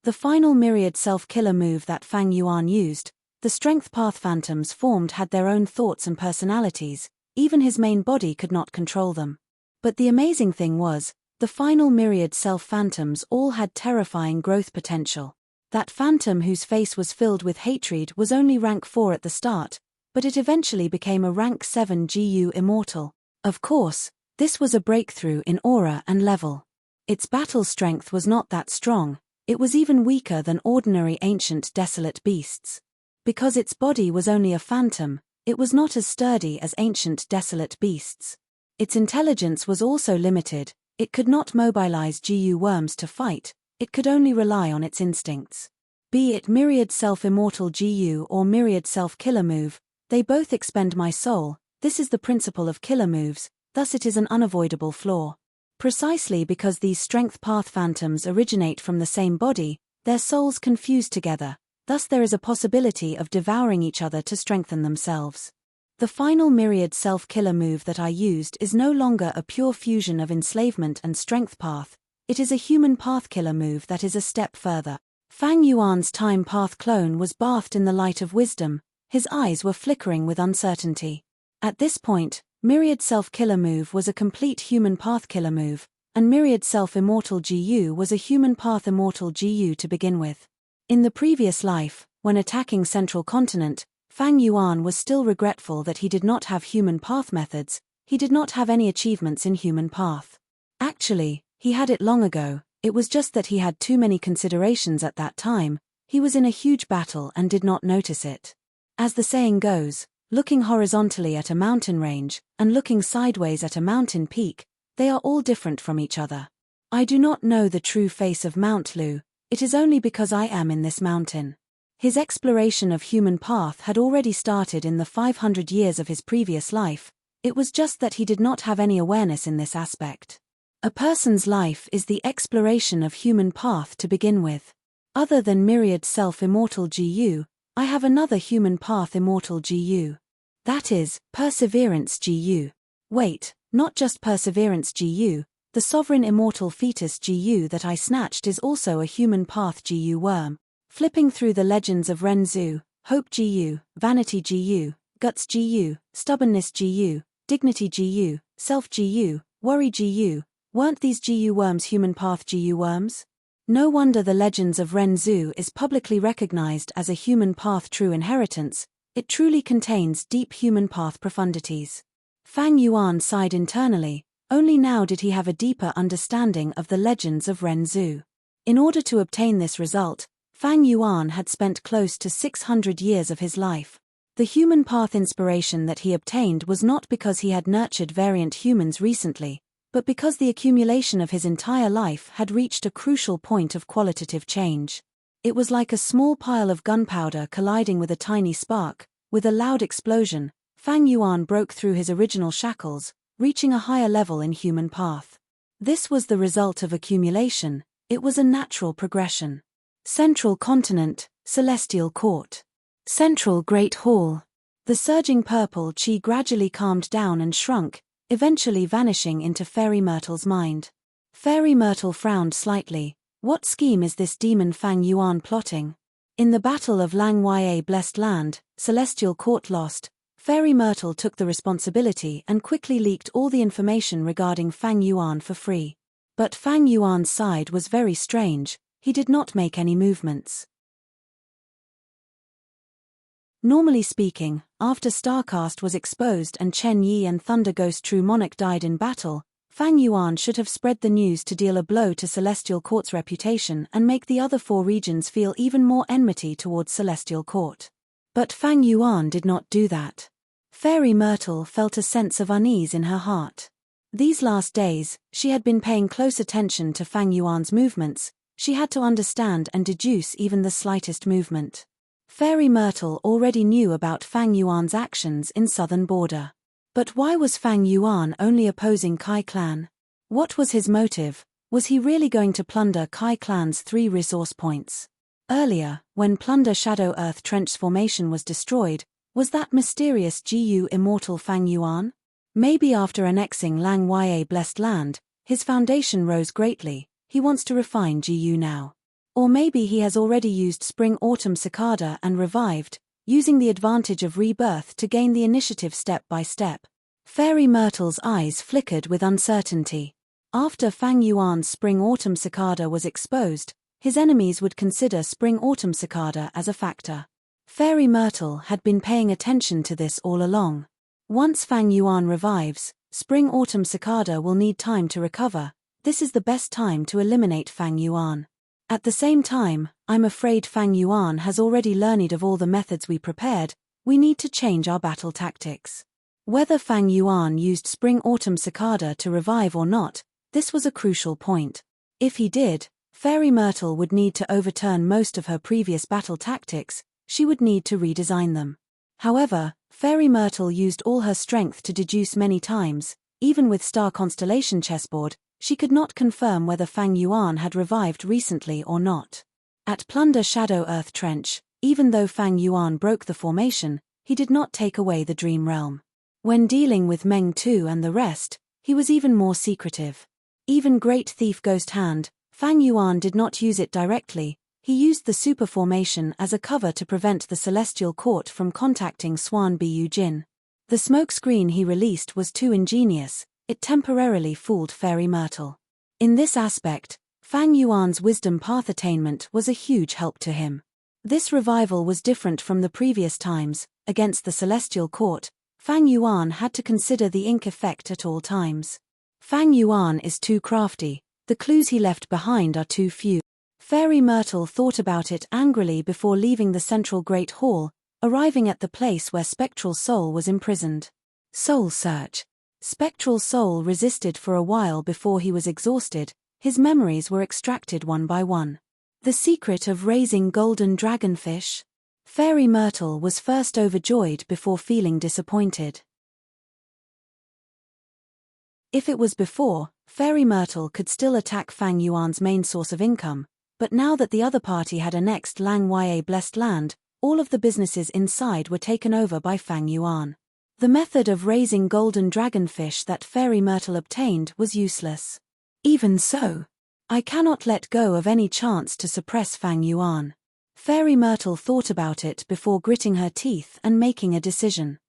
The final myriad self-killer move that Fang Yuan used, the strength path phantoms formed had their own thoughts and personalities. Even his main body could not control them. But the amazing thing was, the final myriad self-phantoms all had terrifying growth potential. That phantom whose face was filled with hatred was only rank 4 at the start, but it eventually became a rank 7 GU immortal. Of course, this was a breakthrough in aura and level. Its battle strength was not that strong. It was even weaker than ordinary ancient desolate beasts. Because its body was only a phantom, it was not as sturdy as ancient desolate beasts. Its intelligence was also limited. It could not mobilize GU worms to fight. It could only rely on its instincts. Be it myriad self-immortal GU or myriad self-killer move, they both expend my soul. This is the principle of killer moves, thus it is an unavoidable flaw. Precisely because these strength path phantoms originate from the same body, their souls confuse together, thus there is a possibility of devouring each other to strengthen themselves. The final myriad self-killer move that I used is no longer a pure fusion of enslavement and strength path, it is a human path killer move that is a step further. Fang Yuan's time path clone was bathed in the light of wisdom, his eyes were flickering with uncertainty. At this point, myriad self-killer move was a complete human path killer move, and myriad self-immortal GU was a human path immortal GU to begin with. In the previous life, when attacking Central Continent, Fang Yuan was still regretful that he did not have human path methods, he did not have any achievements in human path. Actually, he had it long ago, it was just that he had too many considerations at that time, he was in a huge battle and did not notice it. As the saying goes, looking horizontally at a mountain range, and looking sideways at a mountain peak, they are all different from each other. I do not know the true face of Mount Lu, it is only because I am in this mountain. His exploration of human path had already started in the 500 years of his previous life, it was just that he did not have any awareness in this aspect. A person's life is the exploration of human path to begin with. Other than myriad self-immortal GU, I have another human path immortal GU. That is, perseverance GU. Wait, not just perseverance GU, the sovereign immortal fetus GU that I snatched is also a human path GU worm. Flipping through the legends of Renzu, hope GU, vanity GU, guts GU, stubbornness GU, dignity GU, self GU, worry GU, weren't these GU worms human path GU worms? No wonder the legends of Renzu is publicly recognized as a human path true inheritance, it truly contains deep human path profundities. Fang Yuan sighed internally, only now did he have a deeper understanding of the legends of Renzu. In order to obtain this result, Fang Yuan had spent close to 600 years of his life. The human path inspiration that he obtained was not because he had nurtured variant humans recently, but because the accumulation of his entire life had reached a crucial point of qualitative change. It was like a small pile of gunpowder colliding with a tiny spark. With a loud explosion, Fang Yuan broke through his original shackles, reaching a higher level in human path. This was the result of accumulation, it was a natural progression. Central Continent, Celestial Court. Central Great Hall. The surging purple chi gradually calmed down and shrunk, eventually vanishing into Fairy Myrtle's mind. Fairy Myrtle frowned slightly. What scheme is this demon Fang Yuan plotting? In the Battle of Lang Ya Blessed Land, Celestial Court lost, Fairy Myrtle took the responsibility and quickly leaked all the information regarding Fang Yuan for free. But Fang Yuan's side was very strange. He did not make any movements. Normally speaking, after Starcast was exposed and Chen Yi and Thunder Ghost True Monarch died in battle, Fang Yuan should have spread the news to deal a blow to Celestial Court's reputation and make the other four regions feel even more enmity towards Celestial Court. But Fang Yuan did not do that. Fairy Myrtle felt a sense of unease in her heart. These last days, she had been paying close attention to Fang Yuan's movements. She had to understand and deduce even the slightest movement. Fairy Myrtle already knew about Fang Yuan's actions in southern border. But why was Fang Yuan only opposing Kai Clan? What was his motive? Was he really going to plunder Kai Clan's 3 resource points? Earlier, when Plunder Shadow Earth Trench's formation was destroyed, was that mysterious GU immortal Fang Yuan? Maybe after annexing Lang Ya Blessed Land, his foundation rose greatly. He wants to refine GU now. Or maybe he has already used Spring-Autumn Cicada and revived, using the advantage of rebirth to gain the initiative step by step. Fairy Myrtle's eyes flickered with uncertainty. After Fang Yuan's Spring-Autumn Cicada was exposed, his enemies would consider Spring-Autumn Cicada as a factor. Fairy Myrtle had been paying attention to this all along. Once Fang Yuan revives, Spring-Autumn Cicada will need time to recover. This is the best time to eliminate Fang Yuan. At the same time, I'm afraid Fang Yuan has already learned of all the methods we prepared, we need to change our battle tactics. Whether Fang Yuan used Spring-Autumn Cicada to revive or not, this was a crucial point. If he did, Fairy Myrtle would need to overturn most of her previous battle tactics, she would need to redesign them. However, Fairy Myrtle used all her strength to deduce many times, even with Star Constellation chessboard, she could not confirm whether Fang Yuan had revived recently or not. At Plunder Shadow Earth Trench, even though Fang Yuan broke the formation, he did not take away the dream realm. When dealing with Meng Tu and the rest, he was even more secretive. Even Great Thief Ghost Hand, Fang Yuan did not use it directly, he used the super formation as a cover to prevent the Celestial Court from contacting Swan Bu Jin. The smoke screen he released was too ingenious, it temporarily fooled Fairy Myrtle. In this aspect, Fang Yuan's wisdom path attainment was a huge help to him. This revival was different from the previous times. Against the Celestial Court, Fang Yuan had to consider the ink effect at all times. Fang Yuan is too crafty, the clues he left behind are too few. Fairy Myrtle thought about it angrily before leaving the central Great Hall, arriving at the place where Spectral Soul was imprisoned. Soul Search. Spectral Soul resisted for a while before he was exhausted, his memories were extracted one by one. The secret of raising golden dragonfish? Fairy Myrtle was first overjoyed before feeling disappointed. If it was before, Fairy Myrtle could still attack Fang Yuan's main source of income, but now that the other party had annexed Lang Ya Blessed Land, all of the businesses inside were taken over by Fang Yuan. The method of raising golden dragonfish that Fairy Myrtle obtained was useless. Even so, I cannot let go of any chance to suppress Fang Yuan. Fairy Myrtle thought about it before gritting her teeth and making a decision.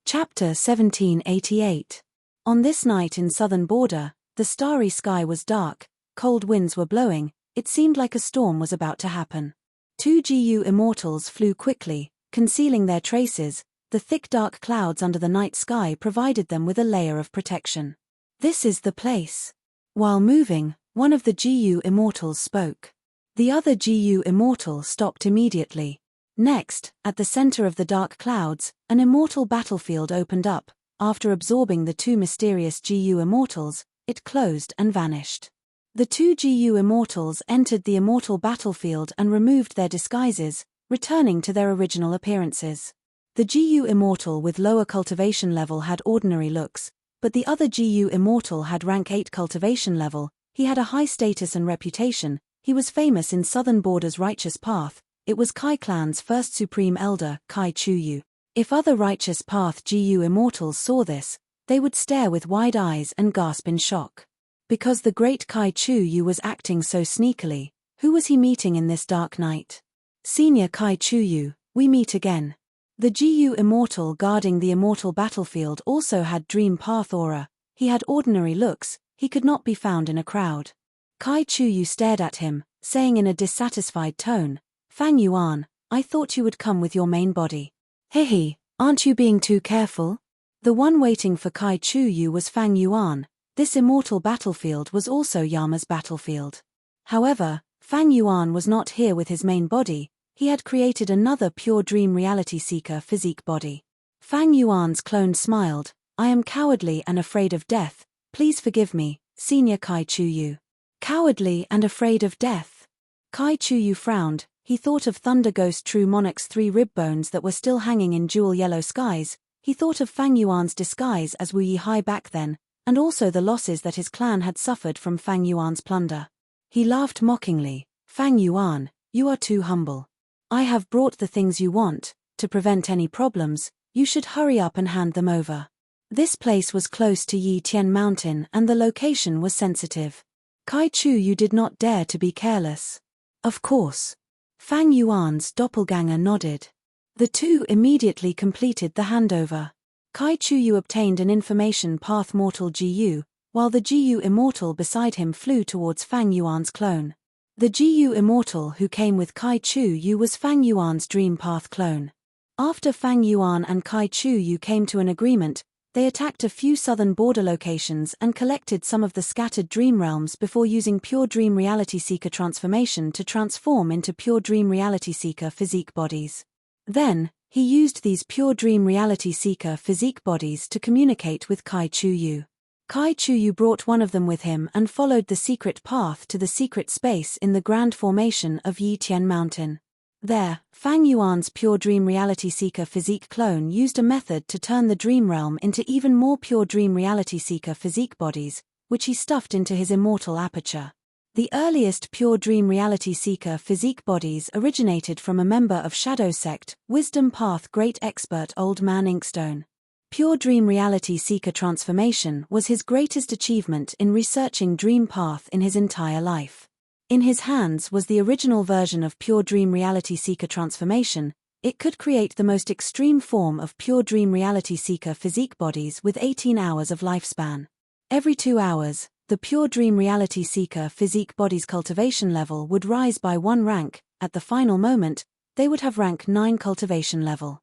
Chapter 1788. On this night in southern border, the starry sky was dark, cold winds were blowing, it seemed like a storm was about to happen. 2 GU immortals flew quickly, concealing their traces, the thick dark clouds under the night sky provided them with a layer of protection. This is the place. While moving, one of the GU immortals spoke. The other GU immortal stopped immediately. Next, at the center of the dark clouds, an immortal battlefield opened up. After absorbing the 2 mysterious GU immortals, it closed and vanished. The 2 GU immortals entered the immortal battlefield and removed their disguises, returning to their original appearances. The GU immortal with lower cultivation level had ordinary looks, but the other GU immortal had rank 8 cultivation level, he had a high status and reputation, he was famous in southern border's righteous path, it was Kai clan's first supreme elder, Kai Chuyu. If other righteous path GU immortals saw this, they would stare with wide eyes and gasp in shock. Because the great Kai Chuyu was acting so sneakily, who was he meeting in this dark night? Senior Kai Chuyu, we meet again. The GU immortal guarding the immortal battlefield also had dream path aura, he had ordinary looks, he could not be found in a crowd. Kai Chuyu stared at him, saying in a dissatisfied tone, Fang Yuan, I thought you would come with your main body. Hehe, aren't you being too careful? The one waiting for Kai Chuyu was Fang Yuan, this immortal battlefield was also Yama's battlefield. However, Fang Yuan was not here with his main body, he had created another pure dream reality seeker physique body. Fang Yuan's clone smiled, I am cowardly and afraid of death, please forgive me, Senior Kai Chuyu. Cowardly and afraid of death? Kai Chuyu frowned, he thought of Thunder Ghost True Monarch's 3 rib bones that were still hanging in jewel yellow skies, he thought of Fang Yuan's disguise as Wu Yihai back then, and also the losses that his clan had suffered from Fang Yuan's plunder. He laughed mockingly, Fang Yuan, you are too humble. I have brought the things you want, to prevent any problems, you should hurry up and hand them over. This place was close to Yi Tian Mountain and the location was sensitive. Kai Chuyu did not dare to be careless. Of course. Fang Yuan's doppelganger nodded. The two immediately completed the handover. Kai Chuyu obtained an information path mortal GU, while the GU immortal beside him flew towards Fang Yuan's clone. The GU immortal who came with Kai Chuyu was Fang Yuan's dream path clone. After Fang Yuan and Kai Chuyu came to an agreement, they attacked a few southern border locations and collected some of the scattered dream realms before using pure dream reality seeker transformation to transform into pure dream reality seeker physique bodies. Then, he used these pure dream reality seeker physique bodies to communicate with Kai Chuyu. Kai Chuyu brought one of them with him and followed the secret path to the secret space in the grand formation of Yi Tian Mountain. There, Fang Yuan's pure dream reality seeker physique clone used a method to turn the dream realm into even more pure dream reality seeker physique bodies, which he stuffed into his immortal aperture. The earliest pure dream reality seeker physique bodies originated from a member of Shadow Sect, Wisdom Path Great Expert Old Man Inkstone. Pure dream reality seeker transformation was his greatest achievement in researching dream path in his entire life. In his hands was the original version of pure dream reality seeker transformation. It could create the most extreme form of pure dream reality seeker physique bodies with 18 hours of lifespan. Every 2 hours, the pure dream reality seeker physique body's cultivation level would rise by 1 rank. At the final moment, they would have rank 9 cultivation level.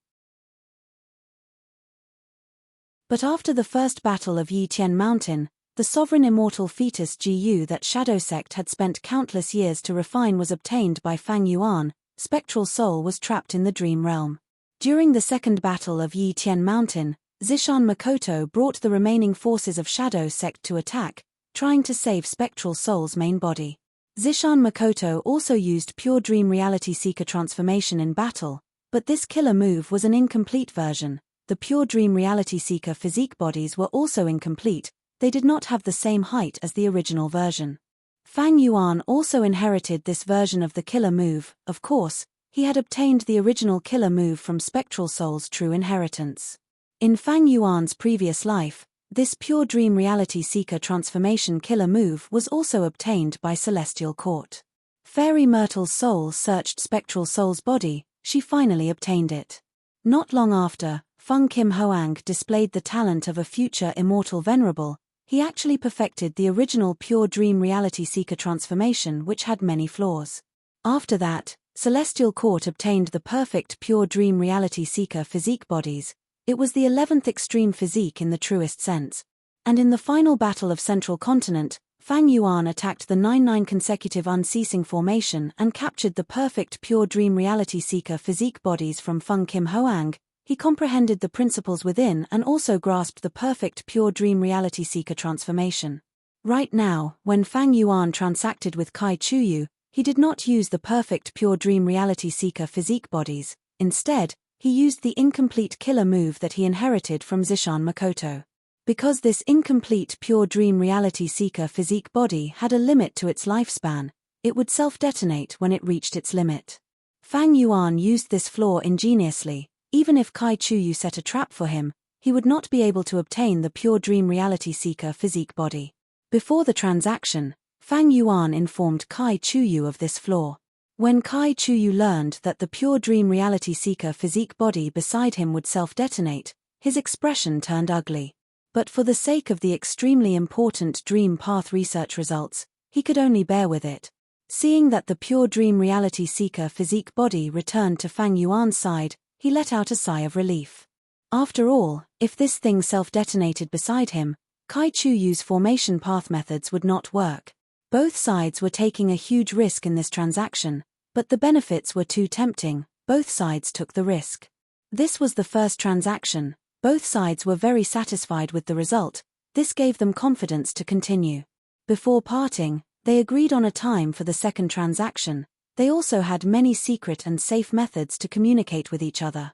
But after the first battle of Yi Tian Mountain, the sovereign immortal fetus GU that Shadow Sect had spent countless years to refine was obtained by Fang Yuan. Spectral soul was trapped in the dream realm. During the second battle of Yi Tian Mountain, Zishan Makoto brought the remaining forces of Shadow Sect to attack, trying to save Spectral Soul's main body. Zishan Makoto also used pure dream reality seeker transformation in battle, but this killer move was an incomplete version. The pure dream reality seeker physique bodies were also incomplete. They did not have the same height as the original version. Fang Yuan also inherited this version of the killer move. Of course, he had obtained the original killer move from Spectral Soul's true inheritance. In Fang Yuan's previous life, this pure dream reality seeker transformation killer move was also obtained by Celestial Court. Fairy Myrtle's soul searched Spectral Soul's body. She finally obtained it. Not long after, Feng Kim Hoang displayed the talent of a future immortal Venerable. He actually perfected the original pure dream reality seeker transformation, which had many flaws. After that, Celestial Court obtained the perfect pure dream reality seeker physique bodies. It was the 11th extreme physique in the truest sense. And in the final battle of Central Continent, Fang Yuan attacked the 9-9 consecutive unceasing formation and captured the perfect pure dream reality seeker physique bodies from Feng Kim Hoang. He comprehended the principles within and also grasped the perfect pure dream reality seeker transformation. Right now, when Fang Yuan transacted with Kai Chuyu, he did not use the perfect pure dream reality seeker physique bodies. Instead, he used the incomplete killer move that he inherited from Zishan Makoto. Because this incomplete pure dream reality seeker physique body had a limit to its lifespan, it would self-detonate when it reached its limit. Fang Yuan used this flaw ingeniously. Even if Kai Chuyu set a trap for him, he would not be able to obtain the pure dream reality seeker physique body. Before the transaction, Fang Yuan informed Kai Chuyu of this flaw. When Kai Chuyu learned that the pure dream reality seeker physique body beside him would self-detonate, his expression turned ugly. But for the sake of the extremely important dream path research results, he could only bear with it. Seeing that the pure dream reality seeker physique body returned to Fang Yuan's side, he let out a sigh of relief. After all, if this thing self-detonated beside him, Kai Chuyu's formation path methods would not work. Both sides were taking a huge risk in this transaction, but the benefits were too tempting. Both sides took the risk. This was the first transaction. Both sides were very satisfied with the result. This gave them confidence to continue. Before parting, they agreed on a time for the second transaction. They also had many secret and safe methods to communicate with each other.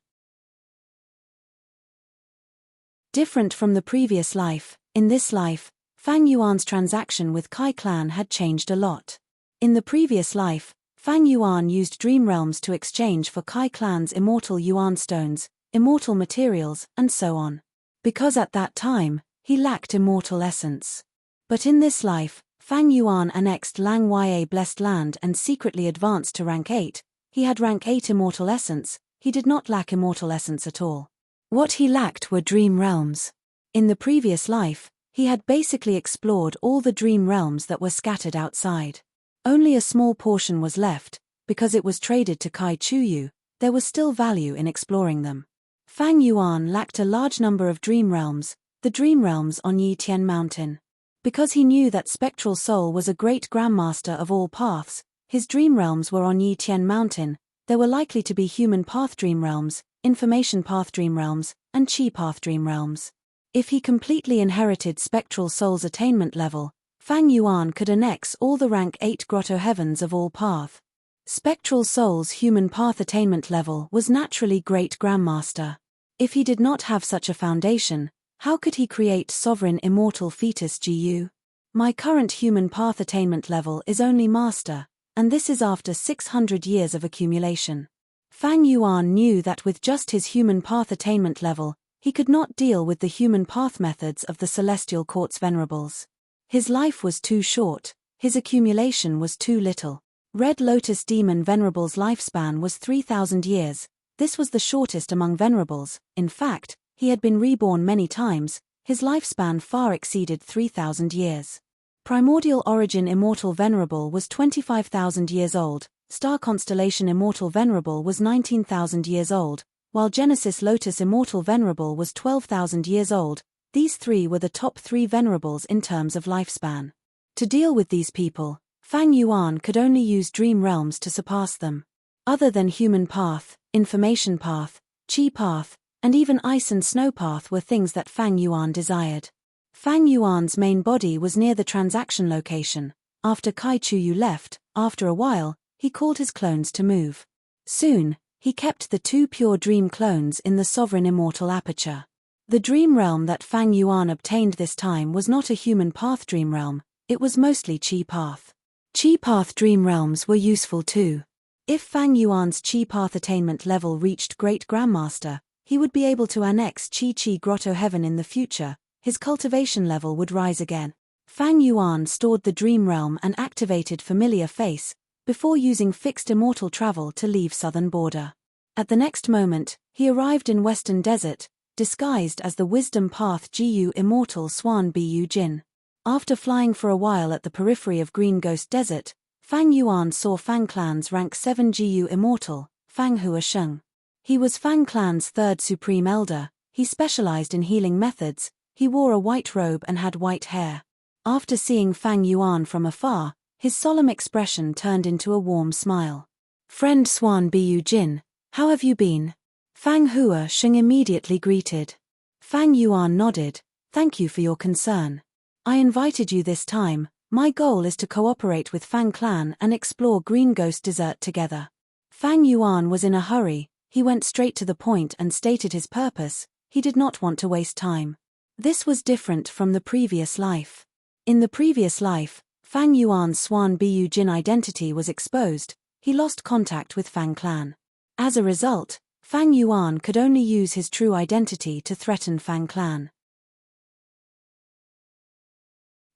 Different from the previous life, in this life, Fang Yuan's transaction with Kai Clan had changed a lot. In the previous life, Fang Yuan used dream realms to exchange for Kai Clan's immortal Yuan stones, immortal materials, and so on. Because at that time, he lacked immortal essence. But in this life, Fang Yuan annexed Lang Ya Blessed Land and secretly advanced to rank 8. He had rank 8 immortal essence. He did not lack immortal essence at all. What he lacked were dream realms. In the previous life, he had basically explored all the dream realms that were scattered outside. Only a small portion was left. Because it was traded to Kai Chuyu, there was still value in exploring them. Fang Yuan lacked a large number of dream realms, the dream realms on Yi Tian Mountain. Because he knew that Spectral Soul was a great grandmaster of all paths, his dream realms were on Yi Tian Mountain. There were likely to be human path dream realms, information path dream realms, and chi path dream realms. If he completely inherited Spectral Soul's attainment level, Fang Yuan could annex all the rank 8 grotto heavens of all path. Spectral Soul's human path attainment level was naturally great grandmaster. If he did not have such a foundation, how could he create sovereign immortal fetus GU? My current human path attainment level is only master, and this is after 600 years of accumulation. Fang Yuan knew that with just his human path attainment level, he could not deal with the human path methods of the Celestial Court's Venerables. His life was too short, his accumulation was too little. Red Lotus Demon Venerable's lifespan was 3,000 years. This was the shortest among Venerables. In fact, he had been reborn many times. His lifespan far exceeded 3,000 years. Primordial Origin Immortal Venerable was 25,000 years old, Star Constellation Immortal Venerable was 19,000 years old, while Genesis Lotus Immortal Venerable was 12,000 years old. These three were the top three Venerables in terms of lifespan. To deal with these people, Fang Yuan could only use dream realms to surpass them. Other than human path, information path, chi path, and even ice and snow path were things that Fang Yuan desired. Fang Yuan's main body was near the transaction location. After Kai Chuyu left, after a while, he called his clones to move. Soon, he kept the two pure dream clones in the sovereign immortal aperture. The dream realm that Fang Yuan obtained this time was not a human path dream realm, it was mostly chi path. Chi path dream realms were useful too. If Fang Yuan's chi path attainment level reached Great Grandmaster, he would be able to annex Chi Grotto Heaven in the future. His cultivation level would rise again. Fang Yuan stored the dream realm and activated Familiar Face, before using fixed immortal travel to leave southern border. At the next moment, he arrived in Western Desert, disguised as the Wisdom Path GU Immortal Swan Bu Jin. After flying for a while at the periphery of Green Ghost Desert, Fang Yuan saw Fang Clan's rank 7 GU Immortal, Fang Hua Sheng. He was Fang Clan's third Supreme Elder, he specialized in healing methods, he wore a white robe and had white hair. After seeing Fang Yuan from afar, his solemn expression turned into a warm smile. "Friend Swan Bu Jin, how have you been?" Fang Hua Sheng immediately greeted. Fang Yuan nodded, "Thank you for your concern. I invited you this time. My goal is to cooperate with Fang Clan and explore Green Ghost Desert together." Fang Yuan was in a hurry, he went straight to the point and stated his purpose, he did not want to waste time. This was different from the previous life. In the previous life, Fang Yuan's Swan Bu Jin identity was exposed, he lost contact with Fang Clan. As a result, Fang Yuan could only use his true identity to threaten Fang Clan.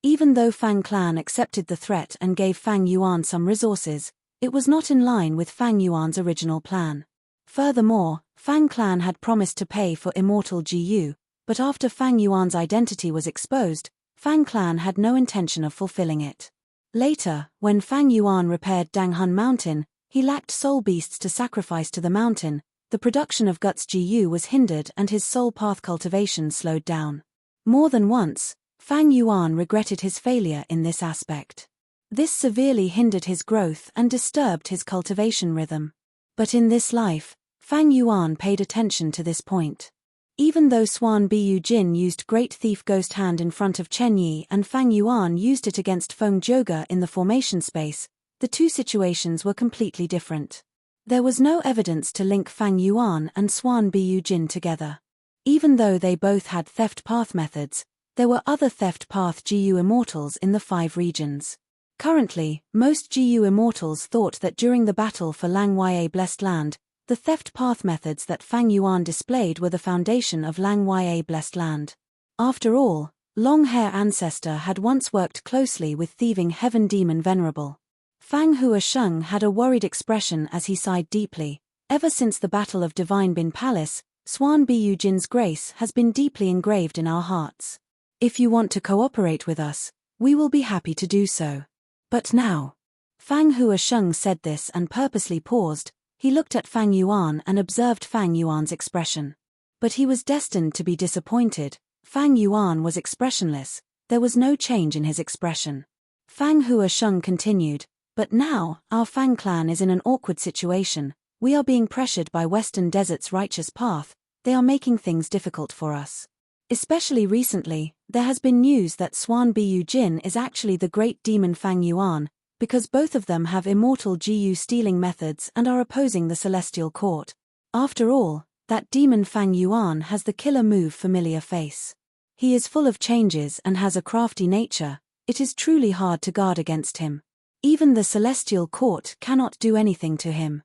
Even though Fang Clan accepted the threat and gave Fang Yuan some resources, it was not in line with Fang Yuan's original plan. Furthermore, Fang Clan had promised to pay for Immortal GU, but after Fang Yuan's identity was exposed, Fang Clan had no intention of fulfilling it. Later, when Fang Yuan repaired Danghun Mountain, he lacked soul beasts to sacrifice to the mountain, the production of Guts GU was hindered and his soul path cultivation slowed down. More than once, Fang Yuan regretted his failure in this aspect. This severely hindered his growth and disturbed his cultivation rhythm. But in this life, Fang Yuan paid attention to this point. Even though Swan Bu Jin used Great Thief Ghost Hand in front of Chen Yi and Fang Yuan used it against Feng Joga in the formation space, the two situations were completely different. There was no evidence to link Fang Yuan and Swan Bu Jin together. Even though they both had theft path methods, there were other theft path GU immortals in the 5 regions. Currently, most GU immortals thought that during the battle for Lang Ya Blessed Land, the theft path methods that Fang Yuan displayed were the foundation of Lang Ya Blessed Land. After all, Long Hair Ancestor had once worked closely with thieving Heaven Demon Venerable. Fang Hua Sheng had a worried expression as he sighed deeply. Ever since the Battle of Divine Bin Palace, Swan Bu Jin's grace has been deeply engraved in our hearts. If you want to cooperate with us, we will be happy to do so. But now. Fang Hua Sheng said this and purposely paused. He looked at Fang Yuan and observed Fang Yuan's expression. But he was destined to be disappointed. Fang Yuan was expressionless, there was no change in his expression. Fang Hua Sheng continued, "But now, our Fang clan is in an awkward situation, we are being pressured by Western Desert's righteous path, they are making things difficult for us. Especially recently, there has been news that Swan Bu Jin is actually the great demon Fang Yuan, because both of them have immortal GU stealing methods and are opposing the Celestial Court. After all, that demon Fang Yuan has the killer move Familiar Face. He is full of changes and has a crafty nature, it is truly hard to guard against him. Even the celestial court cannot do anything to him.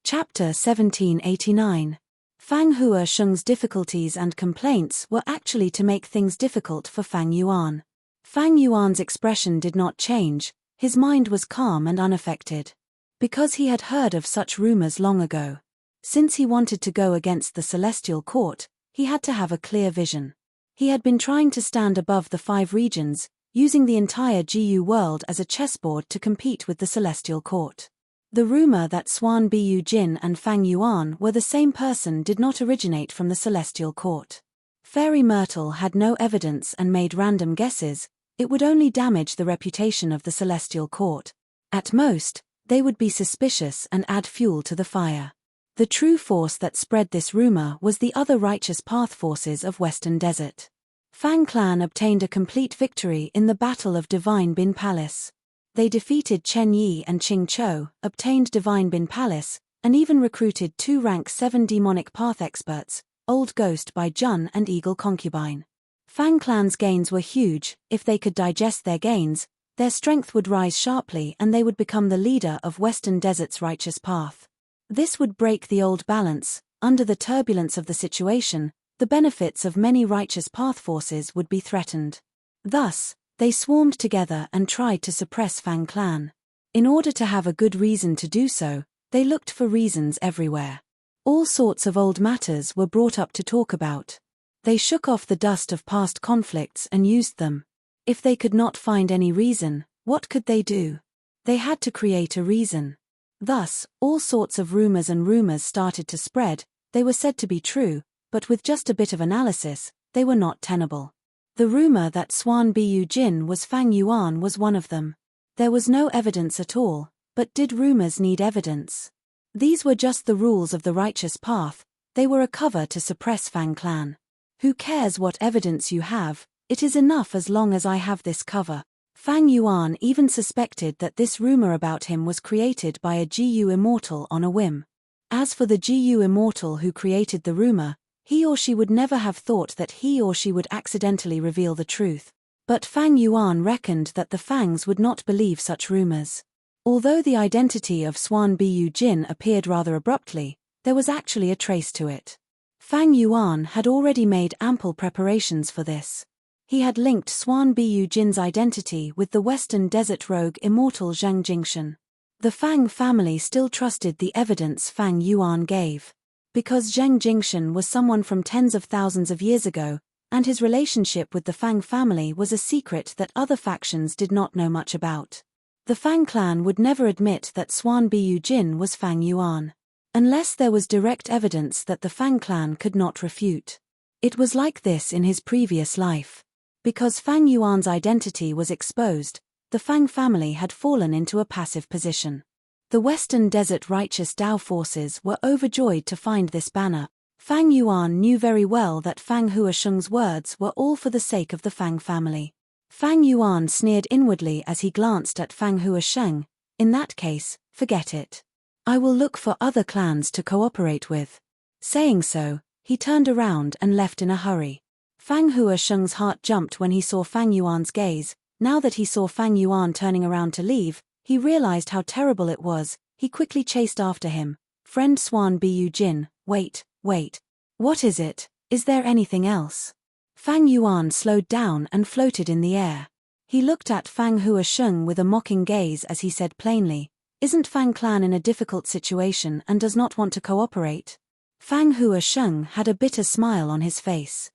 Chapter 1789. Fang Hua Sheng's difficulties and complaints were actually to make things difficult for Fang Yuan. Fang Yuan's expression did not change, his mind was calm and unaffected. Because he had heard of such rumors long ago. Since he wanted to go against the celestial court, he had to have a clear vision. He had been trying to stand above the 5 regions, using the entire GU world as a chessboard to compete with the celestial court. The rumor that Xuan Bu Jin and Fang Yuan were the same person did not originate from the celestial court. Fairy Myrtle had no evidence and made random guesses. It would only damage the reputation of the celestial court. At most, they would be suspicious and add fuel to the fire. The true force that spread this rumor was the other righteous path forces of Western Desert. Fang clan obtained a complete victory in the Battle of Divine Bin Palace. They defeated Chen Yi and Qing Chou, obtained Divine Bin Palace, and even recruited 2 rank 7 demonic path experts, Old Ghost by Jun and Eagle Concubine. Fang clan's gains were huge. If they could digest their gains, their strength would rise sharply and they would become the leader of Western Desert's righteous path. This would break the old balance. Under the turbulence of the situation, the benefits of many righteous path forces would be threatened. Thus, they swarmed together and tried to suppress Fang clan. In order to have a good reason to do so, they looked for reasons everywhere. All sorts of old matters were brought up to talk about. They shook off the dust of past conflicts and used them. If they could not find any reason, what could they do? They had to create a reason. Thus, all sorts of rumors started to spread. They were said to be true, but with just a bit of analysis, they were not tenable. The rumor that Xuan Bu Jin was Fang Yuan was one of them. There was no evidence at all, but did rumors need evidence? These were just the rules of the righteous path. They were a cover to suppress Fang clan. Who cares what evidence you have? It is enough as long as I have this cover. Fang Yuan even suspected that this rumor about him was created by a GU immortal on a whim. As for the GU immortal who created the rumor, he or she would never have thought that he or she would accidentally reveal the truth. But Fang Yuan reckoned that the Fangs would not believe such rumors. Although the identity of Xuan Bu Jin appeared rather abruptly, there was actually a trace to it. Fang Yuan had already made ample preparations for this. He had linked Xuan Bu Jin's identity with the Western Desert rogue immortal Zhang Jingshan. The Fang family still trusted the evidence Fang Yuan gave. Because Zhang Jingshan was someone from tens of thousands of years ago, and his relationship with the Fang family was a secret that other factions did not know much about. The Fang clan would never admit that Xuan Bu Jin was Fang Yuan. Unless there was direct evidence that the Fang clan could not refute. It was like this in his previous life. Because Fang Yuan's identity was exposed, the Fang family had fallen into a passive position. The Western Desert righteous Dao forces were overjoyed to find this banner. Fang Yuan knew very well that Fang Hua Sheng's words were all for the sake of the Fang family. Fang Yuan sneered inwardly as he glanced at Fang Hua Sheng. In that case, forget it. I will look for other clans to cooperate with. Saying so, he turned around and left in a hurry. Fang Hua Sheng's heart jumped when he saw Fang Yuan's gaze. Now that he saw Fang Yuan turning around to leave, he realized how terrible it was. He quickly chased after him. Friend Xuan Bu Jin, wait. What is it? Is there anything else? Fang Yuan slowed down and floated in the air. He looked at Fang Hua Sheng with a mocking gaze as he said plainly, "Isn't Fang clan in a difficult situation and does not want to cooperate?" Fang Hua Sheng had a bitter smile on his face.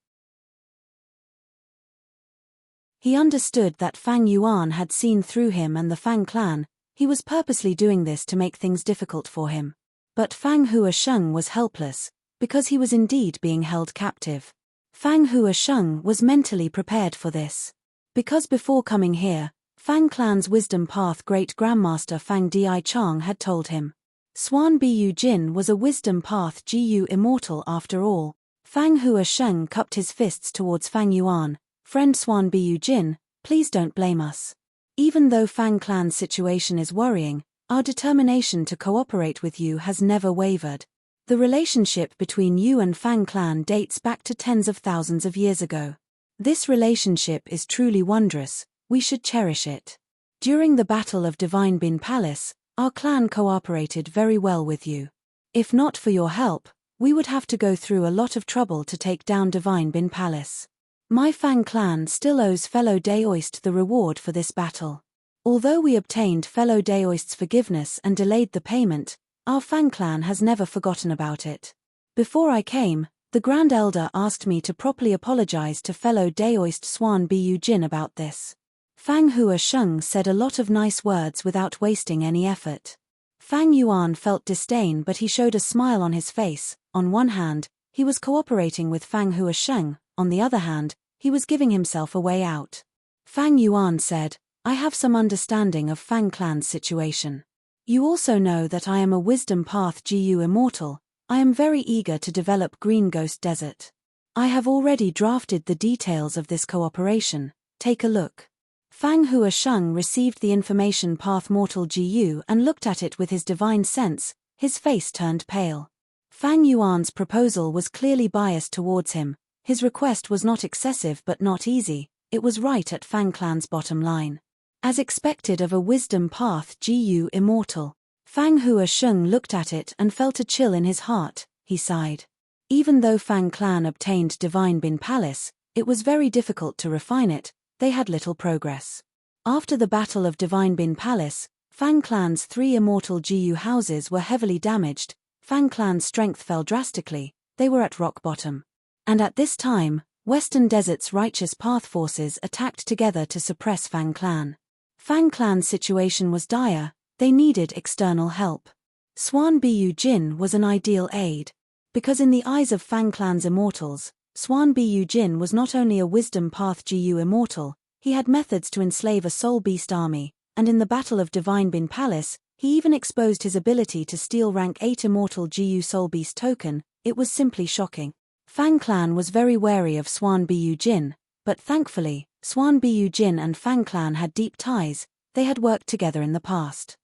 He understood that Fang Yuan had seen through him and the Fang clan. He was purposely doing this to make things difficult for him. But Fang Hua Sheng was helpless, because he was indeed being held captive. Fang Hua Sheng was mentally prepared for this. Because before coming here, Fang clan's wisdom path great grandmaster Fang Di Chang had told him. Xuan Bu Jin was a wisdom path GU immortal after all. Fang Hua Sheng cupped his fists towards Fang Yuan. Friend Xuan Bu Jin, please don't blame us. Even though Fang clan's situation is worrying, our determination to cooperate with you has never wavered. The relationship between you and Fang clan dates back to tens of thousands of years ago. This relationship is truly wondrous, we should cherish it. During the Battle of Divine Bin Palace, our clan cooperated very well with you. If not for your help, we would have to go through a lot of trouble to take down Divine Bin Palace. My Fang clan still owes fellow Daoist the reward for this battle. Although we obtained fellow Daoist's forgiveness and delayed the payment, our Fang clan has never forgotten about it. Before I came, the Grand Elder asked me to properly apologize to fellow Daoist Swan Bu Jin about this. Fang Hua Sheng said a lot of nice words without wasting any effort. Fang Yuan felt disdain, but he showed a smile on his face. On one hand, he was cooperating with Fang Hua Sheng, on the other hand, he was giving himself a way out. Fang Yuan said, I have some understanding of Fang clan's situation. You also know that I am a wisdom path GU immortal. I am very eager to develop Green Ghost Desert. I have already drafted the details of this cooperation, take a look. Fang Hua Sheng received the information path mortal GU and looked at it with his divine sense, his face turned pale. Fang Yuan's proposal was clearly biased towards him, his request was not excessive but not easy, it was right at Fang clan's bottom line. As expected of a wisdom path GU immortal, Fang Hua Sheng looked at it and felt a chill in his heart, he sighed. Even though Fang clan obtained Divine Bin Palace, it was very difficult to refine it, they had little progress. After the Battle of Divine Bin Palace, Fang clan's 3 immortal GU houses were heavily damaged, Fang clan's strength fell drastically, they were at rock bottom. And at this time, Western Desert's righteous path forces attacked together to suppress Fang clan. Fang clan's situation was dire, they needed external help. Swan Bu Jin was an ideal aid. Because in the eyes of Fang clan's immortals, Swan Bu Jin was not only a wisdom path GU immortal, he had methods to enslave a soul beast army, and in the Battle of Divine Bin Palace, he even exposed his ability to steal rank 8 immortal GU soul beast token, it was simply shocking. Fang clan was very wary of Swan Bu Jin, but thankfully, Swan Bu Jin and Fang clan had deep ties, they had worked together in the past.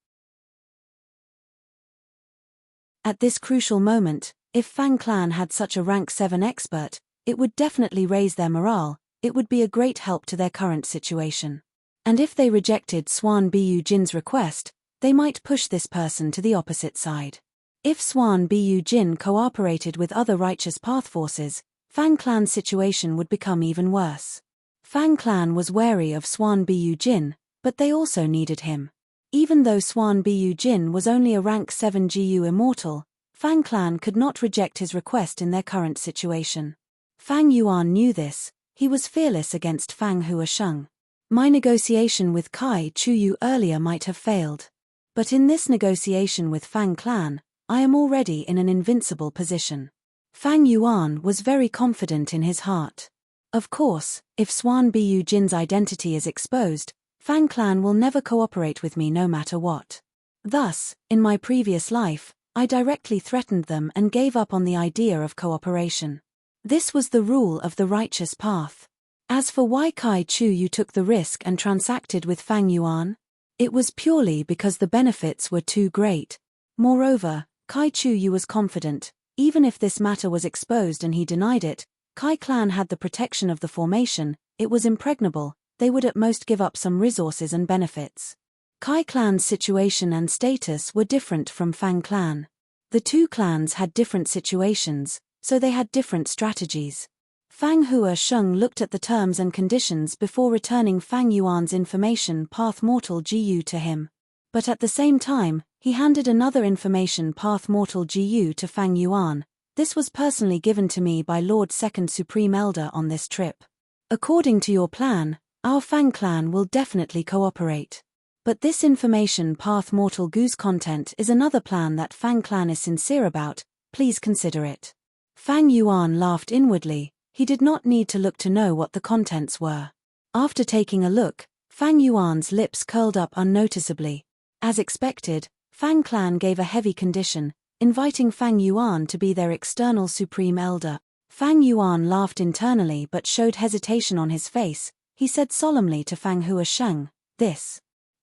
At this crucial moment, if Fang clan had such a rank 7 expert, it would definitely raise their morale, it would be a great help to their current situation. And if they rejected Swan Bu Jin's request, they might push this person to the opposite side. If Swan Bu Jin cooperated with other righteous path forces, Fang clan's situation would become even worse. Fang clan was wary of Swan Bu Jin, but they also needed him. Even though Swan Bu Jin was only a rank 7 GU immortal, Fang clan could not reject his request in their current situation. Fang Yuan knew this, he was fearless against Fang Hua Sheng. My negotiation with Kai Chuyu earlier might have failed. But in this negotiation with Fang clan, I am already in an invincible position. Fang Yuan was very confident in his heart. Of course, if Swan Bu Jin's identity is exposed, Fang clan will never cooperate with me no matter what. Thus, in my previous life, I directly threatened them and gave up on the idea of cooperation. This was the rule of the righteous path. As for why Kai Chu took the risk and transacted with Fang Yuan, it was purely because the benefits were too great. Moreover, Kai Chu was confident, even if this matter was exposed and he denied it, Kai clan had the protection of the formation, it was impregnable, they would at most give up some resources and benefits. Kai clan's situation and status were different from Fang clan. The two clans had different situations, so they had different strategies. Fang Hua Sheng looked at the terms and conditions before returning Fang Yuan's information path mortal GU to him. But at the same time, he handed another information path mortal GU to Fang Yuan. This was personally given to me by Lord Second Supreme Elder on this trip. According to your plan, our Fang clan will definitely cooperate. But this information path mortal goose content is another plan that Fang clan is sincere about, please consider it. Fang Yuan laughed inwardly, he did not need to look to know what the contents were. After taking a look, Fang Yuan's lips curled up unnoticeably. As expected, Fang clan gave a heavy condition, inviting Fang Yuan to be their external supreme elder. Fang Yuan laughed internally but showed hesitation on his face. He said solemnly to Fang Hua Sheng,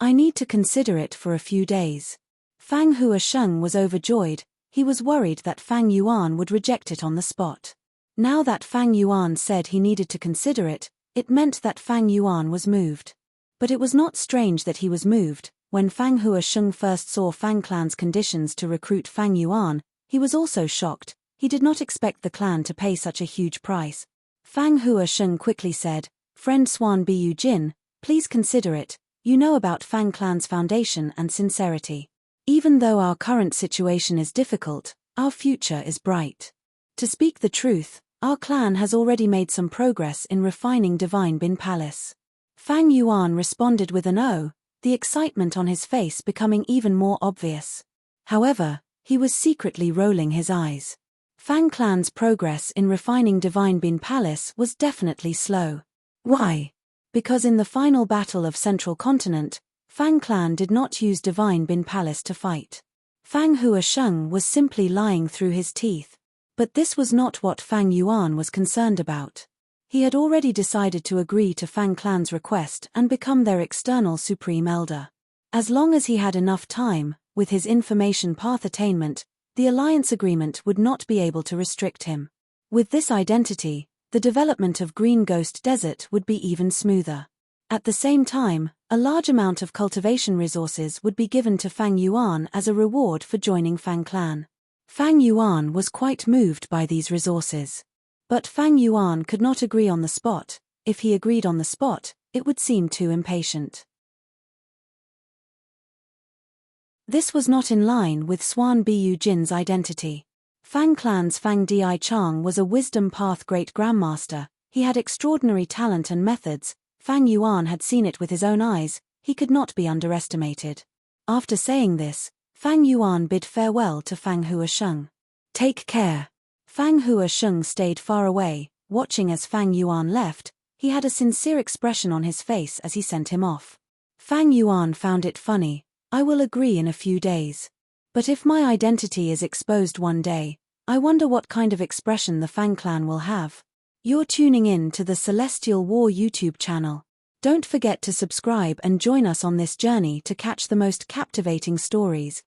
I need to consider it for a few days. Fang Hua Sheng was overjoyed, He was worried that Fang Yuan would reject it on the spot. Now that Fang Yuan said he needed to consider it, it meant that Fang Yuan was moved. But it was not strange that he was moved. When Fang Huasheng first saw Fang Clan's conditions to recruit Fang Yuan, he was also shocked. He did not expect the clan to pay such a huge price. Fang Huasheng quickly said, "Friend Swan Bu Jin, please consider it. You know about Fang Clan's foundation and sincerity. Even though our current situation is difficult, our future is bright. To speak the truth, our clan has already made some progress in refining Divine Bin Palace." Fang Yuan responded with an "oh," the excitement on his face becoming even more obvious. However, he was secretly rolling his eyes. Fang Clan's progress in refining Divine Bin Palace was definitely slow. Why? Because in the final battle of Central Continent, Fang Clan did not use Divine Bin Palace to fight. Fang Huasheng was simply lying through his teeth. But this was not what Fang Yuan was concerned about. He had already decided to agree to Fang Clan's request and become their external Supreme Elder. As long as he had enough time, with his information path attainment, the alliance agreement would not be able to restrict him. With this identity, the development of Green Ghost Desert would be even smoother. At the same time, a large amount of cultivation resources would be given to Fang Yuan as a reward for joining Fang Clan. Fang Yuan was quite moved by these resources. But Fang Yuan could not agree on the spot. If he agreed on the spot, it would seem too impatient. This was not in line with Swan Bu Jin's identity. Fang Clan's Fang Di Chang was a wisdom path great grandmaster. He had extraordinary talent and methods. Fang Yuan had seen it with his own eyes. He could not be underestimated. After saying this, Fang Yuan bid farewell to Fang Huasheng. "Take care." Fang Huasheng stayed far away, watching as Fang Yuan left. He had a sincere expression on his face as he sent him off. Fang Yuan found it funny. "I will agree in a few days. But if my identity is exposed one day, I wonder what kind of expression the Fang Clan will have." You're tuning in to the Celestial War YouTube channel. Don't forget to subscribe and join us on this journey to catch the most captivating stories.